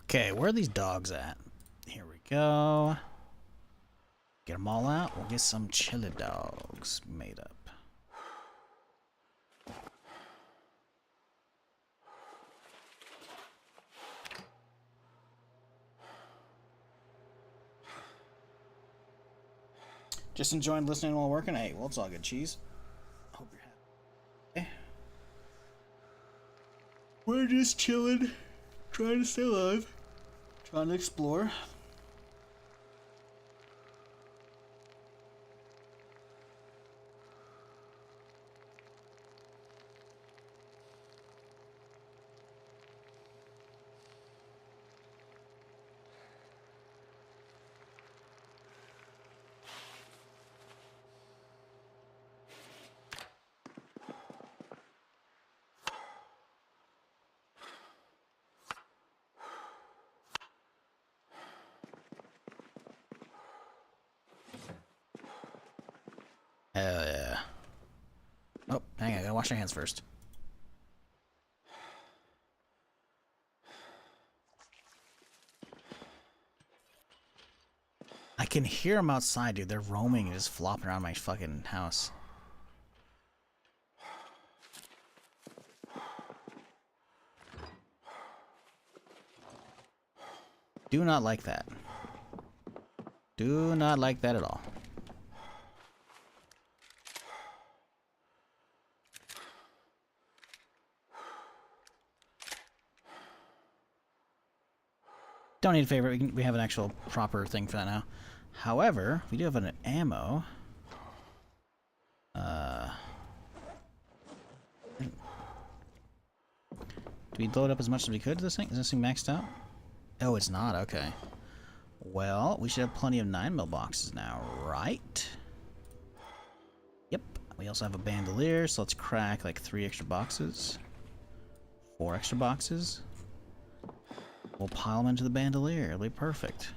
Okay, where are these dogs at? Here we go. Get them all out. We'll get some chili dogs made up. Just enjoying listening while working? Hey, well, it's all good, cheese. Hope you're happy. Okay. We're just chilling. Trying to stay alive. Trying to explore. Hell yeah. Oh, hang on, I gotta wash my hands first. I can hear them outside, dude. They're roaming and just flopping around my fucking house. Do not like that. Do not like that at all. Don't need a favorite. We have an actual proper thing for that now. However, we do have an ammo. Do we load up as much as we could to this thing? Is this thing maxed out? Oh, it's not. Okay. Well, we should have plenty of 9mm boxes now, right? Yep. We also have a bandolier, so let's crack like 3 extra boxes. 4 extra boxes. We'll pile them into the bandolier. It'll be perfect.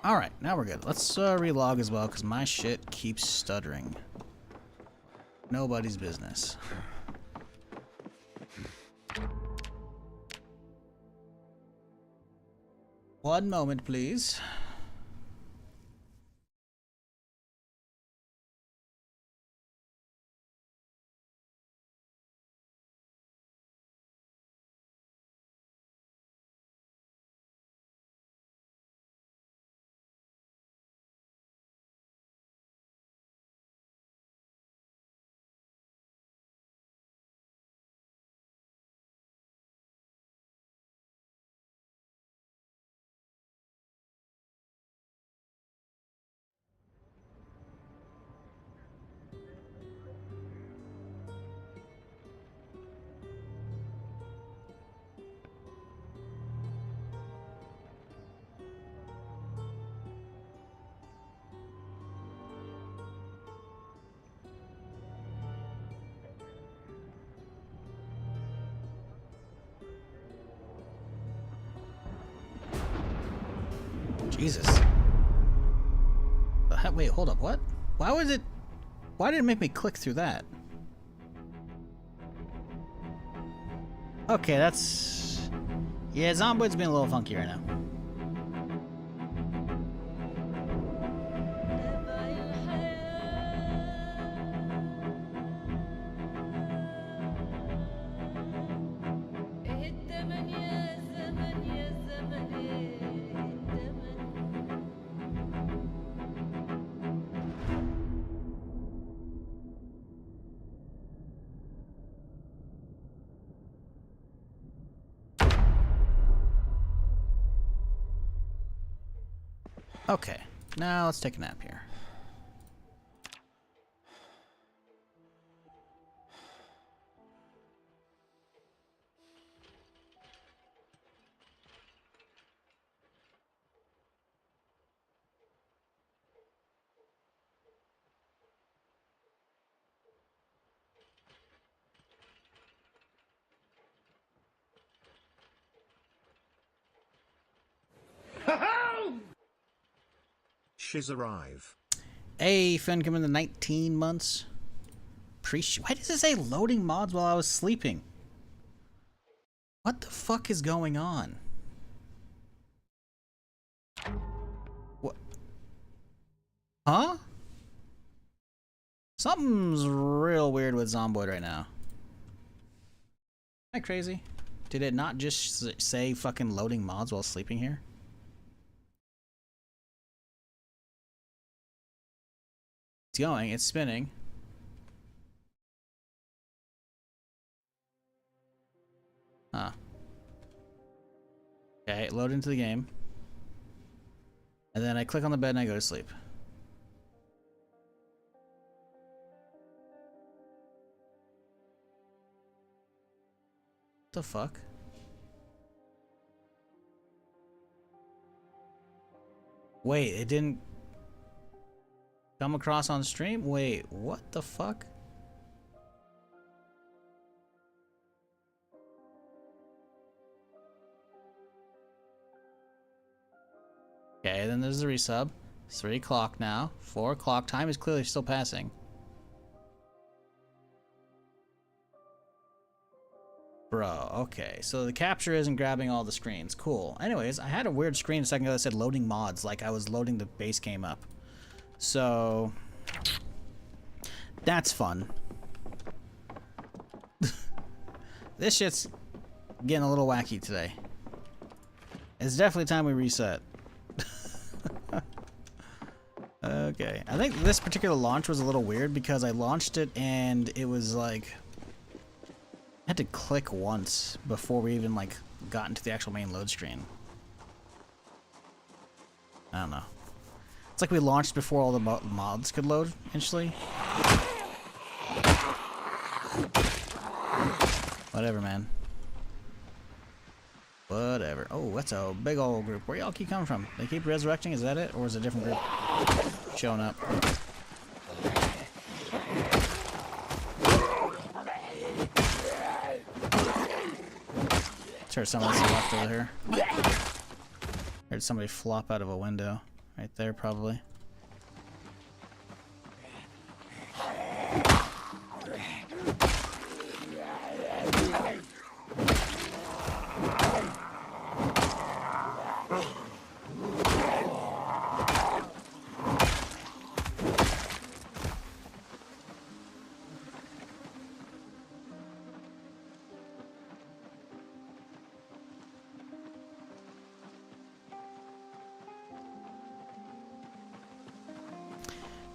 Alright, now we're good. Let's relog as well, because my shit keeps stuttering. Nobody's business. One moment, please. Jesus. Wait, hold up, what? Why was it... Why did it make me click through that? Okay, that's... Yeah, Zomboid's being a little funky right now. Okay, now let's take a nap here. Shiz arrive. Hey, Finn, come in the 19 months. Why does it say loading mods while I was sleeping? What the fuck is going on? What? Huh? Something's real weird with Zomboid right now. Am I crazy? Did it not just say fucking loading mods while sleeping here? It's going, it's spinning. Huh. Okay, load into the game. And then I click on the bed and I go to sleep. the fuck? Wait, it didn't come across on stream? Wait, what the fuck? Okay, then there's the resub. It's 3 o'clock now. 4 o'clock. Time is clearly still passing. Bro, okay. So the capture isn't grabbing all the screens. Cool. Anyways, I had a weird screen a second ago that said loading mods, like I was loading the base game up. So that's fun. This shit's getting a little wacky today. It's definitely time we reset. Okay, I think this particular launch was a little weird because I launched it and it was like I had to click once before we even like got into the actual main load screen. I don't know. It's like we launched before all the mods could load initially. Whatever, man. Whatever. Oh, that's a big old group. Where y'all keep coming from? They keep resurrecting? Is that it? Or is it a different group showing up? Let's heard someone else left over here. Heard somebody flop out of a window. Right there, probably.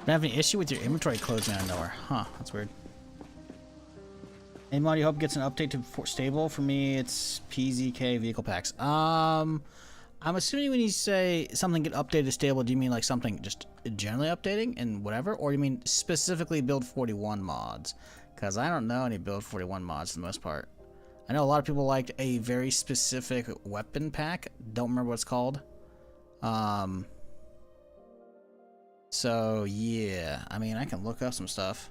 Don't have any issue with your inventory closing out of nowhere. Huh, that's weird. Any mod you hope gets an update to stable? For me, it's PZK vehicle packs. I'm assuming when you say something get updated to stable, do you mean like something just generally updating and whatever? Or you mean specifically build 41 mods? Because I don't know any build 41 mods for the most part. I know a lot of people liked a very specific weapon pack. Don't remember what it's called. So yeah, I mean, I can look up some stuff.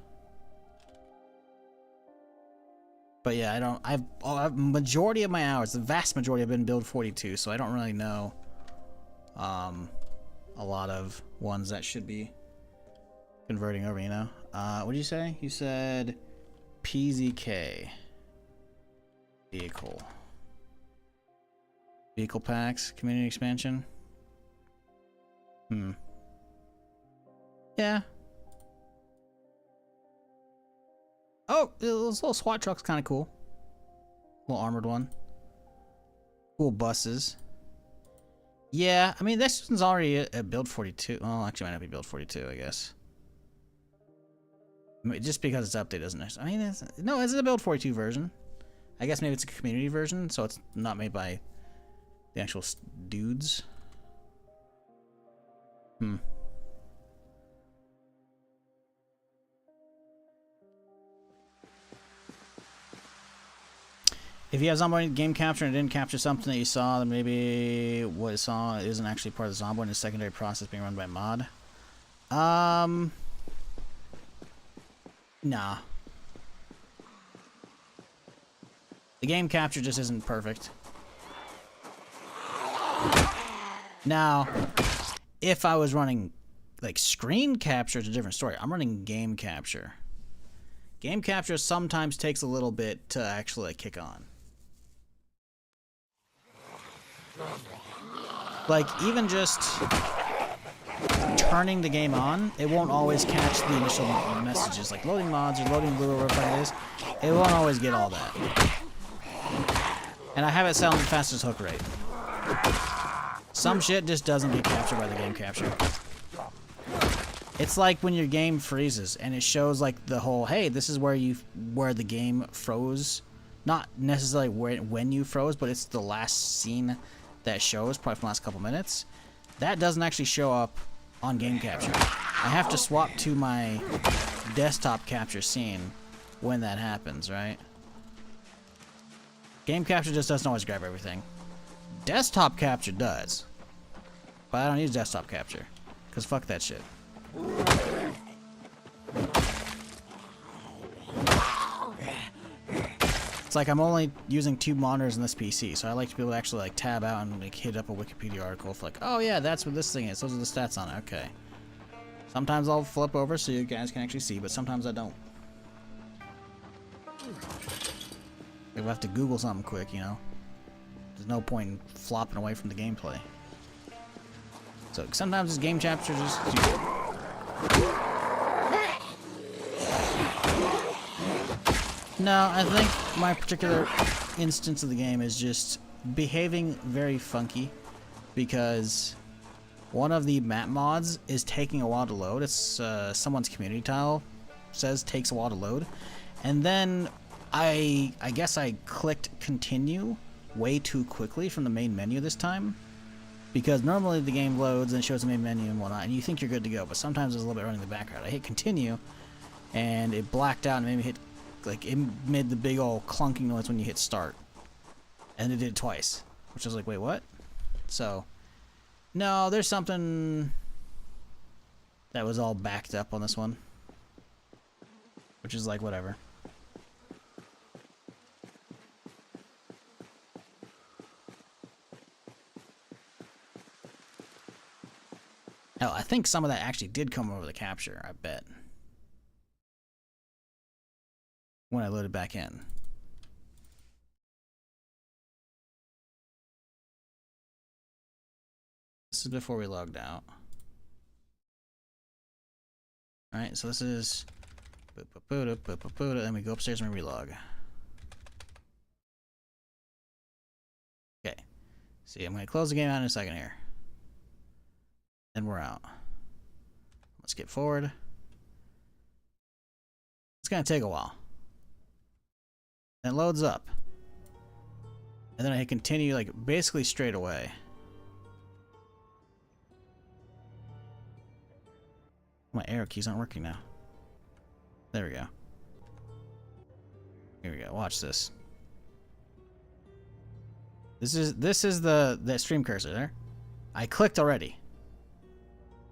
But yeah, I don't. I've majority of my hours, the vast majority, have been build 42, so I don't really know a lot of ones that should be converting over. You know, what did you say? You said PZK vehicle packs, community expansion. Yeah. Oh, this little SWAT truck's kind of cool. Little armored one. Cool buses. Yeah, I mean, this one's already a build 42. Well, actually, might not be build 42, I guess. I mean, just because it's updated doesn't necessarily. I mean, no, it's a build 42 version. I guess maybe it's a community version, so it's not made by the actual dudes. If you have Zomboid game capture and it didn't capture something that you saw, then maybe what it saw isn't actually part of the Zomboid and a secondary process being run by mod. Nah. The game capture just isn't perfect. Now, if I was running like screen capture, it's a different story. I'm running game capture. Game capture sometimes takes a little bit to actually like, kick on. Like, even just turning the game on, it won't always catch the initial messages, like loading mods or loading blue or whatever it is. It won't always get all that. And I have it set on the fastest hook rate. Some shit just doesn't get captured by the game capture. It's like when your game freezes and it shows like the whole, hey, this is where the game froze. Not necessarily when you froze, but it's the last scene that shows, probably from the last couple minutes. That doesn't actually show up on game capture. I have to swap to my desktop capture scene when that happens, right? Game capture just doesn't always grab everything. Desktop capture does. But I don't use desktop capture. Because fuck that shit. It's like I'm only using 2 monitors in this PC, so I like to be able to actually like tab out and like hit up a Wikipedia article for like, oh yeah, that's what this thing is. Those are the stats on it. Okay. Sometimes I'll flip over so you guys can actually see, but sometimes I don't. If I have to Google something quick, you know, there's no point in flopping away from the gameplay. So sometimes this game capture just. No, I think my particular instance of the game is just behaving very funky because one of the map mods is taking a while to load. It's someone's community tile says takes a while to load, and then I guess I clicked continue way too quickly from the main menu this time, because normally the game loads and shows the main menu and whatnot, and you think you're good to go, but sometimes there's a little bit running in the background. I hit continue, and it blacked out and made me hit, like, it made the big old clunking noise when you hit start, and it did it twice, which I was like, wait, what? So, no, there's something that was all backed up on this one, which is like, whatever. Hell, I think some of that actually did come over the capture, I bet. When I loaded back in. This is before we logged out. Alright, so this is... Then we go upstairs and we relog. Okay. See, I'm going to close the game out in a second here. Then we're out. Let's skip forward. It's going to take a while. Then it loads up. And then I hit continue, like, basically straight away. My arrow keys aren't working now. There we go. Here we go. Watch this. This is the stream cursor there. I clicked already.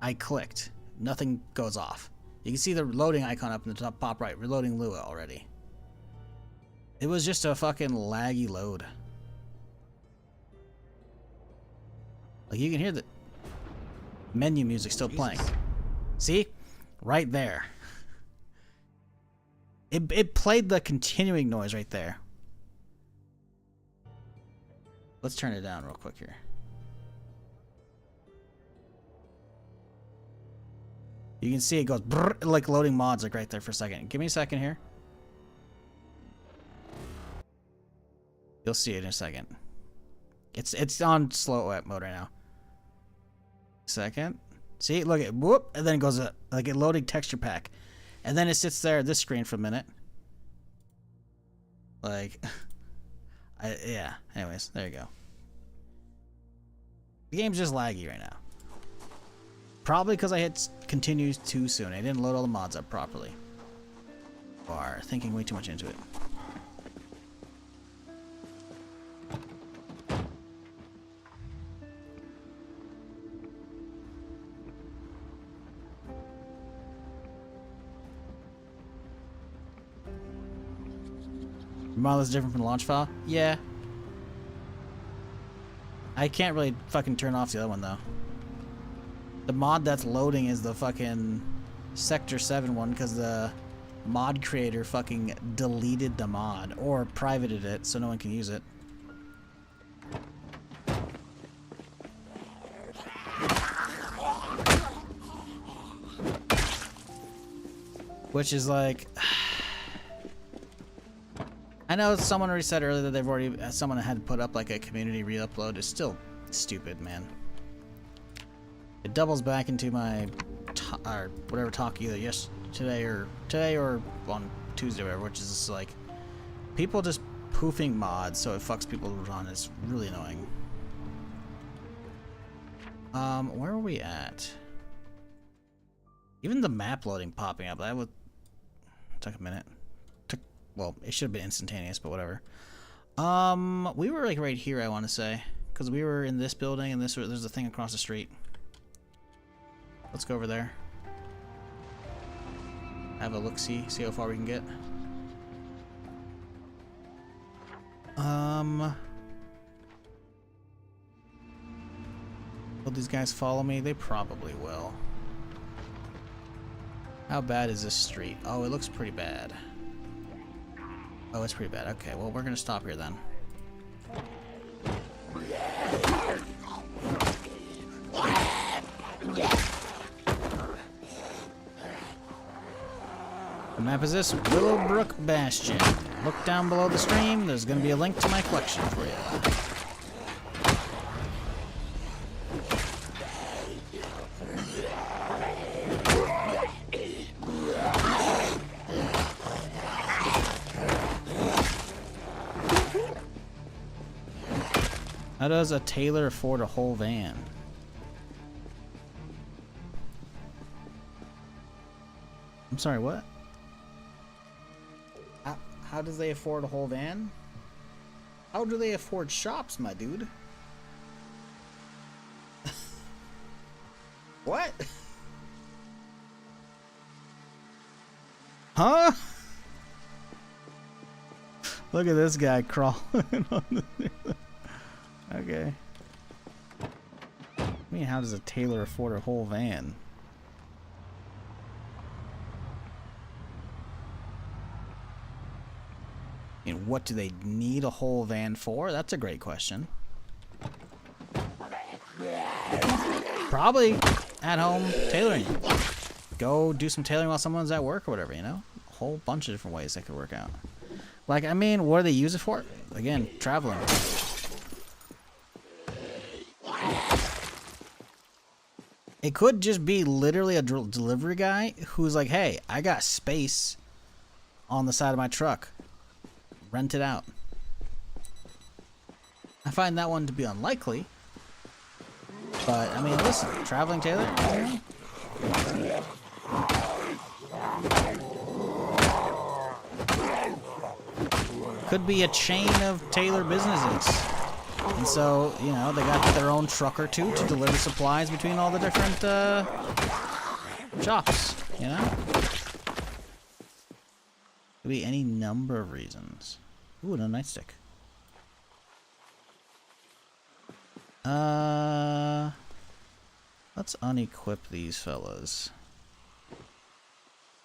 I clicked. Nothing goes off. You can see the loading icon up in the top right. Reloading Lua already. It was just a fucking laggy load. Like, you can hear the menu music still playing. See? Right there. It played the continuing noise right there. Let's turn it down real quick here. You can see it goes brrr, like loading mods like right there for a second. Give me a second here. You'll see it in a second. It's on slow mode right now. Second. See, look at whoop, and then it goes like a loading texture pack, and then it sits there at this screen for a minute. Like, yeah. Anyways, there you go. The game's just laggy right now. Probably because I hit continue too soon. I didn't load all the mods up properly. Or thinking way too much into it. Your model is different from the launch file? Yeah. I can't really fucking turn off the other one though. The mod that's loading is the fucking Sector 7 one because the mod creator fucking deleted the mod or privated it so no one can use it. Which is like... I know someone already said earlier that they've already... someone had put up like a community re-upload. It's still stupid, man. It doubles back into my or whatever talk either today or on Tuesday or whatever, which is like people just poofing mods so it fucks people on. It's really annoying. Where are we at? Even the map loading popping up, that would took a minute. Well, it should have been instantaneous, but whatever. We were like right here, I want to say, because we were in this building, and there's a thing across the street. Let's go over there. Have a look-see, see how far we can get. Will these guys follow me? They probably will. How bad is this street? Oh, it looks pretty bad. Oh, it's pretty bad. Okay, well, we're gonna stop here then. The map is this, Willowbrook Bastion. Look down below the stream, there's gonna be a link to my collection for you. How does a tailor afford a whole van? I'm sorry, what? How does they afford a whole van? How do they afford shops, my dude? What? Huh? Look at this guy crawling on the... Okay. I mean, how does a tailor afford a whole van? And what do they need a whole van for? That's a great question. Probably at home tailoring. Go do some tailoring while someone's at work or whatever, you know? A whole bunch of different ways that could work out. Like, I mean, what do they use it for? Again, traveling. It could just be literally a delivery guy who's like, hey, I got space on the side of my truck. Rent it out. I find that one to be unlikely. But, I mean, listen, traveling tailor? Could be a chain of tailor businesses. And so, you know, they got their own truck or two to deliver supplies between all the different shops, you know? Could be any number of reasons. Ooh, no nightstick. Let's unequip these fellas.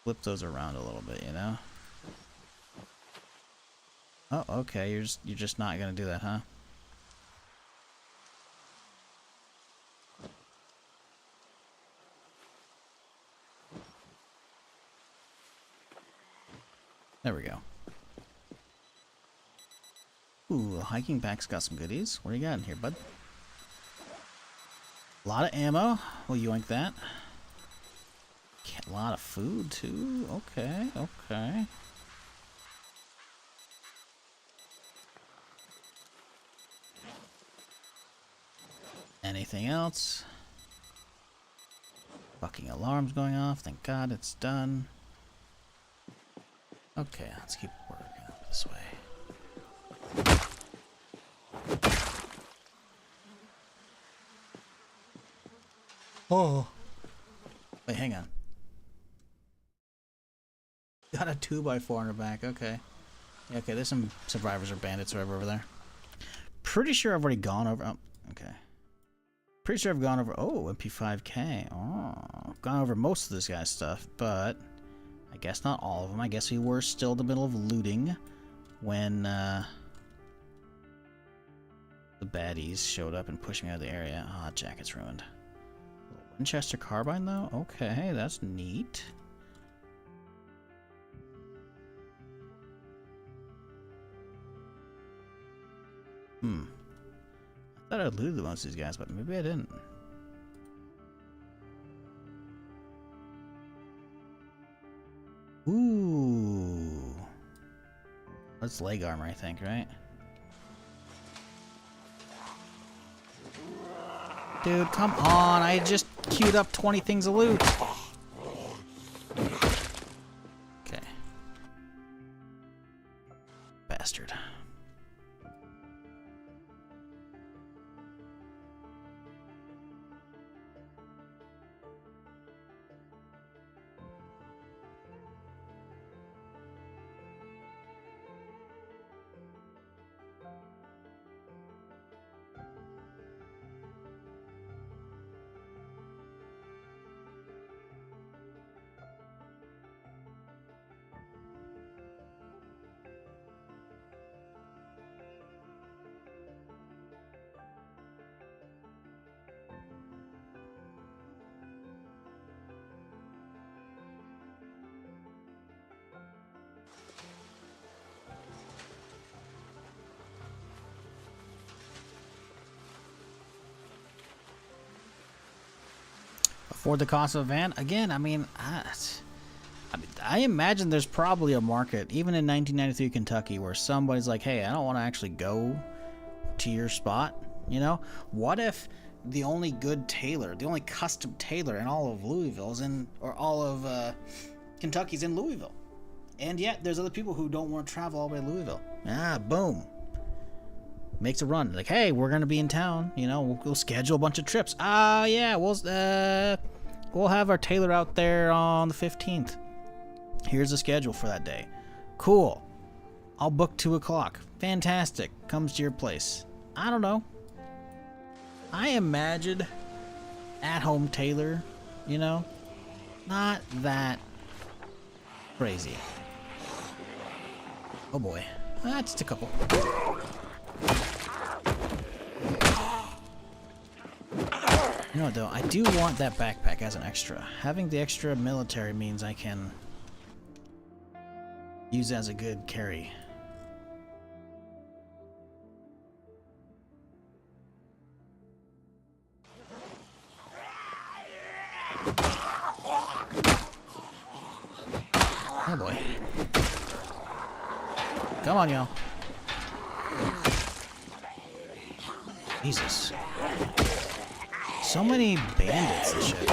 Flip those around a little bit, you know? Oh, okay, you're just not gonna do that, huh? There we go. Ooh, the hiking pack's got some goodies. What do you got in here, bud? A lot of ammo. We'll yoink that. A lot of food, too. Okay, okay. Anything else? Fucking alarm's going off. Thank God it's done. Okay, let's keep working up this way. Oh. Wait, hang on. Got a 2x4 on her back, okay. Yeah, okay, there's some survivors or bandits or whatever over there. Pretty sure I've already gone over... Oh, okay. Pretty sure I've gone over... Oh, MP5K. Oh, I've gone over most of this guy's stuff, but... I guess not all of them. I guess we were still in the middle of looting when the baddies showed up and pushed me out of the area. Ah, jacket's ruined. Winchester carbine, though? Okay, that's neat. I thought I looted most of these guys, but maybe I didn't. Ooh. That's leg armor, I think, right? Dude, come on. I just queued up 20 things of loot. Okay. Bastard. For the cost of a van, again, I mean, I imagine there's probably a market, even in 1993 Kentucky, where somebody's like, hey, I don't want to actually go to your spot, you know? What if the only good tailor, the only custom tailor in all of Louisville's or all of Kentucky's in Louisville? And yet, there's other people who don't want to travel all the way to Louisville. Boom. Makes a run. Like, hey, we're going to be in town, you know, we'll schedule a bunch of trips. Yeah, we'll have our tailor out there on the 15th. Here's the schedule for that day. Cool. I'll book 2 o'clock. Fantastic. Comes to your place. I don't know. I imagine at-home tailor, you know, not that crazy. Oh boy. Just a couple. You know what, though? I do want that backpack as an extra. Having the extra military means I can use it as a good carry. Oh boy. Come on, y'all. Jesus. So many bandits and shit.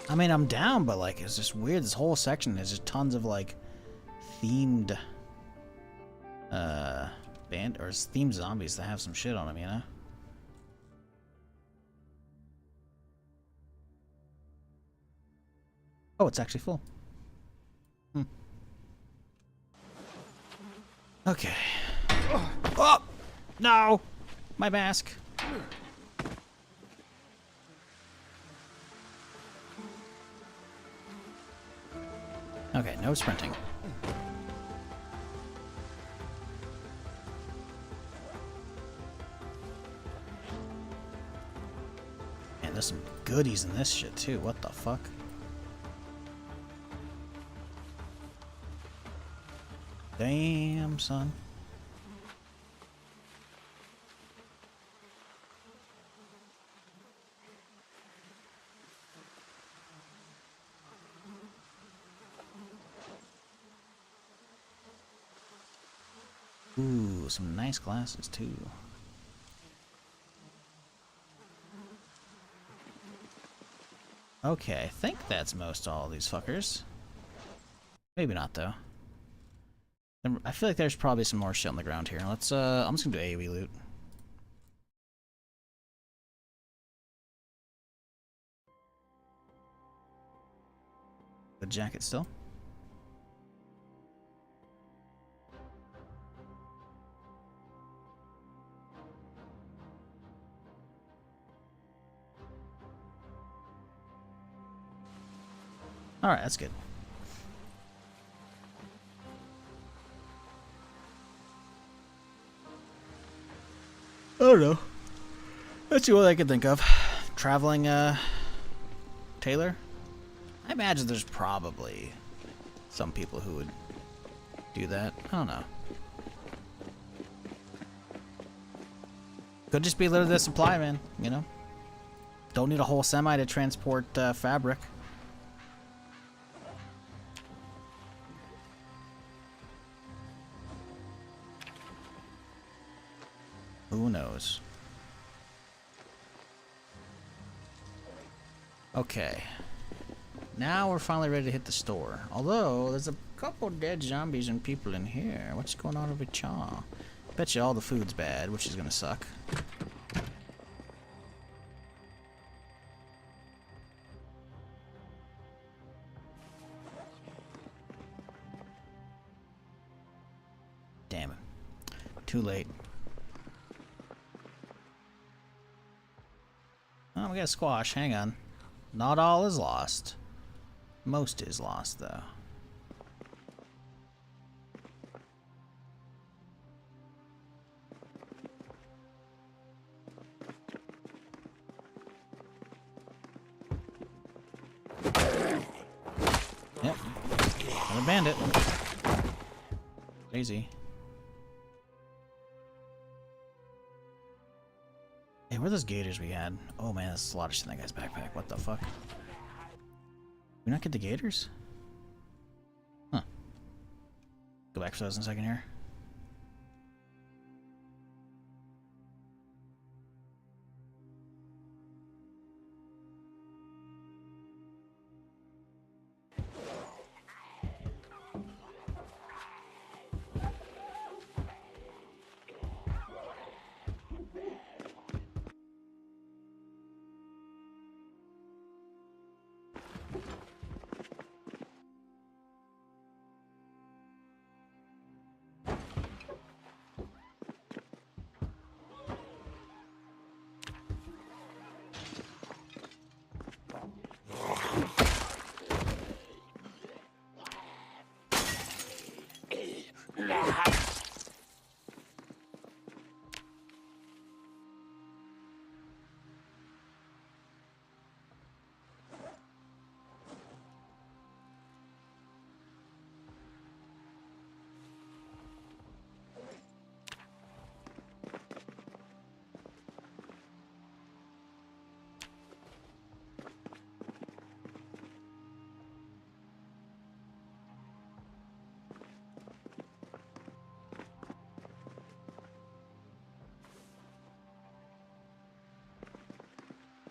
I mean, I'm down, but like, it's just weird. This whole section is just tons of like themed themed zombies that have some shit on them, you know? Oh, it's actually full. Okay. Oh! No! My mask. Okay, no sprinting. Man, there's some goodies in this shit too. What the fuck? Damn, son. Ooh, some nice glasses too. Okay, I think that's most all of these fuckers. Maybe not though. I feel like there's probably some more shit on the ground here. Let's I'm just gonna do AoE loot. Good jacket still. Alright, that's good. I don't know. Let's see what I can think of. Traveling, tailor? I imagine there's probably some people who would do that. I don't know. Could just be literally the supply, man, you know? Don't need a whole semi to transport, fabric. Who knows? Okay. Now we're finally ready to hit the store. Although, there's a couple dead zombies and people in here. What's going on over here? Bet you all the food's bad, which is gonna suck. Damn it. Too late. Oh, we got a squash. Hang on. Not all is lost. Most is lost, though. Yep. Another bandit. Crazy. where are those gators we had? Oh man, that's a lot of shit in that guy's backpack. What the fuck? Did we not get the gators? Huh. Go back for those in a second here.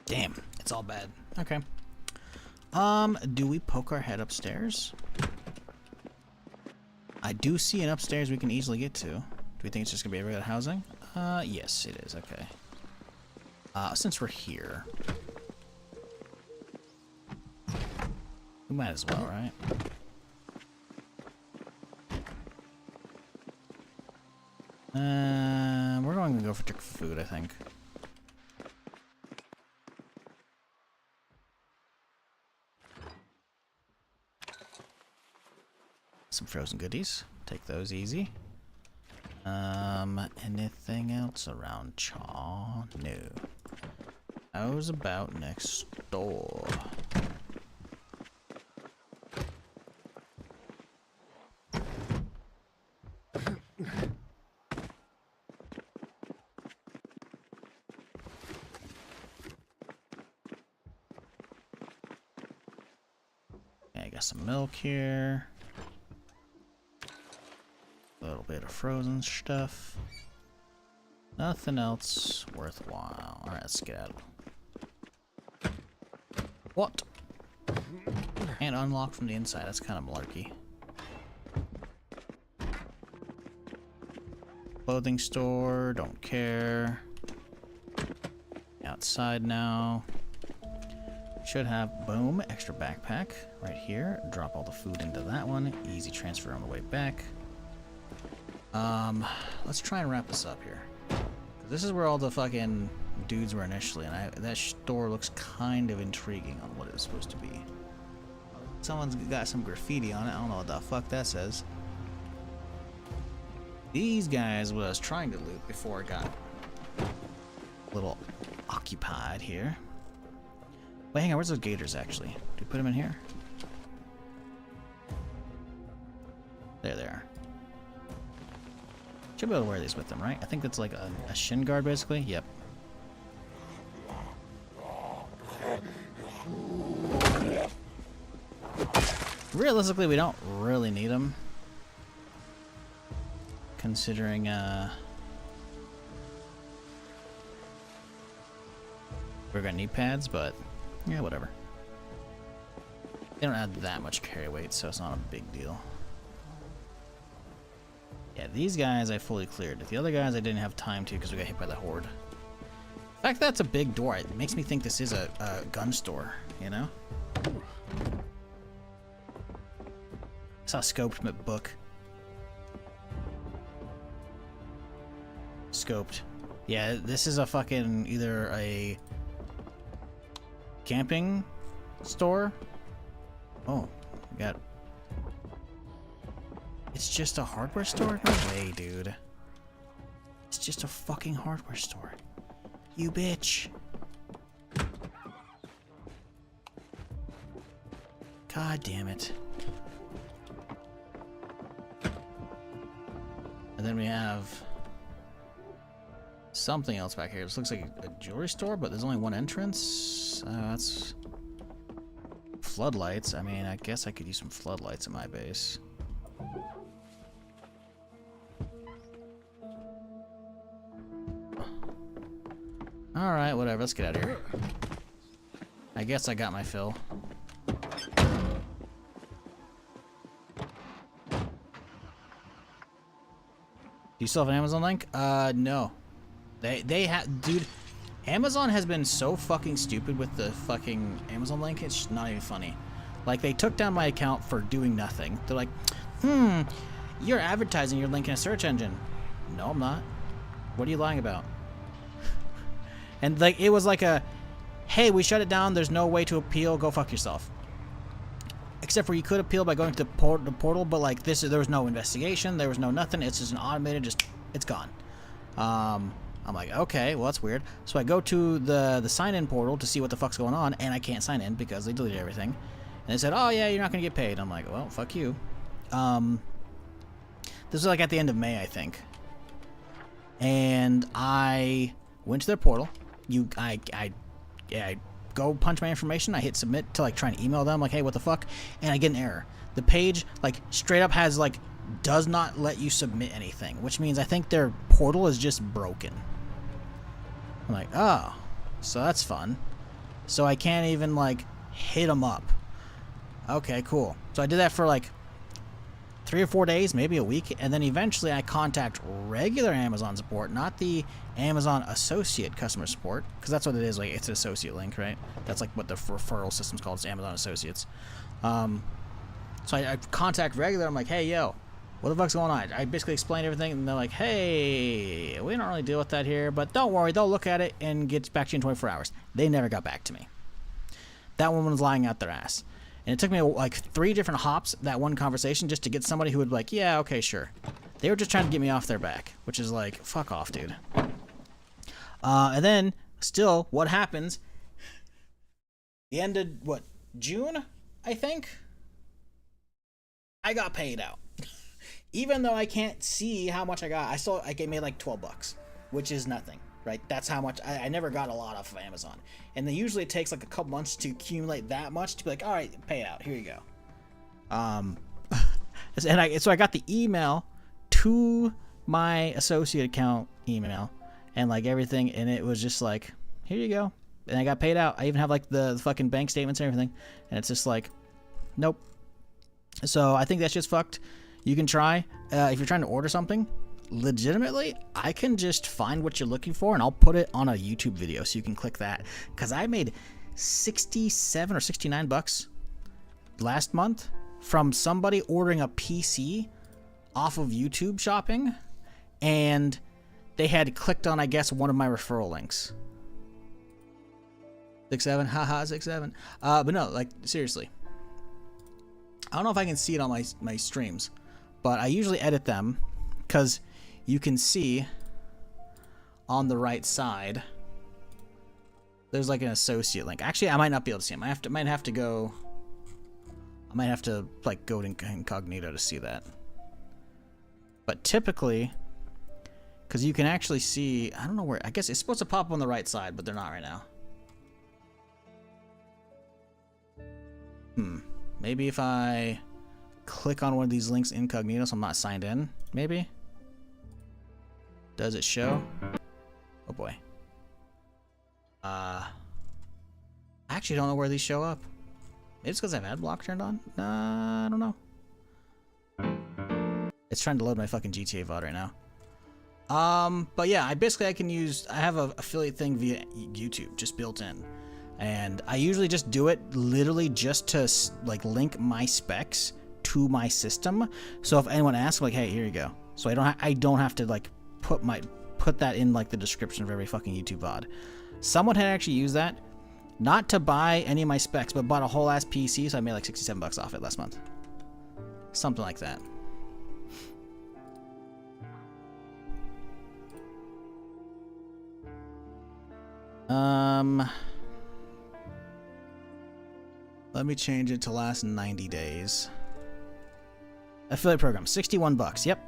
Damn, it's all bad. Okay. Do we poke our head upstairs? I do see an upstairs we can easily get to. Do we think it's just gonna be a regular housing? Yes, it is. Okay. Since we're here, we might as well, right? We're going to go for food, I think. Some frozen goodies. Take those easy. Anything else around Chaw? No. How's about next door? Okay, I got some milk here. A little bit of frozen stuff. Nothing else worthwhile. Alright, let's get out. What? Can't unlock from the inside. That's kind of malarkey. Clothing store. Don't care. Outside now. Should have, boom, extra backpack right here. Drop all the food into that one. Easy transfer on the way back. Let's try and wrap this up here. This is where all the fucking dudes were initially, and that store looks kind of intriguing on what it's supposed to be. Someone's got some graffiti on it. I don't know what the fuck that says. These guys what I was trying to loot before I got a little occupied here. Wait, hang on. Where's those gators actually? Do we put them in here? There they are. Should be able to wear these with them, right? I think that's like a shin guard, basically. Yep. Realistically, we don't really need them. Considering, we're gonna need pads, but yeah, whatever. They don't add that much carry weight, so it's not a big deal. Yeah, these guys I fully cleared. The other guys I didn't have time to because we got hit by the horde. In fact, that's a big door. It makes me think this is a gun store, you know? I saw a scoped book. Scoped. Yeah, this is a fucking either a camping store. Oh, we got. It's just a hardware store? No way, dude. It's just a fucking hardware store. You bitch. God damn it. And then we have something else back here. This looks like a jewelry store, but there's only one entrance. That's floodlights. I mean, I guess I could use some floodlights in my base. Alright, whatever. Let's get out of here. I guess I got my fill. Do you still have an Amazon link? No. They have, dude. Amazon has been so fucking stupid with the fucking Amazon link. It's just not even funny. Like, they took down my account for doing nothing. They're like, you're advertising your link in a search engine. No, I'm not. What are you lying about? And like, it was like a, hey, we shut it down. There's no way to appeal. Go fuck yourself. Except for you could appeal by going to the portal, but like there was no investigation, there was no nothing. It's just an automated, it's gone. I'm like, okay, well that's weird. So I go to the sign-in portal to see what the fuck's going on, and I can't sign in because they deleted everything. And they said, oh yeah, you're not gonna get paid. I'm like, well, fuck you. This was like at the end of May, I think. And I went to their portal. I go punch my information, I hit submit to like try and email them like, hey, what the fuck, and I get an error. The page like straight up has like does not let you submit anything, which means I think their portal is just broken. I'm like, oh, so that's fun. So I can't even like hit them up. Okay, cool. So I did that for like 3 or 4 days, maybe a week, and then eventually I contact regular Amazon support, not the Amazon associate customer support, because that's what it is. Like, it's an associate link, right? That's like what the referral system's called. It's Amazon Associates. So I contact regular. I'm like, hey, yo, what the fuck's going on? I basically explain everything, and they're like, hey, we don't really deal with that here, but don't worry, they'll look at it and get back to you in 24 hours. They never got back to me. That one was lying out their ass. And it took me like 3 different hops, that one conversation, just to get somebody who would be like, yeah, okay, sure. They were just trying to get me off their back, which is like, fuck off, dude. And then, still, what happens? The end of, what, June, I think? I got paid out. Even though I can't see how much I got, I made like $12, which is nothing. Right, that's how much I never got a lot off of Amazon, and then usually it takes like a couple months to accumulate that much to be like, all right, pay out, here you go. So I got the email to my associate account email and like everything, and it was just like, here you go, and I got paid out. I even have like the fucking bank statements and everything, and it's just like, nope. So I think that's just fucked. You can try if you're trying to order something. Legitimately, I can just find what you're looking for and I'll put it on a YouTube video so you can click that, because I made 67 or 69 bucks last month from somebody ordering a PC off of YouTube shopping, and they had clicked on, I guess, one of my referral links. 6-7, haha, 6-7. But no, like, seriously, I don't know if I can see it on my streams, but I usually edit them, because you can see on the right side there's like an associate link. Actually, I might not be able to see them. I might have to like go to incognito to see that. But typically, because you can actually see, I don't know where, I guess it's supposed to pop up on the right side, but they're not right now. Maybe if I click on one of these links incognito so I'm not signed in, maybe? Does it show? Oh boy. I actually don't know where these show up. Maybe it's because I have ad block turned on? I don't know. It's trying to load my fucking GTA VOD right now. But yeah, I have a affiliate thing via YouTube, just built in. And I usually just do it literally just to like link my specs to my system. So if anyone asks, like, hey, here you go. So I don't have to like put that in like the description of every fucking YouTube VOD. Someone had actually used that, not to buy any of my specs, but bought a whole ass PC, so I made like 67 bucks off it last month. Something like that. Let me change it to last 90 days. Affiliate program, 61 bucks. Yep.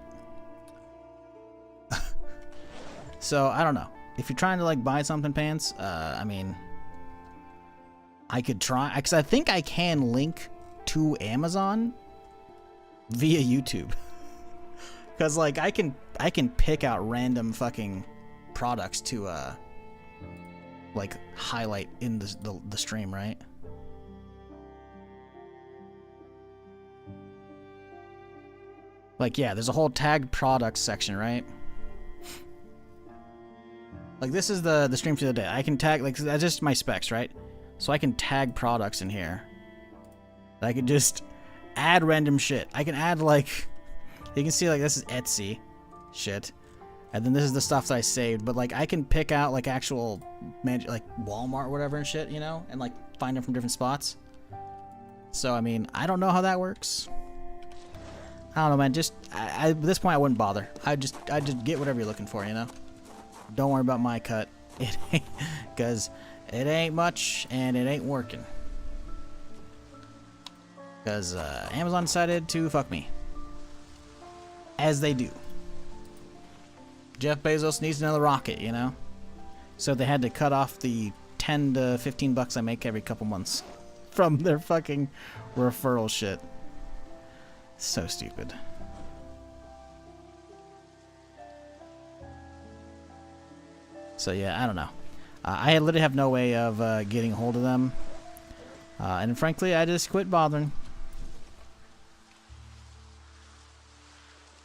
So I don't know. if you're trying to like buy something, pants, I mean, I could try, because I think I can link to Amazon via YouTube. Because like I can pick out random fucking products to like highlight in the stream, right? Like, yeah, there's a whole tagged products section, right? Like, this is the stream for the day. I can tag, like, that's just my specs, right? So I can tag products in here. I could just add random shit. I can add, like, you can see, like, this is Etsy shit. And then this is the stuff that I saved. But, like, I can pick out, like, actual, like, Walmart or whatever and shit, you know? And, like, find them from different spots. So, I mean, I don't know how that works. I don't know, man. Just at this point, I wouldn't bother. I just get whatever you're looking for, you know. Don't worry about my cut, because it ain't much and it ain't working. Because Amazon decided to fuck me, as they do. Jeff Bezos needs another rocket, you know. So they had to cut off the 10 to 15 bucks I make every couple months from their fucking referral shit. So stupid. So yeah, I don't know. I literally have no way of getting a hold of them. And frankly, I just quit bothering.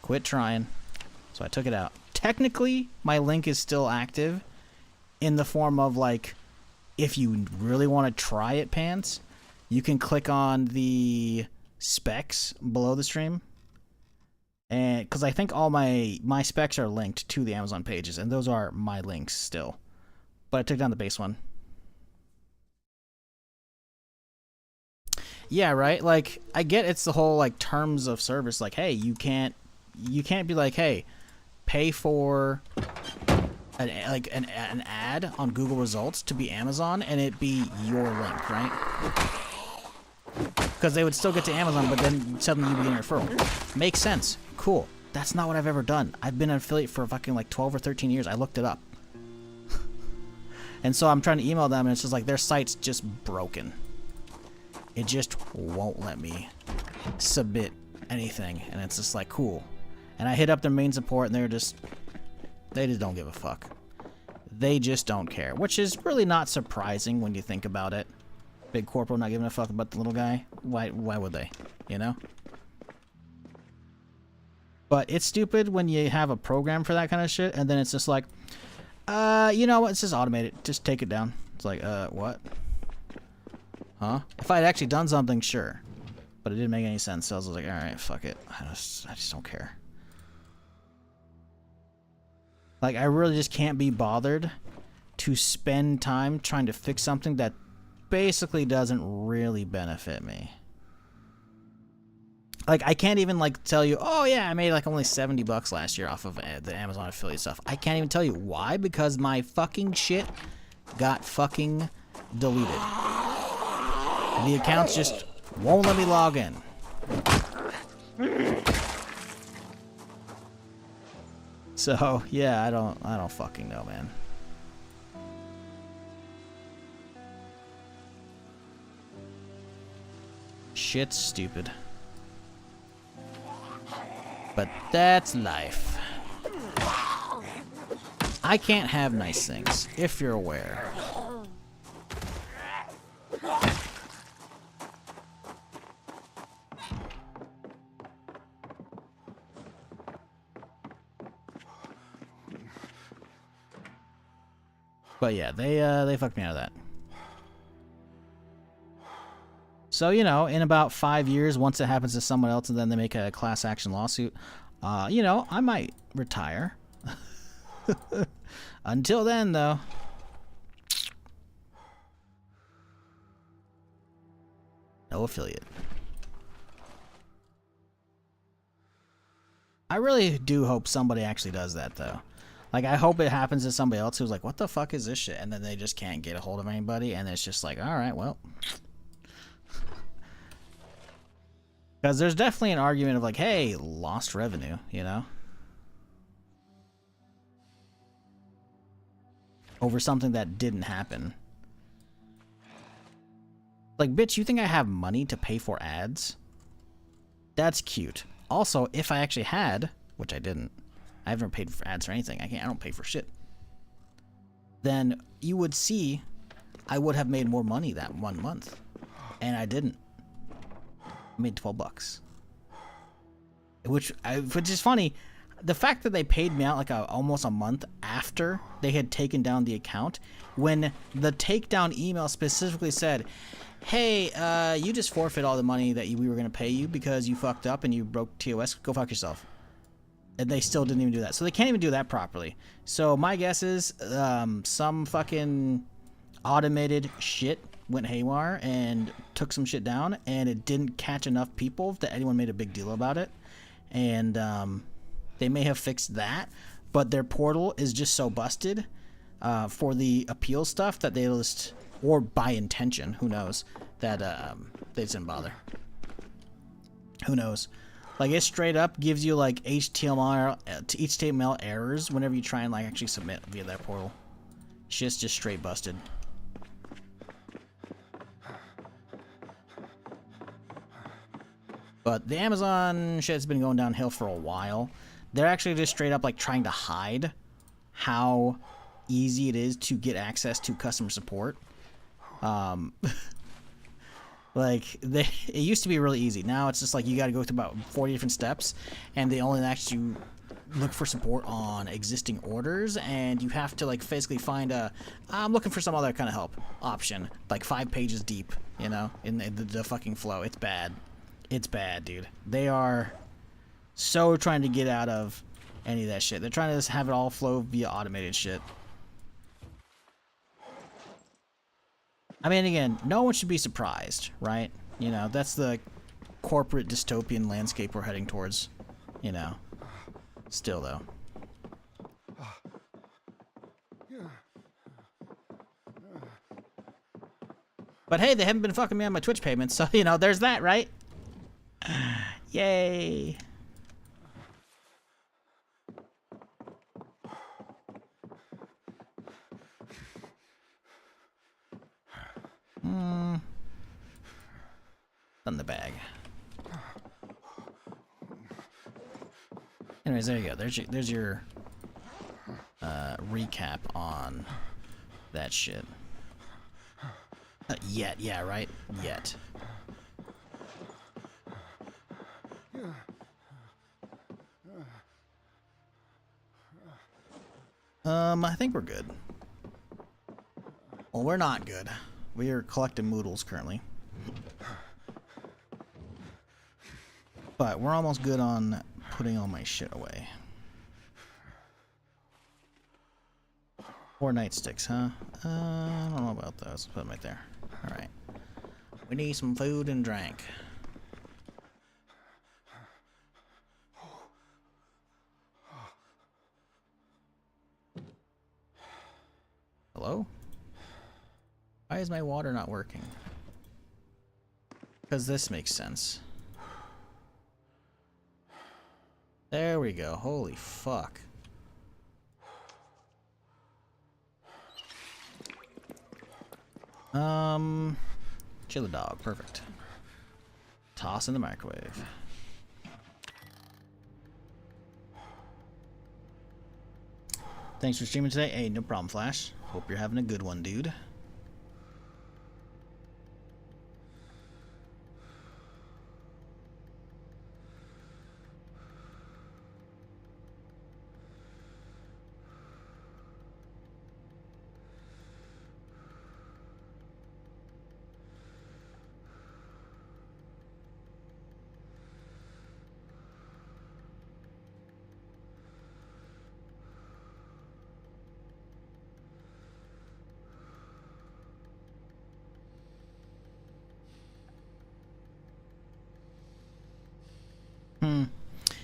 Quit trying. So I took it out. Technically, my link is still active in the form of, like, if you really want to try it, pants, you can click on the specs below the stream, and because I think all my specs are linked to the Amazon pages, and those are my links still, but I took down the base one. Yeah, right. Like, I get it's the whole like terms of service. Like, hey, you can't be like, hey, pay for an ad on Google results to be Amazon and it be your link, right? Because they would still get to Amazon, but then suddenly you begin a referral. Makes sense. Cool. That's not what I've ever done. I've been an affiliate for fucking like 12 or 13 years. I looked it up. And so I'm trying to email them, and it's just like their site's just broken. It just won't let me submit anything. And it's just like, cool. And I hit up their main support, and they just don't give a fuck. They just don't care, which is really not surprising when you think about it. Big corporal not giving a fuck about the little guy. Why would they? You know? But it's stupid when you have a program for that kind of shit, and then it's just like, you know what? It's just automated. Just take it down. It's like, what? Huh? If I had actually done something, sure. But it didn't make any sense, so I was like, alright, fuck it. I just don't care. Like, I really just can't be bothered to spend time trying to fix something that basically doesn't really benefit me. Like, I can't even, like, tell you, oh, yeah, I made, like, only 70 bucks last year off of the Amazon affiliate stuff. I can't even tell you why, because my fucking shit got fucking deleted. The accounts just won't let me log in. So, yeah, I don't fucking know, man. Shit's stupid. But that's life. I can't have nice things, if you're aware. But yeah, they fucked me out of that. So, you know, in about 5 years, once it happens to someone else and then they make a class action lawsuit, you know, I might retire. Until then, though. No affiliate. I really do hope somebody actually does that, though. Like, I hope it happens to somebody else who's like, what the fuck is this shit? And then they just can't get a hold of anybody, and it's just like, alright, well. Because there's definitely an argument of like, hey, lost revenue, you know? over something that didn't happen. Like, bitch, you think I have money to pay for ads? That's cute. Also, if I actually had, which I didn't, I haven't paid for ads or anything. I don't pay for shit. Then you would see I would have made more money that 1 month. And I didn't. I made $12. Which is funny. The fact that they paid me out like almost a month after they had taken down the account, when the takedown email specifically said, hey, you just forfeit all the money that we were going to pay you because you fucked up and you broke TOS. Go fuck yourself. And they still didn't even do that. So they can't even do that properly. So my guess is some fucking automated shit went haywire and took some shit down, and it didn't catch enough people that anyone made a big deal about it. And they may have fixed that, but their portal is just so busted for the appeal stuff that they just, or by intention, who knows, that they just didn't bother. Who knows? Like, it straight up gives you like HTML errors whenever you try and like actually submit via that portal. Shit's just straight busted. But the Amazon shit's been going downhill for a while. They're actually just straight up like trying to hide how easy it is to get access to customer support. Like, it used to be really easy. Now it's just like you got to go through about 40 different steps, and they only let you look for support on existing orders, and you have to like basically find I'm looking for some other kind of help option, like 5 pages deep, you know, in the fucking flow. It's bad. It's bad, dude. They are so trying to get out of any of that shit. They're trying to just have it all flow via automated shit. I mean, again, no one should be surprised, right? You know, that's the corporate dystopian landscape we're heading towards, you know. Still, though. But hey, they haven't been fucking me on my Twitch payments, so, you know, there's that, right? Yay. In the bag. Anyways, there you go. There's your recap on that shit. Yet, yeah, right? Yet. I think we're good. Well, we're not good. We are collecting moodles currently. But we're almost good on putting all my shit away. 4 nightsticks, huh? I don't know about those. Put them right there. Alright. We need some food and drink. Hello? Why is my water not working? Because this makes sense. There we go. Holy fuck. Chili dog. Perfect. Toss in the microwave. Thanks for streaming today. Hey, no problem, Flash. Hope you're having a good one, dude.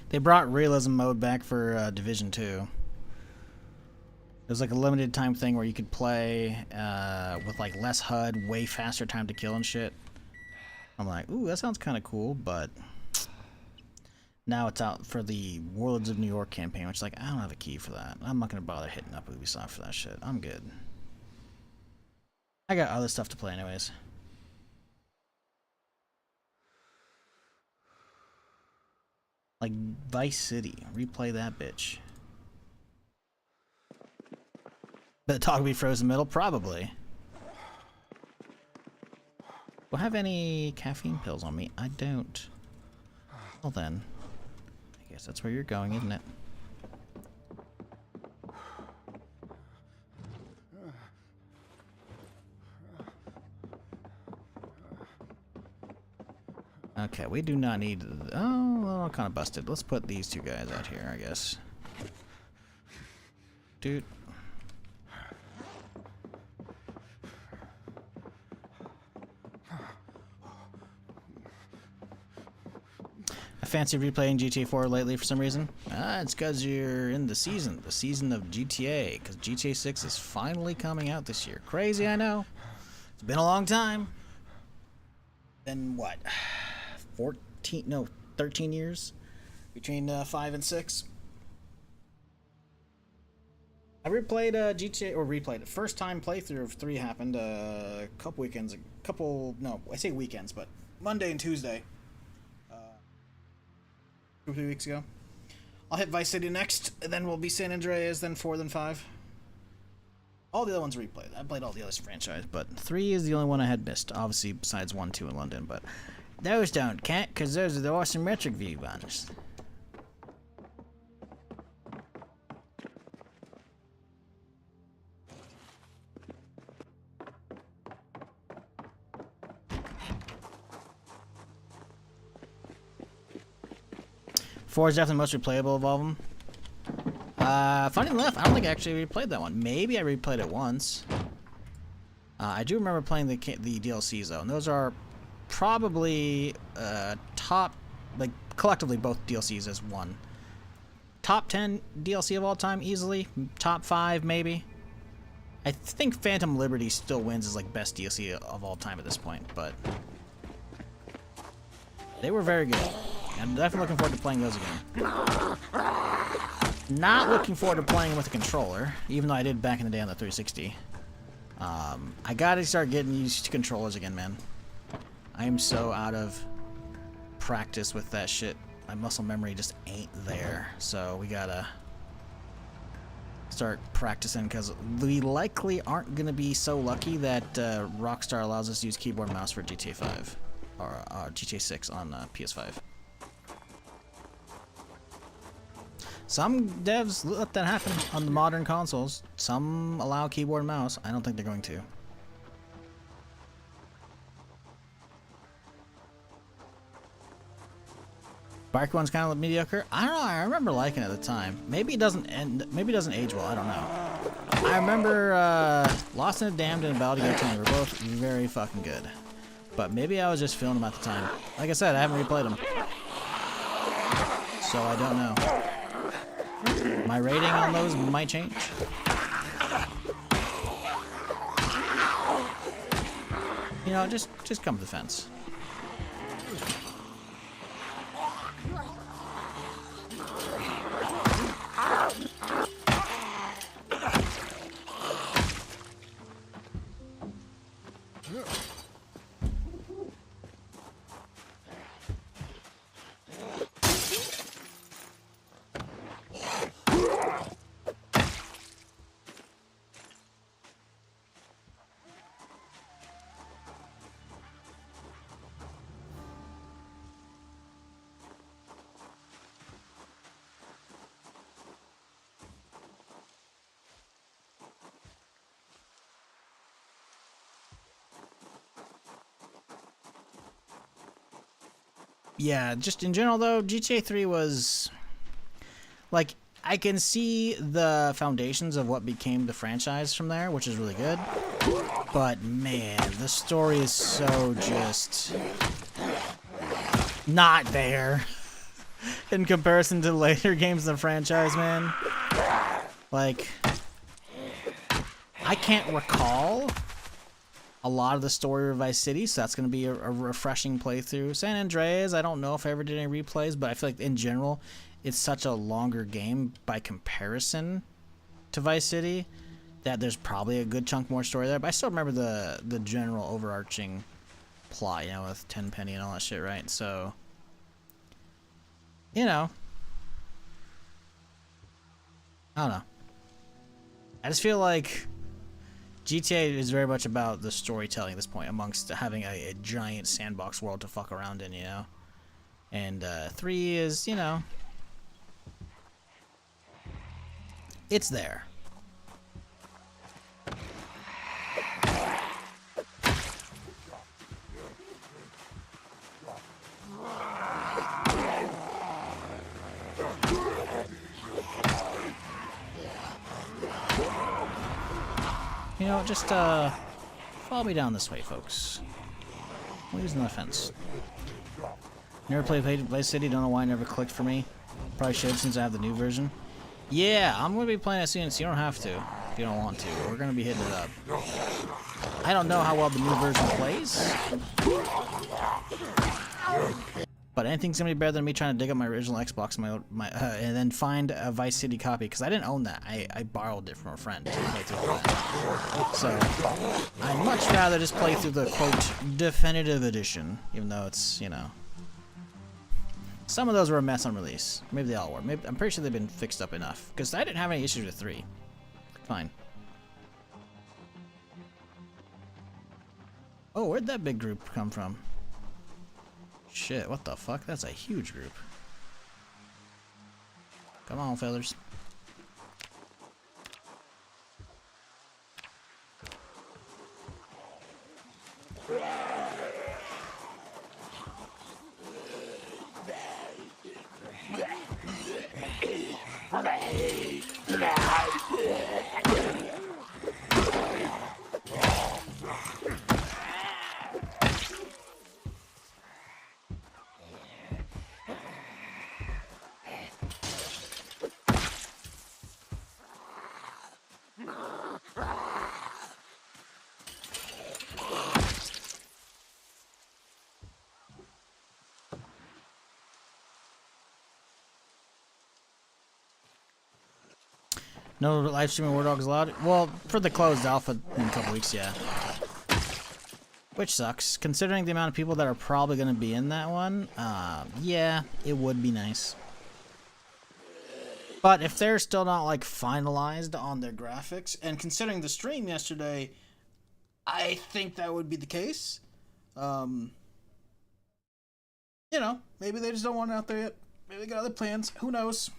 They brought realism mode back for Division 2. It was like a limited time thing where you could play with like less HUD, way faster time to kill and shit. I'm like, ooh, that sounds kind of cool, but now it's out for the Warlords of New York campaign, which is like, I don't have a key for that. I'm not going to bother hitting up Ubisoft for that shit. I'm good. I got other stuff to play anyways. Like Vice City. Replay that bitch. But the dog will be frozen middle? Probably. Do I have any caffeine pills on me? I don't. Well then. I guess that's where you're going, isn't it? Okay, we do not need... Oh, well, kind of busted. Let's put these two guys out here, I guess. Dude. I fancy replaying GTA 4 lately for some reason. It's because you're in the season of GTA, because GTA 6 is finally coming out this year. Crazy, I know. It's been a long time. Been what? 13 years between 5 and 6. I replayed replayed it. First time playthrough of 3 happened a couple weekends, I say weekends, but Monday and Tuesday. 2 or 3 weeks ago. I'll hit Vice City next, and then we'll be San Andreas, then 4, then 5. All the other ones replayed. I played all the other franchise, but 3 is the only one I had missed, obviously besides 1, 2 in London, but those don't count, because those are the asymmetric view ones. Four is definitely the most replayable of all of them. Funny enough, I don't think I actually replayed that one. Maybe I replayed it once. I do remember playing the DLCs though, and those are probably top, like collectively both DLCs as one. Top 10 DLC of all time easily. Top 5 maybe. I think Phantom Liberty still wins as like best DLC of all time at this point, but they were very good. I'm definitely looking forward to playing those again. Not looking forward to playing with a controller, even though I did back in the day on the 360. I gotta start getting used to controllers again, man. I am so out of practice with that shit. My muscle memory just ain't there, so we gotta start practicing, because we likely aren't gonna be so lucky that Rockstar allows us to use keyboard and mouse for GTA 5 or GTA 6 on PS5. Some devs let that happen on the modern consoles. Some allow keyboard and mouse. I don't think they're going to. Bark one's kind of mediocre. I don't know. I remember liking it at the time. Maybe it doesn't age well. I don't know. I remember Lost and Damned and About to Get 10 were both very fucking good. But maybe I was just feeling them at the time. Like I said, I haven't replayed them, so I don't know. My rating on those might change. You know, just come to the fence. Yeah, just in general though, GTA 3 was like, I can see the foundations of what became the franchise from there, which is really good. But man, the story is so just not there in comparison to later games in the franchise, man. Like, I can't recall a lot of the story of Vice City, so that's going to be a refreshing playthrough. San Andreas, I don't know if I ever did any replays, but I feel like in general, it's such a longer game by comparison to Vice City that there's probably a good chunk more story there, but I still remember the general overarching plot, you know, with Tenpenny and all that shit, right? So, you know, I don't know. I just feel like GTA is very much about the storytelling at this point, amongst having a giant sandbox world to fuck around in, you know? And 3 is, you know, it's there. You know, just follow me down this way, folks. I'm using the fence. Never played Vice City, don't know why it never clicked for me. Probably should since I have the new version. Yeah, I'm gonna be playing it soon, so you don't have to if you don't want to. We're gonna be hitting it up. I don't know how well the new version plays, but anything's gonna be better than me trying to dig up my original Xbox and then find a Vice City copy, because I didn't own that. I borrowed it from a friend to play through that. So I'd much rather just play through the quote definitive edition, even though it's, you know, some of those were a mess on release. Maybe they all were. Maybe, I'm pretty sure they've been fixed up enough, because I didn't have any issues with 3. Fine. Oh, where'd that big group come from? Shit, what the fuck? That's a huge group. Come on, fellas. No live streaming War Dogs allowed? Well, for the closed alpha in a couple weeks, yeah. Which sucks, considering the amount of people that are probably going to be in that one. Yeah, it would be nice. But if they're still not, like, finalized on their graphics, and considering the stream yesterday, I think that would be the case. You know, maybe they just don't want it out there yet. Maybe they got other plans. Who knows?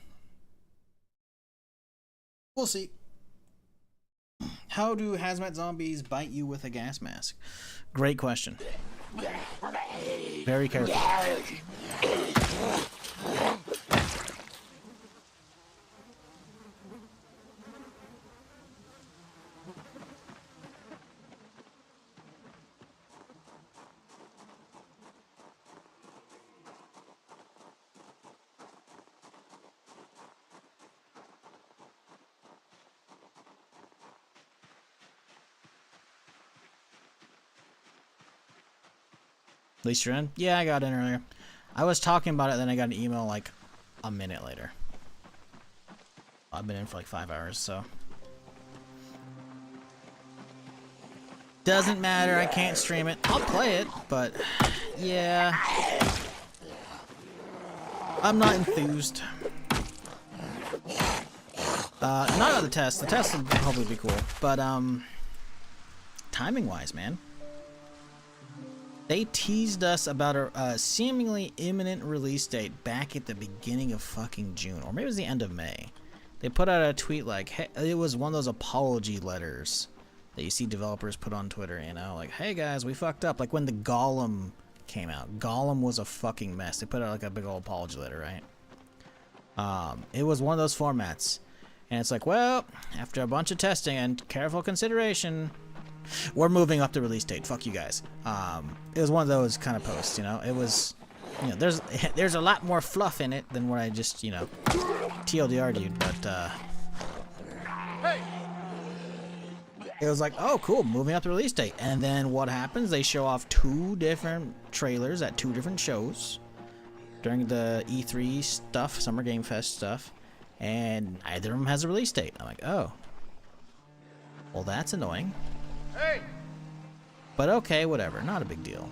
We'll see. How do hazmat zombies bite you with a gas mask? Great question. Very careful. At least you're in? Yeah, I got in earlier. I was talking about it, then I got an email like a minute later. I've been in for like 5 hours, so. Doesn't matter, I can't stream it. I'll play it, but yeah. I'm not enthused. Not on the test. The test would probably be cool, but timing-wise, man. They teased us about a seemingly imminent release date back at the beginning of fucking June, or maybe it was the end of May. They put out a tweet like, hey, it was one of those apology letters that you see developers put on Twitter, you know, like, hey guys, we fucked up. Like when the Gollum came out. Gollum was a fucking mess. They put out like a big old apology letter, right? It was one of those formats. And it's like, well, after a bunch of testing and careful consideration, we're moving up the release date. Fuck you guys. It was one of those kind of posts, you know. It was, you know, there's a lot more fluff in it than what I just, you know, TLDR'd you, but it was like, oh cool, moving up the release date. And then what happens? They show off 2 different trailers at 2 different shows during the E3 stuff, Summer Game Fest stuff, and neither of them has a release date. I'm like, oh. Well, that's annoying. Hey! But okay, whatever. Not a big deal.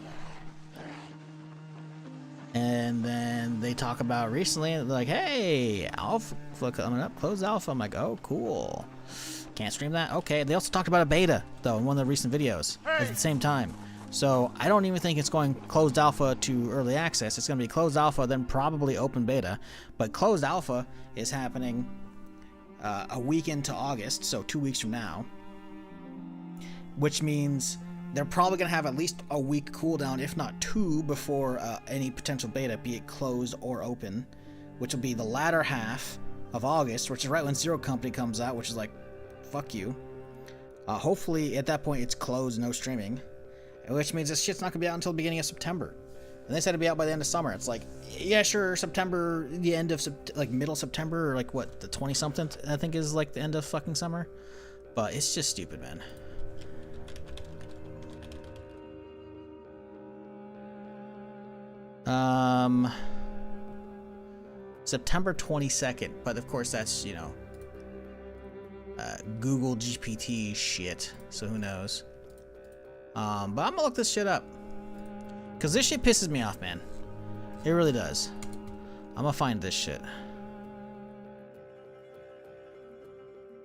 And then they talk about recently, they're like, hey, alpha coming up, closed alpha. I'm like, oh, cool. Can't stream that? Okay. They also talked about a beta, though, in one of the recent videos at the same time. So I don't even think it's going closed alpha to early access. It's going to be closed alpha, then probably open beta. But closed alpha is happening a week into August, so 2 weeks from now. Which means they're probably going to have at least a week cooldown, if not 2, before any potential beta, be it closed or open, which will be the latter half of August, which is right when Zero Company comes out, which is like, fuck you. Hopefully, at that point, it's closed, no streaming, which means this shit's not going to be out until the beginning of September. And they said it'd be out by the end of summer. It's like, yeah, sure, September, the end of, like, middle September, or like, what, the 20-something, I think is, like, the end of fucking summer. But it's just stupid, man. September 22nd, but of course that's, you know, Google GPT shit, so who knows. But I'm gonna look this shit up, because this shit pisses me off, man. It really does. I'm gonna find this shit.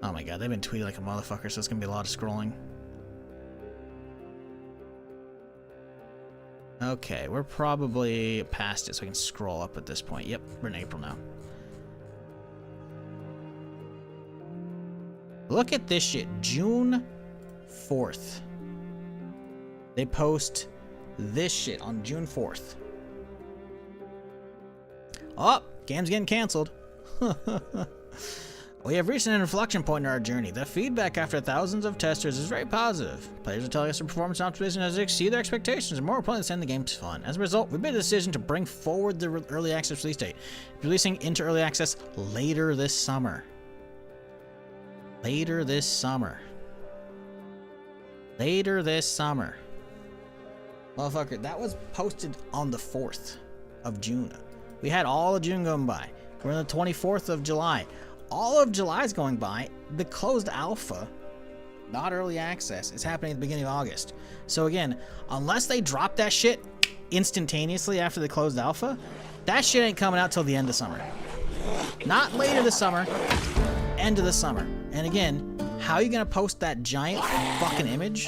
Oh my god, they've been tweeting like a motherfucker, so it's gonna be a lot of scrolling. Okay, we're probably past it, so we can scroll up at this point. Yep, we're in April now. Look at this shit. June 4th. They post this shit on June 4th. Oh, game's getting canceled. We have reached an inflection point in our journey. The feedback after thousands of testers is very positive. Players are telling us their performance optimization has exceeded their expectations, and more importantly, saying the game's fun. As a result, we made a decision to bring forward the early access release date, releasing into early access later this summer. Later this summer. Later this summer. Motherfucker, that was posted on the 4th of June. We had all of June going by. We're on the 24th of July. All of July is going by. The closed alpha, not early access, is happening at the beginning of August. So again, unless they drop that shit instantaneously after the closed alpha, that shit ain't coming out till the end of summer. Not later this summer, end of the summer. And again, how are you gonna post that giant fucking image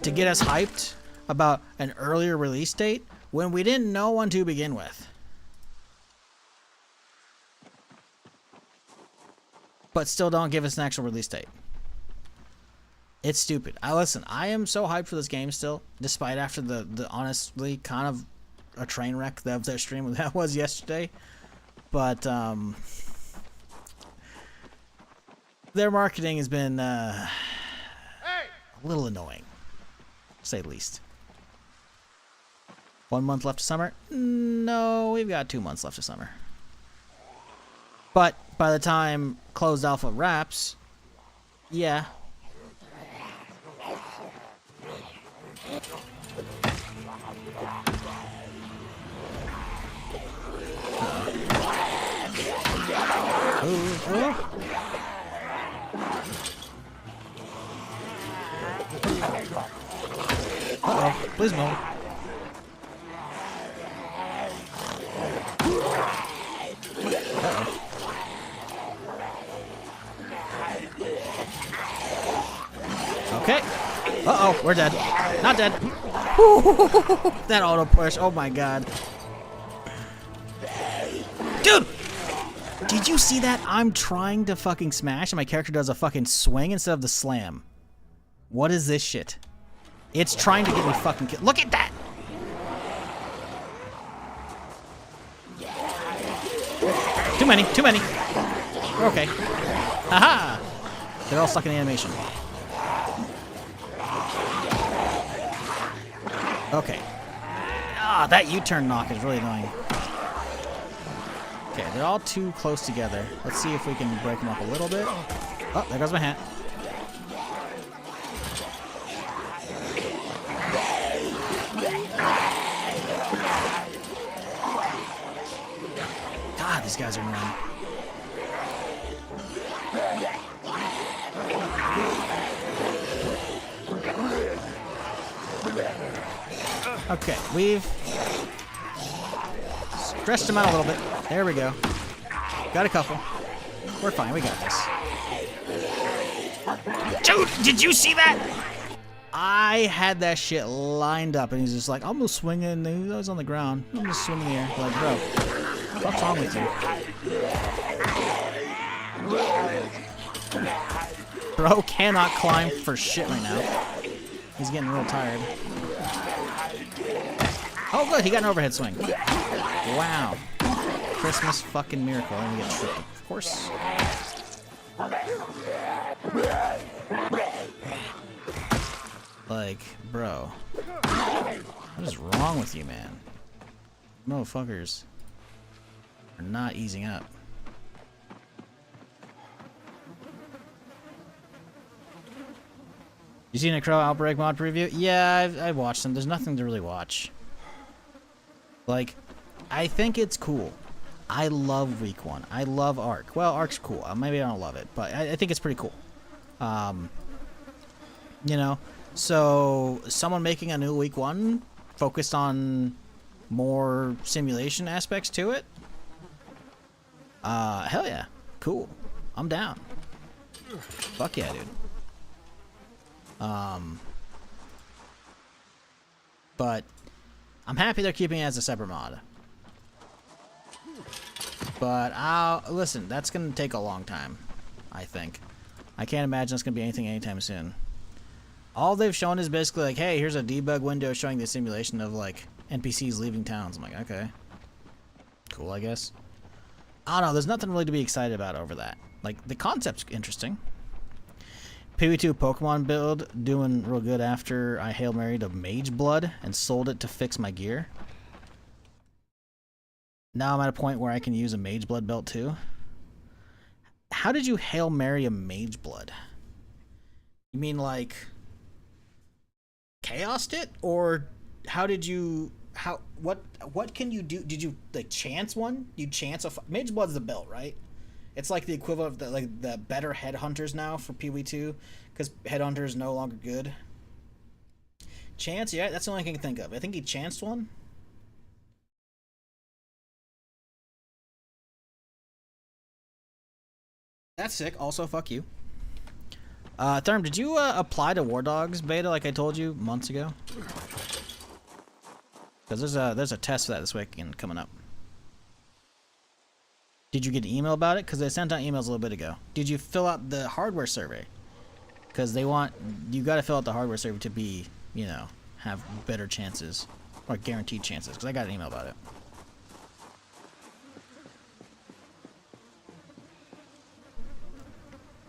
to get us hyped about an earlier release date when we didn't know one to begin with? But still don't give us an actual release date. It's stupid. Listen, I am so hyped for this game still, despite after the honestly kind of a train wreck of their stream that was yesterday. But their marketing has been a little annoying, to say the least. 1 month left of summer? No, we've got 2 months left of summer. But by the time closed alpha wraps, yeah. Uh-oh, please no. Uh-oh. Okay. Uh-oh, we're dead. Not dead. That auto push. Oh my god. Dude! Did you see that? I'm trying to fucking smash and my character does a fucking swing instead of the slam. What is this shit? It's trying to get me fucking killed. Look at that! Too many, too many. We're okay. Haha! They're all stuck in the animation. Okay. Ah, that U-turn knock is really annoying. Okay, they're all too close together. Let's see if we can break them up a little bit. Oh, there goes my hat. God, these guys are annoying. Okay, we've stretched him out a little bit. There we go. Got a couple. We're fine. We got this. Dude, did you see that? I had that shit lined up, and he's just like, I'm gonna swing in. He was on the ground. I'm just swinging in the air. Like, bro, what's wrong with you? Bro cannot climb for shit right now. He's getting real tired. Oh, good. He got an overhead swing. Wow. Christmas fucking miracle. And we get tripped, of course. Like, bro. What is wrong with you, man? Motherfuckers are not easing up. You seen a Necroa Outbreak mod preview? Yeah, I've watched them. There's nothing to really watch. Like, I think it's cool. I love week 1. I love Arc. Well, Arc's cool. Maybe I don't love it, but I think it's pretty cool. You know, so someone making a new week 1 focused on more simulation aspects to it. Hell yeah. Cool. I'm down. Fuck yeah, dude. But I'm happy they're keeping it as a separate mod. But listen, that's gonna take a long time, I think. I can't imagine it's gonna be anything anytime soon. All they've shown is basically like, hey, here's a debug window showing the simulation of like NPCs leaving towns. I'm like, okay, cool, I guess. I don't know. There's nothing really to be excited about over that. Like, the concept's interesting. PV2 Pokemon build doing real good after I Hail Married a Mage Blood and sold it to fix my gear. Now I'm at a point where I can use a Mage Blood belt too. How did you Hail Mary a Mage Blood? You mean like chaosed it? Or how did you, what can you do? Did you like chance one? You chance a, Mage Blood's the belt, right? It's like the equivalent of the better headhunters now for PW2, because headhunter is no longer good. Chance, yeah, that's the only thing I can think of. I think he chanced one. That's sick. Also, fuck you. Therm, did you apply to War Dogs beta like I told you months ago? Because there's a test for that this weekend coming up. Did you get an email about it? Because they sent out emails a little bit ago. Did you fill out the hardware survey? Because they want, you got to fill out the hardware survey to be, you know, have better chances, or guaranteed chances. Because I got an email about it.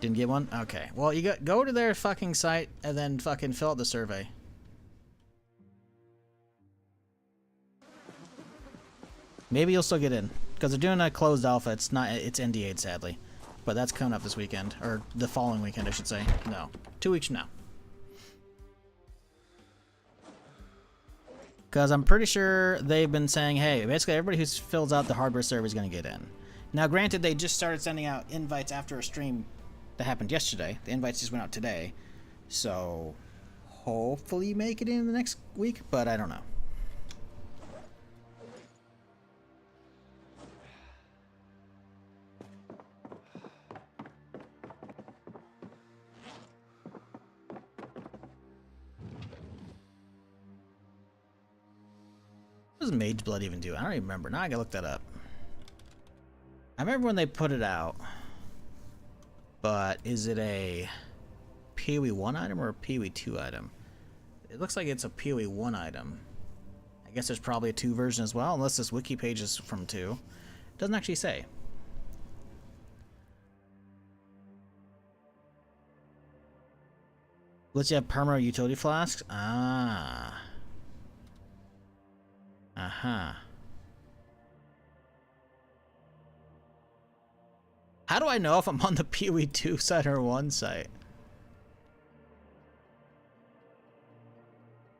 Didn't get one? Okay. Well, you go to their fucking site and then fucking fill out the survey. Maybe you'll still get in. Because they're doing a closed alpha. It's NDA'd, sadly. But that's coming up this weekend. Or the following weekend, I should say. No. 2 weeks from now. Because I'm pretty sure they've been saying, hey, basically everybody who fills out the hardware survey is going to get in. Now, granted, they just started sending out invites after a stream that happened yesterday. The invites just went out today. So, hopefully you make it in the next week, but I don't know. What does Mage Blood even do? I don't even remember. Now I gotta look that up. I remember when they put it out. But is it a PoE 1 item or a PoE 2 item? It looks like it's a PoE 1 item. I guess there's probably a 2 version as well, unless this wiki page is from 2. It doesn't actually say. Let's you have perma utility flasks? Ah. Uh-huh. How do I know if I'm on the PoE 2 site or 1 site?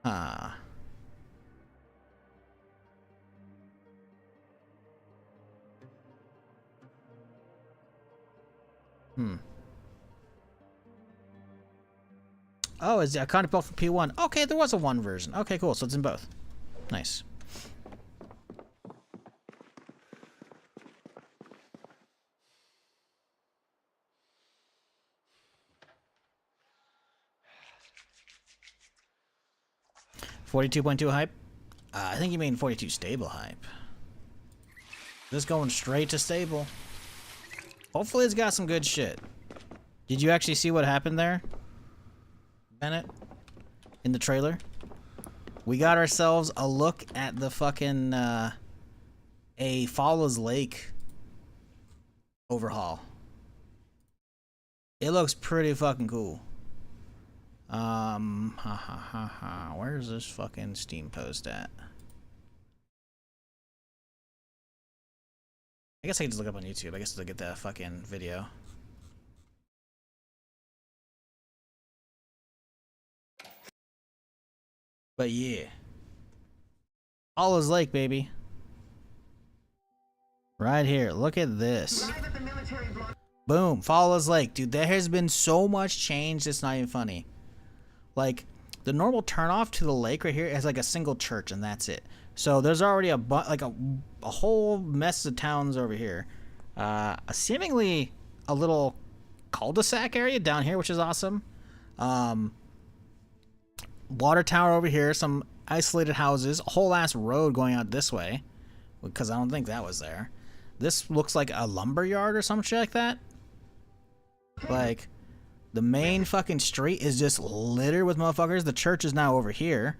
Ah. Oh, is it a content built for P1? Okay, there was a 1 version. Okay, cool. So it's in both. Nice. $42.2 hype? I think you mean 42 stable hype. Just going straight to stable. Hopefully it's got some good shit. Did you actually see what happened there, Bennett? In the trailer? We got ourselves a look at the fucking, a Follows Lake overhaul. It looks pretty fucking cool. Where's this fucking Steam post at? I guess I can just look up on YouTube. I guess to get the fucking video. But yeah. Follows Lake, baby. Right here. Look at this. Boom. Follows Lake. Dude, there has been so much change, it's not even funny. Like, the normal turnoff to the lake right here is like a single church, and that's it. So there's already a whole mess of towns over here. Seemingly a little cul-de-sac area down here, which is awesome. Water tower over here, some isolated houses, a whole ass road going out this way, because I don't think that was there. This looks like a lumber yard or some shit like that. Like, the main fucking street is just littered with motherfuckers. The church is now over here.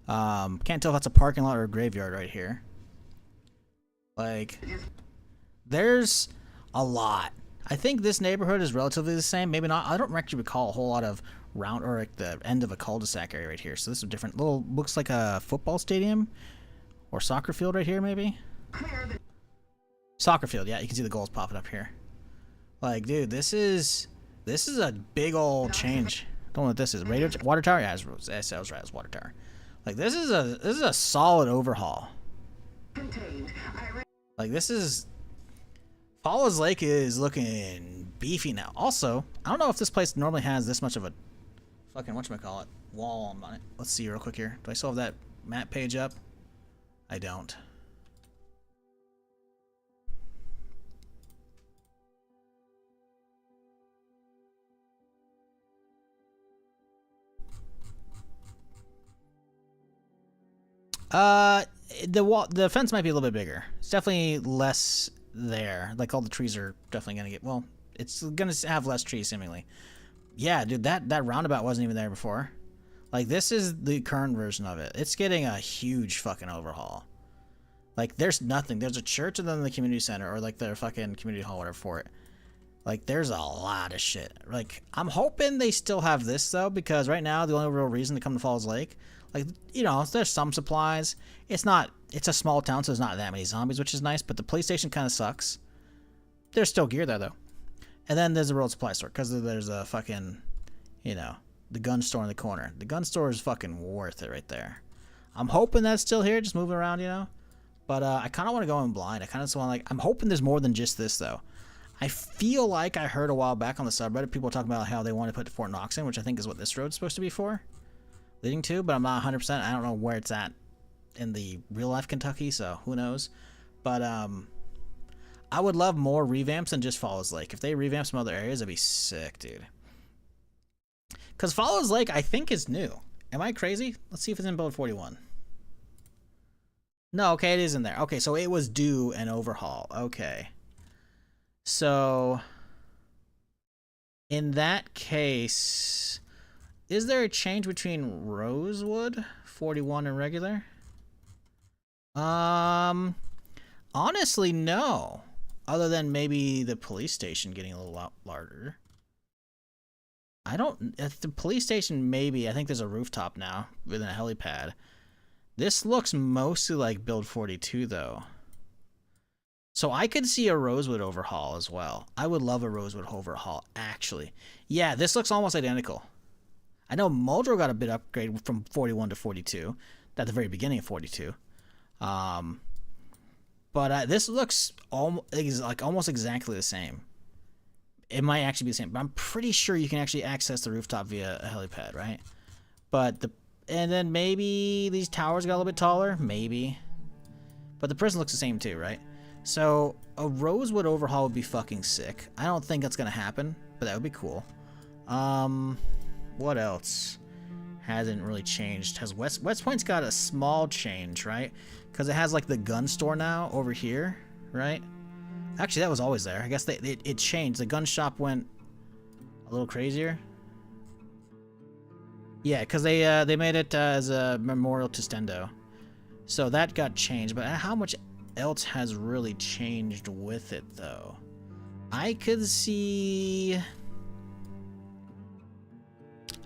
Can't tell if that's a parking lot or a graveyard right here. Like, there's a lot. I think this neighborhood is relatively the same. Maybe not. I don't actually recall a whole lot of round or like the end of a cul-de-sac area right here. So this is a different little, looks like a football stadium or soccer field right here maybe. Soccer field, yeah, you can see the goals popping up here. Like, dude, this is a big old change. Don't know what this is. Radio water tower? Yeah, it's water tower. Like, this is a solid overhaul. Like, this is Follows Lake is looking beefy now. Also, I don't know if this place normally has this much of a fucking whatchamacallit wall on it. Let's see real quick here. Do I still have that map page up? I don't. The fence might be a little bit bigger. It's definitely less there. Like, all the trees are definitely gonna get, well, it's gonna have less trees seemingly. Yeah, dude, that roundabout wasn't even there before. Like, this is the current version of it. It's getting a huge fucking overhaul. Like, there's nothing. There's a church and then the community center, or like their fucking community hall, whatever for it. Like, there's a lot of shit. Like, I'm hoping they still have this though, because right now the only real reason to come to Falls Lake, like, you know, there's some supplies. It's a small town, so there's not that many zombies, which is nice, but the police station kind of sucks. There's still gear there, though. And then there's a road supply store, because there's a fucking, you know, the gun store in the corner. The gun store is fucking worth it right there. I'm hoping that's still here, just moving around, you know? But I kind of want to go in blind. I kind of just want to, like, I'm hoping there's more than just this, though. I feel like I heard a while back on the subreddit, people talking about how they want to put Fort Knox in, which I think is what this road's supposed to be for. Leading to, but I'm not 100%. I don't know where it's at in the real life Kentucky, so who knows. But I would love more revamps than just Follows Lake. If they revamp some other areas, that'd be sick, dude. Because Follows Lake, I think, is new. Am I crazy? Let's see if it's in build 41. No, okay, it is in there. Okay, so it was due an overhaul. Okay. So, in that case, is there a change between Rosewood 41 and regular? Honestly, no. Other than maybe the police station getting a little lot larger. I don't, at the police station, maybe. I think there's a rooftop now with a helipad. This looks mostly like build 42 though. So I could see a Rosewood overhaul as well. I would love a Rosewood overhaul, actually. Yeah, this looks almost identical. I know Muldrow got a bit upgrade from 41 to 42 at the very beginning of 42. But this looks almost exactly the same. It might actually be the same, but I'm pretty sure you can actually access the rooftop via a helipad, right? But And then maybe these towers got a little bit taller. Maybe. But the prison looks the same too, right? So a Rosewood overhaul would be fucking sick. I don't think that's going to happen, but that would be cool. What else hasn't really changed? Has West Point's got a small change, right? Because it has like the gun store now over here, right? Actually, that was always there. I guess it changed. The gun shop went a little crazier. Yeah, because they made it as a memorial to Stendo. So that got changed. But how much else has really changed with it, though? I could see...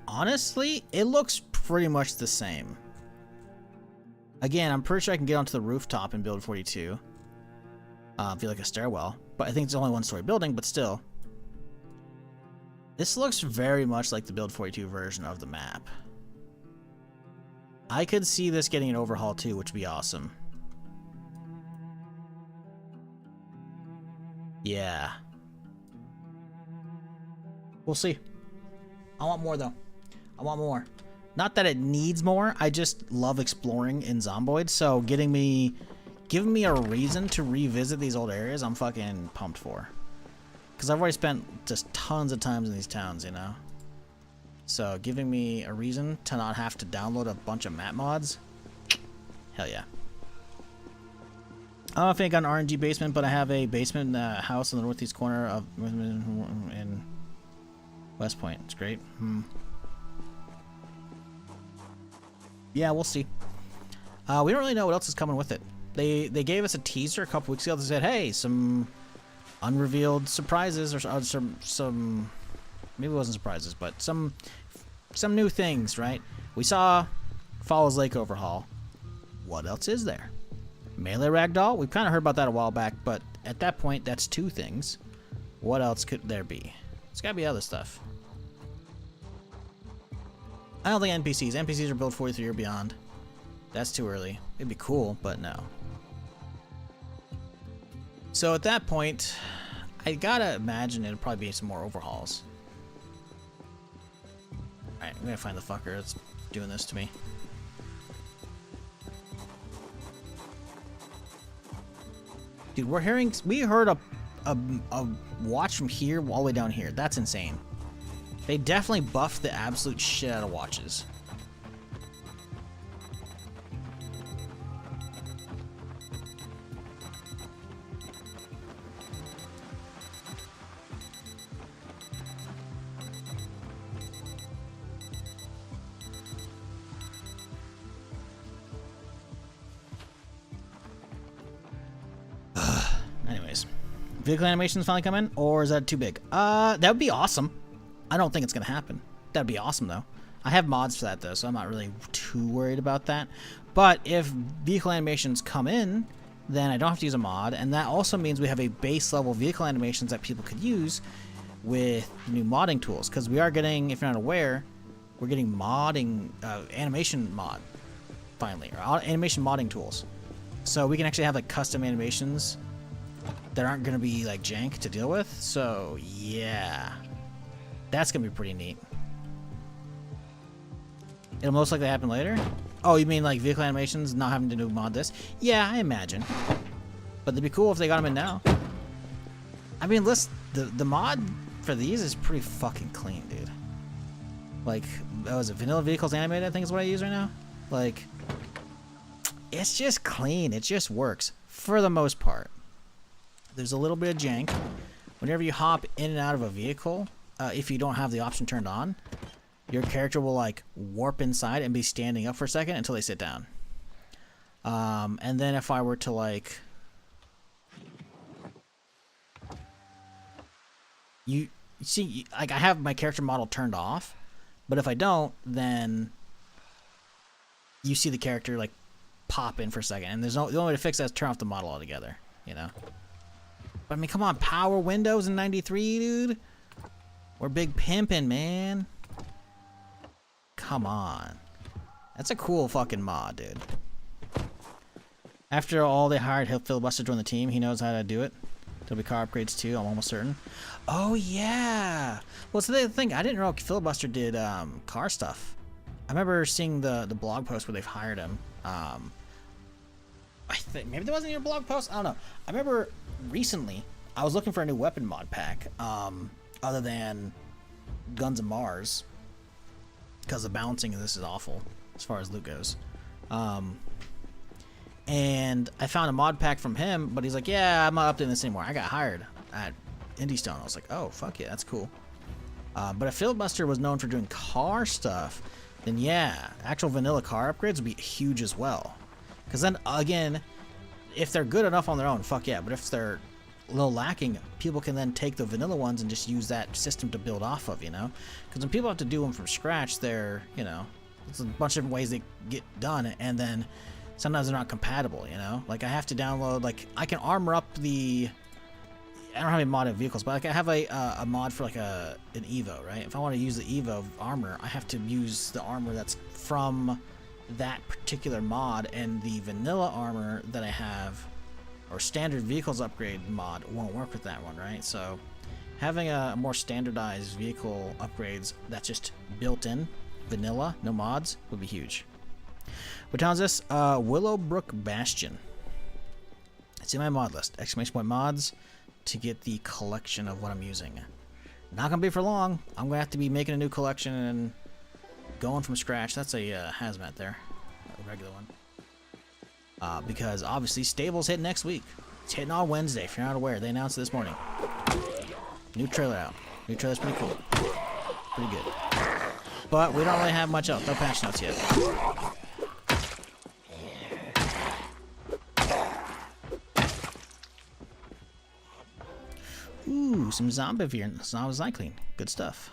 Honestly, it looks pretty much the same. Again, I'm pretty sure I can get onto the rooftop in Build 42. Feel like a stairwell. But I think it's only one-story building, but still. This looks very much like the Build 42 version of the map. I could see this getting an overhaul too, which would be awesome. Yeah. We'll see. I want more, though. I want more. Not that it needs more, I just love exploring in Zomboid, so giving me a reason to revisit these old areas, I'm fucking pumped for. Because I've already spent just tons of times in these towns, you know? So giving me a reason to not have to download a bunch of map mods, hell yeah. I don't think I got an RNG basement, but I have a basement house in the northeast corner of in West Point. It's great. Yeah, we'll see. We don't really know what else is coming with it. They gave us a teaser a couple weeks ago that said, hey, some unrevealed surprises or some maybe it wasn't surprises, but some new things, right? We saw Falls Lake overhaul. What else is there? Melee Ragdoll? We've kind of heard about that a while back, but at that point, that's two things. What else could there be? There's got to be other stuff. I don't think NPCs. NPCs are built 43 or beyond. That's too early. It'd be cool, but no. So at that point, I gotta imagine it'll probably be some more overhauls. Alright, I'm gonna find the fucker that's doing this to me. Dude, we heard a watch from here all the way down here. That's insane. They definitely buffed the absolute shit out of watches. Anyways, vehicle animations finally come in, or is that too big? That would be awesome. I don't think it's gonna happen. That'd be awesome though. I have mods for that though, so I'm not really too worried about that. But if vehicle animations come in, then I don't have to use a mod, and that also means we have a base level vehicle animations that people could use with new modding tools. Because we are getting, if you're not aware, we're getting modding animation mod finally, or animation modding tools. So we can actually have like custom animations that aren't gonna be like jank to deal with. So yeah. That's gonna be pretty neat. It'll most likely happen later. Oh, you mean like vehicle animations not having to do mod this? Yeah, I imagine. But it'd be cool if they got them in now. I mean, listen, the mod for these is pretty fucking clean, dude. Like, was it vanilla vehicles animated? I think is what I use right now. Like, it's just clean. It just works for the most part. There's a little bit of jank whenever you hop in and out of a vehicle. If you don't have the option turned on, your character will like warp inside and be standing up for a second until they sit down. And then if I were to like, you see, like I have my character model turned off, but if I don't, then you see the character like pop in for a second, and the only way to fix that is turn off the model altogether, you know. But I mean, come on, power windows in '93, dude. We're big pimpin', man. Come on. That's a cool fucking mod, dude. After all they hired Filibuster to join the team, he knows how to do it. There'll be car upgrades too, I'm almost certain. Oh yeah! Well, so the thing, I didn't know Filibuster did car stuff. I remember seeing the blog post where they've hired him. I think maybe there wasn't even a blog post. I don't know. I remember recently I was looking for a new weapon mod pack, other than Guns of Mars, because the balancing of this is awful as far as loot goes. And I found a mod pack from him, but he's like, yeah, I'm not updating this anymore. I got hired at Indie Stone. I was like, oh, fuck yeah, that's cool. But if Fieldbuster was known for doing car stuff, then yeah, actual vanilla car upgrades would be huge as well. Because then, again, if they're good enough on their own, fuck yeah. But if they're a little lacking, people can then take the vanilla ones and just use that system to build off of, you know? Because when people have to do them from scratch, they're, you know, it's a bunch of different ways they get done, and then sometimes they're not compatible, you know? Like, I have to download, like, I can armor up the... I don't have any modded vehicles, but like I have a mod for like an Evo, right? If I want to use the Evo armor, I have to use the armor that's from that particular mod, and the vanilla armor that I have, or standard vehicles upgrade mod, won't work with that one, right? So having a more standardized vehicle upgrades that's just built in, vanilla, no mods, would be huge. What town is this? Willowbrook Bastion. It's in my mod list. Exclamation point mods to get the collection of what I'm using. Not gonna be for long. I'm gonna have to be making a new collection and going from scratch. That's a hazmat there, a regular one. Because obviously Stable's hitting next week. It's hitting on Wednesday. If you're not aware, they announced it this morning. New trailer out. New trailer's pretty cool. Pretty good. But we don't really have much else. No patch notes yet. Ooh, some zombie cycling. Good stuff.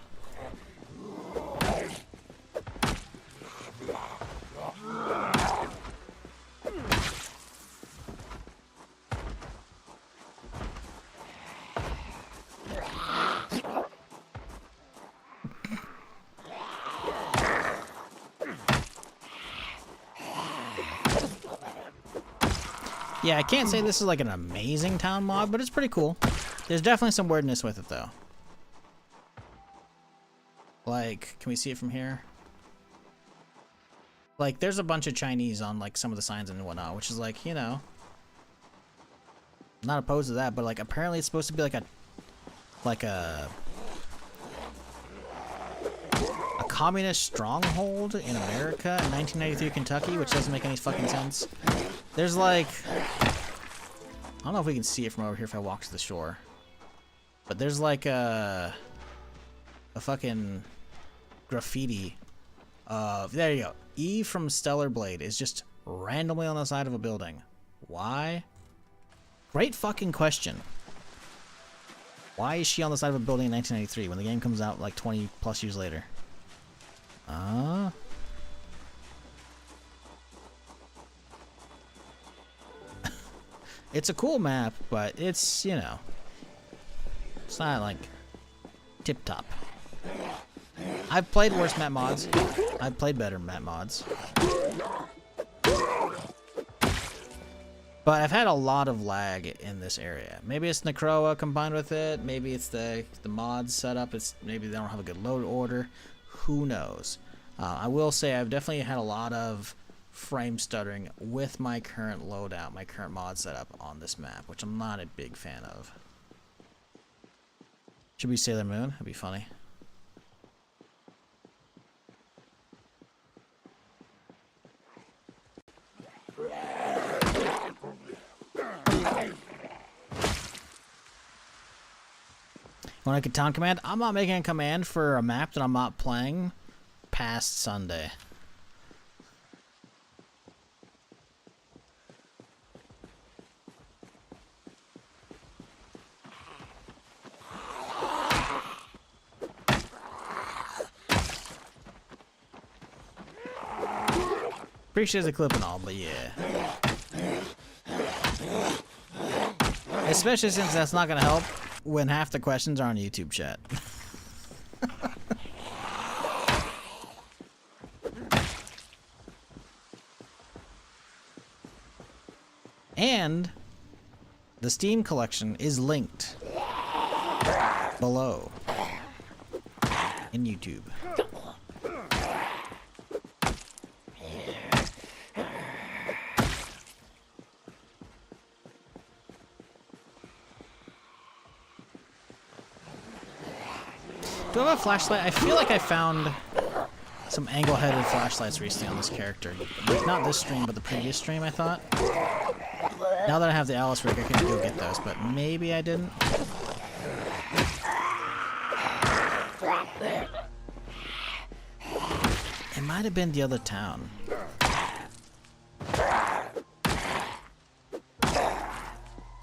Yeah, I can't say this is like an amazing town mod, but it's pretty cool. There's definitely some weirdness with it, though. Like, can we see it from here? Like, there's a bunch of Chinese on, like, some of the signs and whatnot, which is, like, you know, not opposed to that, but, like, apparently it's supposed to be, like a communist stronghold in America in 1993 Kentucky, which doesn't make any fucking sense. There's, like, I don't know if we can see it from over here if I walk to the shore. But there's like a fucking graffiti of, there you go. E from Stellar Blade is just randomly on the side of a building. Why? Great fucking question. Why is she on the side of a building in 1993 when the game comes out like 20 plus years later? It's a cool map, but it's, you know, it's not like tip top. I've played worse map mods. I've played better map mods. But I've had a lot of lag in this area. Maybe it's Necroa combined with it. Maybe it's the mods setup. It's maybe they don't have a good load order. Who knows? I will say I've definitely had a lot of frame stuttering with my current loadout, my current mod setup on this map, which I'm not a big fan of. Should we Sailor Moon? That'd be funny. Want to make a town command? I'm not making a command for a map that I'm not playing past Sunday. Appreciate the clip and all, but yeah. Especially since that's not gonna help when half the questions are on YouTube chat. And the Steam collection is linked below in YouTube. Do I have a flashlight? I feel like I found some angle-headed flashlights recently on this character. Like, not this stream, but the previous stream, I thought. Now that I have the Alice rig, I can go get those, but maybe I didn't. It might have been the other town.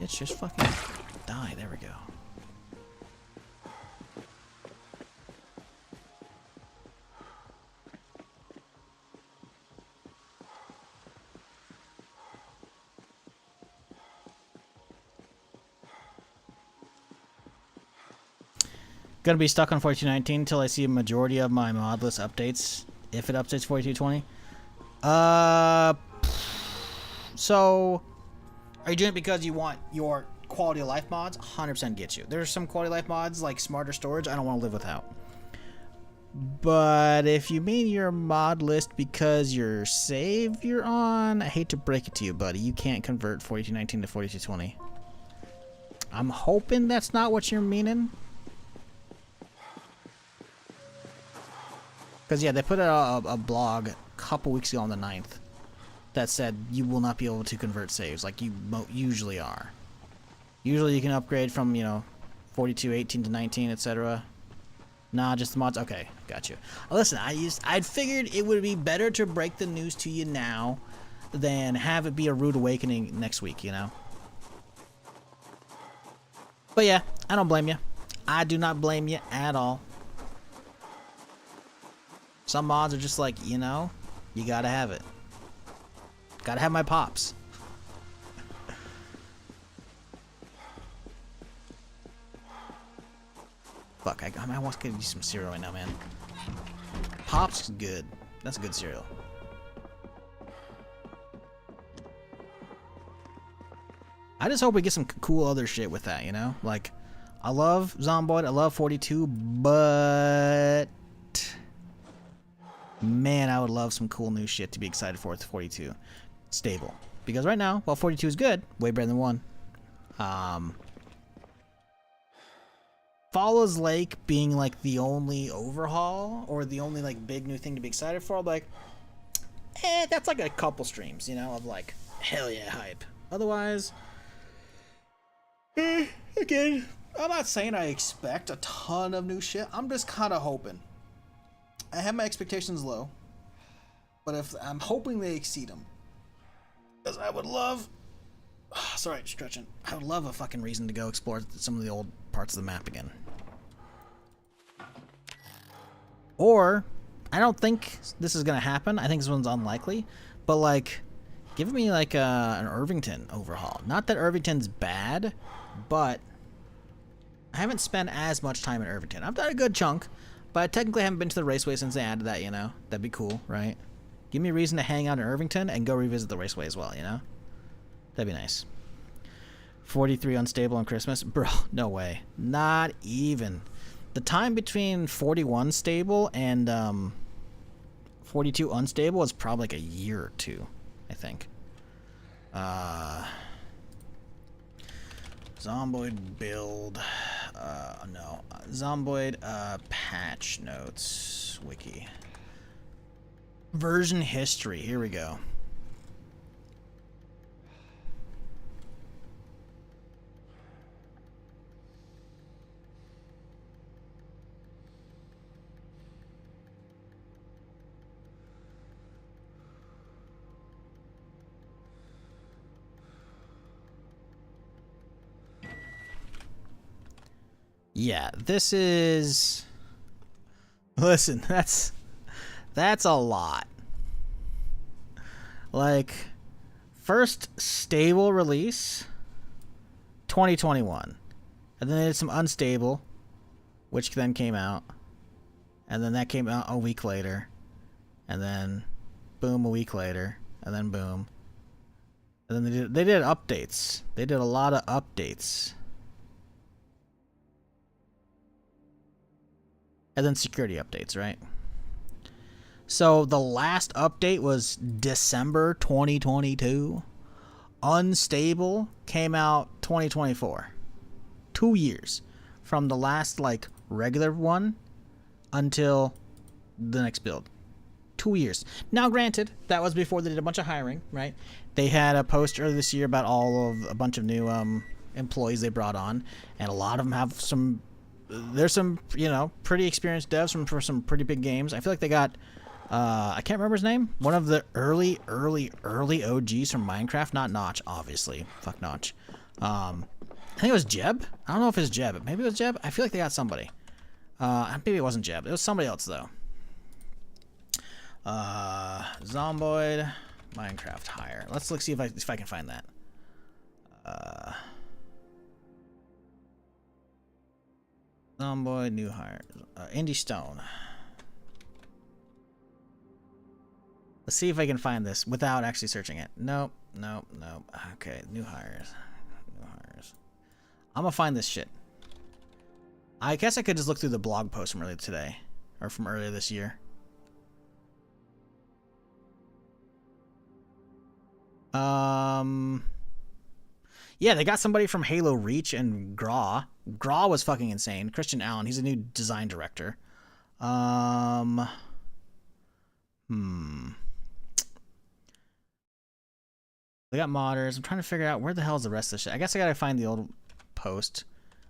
It's just fucking die. There we go. Gonna be stuck on 4219 until I see a majority of my modless updates. If it updates 4220. So are you doing it because you want your quality of life mods? 100% get you. There's some quality of life mods like smarter storage I don't want to live without. But if you mean your mod list because your save you're on, I hate to break it to you, buddy. You can't convert 4219 to 4220. I'm hoping that's not what you're meaning. Because, yeah, they put out a blog a couple weeks ago on the 9th that said you will not be able to convert saves like you usually are. Usually you can upgrade from, you know, 42, 18 to 19, etc. Nah, just the mods. Okay, got you. Listen, I'd figured it would be better to break the news to you now than have it be a rude awakening next week, you know? But, yeah, I don't blame you. I do not blame you at all. Some mods are just like, you know, you gotta have it. Gotta have my pops. Fuck, I want to get you some cereal right now, man. Pops is good. That's a good cereal. I just hope we get some cool other shit with that, you know? Like, I love Zomboid, I love 42, but... man, I would love some cool new shit to be excited for with 42. Stable. Because right now, while 42 is good, way better than 1. Follows Lake being like the only overhaul or the only like big new thing to be excited for, like, that's like a couple streams, you know, of like, hell yeah, hype. Otherwise, again, I'm not saying I expect a ton of new shit. I'm just kind of hoping. I have my expectations low, but if I'm hoping they exceed them, because I would love, sorry, stretching. I would love a fucking reason to go explore some of the old parts of the map again. Or, I don't think this is gonna happen. I think this one's unlikely, but like, give me like an Irvington overhaul. Not that Irvington's bad, but I haven't spent as much time in Irvington. I've done a good chunk. But I technically haven't been to the raceway since they added that, you know? That'd be cool, right? Give me a reason to hang out in Irvington and go revisit the raceway as well, you know? That'd be nice. 43 unstable on Christmas? Bro, no way. Not even. The time between 41 stable and 42 unstable is probably like a year or two, I think. Zomboid build, no, Zomboid, patch notes, wiki. Version history, here we go. Yeah, this is... Listen, that's a lot. Like, first stable release, 2021. And then they did some unstable, which then came out. And then that came out a week later. And then, boom, a week later. And then boom. And then they did updates. They did a lot of updates. And then security updates, right? So the last update was December 2022. Unstable came out 2024. 2 years from the last like regular one until the next build. 2 years. Now, granted, that was before they did a bunch of hiring, right? They had a post earlier this year about a bunch of new employees they brought on, and a lot of them have some. There's some, pretty experienced devs for some pretty big games. I feel like they got. I can't remember his name. One of the early OGs from Minecraft. Not Notch, obviously. Fuck Notch. I think it was Jeb. I don't know if it's Jeb. Maybe it was Jeb. I feel like they got somebody. Maybe it wasn't Jeb. It was somebody else though. Zomboid, Minecraft hire. Let's see if I can find that. Zomboid new hire. Indy Stone. Let's see if I can find this without actually searching it. Nope. Okay, new hires. I'm gonna find this shit. I guess I could just look through the blog post from earlier today, or from earlier this year. Yeah, they got somebody from Halo Reach and Graw. Graw was fucking insane. Christian Allen, he's a new design director. They got modders. I'm trying to figure out where the hell is the rest of the shit. I guess I gotta find the old post,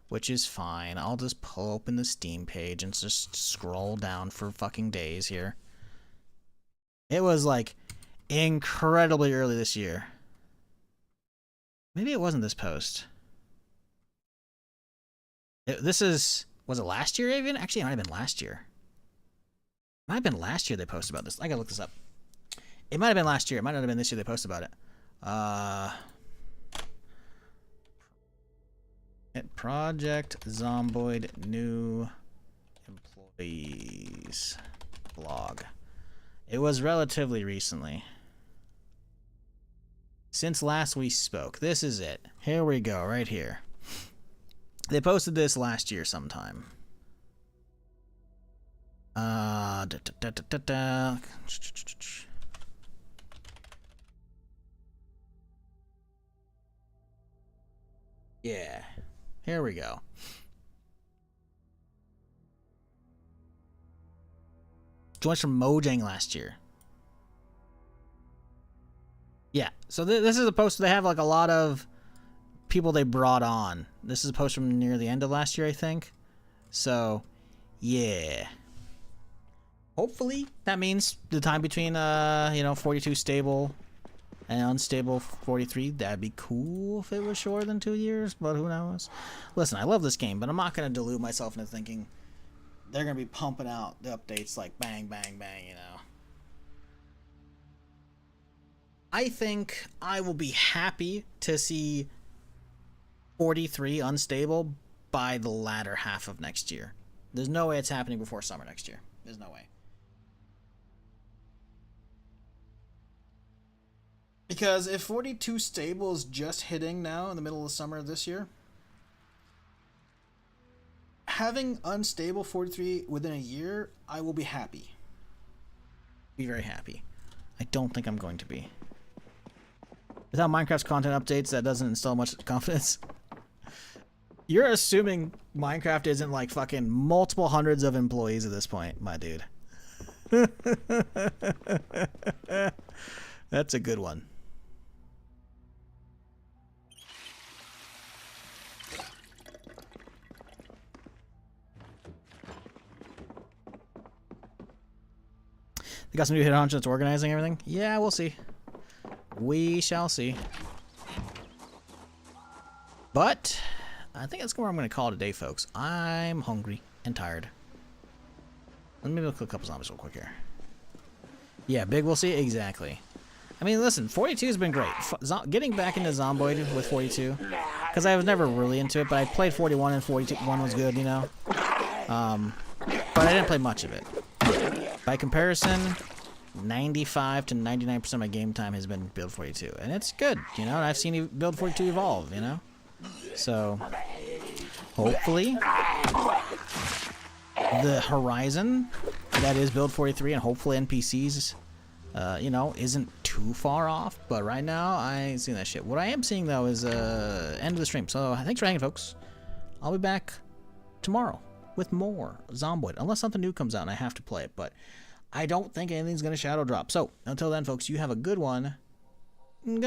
which is fine. I'll just pull open the Steam page and just scroll down for fucking days here. It was like incredibly early this year. Maybe it wasn't this post. Was it last year even? Actually, it might have been last year. It might have been last year they posted about this. I gotta look this up. It might have been last year. It might not have been this year they posted about it. Project Zomboid new employees blog. It was relatively recently. Since last we spoke. This is it. Here we go, right here. They posted this last year sometime. Yeah. Here we go. Joined from Mojang last year. Yeah, so this is a post. They have like a lot of people they brought on. This is a post from near the end of last year, I think. So, yeah. Hopefully, that means the time between 42 stable and unstable 43. That'd be cool if it was shorter than 2 years, but who knows? Listen, I love this game, but I'm not gonna delude myself into thinking they're gonna be pumping out the updates like bang, bang, bang. I think I will be happy to see 43 unstable by the latter half of next year. There's no way it's happening before summer next year. There's no way. Because if 42 stable is just hitting now in the middle of the summer of this year, having unstable 43 within a year, I will be happy. Be very happy. I don't think I'm going to be. Without Minecraft's content updates, that doesn't instill much confidence. You're assuming Minecraft isn't like fucking multiple hundreds of employees at this point, my dude. That's a good one. They got some new hit hunch that's organizing everything? Yeah, we'll see. We shall see. But I think that's where I'm going to call it a day, folks. I'm hungry and tired. Let me look at a couple zombies real quick here. Yeah, big we'll see. Exactly. I mean, listen, 42 has been great. Getting back into Zomboid with 42, because I was never really into it, but I played 41 and 41 was good, But I didn't play much of it. By comparison, 95 to 99% of my game time has been build 42, and it's good, and I've seen build 42 evolve, So, hopefully, the horizon that is build 43 and hopefully NPCs, isn't too far off. But right now, I ain't seeing that shit. What I am seeing though is end of the stream. So thanks for hanging, folks. I'll be back tomorrow with more Zomboid, unless something new comes out and I have to play it, but I don't think anything's going to shadow drop. So, until then, folks, you have a good one. Good night.